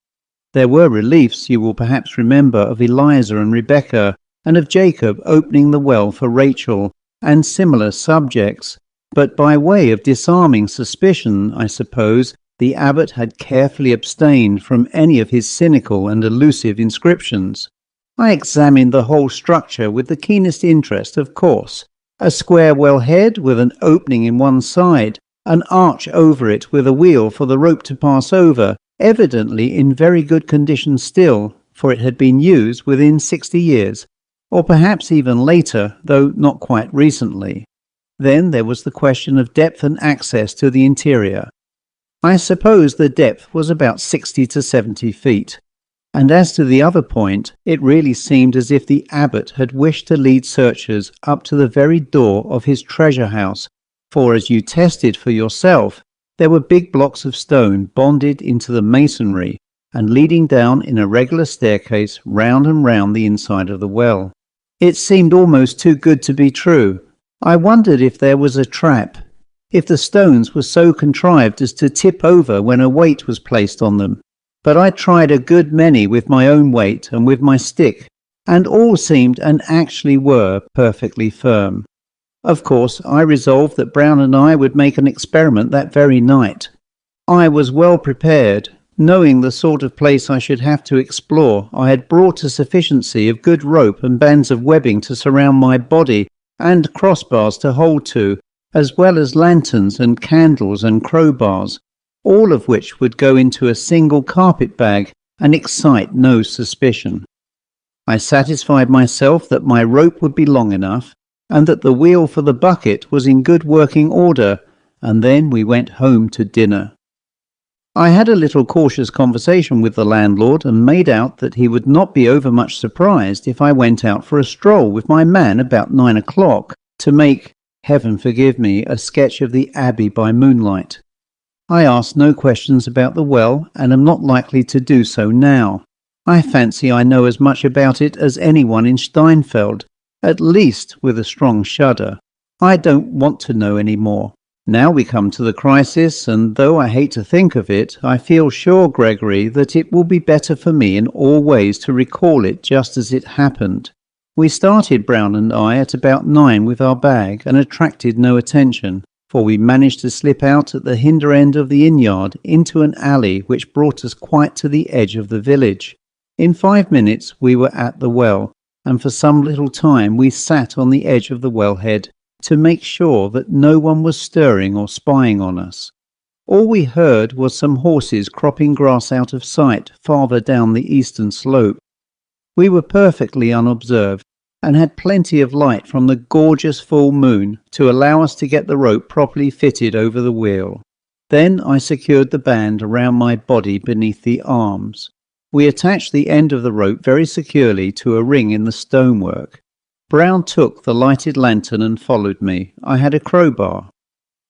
A: There were reliefs, you will perhaps remember, of Eliza and Rebecca, and of Jacob opening the well for Rachel, and similar subjects, but by way of disarming suspicion, I suppose, the abbot had carefully abstained from any of his cynical and elusive inscriptions. I examined the whole structure with the keenest interest, of course. A square well head with an opening in one side, an arch over it with a wheel for the rope to pass over, evidently in very good condition still, for it had been used within 60 years, or perhaps even later, though not quite recently. Then there was the question of depth and access to the interior. I suppose the depth was about 60 to 70 feet, and as to the other point, it really seemed as if the abbot had wished to lead searchers up to the very door of his treasure house, for as you tested for yourself, there were big blocks of stone bonded into the masonry and leading down in a regular staircase round and round the inside of the well. It seemed almost too good to be true. I wondered if there was a trap, if the stones were so contrived as to tip over when a weight was placed on them. But I tried a good many with my own weight and with my stick, and all seemed and actually were perfectly firm. Of course, I resolved that Brown and I would make an experiment that very night. I was well prepared. Knowing the sort of place I should have to explore, I had brought a sufficiency of good rope and bands of webbing to surround my body, and crossbars to hold to, as well as lanterns and candles and crowbars, all of which would go into a single carpet bag and excite no suspicion. I satisfied myself that my rope would be long enough, and that the wheel for the bucket was in good working order, and then we went home to dinner. I had a little cautious conversation with the landlord and made out that he would not be overmuch surprised if I went out for a stroll with my man about 9 o'clock to make, heaven forgive me, a sketch of the abbey by moonlight. I asked no questions about the well and am not likely to do so now. I fancy I know as much about it as anyone in Steinfeld, at least with a strong shudder. I don't want to know any more. Now we come to the crisis, and though I hate to think of it, I feel sure, Gregory, that it will be better for me in all ways to recall it just as it happened. We started, Brown and I, at about 9 with our bag, and attracted no attention, for we managed to slip out at the hinder end of the inn-yard into an alley which brought us quite to the edge of the village. In 5 minutes we were at the well, and for some little time we sat on the edge of the wellhead, to make sure that no one was stirring or spying on us. All we heard was some horses cropping grass out of sight farther down the eastern slope. We were perfectly unobserved, and had plenty of light from the gorgeous full moon to allow us to get the rope properly fitted over the wheel. Then I secured the band around my body beneath the arms. We attached the end of the rope very securely to a ring in the stonework. Brown took the lighted lantern and followed me. I had a crowbar.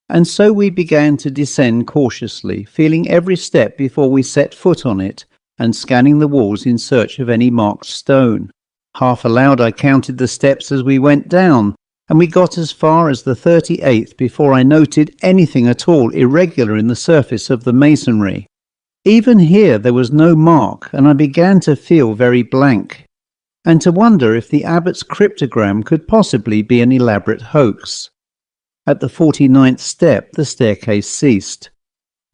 A: And so we began to descend cautiously, feeling every step before we set foot on it, and scanning the walls in search of any marked stone. Half aloud I counted the steps as we went down, and we got as far as the 38th before I noted anything at all irregular in the surface of the masonry. Even here there was no mark, and I began to feel very blank, and to wonder if the abbot's cryptogram could possibly be an elaborate hoax. At the 49th step the staircase ceased.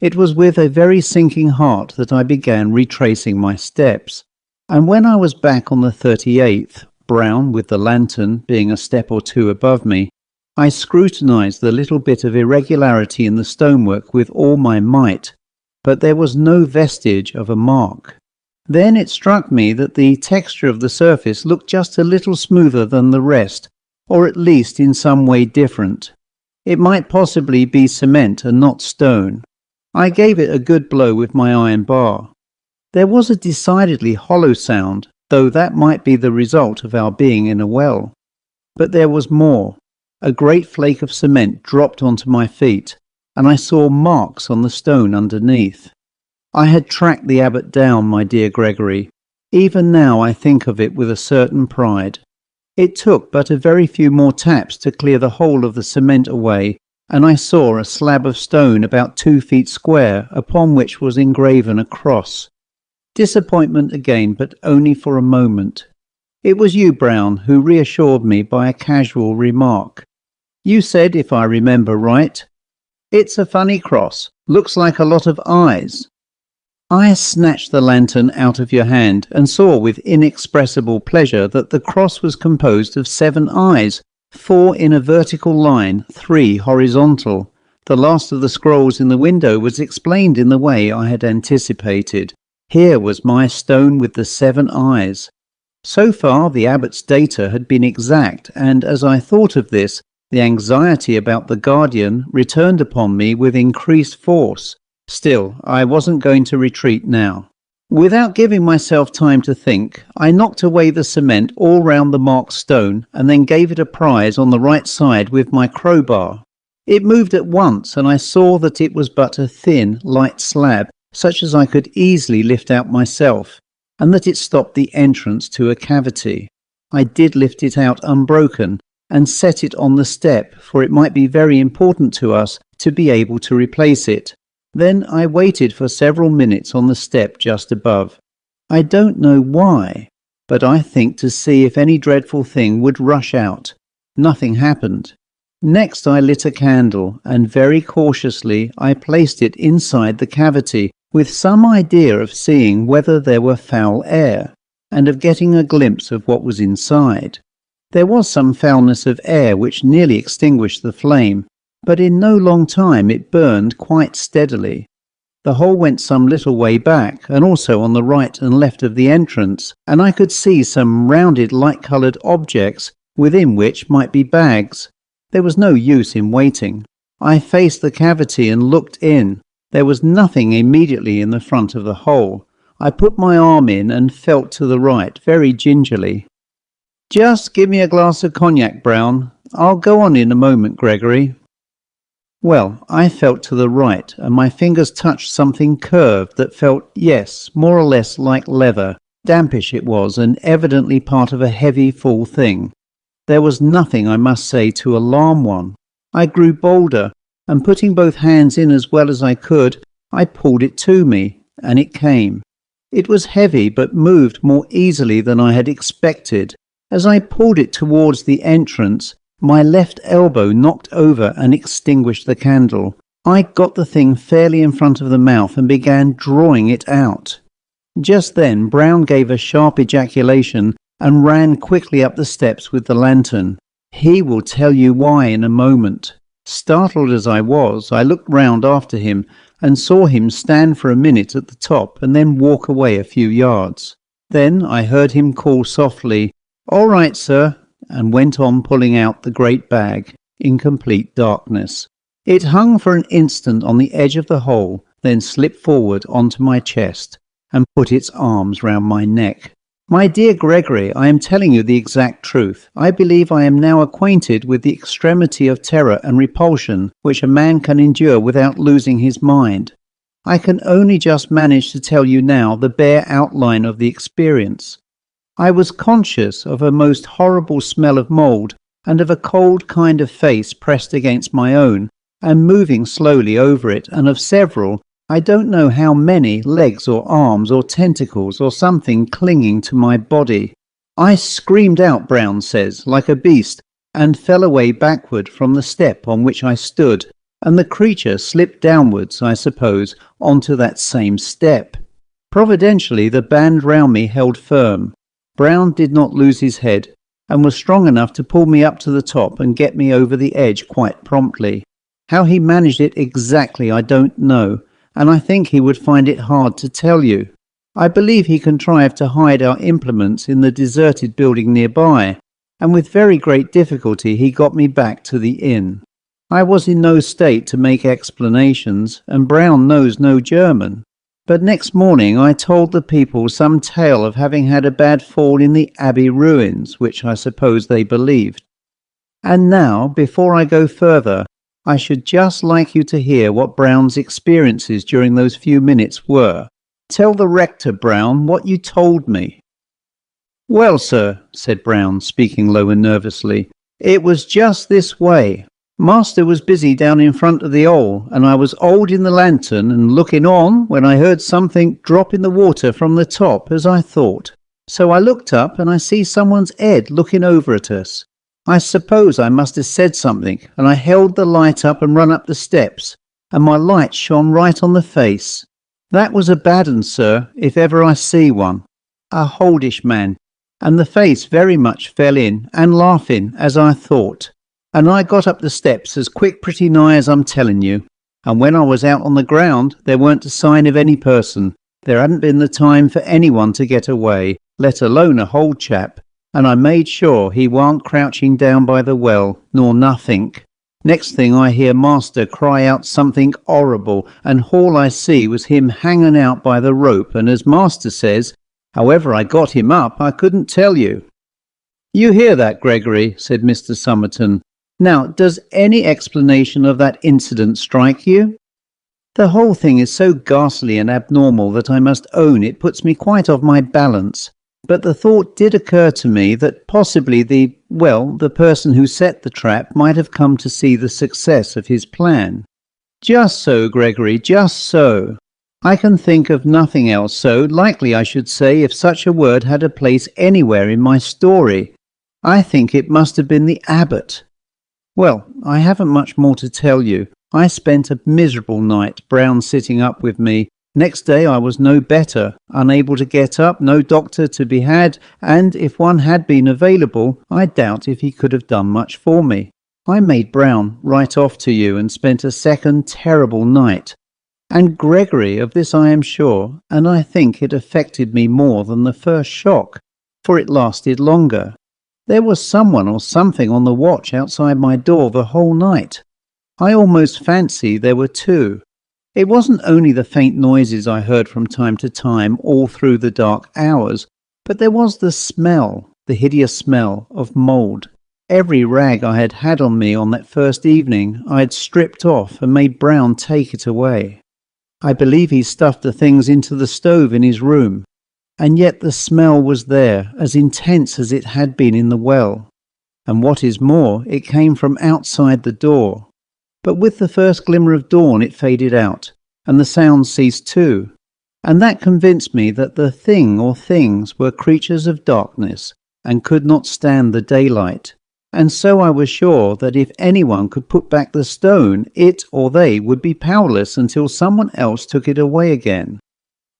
A: It was with a very sinking heart that I began retracing my steps, and when I was back on the 38th, Brown, with the lantern, being a step or two above me, I scrutinized the little bit of irregularity in the stonework with all my might, but there was no vestige of a mark. Then it struck me that the texture of the surface looked just a little smoother than the rest, or at least in some way different. It might possibly be cement and not stone. I gave it a good blow with my iron bar. There was a decidedly hollow sound, though that might be the result of our being in a well. But there was more. A great flake of cement dropped onto my feet, and I saw marks on the stone underneath. I had tracked the abbot down, my dear Gregory. Even now I think of it with a certain pride. It took but a very few more taps to clear the whole of the cement away, and I saw a slab of stone about 2 feet square, upon which was engraven a cross. Disappointment again, but only for a moment. It was you, Brown, who reassured me by a casual remark. You said, if I remember right, "It's a funny cross. Looks like a lot of eyes." I snatched the lantern out of your hand and saw with inexpressible pleasure that the cross was composed of 7 eyes, 4 in a vertical line, 3 horizontal. The last of the scrolls in the window was explained in the way I had anticipated. Here was my stone with the 7 eyes. So far the abbot's data had been exact, and as I thought of this, the anxiety about the guardian returned upon me with increased force. Still, I wasn't going to retreat now. Without giving myself time to think, I knocked away the cement all round the marked stone and then gave it a prise on the right side with my crowbar. It moved at once, and I saw that it was but a thin, light slab, such as I could easily lift out myself, and that it stopped the entrance to a cavity. I did lift it out unbroken, and set it on the step, for it might be very important to us to be able to replace it. Then I waited for several minutes on the step just above. I don't know why, but I think to see if any dreadful thing would rush out. Nothing happened. Next I lit a candle, and very cautiously I placed it inside the cavity, with some idea of seeing whether there were foul air, and of getting a glimpse of what was inside. There was some foulness of air which nearly extinguished the flame, but in no long time it burned quite steadily. The hole went some little way back, and also on the right and left of the entrance, and I could see some rounded light-coloured objects, within which might be bags. There was no use in waiting. I faced the cavity and looked in. There was nothing immediately in the front of the hole. I put my arm in and felt to the right, very gingerly. "Just give me a glass of cognac, Brown. I'll go on in a moment, Gregory." Well, I felt to the right, and my fingers touched something curved that felt, yes, more or less like leather. Dampish it was, and evidently part of a heavy, full thing. There was nothing, I must say, to alarm one. I grew bolder, and putting both hands in as well as I could, I pulled it to me, and it came. It was heavy, but moved more easily than I had expected. As I pulled it towards the entrance, my left elbow knocked over and extinguished the candle. I got the thing fairly in front of the mouth and began drawing it out. Just then Brown gave a sharp ejaculation and ran quickly up the steps with the lantern. He will tell you why in a moment. Startled as I was, I looked round after him and saw him stand for a minute at the top and then walk away a few yards. Then I heard him call softly, "All right, sir," and went on pulling out the great bag in complete darkness. It hung for an instant on the edge of the hole, then slipped forward onto my chest and put its arms round my neck. "My dear Gregory, I am telling you the exact truth. I believe I am now acquainted with the extremity of terror and repulsion which a man can endure without losing his mind. I can only just manage to tell you now the bare outline of the experience. I was conscious of a most horrible smell of mould, and of a cold kind of face pressed against my own, and moving slowly over it, and of several, I don't know how many, legs or arms or tentacles or something clinging to my body. I screamed out, Brown says, like a beast, and fell away backward from the step on which I stood, and the creature slipped downwards, I suppose, onto that same step. Providentially, the band round me held firm. Brown did not lose his head, and was strong enough to pull me up to the top and get me over the edge quite promptly. How he managed it exactly I don't know, and I think he would find it hard to tell you. I believe he contrived to hide our implements in the deserted building nearby, and with very great difficulty he got me back to the inn. I was in no state to make explanations, and Brown knows no German. But next morning I told the people some tale of having had a bad fall in the abbey ruins, which I suppose they believed. And now, before I go further, I should just like you to hear what Brown's experiences during those few minutes were. Tell the rector, Brown, what you told me. Well, sir, said Brown, speaking low and nervously, it was just this way. Master was busy down in front of the hole, and I was holding the lantern and looking on when I heard something drop in the water from the top, as I thought. So I looked up and I see someone's head looking over at us. I suppose I must have said something, and I held the light up and run up the steps, and my light shone right on the face. That was a bad un, sir, if ever I see one. A holdish man, and the face very much fell in, and laughing, as I thought. And I got up the steps as quick pretty nigh as I'm telling you, and when I was out on the ground there weren't a sign of any person. There hadn't been the time for anyone to get away, let alone a hold chap, and I made sure he warn't crouching down by the well, nor nothink. Next thing I hear master cry out something horrible, and all I see was him hanging out by the rope, and as master says, however I got him up I couldn't tell you. You hear that, Gregory, said Mr. Somerton. Now, does any explanation of that incident strike you? The whole thing is so ghastly and abnormal that I must own it puts me quite off my balance. But the thought did occur to me that possibly the person who set the trap might have come to see the success of his plan. Just so, Gregory, just so. I can think of nothing else so likely, I should say, if such a word had a place anywhere in my story. I think it must have been the abbot. Well, I haven't much more to tell you. I spent a miserable night, Brown sitting up with me. Next day I was no better, unable to get up, no doctor to be had, and if one had been available, I doubt if he could have done much for me. I made Brown write off to you and spent a second terrible night. And Gregory, of this I am sure, and I think it affected me more than the first shock, for it lasted longer. There was someone or something on the watch outside my door the whole night. I almost fancy there were two. It wasn't only the faint noises I heard from time to time all through the dark hours, but there was the smell, the hideous smell of mould. Every rag I had had on me on that first evening I had stripped off and made Brown take it away. I believe he stuffed the things into the stove in his room. And yet the smell was there, as intense as it had been in the well. And what is more, it came from outside the door. But with the first glimmer of dawn it faded out, and the sound ceased too. And that convinced me that the thing or things were creatures of darkness, and could not stand the daylight. And so I was sure that if anyone could put back the stone, it or they would be powerless until someone else took it away again.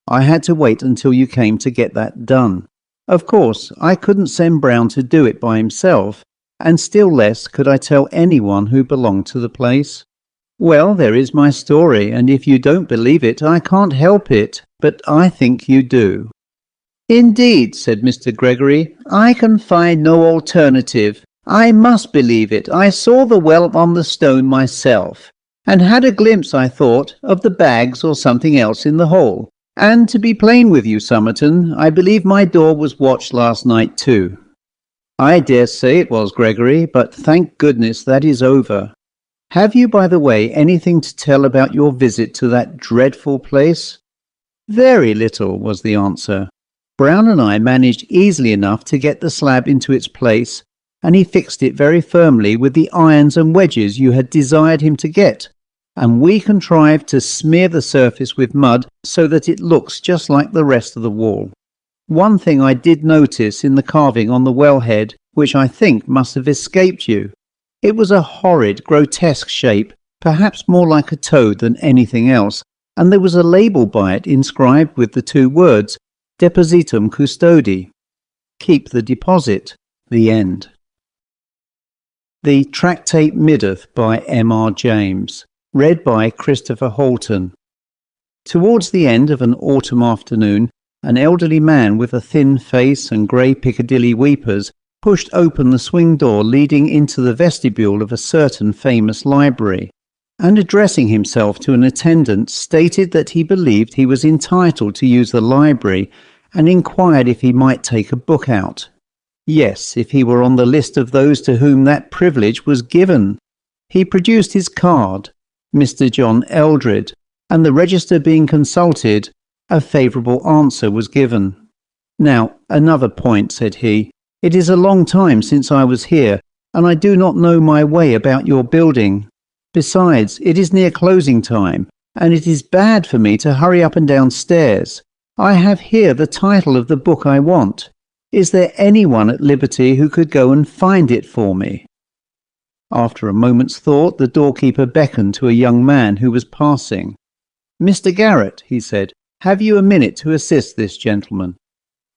A: I had to wait until you came to get that done. Of course, I couldn't send Brown to do it by himself, and still less could I tell anyone who belonged to the place. Well, there is my story, and if you don't believe it, I can't help it, but I think you do. Indeed, said Mr. Gregory, I can find no alternative. I must believe it. I saw the well on the stone myself, and had a glimpse, I thought, of the bags or something else in the hole. And to be plain with you, Somerton, I believe my door was watched last night too. I dare say it was, Gregory, but thank goodness that is over. Have you, by the way, anything to tell about your visit to that dreadful place? Very little, was the answer. Brown and I managed easily enough to get the slab into its place, and he fixed it very firmly with the irons and wedges you had desired him to get. And we contrived to smear the surface with mud so that it looks just like the rest of the wall. One thing I did notice in the carving on the wellhead, which I think must have escaped you. It was a horrid, grotesque shape, perhaps more like a toad than anything else, and there was a label by it inscribed with the two words, Depositum Custodi. Keep the deposit. The end. The Tractate Middoth by M.R.James, read by Christopher Holton. Towards the end of an autumn afternoon, an elderly man with a thin face and grey Piccadilly weepers pushed open the swing door leading into the vestibule of a certain famous library, and addressing himself to an attendant stated that he believed he was entitled to use the library and inquired if he might take a book out. Yes, if he were on the list of those to whom that privilege was given. He produced his card, Mr. John Eldred, and the register being consulted, a favourable answer was given. Now, another point, said he. It is a long time since I was here, and I do not know my way about your building. Besides, it is near closing time, and it is bad for me to hurry up and down stairs. I have here the title of the book I want. Is there anyone at liberty who could go and find it for me? After a moment's thought, the doorkeeper beckoned to a young man who was passing. Mr. Garrett, he said, have you a minute to assist this gentleman?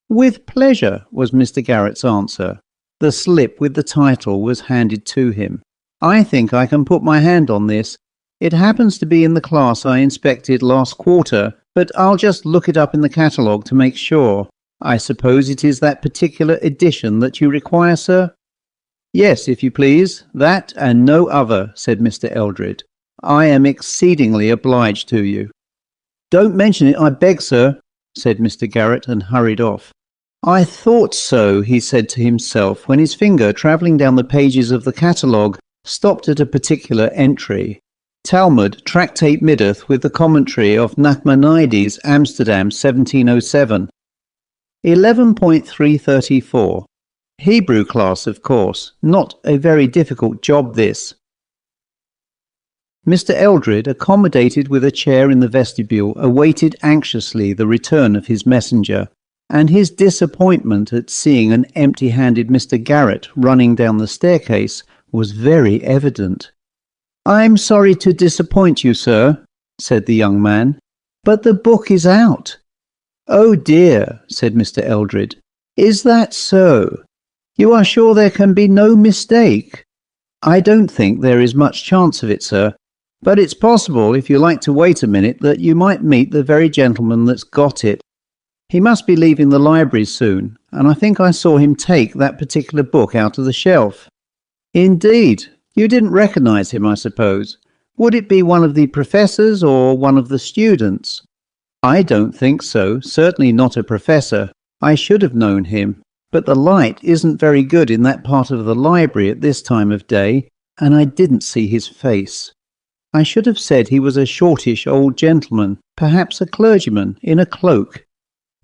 A: With pleasure, was Mr. Garrett's answer. The slip with the title was handed to him. I think I can put my hand on this. It happens to be in the class I inspected last quarter, but I'll just look it up in the catalogue to make sure. I suppose it is that particular edition that you require, sir? Yes, if you please, that and no other, said Mr. Eldred. I am exceedingly obliged to you. Don't mention it, I beg, sir, said Mr. Garrett, and hurried off. I thought so, he said to himself, when his finger, travelling down the pages of the catalogue, stopped at a particular entry. Talmud, Tractate Middoth, with the commentary of Nachmanides, Amsterdam, 1707. 11.334. Hebrew class, of course. Not a very difficult job, this. Mr. Eldred, accommodated with a chair in the vestibule, awaited anxiously the return of his messenger, and his disappointment at seeing an empty-handed Mr. Garrett running down the staircase was very evident. "I'm sorry to disappoint you, sir," said the young man, "but the book is out." "Oh dear," said Mr. Eldred. "Is that so? You are sure there can be no mistake?" "I don't think there is much chance of it, sir, but it's possible, if you like to wait a minute, that you might meet the very gentleman that's got it. He must be leaving the library soon, and I think I saw him take that particular book out of the shelf." "Indeed. You didn't recognise him, I suppose. Would it be one of the professors or one of the students?" "I don't think so. Certainly not a professor. I should have known him. But the light isn't very good in that part of the library at this time of day, and I didn't see his face. I should have said he was a shortish old gentleman, perhaps a clergyman, in a cloak.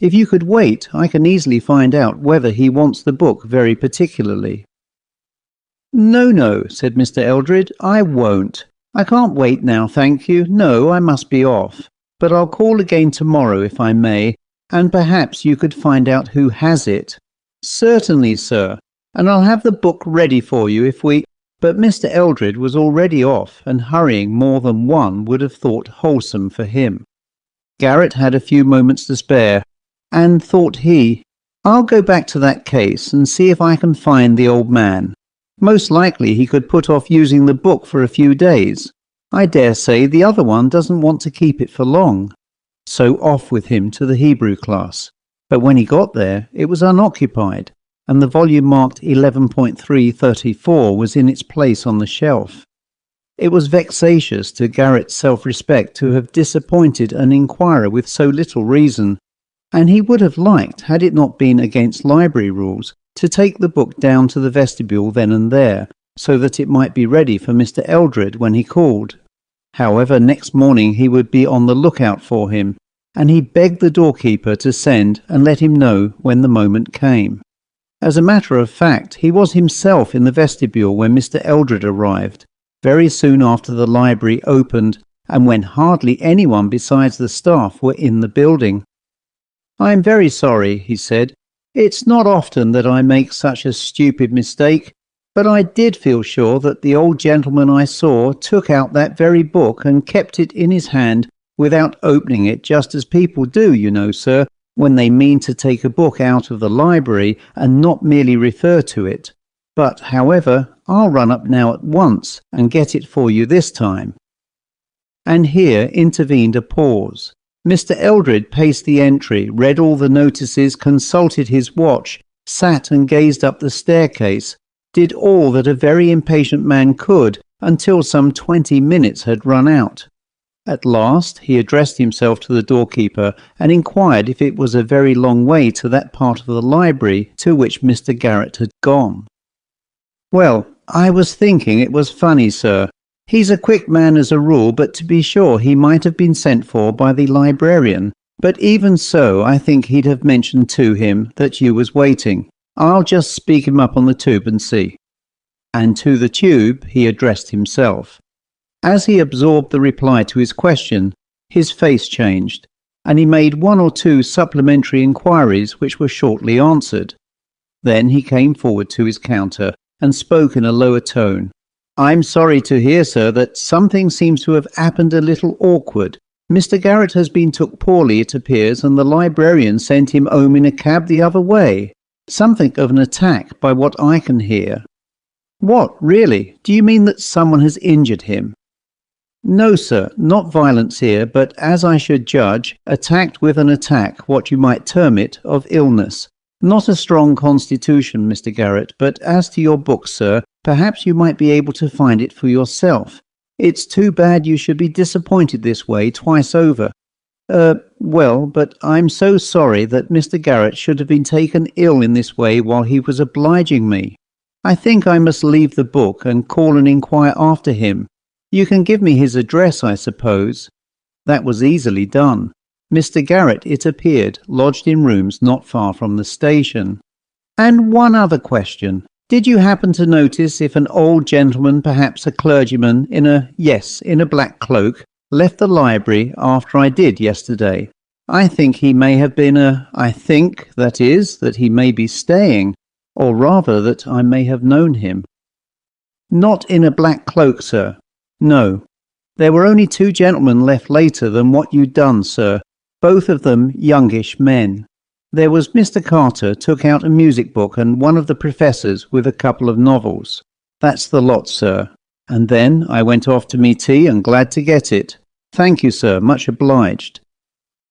A: If you could wait, I can easily find out whether he wants the book very particularly." No, said Mr. Eldred, "I won't. I can't wait now, thank you. No, I must be off. But I'll call again tomorrow if I may, and perhaps you could find out who has it." "Certainly, sir, and I'll have the book ready for you if we—" But Mr. Eldred was already off, and hurrying more than one would have thought wholesome for him. Garrett had a few moments to spare, and thought he, "I'll go back to that case and see if I can find the old man. Most likely he could put off using the book for a few days. I dare say the other one doesn't want to keep it for long." So off with him to the Hebrew class. But when he got there, it was unoccupied, and the volume marked 11.334 was in its place on the shelf. It was vexatious to Garrett's self-respect to have disappointed an inquirer with so little reason, and he would have liked, had it not been against library rules, to take the book down to the vestibule then and there, so that it might be ready for Mr. Eldred when he called. However, next morning he would be on the lookout for him, and he begged the doorkeeper to send and let him know when the moment came. As a matter of fact, he was himself in the vestibule when Mr. Eldred arrived, very soon after the library opened, and when hardly anyone besides the staff were in the building. "I'm very sorry," he said. "It's not often that I make such a stupid mistake. But I did feel sure that the old gentleman I saw took out that very book and kept it in his hand without opening it, just as people do, you know, sir, when they mean to take a book out of the library and not merely refer to it. But, however, I'll run up now at once and get it for you this time." And here intervened a pause. Mr. Eldred paced the entry, read all the notices, consulted his watch, sat and gazed up the staircase, did all that a very impatient man could until some 20 minutes had run out. At last he addressed himself to the doorkeeper and inquired if it was a very long way to that part of the library to which Mr. Garrett had gone. "Well, I was thinking it was funny, sir. He's a quick man as a rule, but to be sure he might have been sent for by the librarian. But even so, I think he'd have mentioned to him that you was waiting. I'll just speak him up on the tube and see." And to the tube he addressed himself. As he absorbed the reply to his question, his face changed, and he made one or two supplementary inquiries which were shortly answered. Then he came forward to his counter and spoke in a lower tone. "I'm sorry to hear, sir, that something seems to have happened a little awkward. Mr. Garrett has been took poorly, it appears, and the librarian sent him home in a cab the other way. Something of an attack, by what I can hear." "What, really? Do you mean that someone has injured him?" "No, sir, not violence here, but, as I should judge, attacked with an attack, what you might term it, of illness. Not a strong constitution, Mr. Garrett, but as to your book, sir, perhaps you might be able to find it for yourself. It's too bad you should be disappointed this way twice over. Well, but I'm so sorry that Mr. Garrett should have been taken ill in this way while he was obliging me. I think I must leave the book and call and inquire after him. You can give me his address, I suppose." That was easily done. Mr. Garrett, it appeared, lodged in rooms not far from the station. "And one other question. Did you happen to notice if an old gentleman, perhaps a clergyman, in a black cloak, left the library after I did yesterday? I think he may have been that he may be staying, or rather that I may have known him." "Not in a black cloak, sir. No. There were only 2 gentlemen left later than what you'd done, sir, both of them youngish men. There was Mr. Carter took out a music book and one of the professors with a couple of novels. That's the lot, sir. And then I went off to me tea and glad to get it. Thank you, sir, much obliged."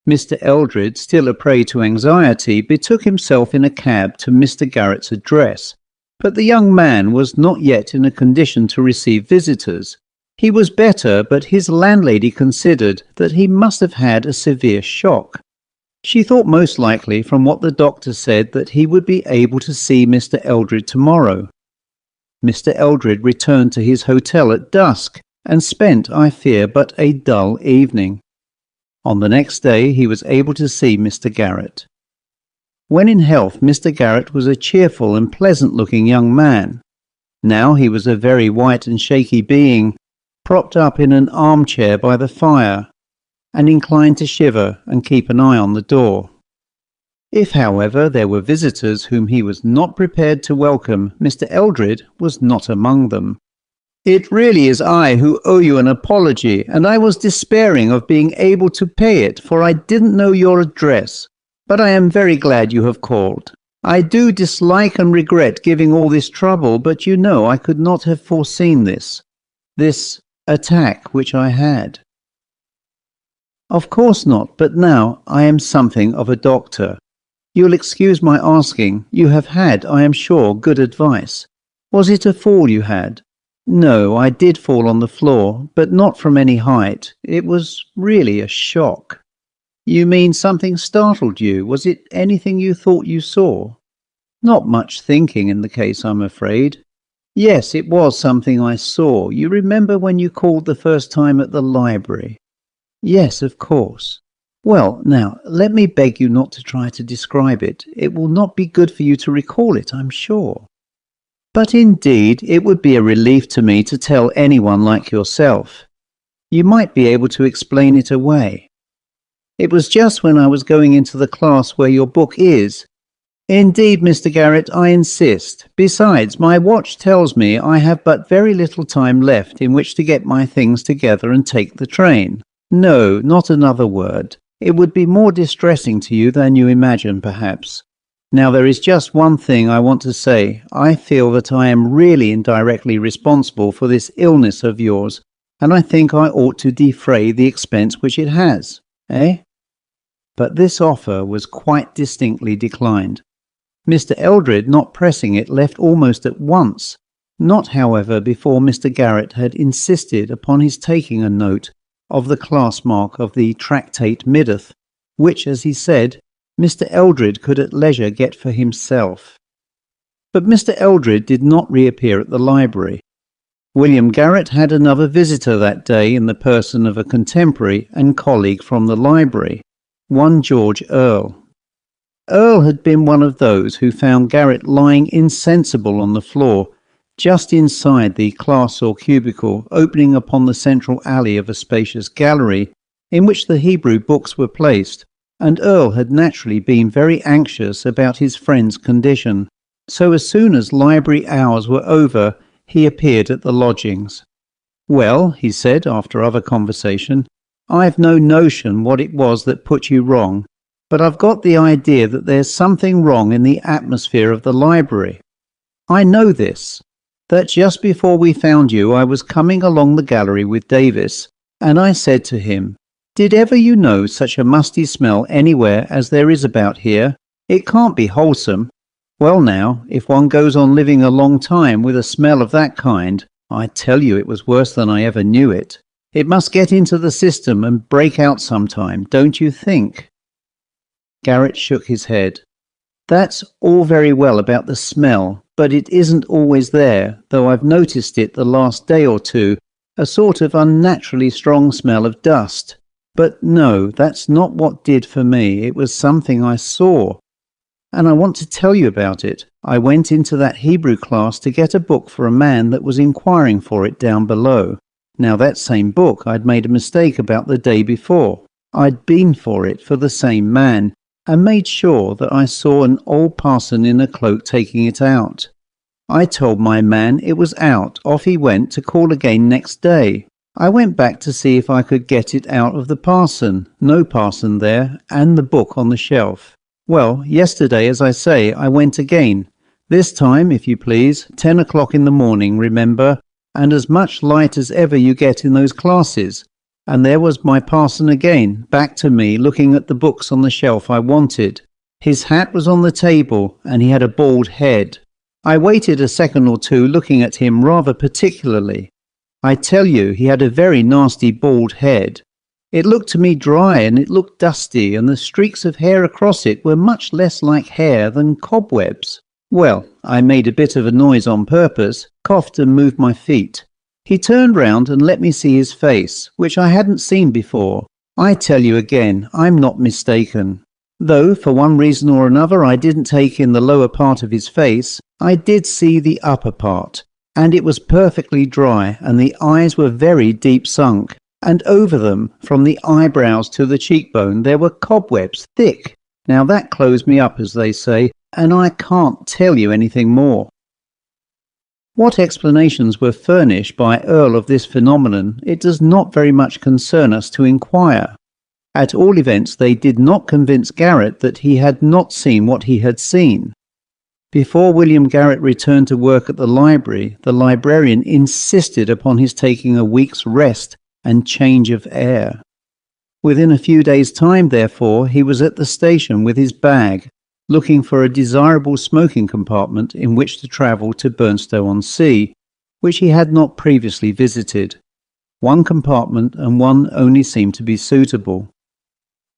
A: Mr. Eldred, still a prey to anxiety, betook himself in a cab to Mr. Garrett's address. But the young man was not yet in a condition to receive visitors. He was better, but his landlady considered that he must have had a severe shock. She thought most likely, from what the doctor said, that he would be able to see Mr. Eldred tomorrow. Mr. Eldred returned to his hotel at dusk, and spent, I fear, but a dull evening. On the next day he was able to see Mr. Garrett. When in health, Mr. Garrett was a cheerful and pleasant-looking young man. Now he was a very white and shaky being, propped up in an armchair by the fire, and inclined to shiver and keep an eye on the door. If, however, there were visitors whom he was not prepared to welcome, Mr. Eldred was not among them. "It really is I who owe you an apology, and I was despairing of being able to pay it, for I didn't know your address. But I am very glad you have called. I do dislike and regret giving all this trouble, but you know I could not have foreseen this attack which I had." "Of course not, but now I am something of a doctor. You'll excuse my asking, you have had, I am sure, good advice. Was it a fall you had?" "No, I did fall on the floor, but not from any height. It was really a shock." "You mean something startled you? Was it anything you thought you saw?" "Not much thinking in the case, I'm afraid." "Yes, it was something I saw. You remember when you called the first time at the library?" "Yes, of course." "Well, now, let me beg you not to try to describe it. It will not be good for you to recall it, I'm sure." "But indeed, it would be a relief to me to tell anyone like yourself. You might be able to explain it away. It was just when I was going into the class where your book is. Indeed, Mr. Garrett, I insist. Besides, my watch tells me I have but very little time left in which to get my things together and take the train. No, not another word. It would be more distressing to you than you imagine, perhaps. Now, there is just one thing I want to say. I feel that I am really indirectly responsible for this illness of yours, and I think I ought to defray the expense which it has. Eh? But this offer was quite distinctly declined. Mr. Eldred, not pressing it, left almost at once, not, however, before Mr. Garrett had insisted upon his taking a note of the class mark of the Tractate Middoth, which, as he said, Mr. Eldred could at leisure get for himself. But Mr. Eldred did not reappear at the library. William Garrett had another visitor that day in the person of a contemporary and colleague from the library, one George Earle. Earle had been one of those who found Garrett lying insensible on the floor, just inside the class or cubicle opening upon the central alley of a spacious gallery in which the Hebrew books were placed, and Earle had naturally been very anxious about his friend's condition, so as soon as library hours were over, he appeared at the lodgings. "Well," he said after other conversation, "I've no notion what it was that put you wrong, but I've got the idea that there's something wrong in the atmosphere of the library. I know this, that just before we found you I was coming along the gallery with Davis, and I said to him, 'Did ever you know such a musty smell anywhere as there is about here? It can't be wholesome.' Well now, if one goes on living a long time with a smell of that kind, I tell you it was worse than I ever knew it. It must get into the system and break out sometime, don't you think?" Garrett shook his head. "That's all very well about the smell, but it isn't always there, though I've noticed it the last day or two, a sort of unnaturally strong smell of dust. But no, that's not what did for me. It was something I saw. And I want to tell you about it. I went into that Hebrew class to get a book for a man that was inquiring for it down below. Now that same book I'd made a mistake about the day before. I'd been for it for the same man, and made sure that I saw an old parson in a cloak taking it out. I told my man it was out. Off he went to call again next day. I went back to see if I could get it out of the parson. No parson there, and the book on the shelf. Well, yesterday, as I say, I went again. This time, if you please, 10 o'clock in the morning, remember, and as much light as ever you get in those classes. And there was my parson again, back to me, looking at the books on the shelf I wanted. His hat was on the table, and he had a bald head. I waited a second or two, looking at him rather particularly. I tell you, he had a very nasty bald head. It looked to me dry, and it looked dusty, and the streaks of hair across it were much less like hair than cobwebs. Well, I made a bit of a noise on purpose, coughed and moved my feet. He turned round and let me see his face, which I hadn't seen before. I tell you again, I'm not mistaken. Though, for one reason or another, I didn't take in the lower part of his face, I did see the upper part, and it was perfectly dry, and the eyes were very deep sunk, and over them, from the eyebrows to the cheekbone, there were cobwebs, thick. Now that closed me up, as they say, and I can't tell you anything more." What explanations were furnished by Earle of this phenomenon, it does not very much concern us to inquire. At all events, they did not convince Garrett that he had not seen what he had seen. Before William Garrett returned to work at the library, the librarian insisted upon his taking a week's rest and change of air. Within a few days' time, therefore, he was at the station with his bag, looking for a desirable smoking compartment in which to travel to Burnstow-on-Sea, which he had not previously visited. One compartment and one only seemed to be suitable.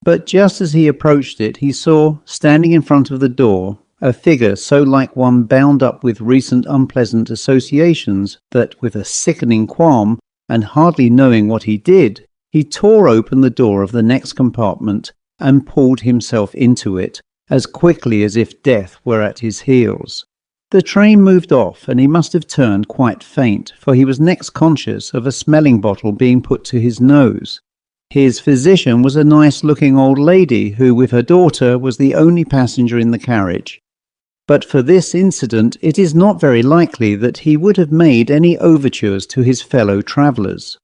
A: But just as he approached it, he saw, standing in front of the door, a figure so like one bound up with recent unpleasant associations that, with a sickening qualm, and hardly knowing what he did, he tore open the door of the next compartment and pulled himself into it, as quickly as if death were at his heels. The train moved off, and he must have turned quite faint, for he was next conscious of a smelling bottle being put to his nose. His physician was a nice-looking old lady who, with her daughter, was the only passenger in the carriage. but for this incident it is not very likely that he would have made any overtures to his fellow travellers.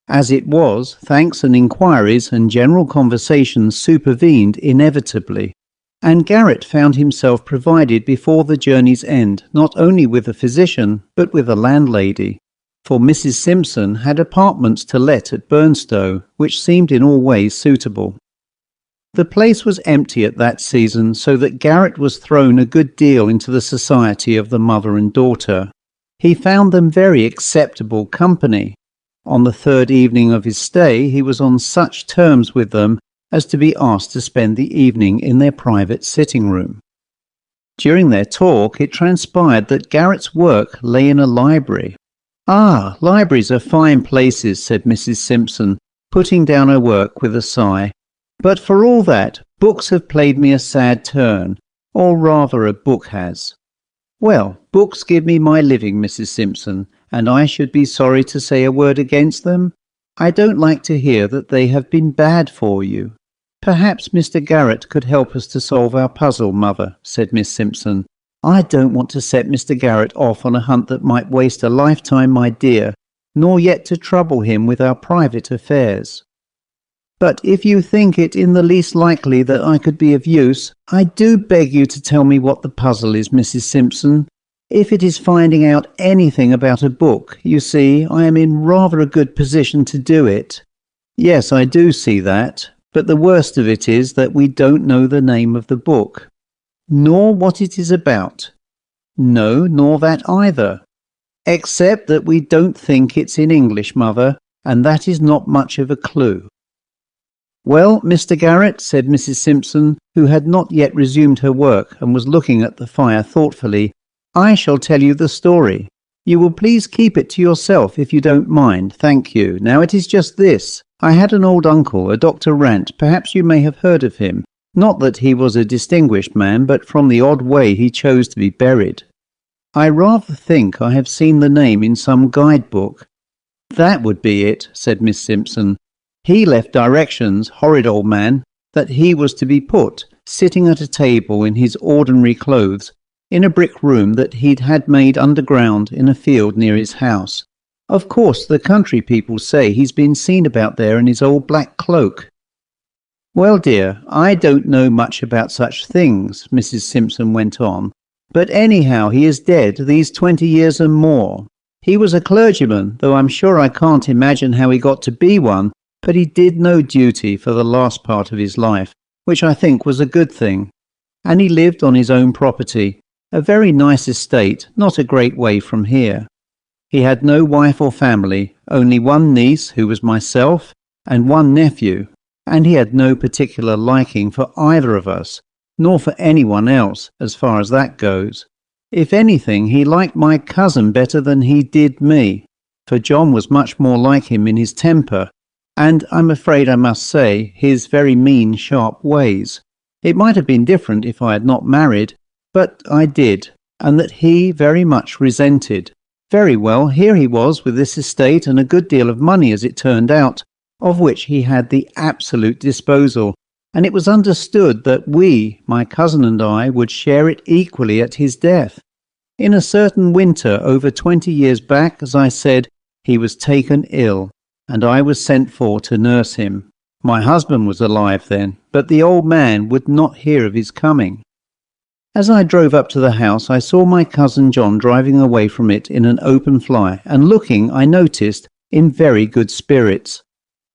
A: As it was, thanks and inquiries and general conversation supervened inevitably, and Garrett found himself provided before the journey's end not only with a physician but with a landlady, for Mrs. Simpson had apartments to let at Burnstow, which seemed in all ways suitable. The place was empty at that season, so that Garrett was thrown a good deal into the society of the mother and daughter. He found them very acceptable company. On the third evening of his stay he was on such terms with them as to be asked to spend the evening in their private sitting room. During their talk it transpired that Garrett's work lay in a library. "Ah, libraries are fine places," said Mrs. Simpson, putting down her work with a sigh. "But for all that, books have played me a sad turn, or rather a book has." "Well, books give me my living, Mrs. Simpson, and I should be sorry to say a word against them. I don't like to hear that they have been bad for you." "Perhaps Mr. Garrett could help us to solve our puzzle, mother," said Miss Simpson. "I don't want to set Mr. Garrett off on a hunt that might waste a lifetime, my dear, nor yet to trouble him with our private affairs. But if you think it in the least likely that I could be of use, I do beg you to tell me what the puzzle is, Mrs. Simpson. If it is finding out anything about a book, you see, I am in rather a good position to do it." "Yes, I do see that, but the worst of it is that we don't know the name of the book." "Nor what it is about?" "No, nor that either. Except that we don't think it's in English, mother, and that is not much of a clue." "Well, Mr. Garrett," said Mrs. Simpson, who had not yet resumed her work and was looking at the fire thoughtfully, "I shall tell you the story. You will please keep it to yourself if you don't mind, thank you. Now it is just this. I had an old uncle, a Dr. Rant, perhaps you may have heard of him. Not that he was a distinguished man, but from the odd way he chose to be buried. I rather think I have seen the name in some guidebook." "That would be it," said Miss Simpson. "He left directions, horrid old man, that he was to be put, sitting at a table in his ordinary clothes, in a brick room that he'd had made underground in a field near his house. Of course the country people say he's been seen about there in his old black cloak." "Well, dear, I don't know much about such things," Mrs. Simpson went on, "but anyhow he is dead these 20 years and more. He was a clergyman, though I'm sure I can't imagine how he got to be one, but he did no duty for the last part of his life, which I think was a good thing. And he lived on his own property, a very nice estate, not a great way from here. He had no wife or family, only one niece, who was myself, and one nephew, and he had no particular liking for either of us, nor for anyone else, as far as that goes. If anything, he liked my cousin better than he did me, for John was much more like him in his temper, and I'm afraid I must say, his very mean, sharp ways. It might have been different if I had not married, but I did, and that he very much resented. Very well, here he was with this estate and a good deal of money as it turned out, of which he had the absolute disposal, and it was understood that we, my cousin and I, would share it equally at his death. In a certain winter over 20 years back, as I said, he was taken ill, and I was sent for to nurse him. My husband was alive then, but the old man would not hear of his coming. As I drove up to the house, I saw my cousin John driving away from it in an open fly, and looking, I noticed, in very good spirits.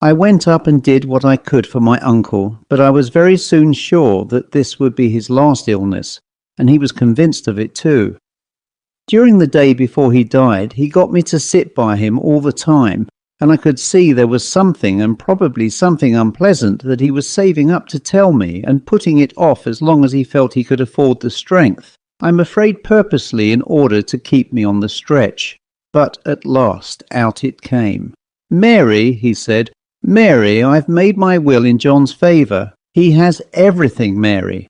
A: I went up and did what I could for my uncle, but I was very soon sure that this would be his last illness, and he was convinced of it too. During the day before he died, he got me to sit by him all the time, and I could see there was something, and probably something unpleasant, that he was saving up to tell me, and putting it off as long as he felt he could afford the strength. I'm afraid purposely in order to keep me on the stretch. But at last out it came. "Mary," he said, "Mary, I've made my will in John's favour. He has everything, Mary."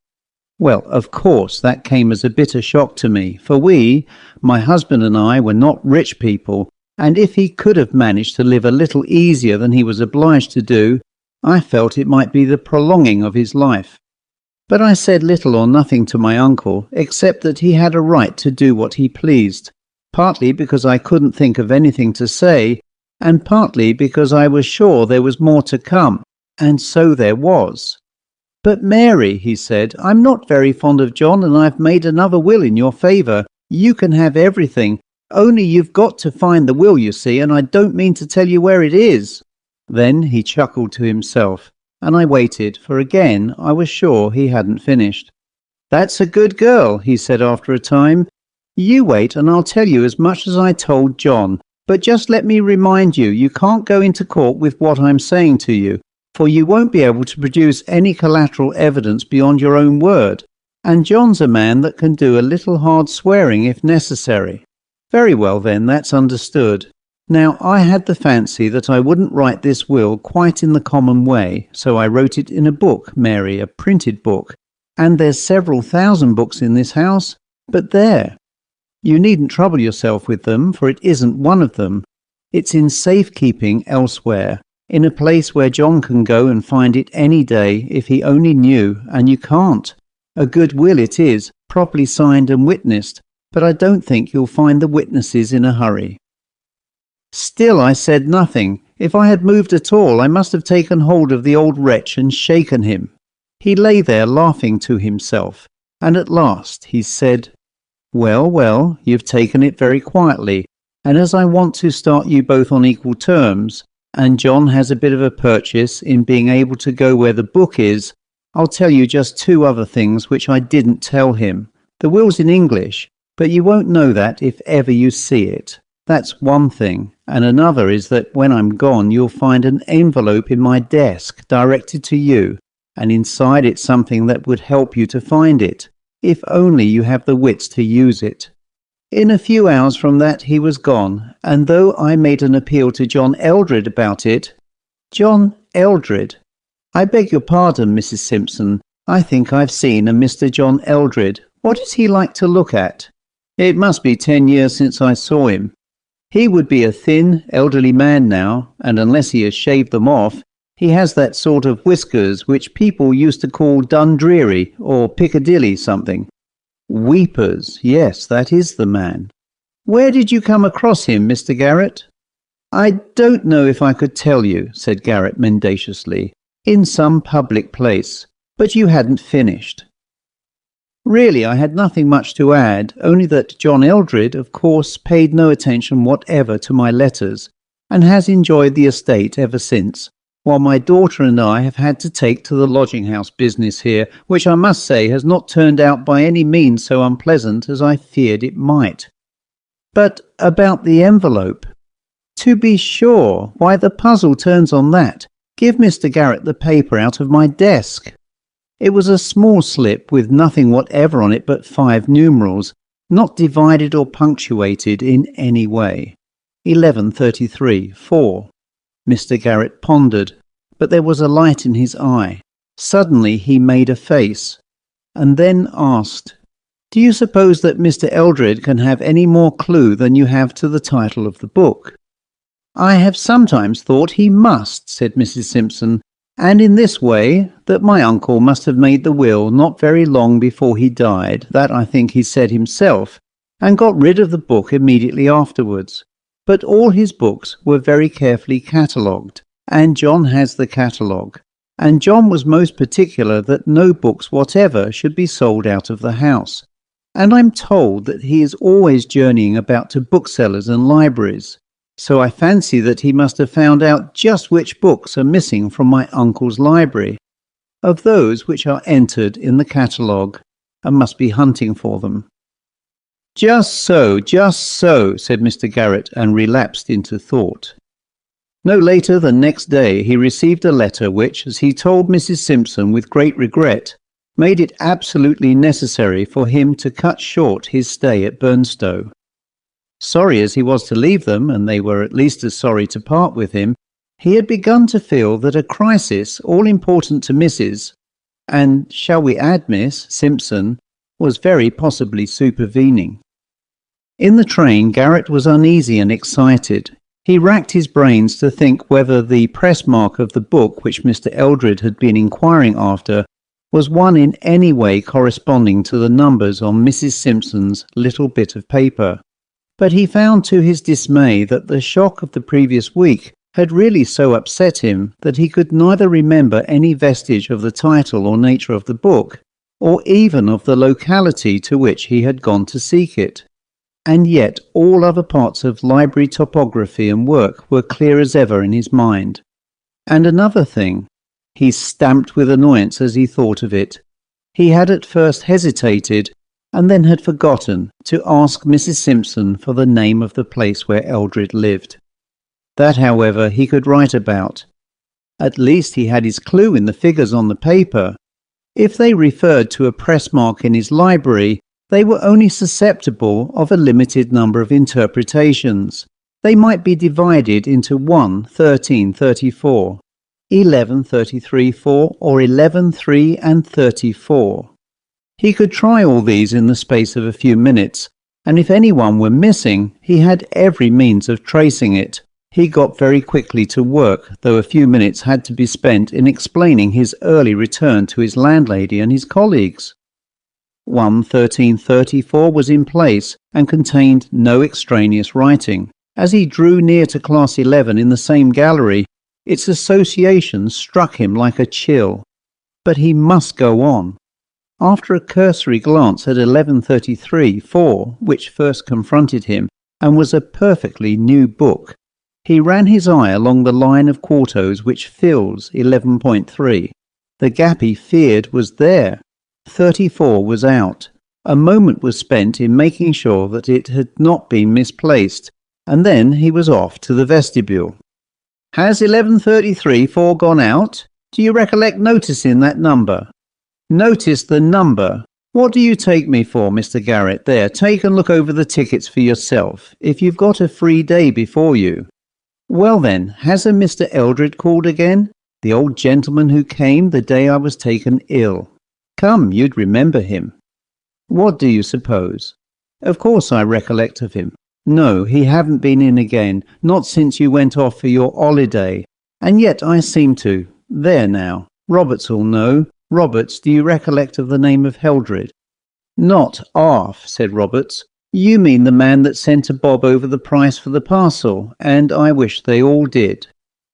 A: Well, of course, that came as a bitter shock to me, for we, my husband and I, were not rich people, and if he could have managed to live a little easier than he was obliged to do, I felt it might be the prolonging of his life. But I said little or nothing to my uncle, except that he had a right to do what he pleased, partly because I couldn't think of anything to say, and partly because I was sure there was more to come, and so there was. "But Mary," he said, "I'm not very fond of John, and I've made another will in your favour. You can have everything, only you've got to find the will, you see, and I don't mean to tell you where it is." Then he chuckled to himself, and I waited, for again I was sure he hadn't finished. "That's a good girl," he said after a time. "You wait and I'll tell you as much as I told John, but just let me remind you, you can't go into court with what I'm saying to you, for you won't be able to produce any collateral evidence beyond your own word, and John's a man that can do a little hard swearing if necessary." "Very well then, that's understood." Now, I had the fancy that I wouldn't write this will quite in the common way, so I wrote it in a book, Mary, a printed book, and there's several thousand books in this house, but there. You needn't trouble yourself with them, for it isn't one of them. It's in safekeeping elsewhere, in a place where John can go and find it any day if he only knew, and you can't. A good will it is, properly signed and witnessed, but I don't think you'll find the witnesses in a hurry. Still I said nothing. If I had moved at all, I must have taken hold of the old wretch and shaken him. He lay there laughing to himself, and at last he said, "Well, well, you've taken it very quietly, and as I want to start you both on equal terms, and John has a bit of a purchase in being able to go where the book is, I'll tell you just two other things which I didn't tell him. The will's in English, but you won't know that if ever you see it. That's one thing, and another is that when I'm gone you'll find an envelope in my desk directed to you, and inside it's something that would help you to find it, if only you have the wits to use it." In a few hours from that he was gone, and though I made an appeal to John Eldred about it— "John Eldred? I beg your pardon, Mrs. Simpson. I think I've seen a Mr. John Eldred. What is he like to look at?" "It must be 10 years since I saw him. He would be a thin, elderly man now, and unless he has shaved them off, he has that sort of whiskers which people used to call Dundreary or Piccadilly something." "Weepers, yes, that is the man. Where did you come across him, Mr. Garrett?" "I don't know if I could tell you," said Garrett mendaciously. "In some public place. But you hadn't finished." Really, I had nothing much to add, only that John Eldred, of course, paid no attention whatever to my letters, and has enjoyed the estate ever since, while my daughter and I have had to take to the lodging-house business here, which I must say has not turned out by any means so unpleasant as I feared it might. But about the envelope. To be sure, why the puzzle turns on that. Give Mr. Garrett the paper out of my desk. It was a small slip with nothing whatever on it but 5 numerals, not divided or punctuated in any way. 1133-4. Mr. Garrett pondered, but there was a light in his eye. Suddenly he made a face, and then asked, "Do you suppose that Mr. Eldred can have any more clue than you have to the title of the book?" "I have sometimes thought he must," said Mrs. Simpson, "and in this way, that my uncle must have made the will not very long before he died, that I think he said himself, and got rid of the book immediately afterwards. But all his books were very carefully catalogued, and John has the catalogue, and John was most particular that no books whatever should be sold out of the house, and I'm told that he is always journeying about to booksellers and libraries. So I fancy that he must have found out just which books are missing from my uncle's library, of those which are entered in the catalogue, and must be hunting for them." Just so, said Mr. Garrett, and relapsed into thought. No later than next day he received a letter which, as he told Mrs. Simpson with great regret, made it absolutely necessary for him to cut short his stay at Burnstow. Sorry as he was to leave them, and they were at least as sorry to part with him, he had begun to feel that a crisis all important to Mrs. and, shall we add Miss, Simpson, was very possibly supervening. In the train Garrett was uneasy and excited. He racked his brains to think whether the press mark of the book which Mr. Eldred had been inquiring after was one in any way corresponding to the numbers on Mrs. Simpson's little bit of paper. But he found to his dismay that the shock of the previous week had really so upset him that he could neither remember any vestige of the title or nature of the book, or even of the locality to which he had gone to seek it. And yet all other parts of library topography and work were clear as ever in his mind. And another thing, he stamped with annoyance as he thought of it. He had at first hesitated, and then had forgotten to ask Mrs. Simpson for the name of the place where Eldred lived. That, however, he could write about. At least he had his clue in the figures on the paper. If they referred to a press mark in his library, they were only susceptible of a limited number of interpretations. They might be divided into 1, 13, 34, 11, 33, 4, or 11, 3, and 34. He could try all these in the space of a few minutes, and if anyone were missing, he had every means of tracing it. He got very quickly to work, though a few minutes had to be spent in explaining his early return to his landlady and his colleagues. 1334 was in place and contained no extraneous writing. As he drew near to Class 11 in the same gallery, its associations struck him like a chill. But he must go on. After a cursory glance at 1133-4, which first confronted him, and was a perfectly new book, he ran his eye along the line of quartos which fills 11.3. The gap he feared was there. 34 was out. A moment was spent in making sure that it had not been misplaced, and then he was off to the vestibule. "Has 1133-4 gone out? Do you recollect noticing that number?" "Notice the number? What do you take me for, Mr. Garrett? There, take and look over the tickets for yourself, if you've got a free day before you." "Well then, has a Mr. Eldred called again? The old gentleman who came the day I was taken ill. Come, you'd remember him." "What do you suppose?" "Of course I recollect of him. No, he haven't been in again, not since you went off for your holiday. And yet I seem to. There now, Roberts'll know. Roberts, do you recollect of the name of Eldred?" "Not half," said Roberts. "You mean the man that sent a bob over the price for the parcel, and I wish they all did.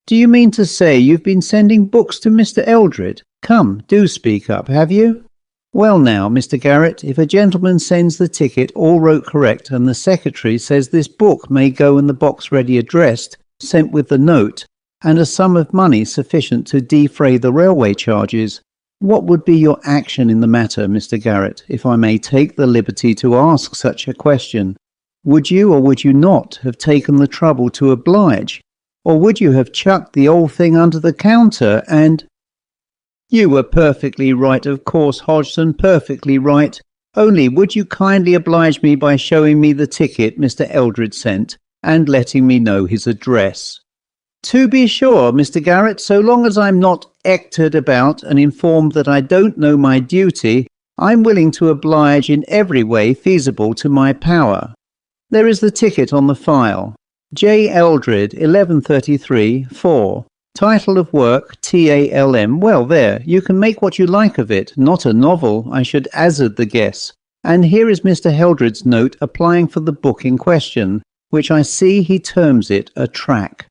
A: Do you mean to say you've been sending books to Mr. Eldred? Come, do speak up, have you?" "Well now, Mr. Garrett, if a gentleman sends the ticket all wrote correct and the secretary says this book may go in the box ready addressed, sent with the note, and a sum of money sufficient to defray the railway charges, what would be your action in the matter, Mr. Garrett, if I may take the liberty to ask such a question? Would you or would you not have taken the trouble to oblige? Or would you have chucked the old thing under the counter and—" "You were perfectly right, of course, Hodgson, perfectly right. Only would you kindly oblige me by showing me the ticket Mr. Eldred sent, and letting me know his address?" "To be sure, Mr. Garrett, so long as I'm not hectored about and informed that I don't know my duty, I'm willing to oblige in every way feasible to my power. There is the ticket on the file. J. Eldred, 1133-4. Title of work, TALM. Well, there, you can make what you like of it. Not a novel, I should hazard the guess. And here is Mr. Eldred's note applying for the book in question, which I see he terms it a track.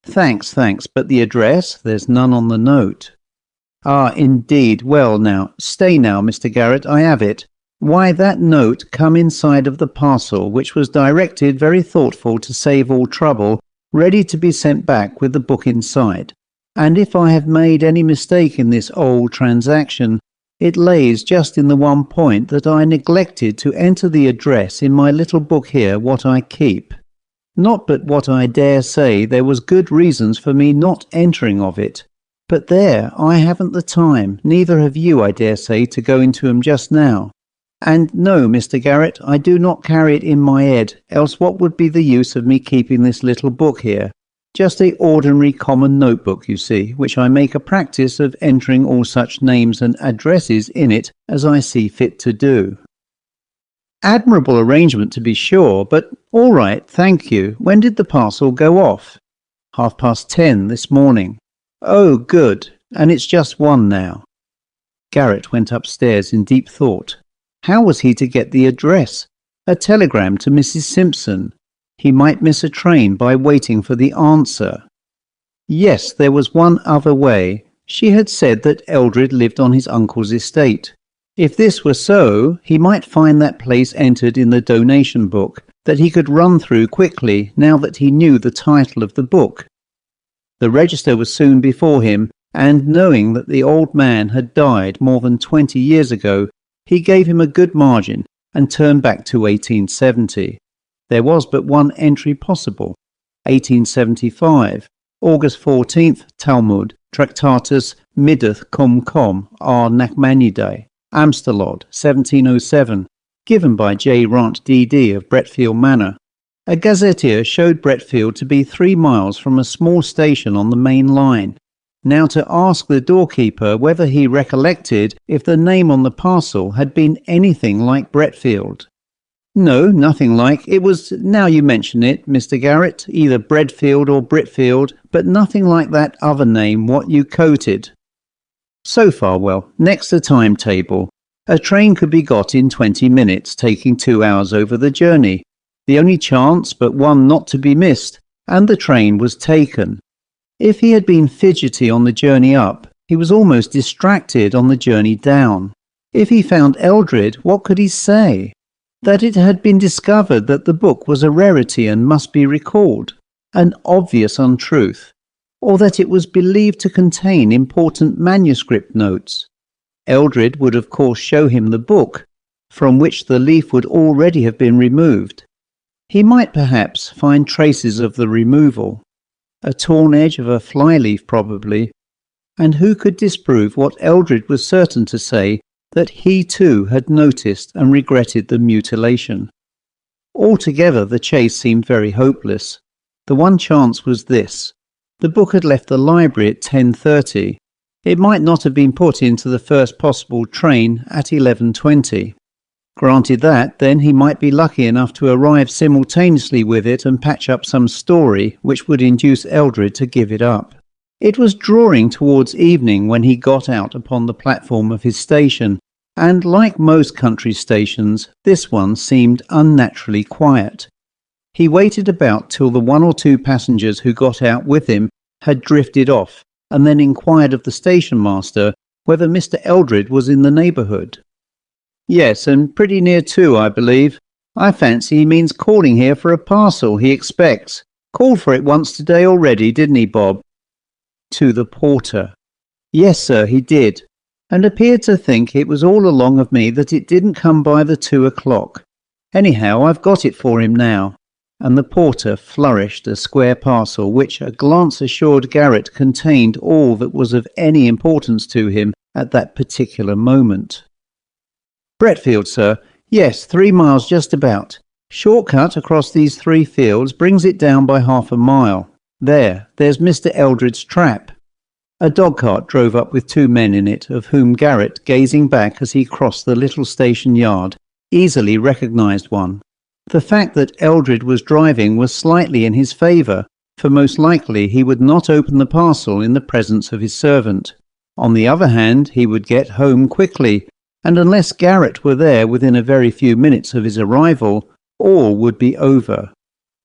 A: Thanks, but the address? There's none on the note." "Ah, indeed. Well now, stay now, Mr. Garrett, I have it. Why, that note come inside of the parcel, which was directed very thoughtful to save all trouble, ready to be sent back with the book inside. And if I have made any mistake in this old transaction, it lays just in the one point that I neglected to enter the address in my little book here what I keep. Not but what I dare say there was good reasons for me not entering of it. But there, I haven't the time, neither have you, I dare say, to go into 'em just now. And no, Mr. Garrett, I do not carry it in my head, else what would be the use of me keeping this little book here? Just a ordinary common notebook, you see, which I make a practice of entering all such names and addresses in it as I see fit to do." "Admirable arrangement, to be sure, but all right, thank you. When did the parcel go off?" 10:30 this morning." "Oh, good. And it's just one now." Garrett went upstairs in deep thought. How was he to get the address? A telegram to Mrs. Simpson. He might miss a train by waiting for the answer. Yes, there was one other way. She had said that Eldred lived on his uncle's estate. If this were so, he might find that place entered in the donation book that he could run through quickly now that he knew the title of the book. The register was soon before him, and knowing that the old man had died more than 20 years ago, he gave him a good margin and turned back to 1870. There was but one entry possible. 1875, August 14th, Talmud, Tractatus Middoth cum ar Nachmanidae, Amstelod, 1707, given by J. Rant D.D. of Bretfield Manor. A gazetteer showed Bretfield to be 3 miles from a small station on the main line. Now to ask the doorkeeper whether he recollected if the name on the parcel had been anything like Bretfield. No, nothing like. It was, now you mention it, Mr. Garrett, either Bredfield or Britfield, but nothing like that other name what you quoted. So far well. Next the timetable. A train could be got in 20 minutes, taking 2 hours over the journey. The only chance but one not to be missed, and the train was taken. If he had been fidgety on the journey up, he was almost distracted on the journey down. If he found Eldred, what could he say? That it had been discovered that the book was a rarity and must be recalled, an obvious untruth, or that it was believed to contain important manuscript notes. Eldred would of course show him the book, from which the leaf would already have been removed. He might perhaps find traces of the removal, a torn edge of a fly-leaf probably, and who could disprove what Eldred was certain to say, that he too had noticed and regretted the mutilation. Altogether the chase seemed very hopeless. The one chance was this. The book had left the library at 10:30. It might not have been put into the first possible train at 11:20. Granted that, then he might be lucky enough to arrive simultaneously with it and patch up some story which would induce Eldred to give it up. It was drawing towards evening when he got out upon the platform of his station, and like most country stations, this one seemed unnaturally quiet. He waited about till the 1 or 2 passengers who got out with him had drifted off, and then inquired of the station master whether Mr. Eldred was in the neighbourhood. Yes, and pretty near too, I believe. I fancy he means calling here for a parcel he expects. Called for it once today already, didn't he, Bob? To the porter. Yes, sir, he did, and appeared to think it was all along of me that it didn't come by the 2 o'clock. Anyhow, I've got it for him now. And the porter flourished a square parcel which a glance assured Garrett contained all that was of any importance to him at that particular moment. Bretfield, sir. Yes, 3 miles just about. Shortcut across these 3 fields brings it down by half a mile. There's Mr. Eldred's trap. A dog-cart drove up with 2 men in it, of whom Garrett, gazing back as he crossed the little station yard, easily recognised one. The fact that Eldred was driving was slightly in his favour, for most likely he would not open the parcel in the presence of his servant. On the other hand, he would get home quickly, and unless Garrett were there within a very few minutes of his arrival, all would be over.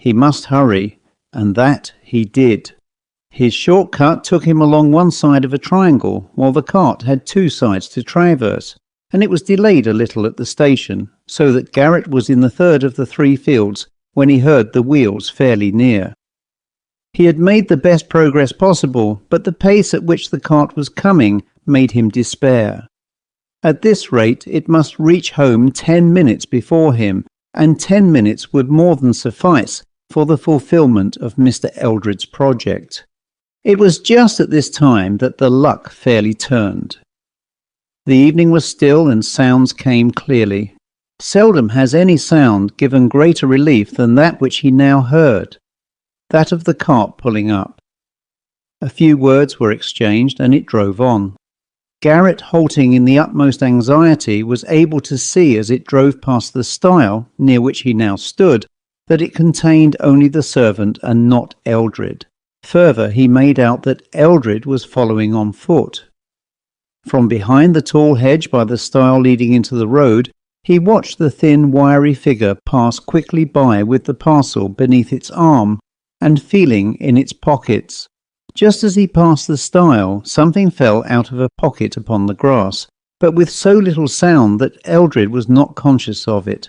A: He must hurry, and that he did. His short-cut took him along one side of a triangle, while the cart had 2 sides to traverse, and it was delayed a little at the station, so that Garrett was in the 3rd of the 3 fields when he heard the wheels fairly near. He had made the best progress possible, but the pace at which the cart was coming made him despair. At this rate it must reach home 10 minutes before him, and 10 minutes would more than suffice for the fulfilment of Mr. Eldred's project. It was just at this time that the luck fairly turned. The evening was still and sounds came clearly. Seldom has any sound given greater relief than that which he now heard, that of the cart pulling up. A few words were exchanged and it drove on. Garrett, halting in the utmost anxiety, was able to see as it drove past the stile, near which he now stood, that it contained only the servant and not Eldred. Further, he made out that Eldred was following on foot. From behind the tall hedge by the stile leading into the road, he watched the thin, wiry figure pass quickly by with the parcel beneath its arm and feeling in its pockets. Just as he passed the stile, something fell out of a pocket upon the grass, but with so little sound that Eldred was not conscious of it.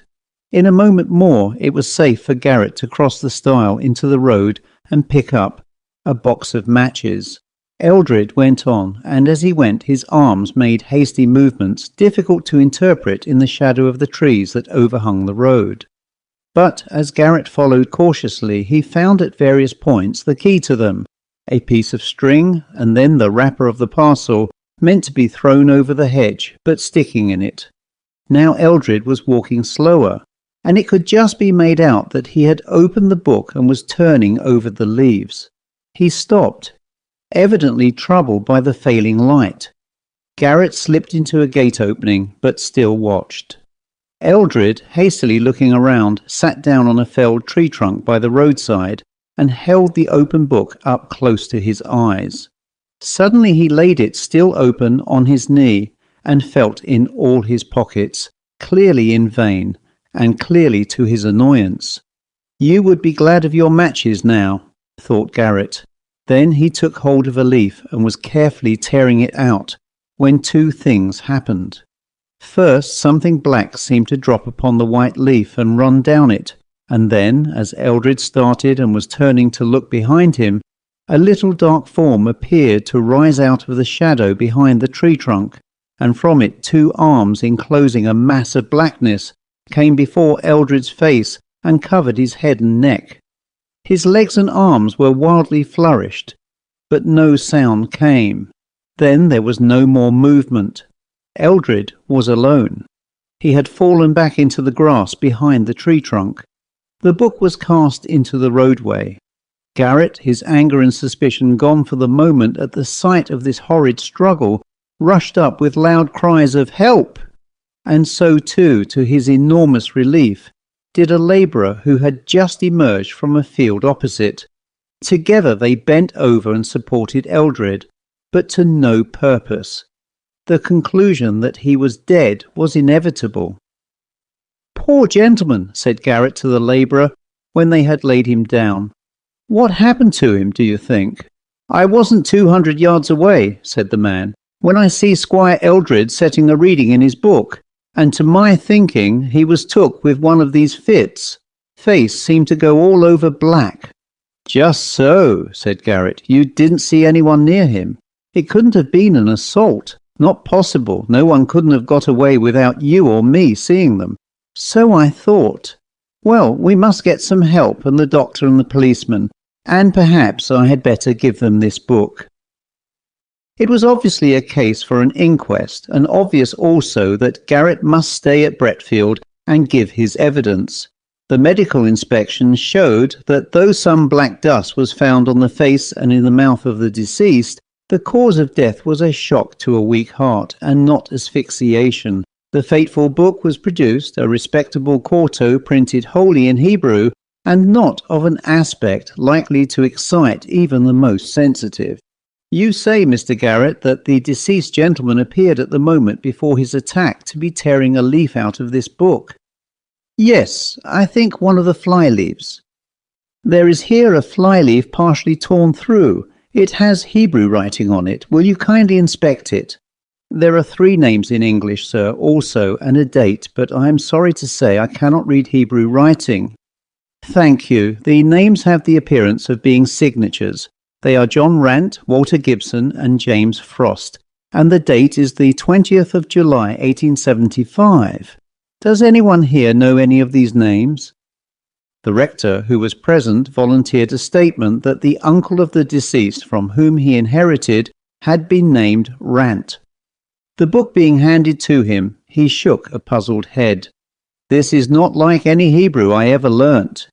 A: In a moment more, it was safe for Garrett to cross the stile into the road and pick up a box of matches. Eldred went on, and as he went his arms made hasty movements difficult to interpret in the shadow of the trees that overhung the road. But as Garrett followed cautiously, he found at various points the key to them, a piece of string, and then the wrapper of the parcel, meant to be thrown over the hedge, but sticking in it. Now Eldred was walking slower, and it could just be made out that he had opened the book and was turning over the leaves. He stopped, evidently troubled by the failing light. Garrett slipped into a gate opening, but still watched. Eldred, hastily looking around, sat down on a felled tree trunk by the roadside and held the open book up close to his eyes. Suddenly he laid it still open on his knee and felt in all his pockets, clearly in vain, and clearly to his annoyance. "You would be glad of your matches now," thought Garrett. Then he took hold of a leaf and was carefully tearing it out, when two things happened. First, something black seemed to drop upon the white leaf and run down it, and then, as Eldred started and was turning to look behind him, a little dark form appeared to rise out of the shadow behind the tree trunk, and from it two arms enclosing a mass of blackness came before Eldred's face and covered his head and neck. His legs and arms were wildly flourished, but no sound came. Then there was no more movement. Eldred was alone. He had fallen back into the grass behind the tree trunk. The book was cast into the roadway. Garrett, his anger and suspicion gone for the moment at the sight of this horrid struggle, rushed up with loud cries of "Help!" And so too, to his enormous relief, did a labourer who had just emerged from a field opposite. Together they bent over and supported Eldred, but to no purpose. The conclusion that he was dead was inevitable. "Poor gentleman," said Garrett to the labourer when they had laid him down. "What happened to him, do you think?" "I wasn't 200 yards away," said the man, "when I see Squire Eldred setting a reading in his book, and to my thinking he was took with one of these fits. Face seemed to go all over black." "Just so," said Garrett. "You didn't see anyone near him. It couldn't have been an assault. Not possible. No one couldn't have got away without you or me seeing them." "So I thought. Well, we must get some help, and the doctor and the policeman, and perhaps I had better give them this book." It was obviously a case for an inquest, and obvious also that Garrett must stay at Bretfield and give his evidence. The medical inspection showed that though some black dust was found on the face and in the mouth of the deceased, the cause of death was a shock to a weak heart and not asphyxiation. The fateful book was produced, a respectable quarto printed wholly in Hebrew, and not of an aspect likely to excite even the most sensitive. "You say, Mr. Garrett, that the deceased gentleman appeared at the moment before his attack to be tearing a leaf out of this book." "Yes, I think one of the fly-leaves. There is here a fly-leaf partially torn through. It has Hebrew writing on it. Will you kindly inspect it? There are 3 names in English, sir, also, and a date, but I am sorry to say I cannot read Hebrew writing." "Thank you. The names have the appearance of being signatures. They are John Rant, Walter Gibson, and James Frost, and the date is the 20th of July, 1875. Does anyone here know any of these names?" The rector, who was present, volunteered a statement that the uncle of the deceased from whom he inherited had been named Rant. The book being handed to him, he shook a puzzled head. "This is not like any Hebrew I ever learnt."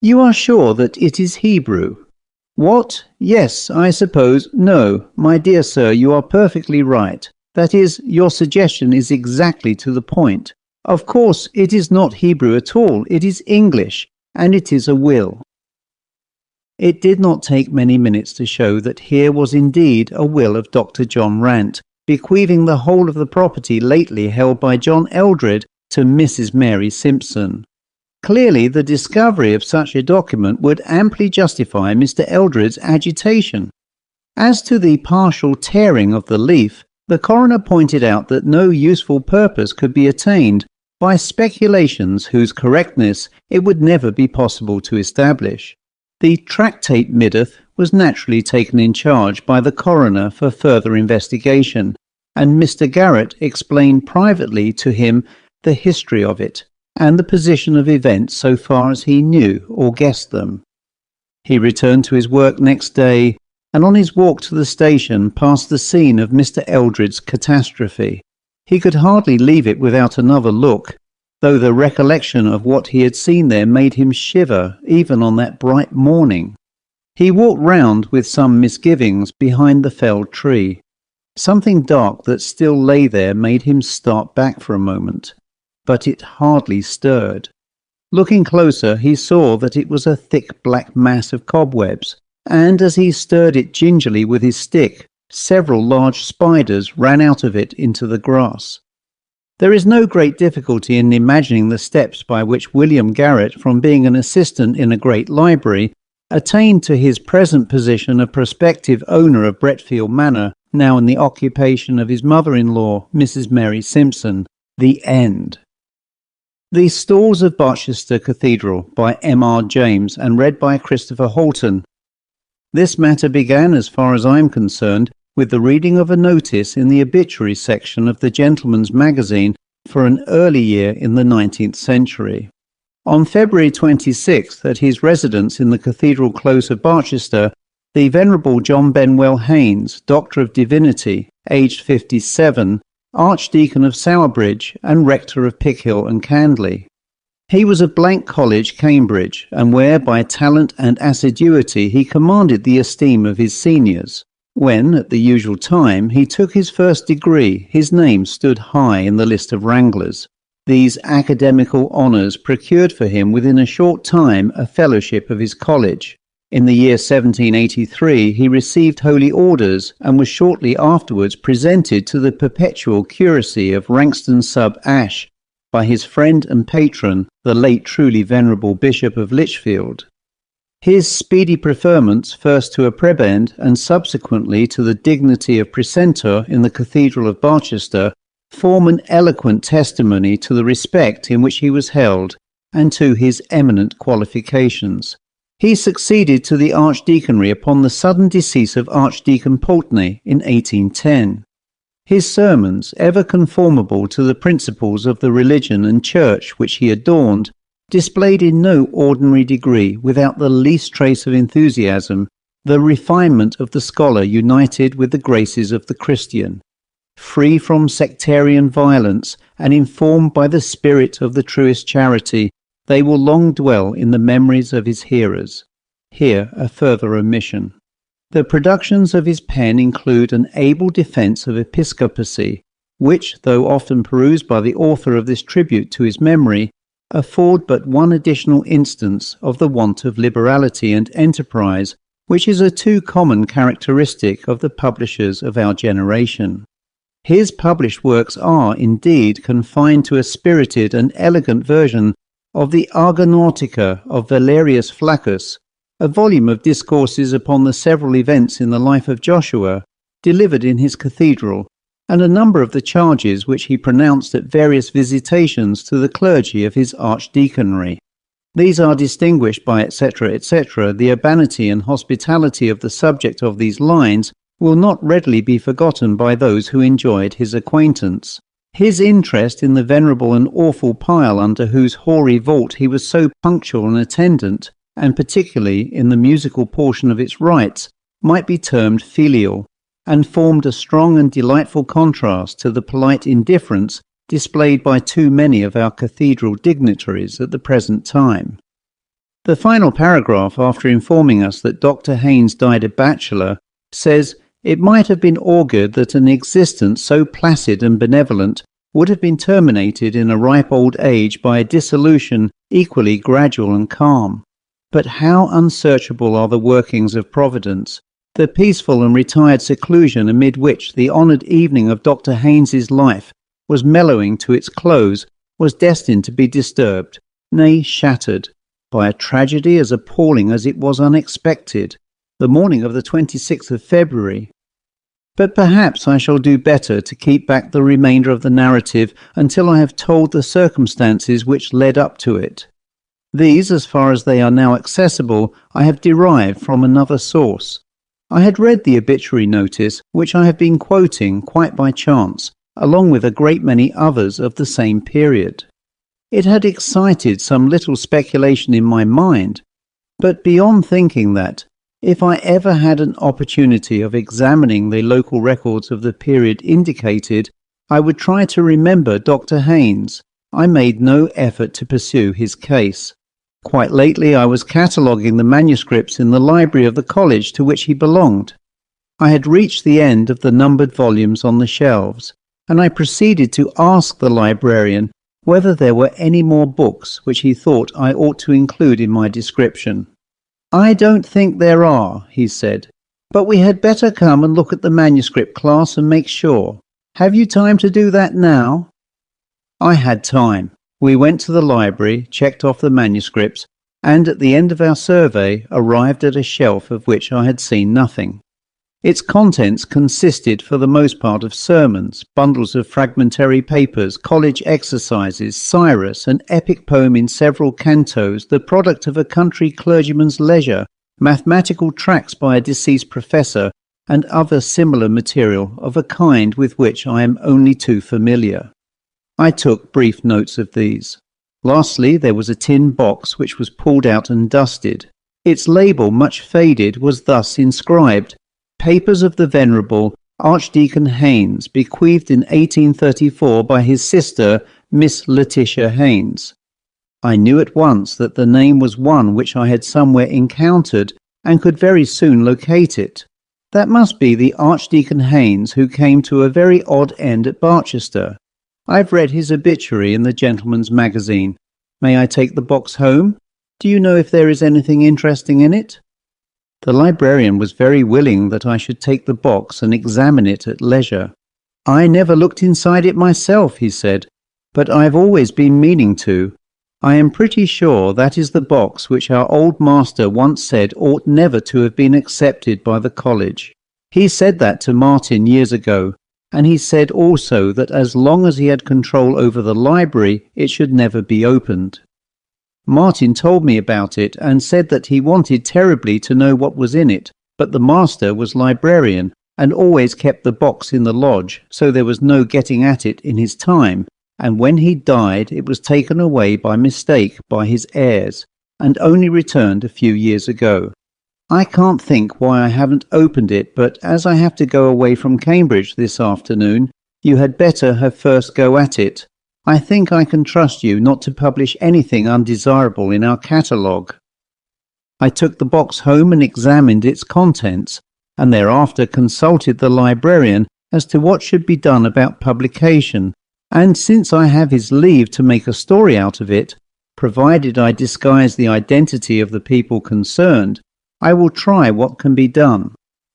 A: "You are sure that it is Hebrew?" "What? Yes, I suppose. No, my dear sir, you are perfectly right. That is, your suggestion is exactly to the point. Of course, it is not Hebrew at all. It is English, and it is a will." It did not take many minutes to show that here was indeed a will of Dr. John Rant, bequeathing the whole of the property lately held by John Eldred to Mrs. Mary Simpson. Clearly, the discovery of such a document would amply justify Mr. Eldred's agitation. As to the partial tearing of the leaf, the coroner pointed out that no useful purpose could be attained by speculations whose correctness it would never be possible to establish. The Tractate Middoth was naturally taken in charge by the coroner for further investigation, and Mr. Garrett explained privately to him the history of it, and the position of events so far as he knew or guessed them. He returned to his work next day, and on his walk to the station passed the scene of Mr. Eldred's catastrophe. He could hardly leave it without another look, though the recollection of what he had seen there made him shiver even on that bright morning. He walked round with some misgivings behind the felled tree. Something dark that still lay there made him start back for a moment, but it hardly stirred. Looking closer, he saw that it was a thick black mass of cobwebs, and as he stirred it gingerly with his stick, several large spiders ran out of it into the grass. There is no great difficulty in imagining the steps by which William Garrett, from being an assistant in a great library, attained to his present position of prospective owner of Bretfield Manor, now in the occupation of his mother-in-law, Mrs. Mary Simpson. The end. The Stalls of Barchester Cathedral by M.R.James and read by Christopher Holton. This matter began, as far as I am concerned, with the reading of a notice in the obituary section of the Gentleman's Magazine for an early year in the 19th century. On February 26th, at his residence in the Cathedral Close of Barchester, the Venerable John Benwell Haynes, Doctor of Divinity, aged 57, Archdeacon of Sowerbridge and Rector of Pickhill and Candley. He was of College, Cambridge, and where by talent and assiduity he commanded the esteem of his seniors. When, at the usual time, he took his first degree, his name stood high in the list of wranglers. These academical honours procured for him within a short time a fellowship of his college. In the year 1783 he received holy orders and was shortly afterwards presented to the perpetual curacy of Ranxton sub Ash by his friend and patron, the late truly venerable Bishop of Lichfield. His speedy preferments first to a prebend and subsequently to the dignity of precentor in the Cathedral of Barchester form an eloquent testimony to the respect in which he was held and to his eminent qualifications. He succeeded to the archdeaconry upon the sudden decease of Archdeacon Pulteney in 1810. His sermons, ever conformable to the principles of the religion and church which he adorned, displayed in no ordinary degree, without the least trace of enthusiasm, the refinement of the scholar united with the graces of the Christian. Free from sectarian violence and informed by the spirit of the truest charity, they will long dwell in the memories of his hearers. Here a further omission. The productions of his pen include an able defence of episcopacy, which, though often perused by the author of this tribute to his memory, afford but one additional instance of the want of liberality and enterprise, which is a too common characteristic of the publishers of our generation. His published works are, indeed, confined to a spirited and elegant version of the Argonautica of Valerius Flaccus, a volume of discourses upon the several events in the life of Joshua, delivered in his cathedral, and a number of the charges which he pronounced at various visitations to the clergy of his archdeaconry. These are distinguished by etc., etc. The urbanity and hospitality of the subject of these lines will not readily be forgotten by those who enjoyed his acquaintance. His interest in the venerable and awful pile under whose hoary vault he was so punctual an attendant, and particularly in the musical portion of its rites, might be termed filial, and formed a strong and delightful contrast to the polite indifference displayed by too many of our cathedral dignitaries at the present time. The final paragraph, after informing us that Dr. Haynes died a bachelor, says, "It might have been augured that an existence so placid and benevolent would have been terminated in a ripe old age by a dissolution equally gradual and calm. But how unsearchable are the workings of Providence! The peaceful and retired seclusion amid which the honoured evening of Dr. Haynes's life was mellowing to its close was destined to be disturbed, nay shattered, by a tragedy as appalling as it was unexpected, the morning of the 26th of February. But perhaps I shall do better to keep back the remainder of the narrative until I have told the circumstances which led up to it. These, as far as they are now accessible, I have derived from another source. I had read the obituary notice, which I have been quoting quite by chance, along with a great many others of the same period. It had excited some little speculation in my mind, but beyond thinking that, if I ever had an opportunity of examining the local records of the period indicated, I would try to remember Dr. Haynes, I made no effort to pursue his case. Quite lately I was cataloguing the manuscripts in the library of the college to which he belonged. I had reached the end of the numbered volumes on the shelves, and I proceeded to ask the librarian whether there were any more books which he thought I ought to include in my description. "I don't think there are," he said, "but we had better come and look at the manuscript class and make sure. Have you time to do that now?" I had time. We went to the library, checked off the manuscripts, and at the end of our survey arrived at a shelf of which I had seen nothing. Its contents consisted for the most part of sermons, bundles of fragmentary papers, college exercises, Cyrus, an epic poem in several cantos, the product of a country clergyman's leisure, mathematical tracts by a deceased professor, and other similar material of a kind with which I am only too familiar. I took brief notes of these. Lastly, there was a tin box which was pulled out and dusted. Its label, much faded, was thus inscribed: "Papers of the Venerable Archdeacon Haynes, bequeathed in 1834 by his sister, Miss Letitia Haynes." I knew at once that the name was one which I had somewhere encountered and could very soon locate it. That must be the Archdeacon Haynes who came to a very odd end at Barchester. I've read his obituary in the Gentleman's Magazine. May I take the box home? Do you know if there is anything interesting in it? The librarian was very willing that I should take the box and examine it at leisure. "I never looked inside it myself," he said, "but I've always been meaning to. I am pretty sure that is the box which our old master once said ought never to have been accepted by the college. He said that to Martin years ago, and he said also that as long as he had control over the library, it should never be opened. Martin told me about it and said that he wanted terribly to know what was in it, but the master was librarian and always kept the box in the lodge, so there was no getting at it in his time, and when he died it was taken away by mistake by his heirs, and only returned a few years ago. I can't think why I haven't opened it, but as I have to go away from Cambridge this afternoon, you had better have first go at it. I think I can trust you not to publish anything undesirable in our catalogue." I took the box home and examined its contents, and thereafter consulted the librarian as to what should be done about publication, and since I have his leave to make a story out of it, provided I disguise the identity of the people concerned, I will try what can be done.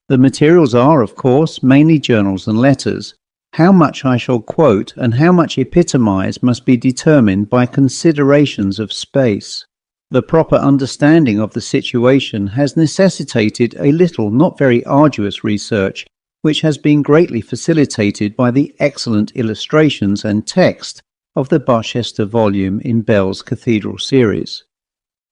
A: The materials are, of course, mainly journals and letters. How much I shall quote and how much epitomize must be determined by considerations of space. The proper understanding of the situation has necessitated a little not very arduous research, which has been greatly facilitated by the excellent illustrations and text of the Barchester volume in Bell's Cathedral series.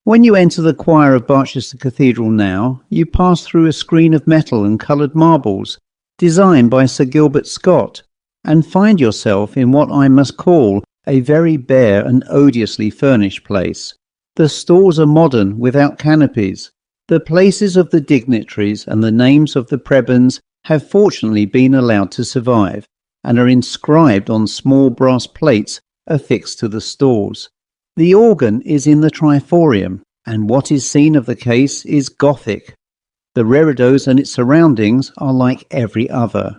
A: When you enter the choir of Barchester Cathedral now, you pass through a screen of metal and coloured marbles, designed by Sir Gilbert Scott, and find yourself in what I must call a very bare and odiously furnished place. The stalls are modern, without canopies. The places of the dignitaries and the names of the prebends have fortunately been allowed to survive, and are inscribed on small brass plates affixed to the stalls. The organ is in the triforium, and what is seen of the case is Gothic. The reredos and its surroundings are like every other.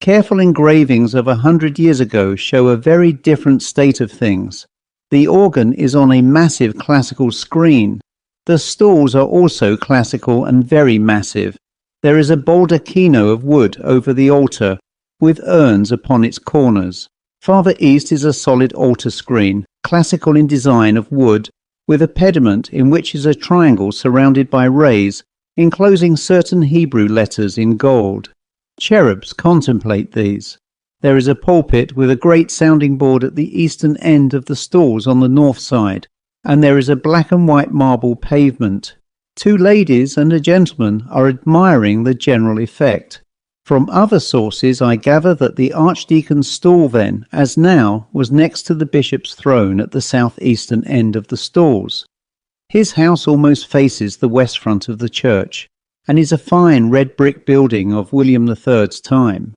A: Careful engravings of 100 years ago show a very different state of things. The organ is on a massive classical screen. The stalls are also classical and very massive. There is a baldacchino of wood over the altar, with urns upon its corners. Farther east is a solid altar screen, classical in design of wood, with a pediment in which is a triangle surrounded by rays, enclosing certain Hebrew letters in gold. Cherubs contemplate these. There is a pulpit with a great sounding board at the eastern end of the stalls on the north side, and there is a black and white marble pavement. 2 ladies and a gentleman are admiring the general effect. From other sources I gather that the Archdeacon's stall then, as now, was next to the Bishop's throne at the south-eastern end of the stalls. His house almost faces the west front of the church, and is a fine red brick building of William III's time.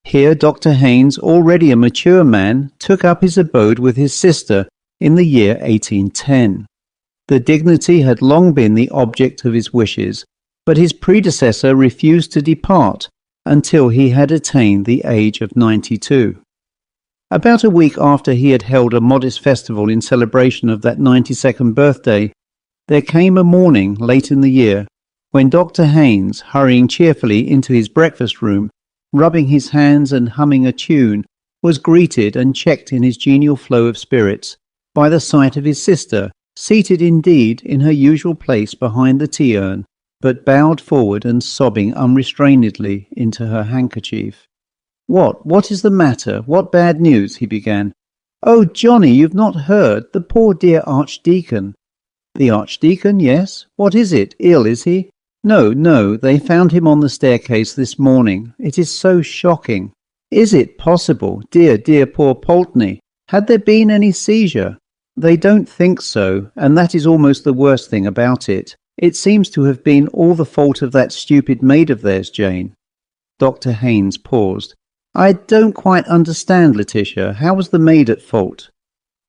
A: Here Dr. Haynes, already a mature man, took up his abode with his sister in the year 1810. The dignity had long been the object of his wishes, but his predecessor refused to depart until he had attained the age of 92. About a week after he had held a modest festival in celebration of that 92nd birthday, there came a morning late in the year when Dr. Haynes, hurrying cheerfully into his breakfast room, rubbing his hands and humming a tune, was greeted and checked in his genial flow of spirits by the sight of his sister, seated indeed in her usual place behind the tea-urn, but bowed forward and sobbing unrestrainedly into her handkerchief. What is the matter? What bad news?" he began. "Oh, Johnny, you've not heard. The poor dear Archdeacon." "The Archdeacon, yes. What is it? Ill, is he?" No, they found him on the staircase this morning. It is so shocking." "Is it possible? Dear poor Pulteney. Had there been any seizure?" "They don't think so, and that is almost the worst thing about it. It seems to have been all the fault of that stupid maid of theirs, Jane." Dr. Haynes paused. "I don't quite understand, Letitia. How was the maid at fault?"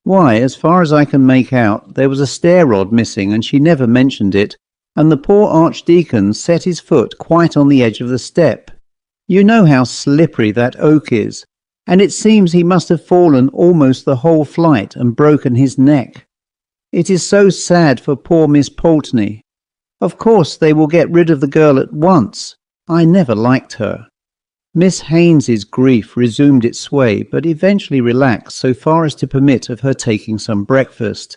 A: "Why, as far as I can make out, there was a stair rod missing and she never mentioned it, and the poor Archdeacon set his foot quite on the edge of the step. You know how slippery that oak is, and it seems he must have fallen almost the whole flight and broken his neck. It is so sad for poor Miss Pulteney. Of course they will get rid of the girl at once. I never liked her." Miss Haynes's grief resumed its sway, but eventually relaxed so far as to permit of her taking some breakfast.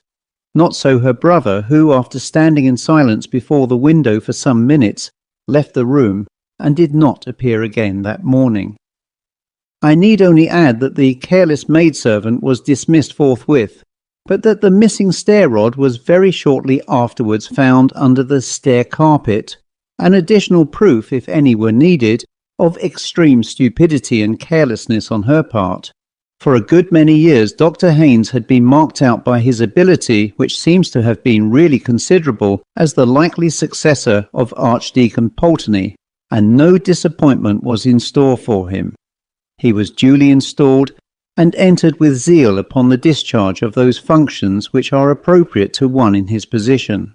A: Not so her brother, who, after standing in silence before the window for some minutes, left the room and did not appear again that morning. I need only add that the careless maidservant was dismissed forthwith, but that the missing stair rod was very shortly afterwards found under the stair carpet, an additional proof, if any were needed, of extreme stupidity and carelessness on her part. For a good many years Dr. Haynes had been marked out by his ability, which seems to have been really considerable, as the likely successor of Archdeacon Pulteney, and no disappointment was in store for him. He was duly installed and entered with zeal upon the discharge of those functions which are appropriate to one in his position.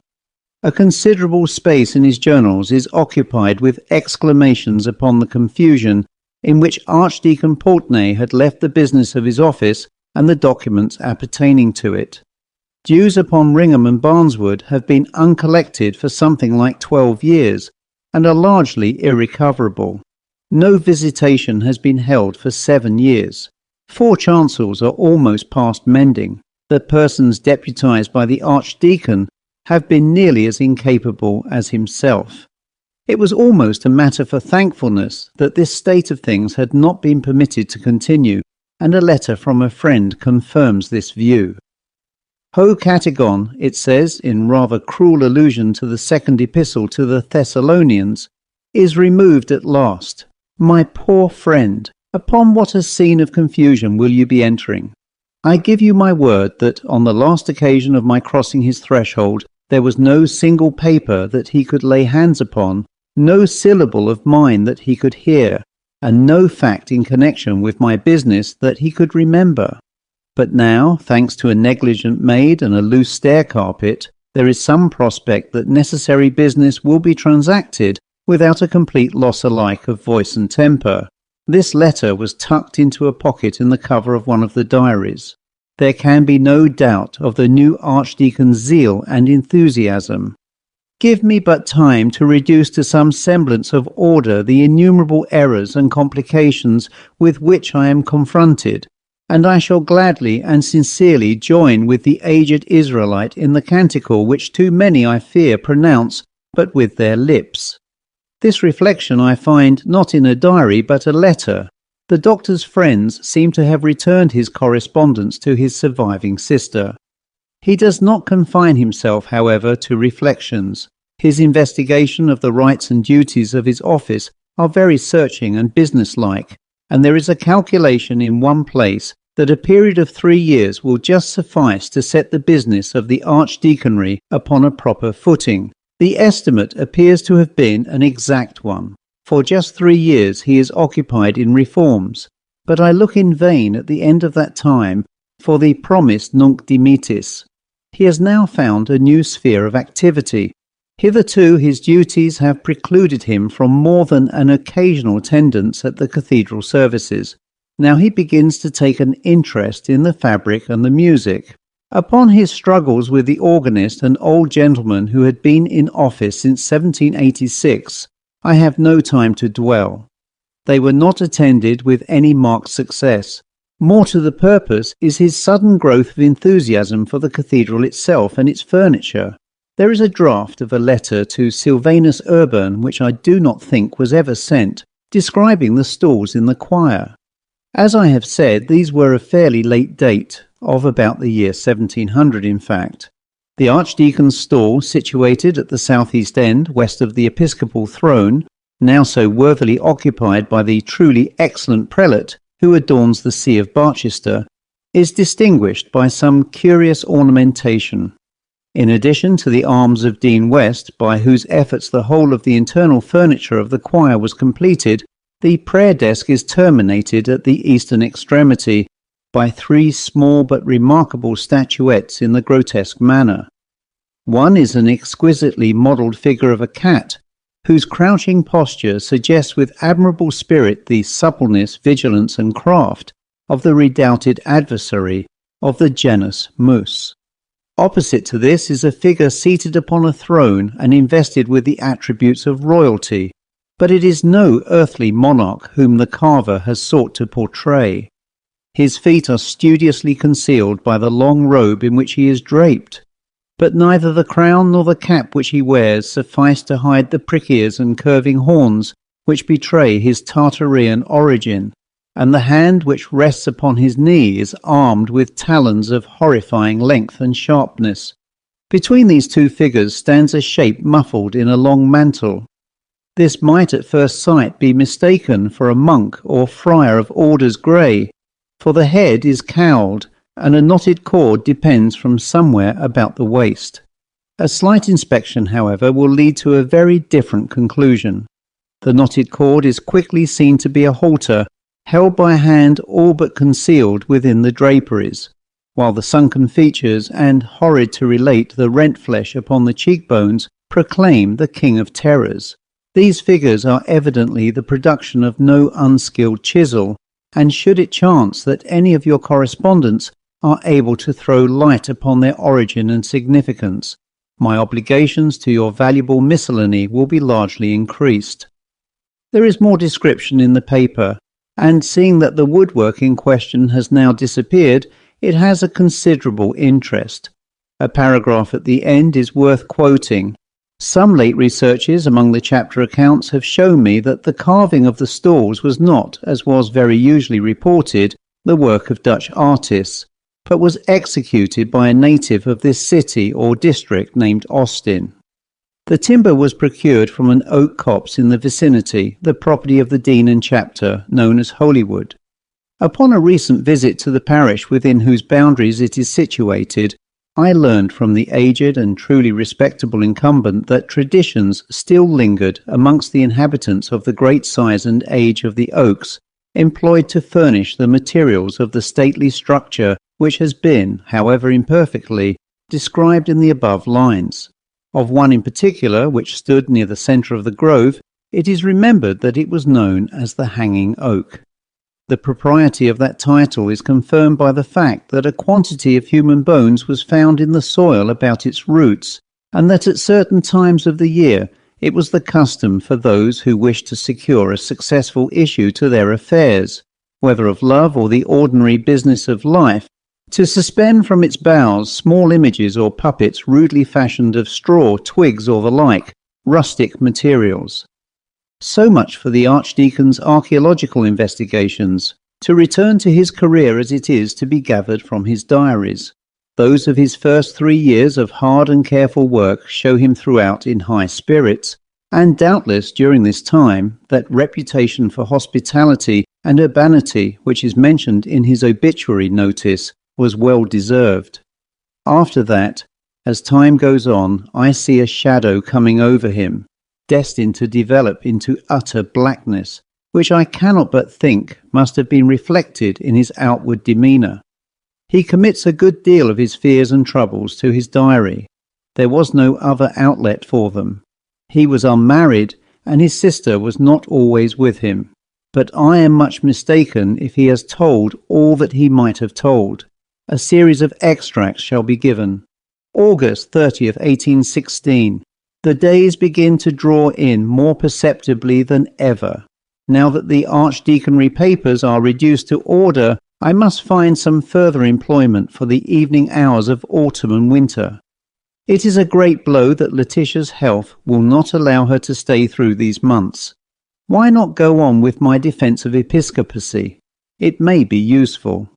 A: A considerable space in his journals is occupied with exclamations upon the confusion in which Archdeacon Pulteney had left the business of his office and the documents appertaining to it. Dues upon Ringham and Barneswood have been uncollected for something like 12 years, and are largely irrecoverable. No visitation has been held for 7 years. 4 chancels are almost past mending. The persons deputized by the Archdeacon have been nearly as incapable as himself. It was almost a matter for thankfulness that this state of things had not been permitted to continue, and a letter from a friend confirms this view. Ho Catagon, it says, in rather cruel allusion to the second epistle to the Thessalonians, is removed at last. My poor friend, upon what a scene of confusion will you be entering? I give you my word that on the last occasion of my crossing his threshold, there was no single paper that he could lay hands upon, no syllable of mine that he could hear, and no fact in connection with my business that he could remember. But now, thanks to a negligent maid and a loose stair carpet, there is some prospect that necessary business will be transacted without a complete loss alike of voice and temper. This letter was tucked into a pocket in the cover of one of the diaries. There can be no doubt of the new Archdeacon's zeal and enthusiasm. Give me but time to reduce to some semblance of order the innumerable errors and complications with which I am confronted, and I shall gladly and sincerely join with the aged Israelite in the canticle which too many, I fear, pronounce but with their lips. This reflection I find not in a diary but a letter. The doctor's friends seem to have returned his correspondence to his surviving sister. He does not confine himself, however, to reflections. His investigation of the rights and duties of his office are very searching and businesslike, and there is a calculation in one place that a period of 3 years will just suffice to set the business of the archdeaconry upon a proper footing. The estimate appears to have been an exact one. For just 3 years he is occupied in reforms, but I look in vain at the end of that time for the promised nunc dimittis. He has now found a new sphere of activity. Hitherto his duties have precluded him from more than an occasional attendance at the cathedral services. Now he begins to take an interest in the fabric and the music. Upon his struggles with the organist, an old gentleman who had been in office since 1786, I have no time to dwell. They were not attended with any marked success. More to the purpose is his sudden growth of enthusiasm for the cathedral itself and its furniture. There is a draft of a letter to Sylvanus Urban, which I do not think was ever sent, describing the stalls in the choir. As I have said, these were of fairly late date, of about the year 1700 in fact. The archdeacon's stall, situated at the southeast end, west of the episcopal throne, now so worthily occupied by the truly excellent prelate who adorns the See of Barchester, is distinguished by some curious ornamentation. In addition to the arms of Dean West, by whose efforts the whole of the internal furniture of the choir was completed, the prayer desk is terminated at the eastern extremity by 3 small but remarkable statuettes in the grotesque manner. One is an exquisitely modelled figure of a cat, whose crouching posture suggests with admirable spirit the suppleness, vigilance and craft of the redoubted adversary of the genus Mus. Opposite to this is a figure seated upon a throne and invested with the attributes of royalty, but it is no earthly monarch whom the carver has sought to portray. His feet are studiously concealed by the long robe in which he is draped, but neither the crown nor the cap which he wears suffice to hide the prick ears and curving horns which betray his Tartarian origin, and the hand which rests upon his knee is armed with talons of horrifying length and sharpness. Between these two figures stands a shape muffled in a long mantle. This might at first sight be mistaken for a monk or friar of orders grey, for the head is cowled, and a knotted cord depends from somewhere about the waist. A slight inspection, however, will lead to a very different conclusion. The knotted cord is quickly seen to be a halter, held by a hand all but concealed within the draperies, while the sunken features and, horrid to relate, the rent flesh upon the cheekbones proclaim the King of Terrors. These figures are evidently the production of no unskilled chisel, and should it chance that any of your correspondents are able to throw light upon their origin and significance, my obligations to your valuable miscellany will be largely increased. There is more description in the paper, and seeing that the woodwork in question has now disappeared, it has a considerable interest. A paragraph at the end is worth quoting. Some late researches among the chapter accounts have shown me that the carving of the stalls was not, as was very usually reported, the work of Dutch artists, but was executed by a native of this city or district named Austin. The timber was procured from an oak copse in the vicinity, the property of the dean and chapter, known as Holywood. Upon a recent visit to the parish within whose boundaries it is situated, I learned from the aged and truly respectable incumbent that traditions still lingered amongst the inhabitants of the great size and age of the oaks employed to furnish the materials of the stately structure which has been, however imperfectly, described in the above lines. Of one in particular, which stood near the centre of the grove, it is remembered that it was known as the Hanging Oak. The propriety of that title is confirmed by the fact that a quantity of human bones was found in the soil about its roots, and that at certain times of the year it was the custom for those who wished to secure a successful issue to their affairs, whether of love or the ordinary business of life, to suspend from its boughs small images or puppets rudely fashioned of straw, twigs, or the like, rustic materials. So much for the Archdeacon's archaeological investigations. To return to his career as it is to be gathered from his diaries. Those of his first 3 years of hard and careful work show him throughout in high spirits, and doubtless during this time that reputation for hospitality and urbanity which is mentioned in his obituary notice was well deserved. After that, as time goes on, I see a shadow coming over him, destined to develop into utter blackness, which I cannot but think must have been reflected in his outward demeanour. He commits a good deal of his fears and troubles to his diary. There was no other outlet for them. He was unmarried, and his sister was not always with him. But I am much mistaken if he has told all that he might have told. A series of extracts shall be given. August 30th, 1816. The days begin to draw in more perceptibly than ever. Now that the archdeaconry papers are reduced to order, I must find some further employment for the evening hours of autumn and winter. It is a great blow that Letitia's health will not allow her to stay through these months. Why not go on with my defence of episcopacy? It may be useful.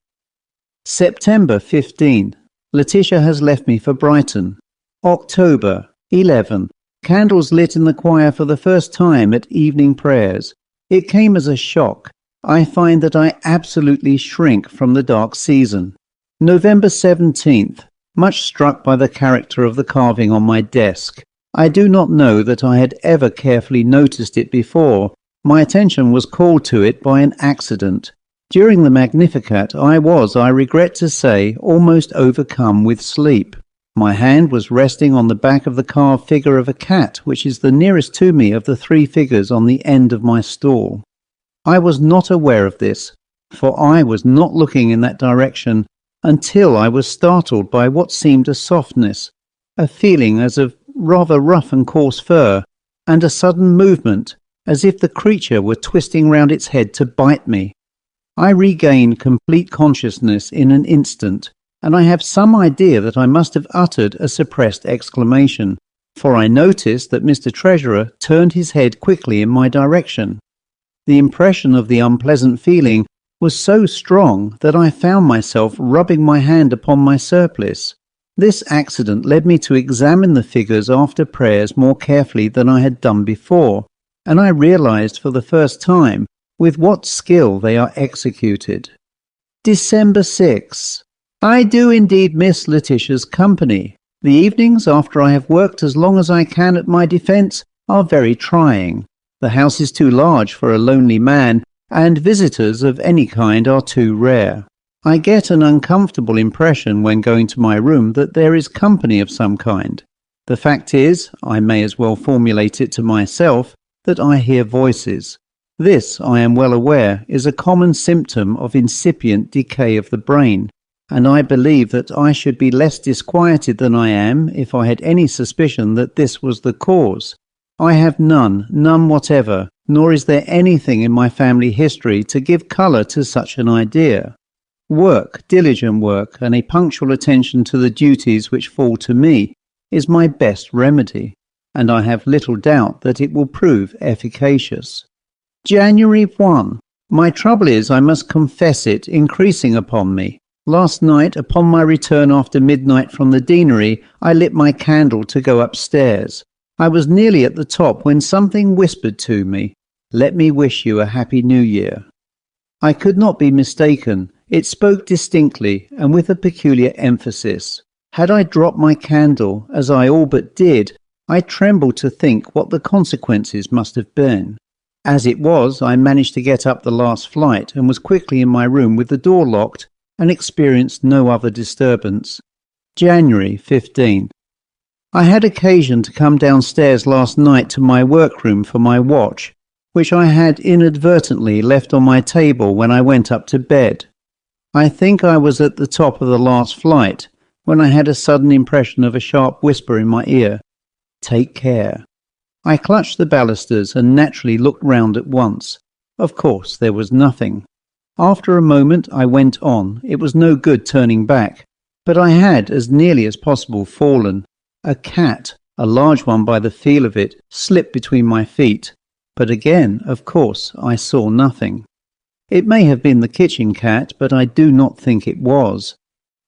A: September 15. Letitia has left me for Brighton. October 11. Candles lit in the choir for the first time at evening prayers. It came as a shock. I find that I absolutely shrink from the dark season. November 17th. Much struck by the character of the carving on my desk. I do not know that I had ever carefully noticed it before. My attention was called to it by an accident. During the Magnificat I was, I regret to say, almost overcome with sleep. My hand was resting on the back of the carved figure of a cat, which is the nearest to me of the 3 figures on the end of my stall. I was not aware of this, for I was not looking in that direction until I was startled by what seemed a softness, a feeling as of rather rough and coarse fur, and a sudden movement, as if the creature were twisting round its head to bite me. I regained complete consciousness in an instant, and I have some idea that I must have uttered a suppressed exclamation, for I noticed that Mr. Treasurer turned his head quickly in my direction. The impression of the unpleasant feeling was so strong that I found myself rubbing my hand upon my surplice. This accident led me to examine the figures after prayers more carefully than I had done before, and I realized for the first time with what skill they are executed. December 6. I do indeed miss Letitia's company. The evenings, after I have worked as long as I can at my defence, are very trying. The house is too large for a lonely man, and visitors of any kind are too rare. I get an uncomfortable impression when going to my room that there is company of some kind. The fact is, I may as well formulate it to myself, that I hear voices. This, I am well aware, is a common symptom of incipient decay of the brain, and I believe that I should be less disquieted than I am if I had any suspicion that this was the cause. I have none whatever, nor is there anything in my family history to give colour to such an idea. Work, diligent work, and a punctual attention to the duties which fall to me is my best remedy, and I have little doubt that it will prove efficacious. January 1. My trouble is, I must confess it, increasing upon me. Last night, upon my return after midnight from the deanery, I lit my candle to go upstairs. I was nearly at the top when something whispered to me, "Let me wish you a happy new year." I could not be mistaken. It spoke distinctly and with a peculiar emphasis. Had I dropped my candle, as I all but did, I trembled to think what the consequences must have been. As it was, I managed to get up the last flight and was quickly in my room with the door locked and experienced no other disturbance. January 15. I had occasion to come downstairs last night to my workroom for my watch, which I had inadvertently left on my table when I went up to bed. I think I was at the top of the last flight when I had a sudden impression of a sharp whisper in my ear. Take care. I clutched the balusters and naturally looked round at once. Of course, there was nothing. After a moment I went on. It was no good turning back. But I had, as nearly as possible, fallen. A cat, a large one by the feel of it, slipped between my feet. But again, of course, I saw nothing. It may have been the kitchen cat, but I do not think it was.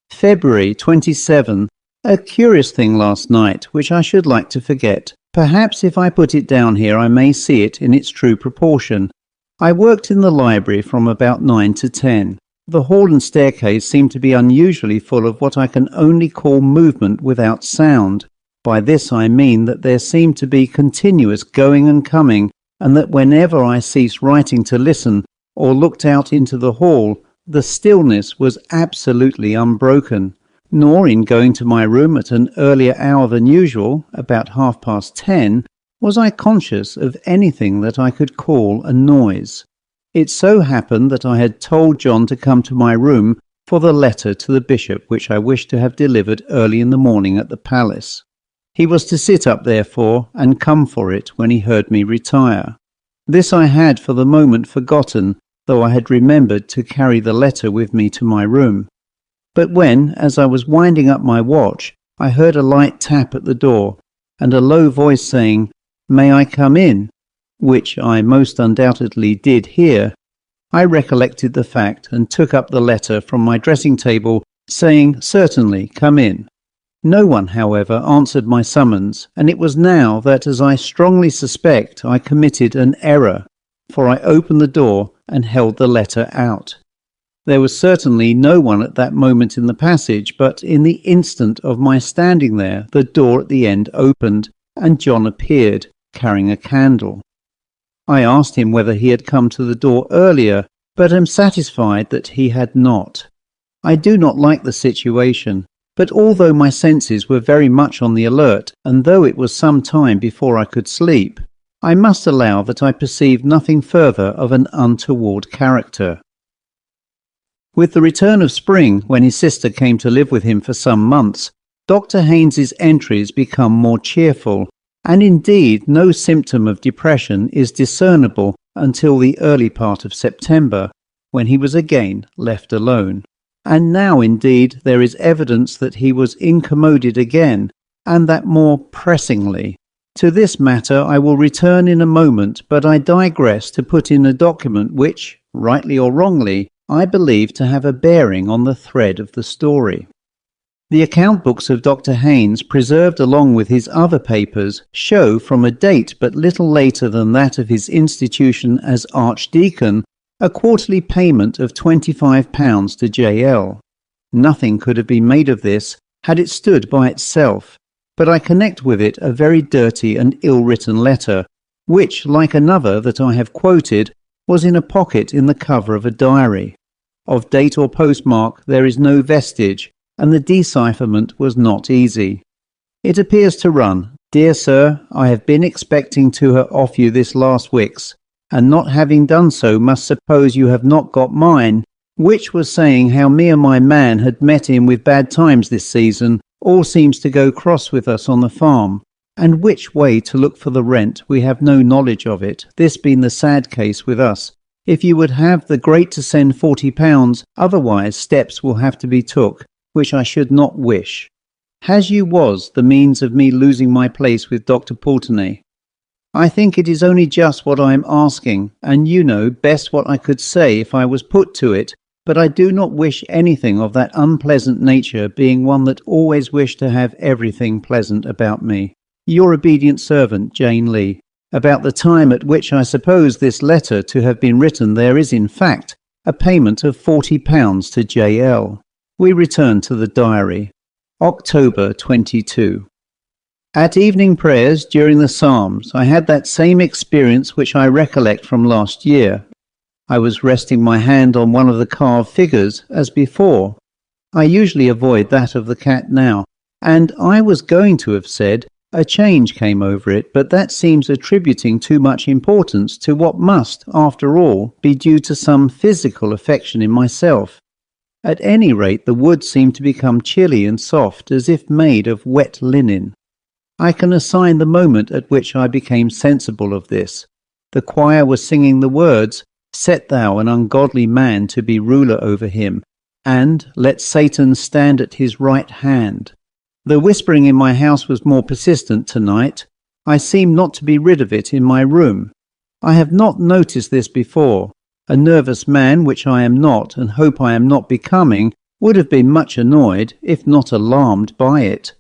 A: February 27. A curious thing last night, which I should like to forget. Perhaps if I put it down here I may see it in its true proportion. I worked in the library from about 9 to 10. The hall and staircase seemed to be unusually full of what I can only call movement without sound. By this I mean that there seemed to be continuous going and coming, and that whenever I ceased writing to listen, or looked out into the hall, the stillness was absolutely unbroken. Nor in going to my room at an earlier hour than usual, about 10:30, was I conscious of anything that I could call a noise. It so happened that I had told John to come to my room for the letter to the bishop which I wished to have delivered early in the morning at the palace. He was to sit up therefore and come for it when he heard me retire. This I had for the moment forgotten, though I had remembered to carry the letter with me to my room. But when, as I was winding up my watch, I heard a light tap at the door, and a low voice saying, "May I come in?" which I most undoubtedly did hear, I recollected the fact and took up the letter from my dressing table, saying, "Certainly, come in." No one, however, answered my summons, and it was now that, as I strongly suspect, I committed an error, for I opened the door and held the letter out. There was certainly no one at that moment in the passage, but in the instant of my standing there, the door at the end opened, and John appeared, carrying a candle. I asked him whether he had come to the door earlier, but am satisfied that he had not. I do not like the situation, but although my senses were very much on the alert, and though it was some time before I could sleep, I must allow that I perceived nothing further of an untoward character. With the return of spring, when his sister came to live with him for some months, Dr. Haynes's entries become more cheerful, and indeed no symptom of depression is discernible until the early part of September, when he was again left alone. And now indeed there is evidence that he was incommoded again, and that more pressingly. To this matter I will return in a moment, but I digress to put in a document which, rightly or wrongly, I believe to have a bearing on the thread of the story. The account books of Dr. Haynes, preserved along with his other papers, show from a date but little later than that of his institution as Archdeacon, a quarterly payment of £25 to J.L. Nothing could have been made of this had it stood by itself, but I connect with it a very dirty and ill-written letter, which, like another that I have quoted, was in a pocket in the cover of a diary. Of date or postmark there is no vestige, and the decipherment was not easy. It appears to run, "Dear Sir, I have been expecting to have off you this last Wix, and not having done so must suppose you have not got mine," which was saying how me and my man had met in with bad times this season, all seems to go cross with us on the farm, and which way to look for the rent we have no knowledge of it, this being the sad case with us. If you would have the great to send £40, otherwise steps will have to be took, which I should not wish. Has you was the means of me losing my place with Dr. Pulteney? I think it is only just what I am asking, and you know best what I could say if I was put to it, but I do not wish anything of that unpleasant nature, being one that always wished to have everything pleasant about me. Your obedient servant, Jane Lee. About the time at which I suppose this letter to have been written there is in fact a payment of £40 to J.L. We return to the diary. October 22. At evening prayers during the Psalms I had that same experience which I recollect from last year. I was resting my hand on one of the carved figures as before. I usually avoid that of the cat now, and I was going to have said a change came over it, but that seems attributing too much importance to what must, after all, be due to some physical affection in myself. At any rate, the wood seemed to become chilly and soft, as if made of wet linen. I can assign the moment at which I became sensible of this. The choir was singing the words, "Set thou an ungodly man to be ruler over him, and let Satan stand at his right hand." The whispering in my house was more persistent tonight. I seemed not to be rid of it in my room. I have not noticed this before. A nervous man, which I am not and hope I am not becoming, would have been much annoyed, if not alarmed, by it.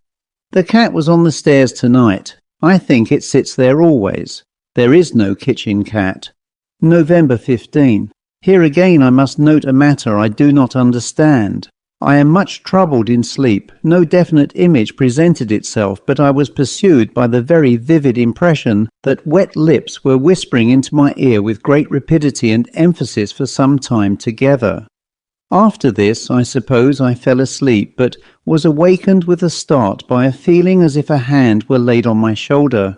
A: The cat was on the stairs tonight. I think it sits there always. There is no kitchen cat. November 15. Here again I must note a matter I do not understand. I am much troubled in sleep. No definite image presented itself, but I was pursued by the very vivid impression that wet lips were whispering into my ear with great rapidity and emphasis for some time together. After this, I suppose I fell asleep, but was awakened with a start by a feeling as if a hand were laid on my shoulder.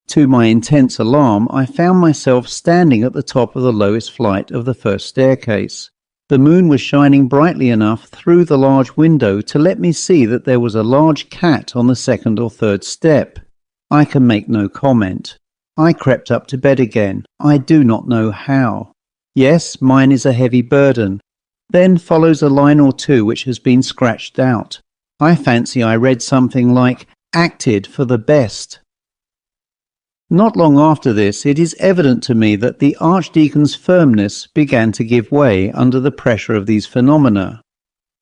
A: To my intense alarm, I found myself standing at the top of the lowest flight of the first staircase. The moon was shining brightly enough through the large window to let me see that there was a large cat on the second or third step. I can make no comment. I crept up to bed again. I do not know how. Yes, mine is a heavy burden. Then follows a line or two which has been scratched out. I fancy I read something like, "acted for the best." Not long after this, it is evident to me that the Archdeacon's firmness began to give way under the pressure of these phenomena.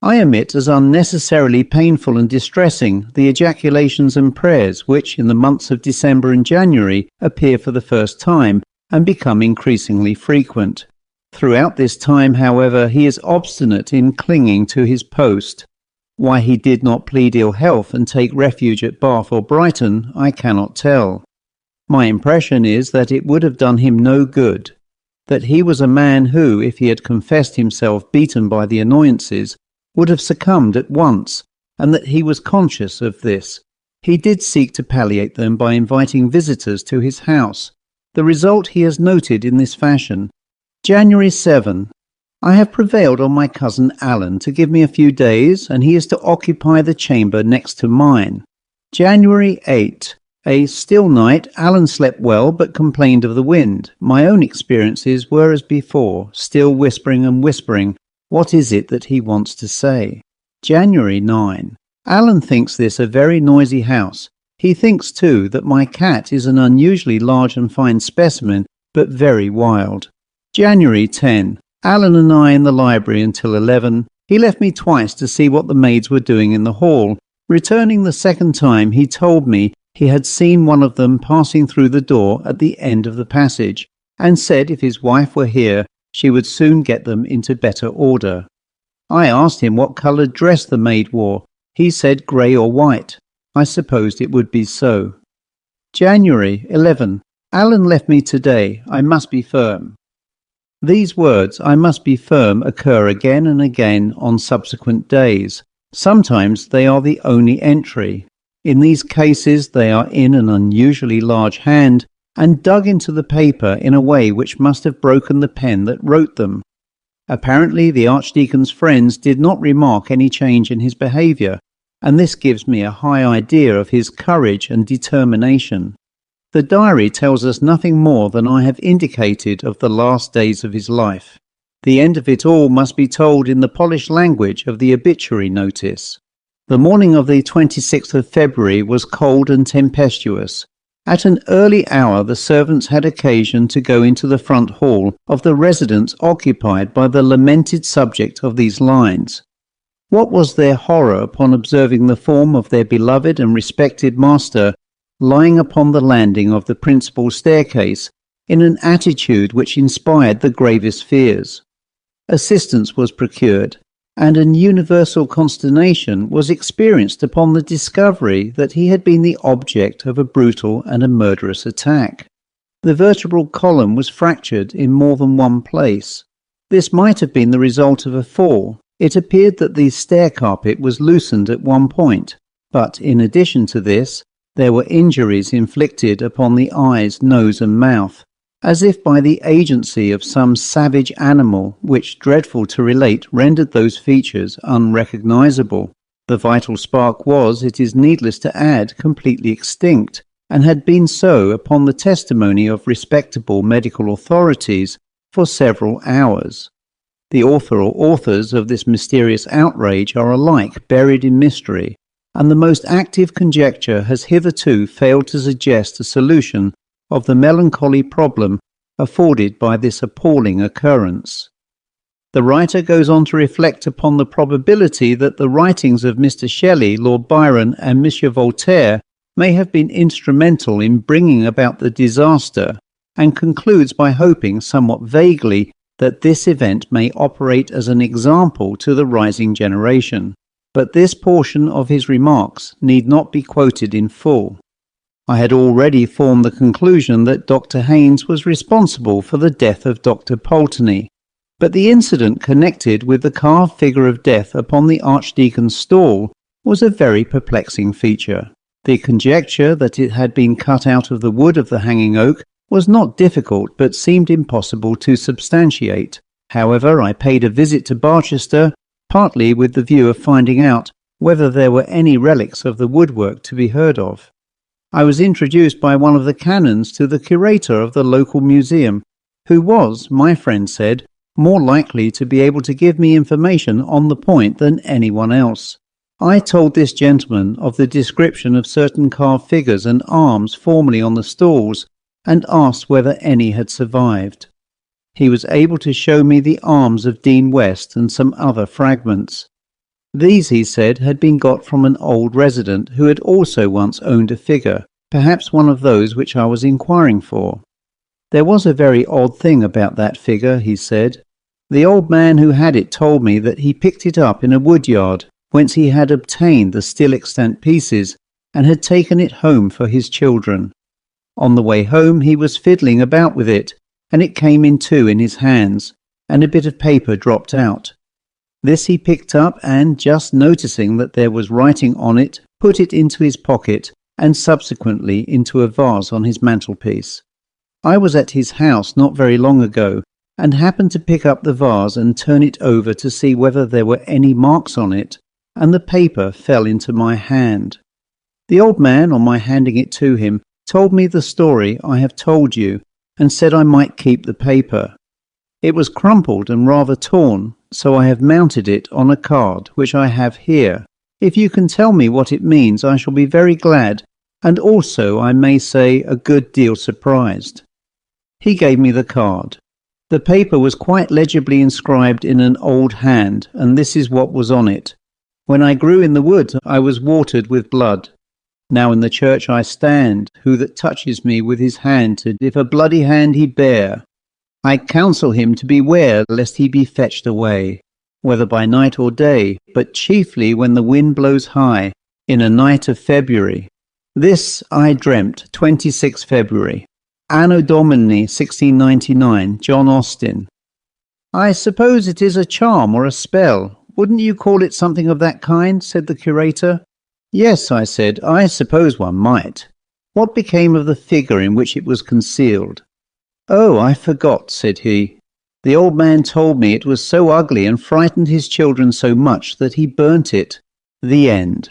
A: I omit as unnecessarily painful and distressing the ejaculations and prayers which, in the months of December and January, appear for the first time and become increasingly frequent. Throughout this time, however, he is obstinate in clinging to his post. Why he did not plead ill health and take refuge at Bath or Brighton, I cannot tell. My impression is that it would have done him no good, that he was a man who, if he had confessed himself beaten by the annoyances, would have succumbed at once, and that he was conscious of this. He did seek to palliate them by inviting visitors to his house. The result he has noted in this fashion. January 7. I have prevailed on my cousin Alan to give me a few days, and he is to occupy the chamber next to mine. January 8. A still night. Alan slept well, but complained of the wind. My own experiences were as before, still whispering and whispering. What is it that he wants to say? January 9. Alan thinks this a very noisy house. He thinks, too, that my cat is an unusually large and fine specimen, but very wild. January 10. Alan and I in the library until 11. He left me twice to see what the maids were doing in the hall. Returning the second time, he told me he had seen one of them passing through the door at the end of the passage, and said if his wife were here, she would soon get them into better order. I asked him what coloured dress the maid wore. He said grey or white. I supposed it would be so. January 11. Alan left me today. I must be firm. These words, "I must be firm," occur again and again on subsequent days. Sometimes they are the only entry. In these cases they are in an unusually large hand and dug into the paper in a way which must have broken the pen that wrote them. Apparently the Archdeacon's friends did not remark any change in his behaviour, and this gives me a high idea of his courage and determination. The diary tells us nothing more than I have indicated of the last days of his life. The end of it all must be told in the polished language of the obituary notice. The morning of the 26th of February was cold and tempestuous. At an early hour the servants had occasion to go into the front hall of the residence occupied by the lamented subject of these lines. What was their horror upon observing the form of their beloved and respected master lying upon the landing of the principal staircase in an attitude which inspired the gravest fears. Assistance was procured, and an universal consternation was experienced upon the discovery that he had been the object of a brutal and a murderous attack. The vertebral column was fractured in more than one place. This might have been the result of a fall. It appeared that the stair carpet was loosened at one point, but in addition to this, there were injuries inflicted upon the eyes, nose and mouth, as if by the agency of some savage animal, which, dreadful to relate, rendered those features unrecognizable. The vital spark was, it is needless to add, completely extinct, and had been so upon the testimony of respectable medical authorities for several hours. The author or authors of this mysterious outrage are alike buried in mystery, and the most active conjecture has hitherto failed to suggest a solution of the melancholy problem afforded by this appalling occurrence. The writer goes on to reflect upon the probability that the writings of Mr. Shelley, Lord Byron, and M. Voltaire may have been instrumental in bringing about the disaster, and concludes by hoping somewhat vaguely that this event may operate as an example to the rising generation. But this portion of his remarks need not be quoted in full. I had already formed the conclusion that Dr. Haynes was responsible for the death of Dr. Pulteney, but the incident connected with the carved figure of death upon the Archdeacon's stall was a very perplexing feature. The conjecture that it had been cut out of the wood of the hanging oak was not difficult, but seemed impossible to substantiate. However, I paid a visit to Barchester, partly with the view of finding out whether there were any relics of the woodwork to be heard of. I was introduced by one of the canons to the curator of the local museum, who was, my friend said, more likely to be able to give me information on the point than anyone else. I told this gentleman of the description of certain carved figures and arms formerly on the stalls, and asked whether any had survived. He was able to show me the arms of Dean West and some other fragments. These, he said, had been got from an old resident who had also once owned a figure, perhaps one of those which I was inquiring for. There was a very odd thing about that figure, he said. The old man who had it told me that he picked it up in a woodyard, whence he had obtained the still extant pieces, and had taken it home for his children. On the way home he was fiddling about with it, and it came in two in his hands, and a bit of paper dropped out. This he picked up, and, just noticing that there was writing on it, put it into his pocket, and subsequently into a vase on his mantelpiece. I was at his house not very long ago, and happened to pick up the vase and turn it over to see whether there were any marks on it, and the paper fell into my hand. The old man, on my handing it to him, told me the story I have told you, and said I might keep the paper. It was crumpled and rather torn, so I have mounted it on a card which I have here. If you can tell me what it means, I shall be very glad, and also, I may say, a good deal surprised. He gave me the card. The paper was quite legibly inscribed in an old hand, and this is what was on it. When I grew in the wood, I was watered with blood. Now in the church I stand, who that touches me with his hand, if a bloody hand he bear, I counsel him to beware lest he be fetched away, whether by night or day, but chiefly when the wind blows high, in a night of February. This I dreamt, 26 February. Anno Domini 1699, John Austin. I suppose it is a charm or a spell. Wouldn't you call it something of that kind? Said the curator. Yes, I said, I suppose one might. What became of the figure in which it was concealed? Oh, I forgot, said he. The old man told me it was so ugly and frightened his children so much that he burnt it. The end.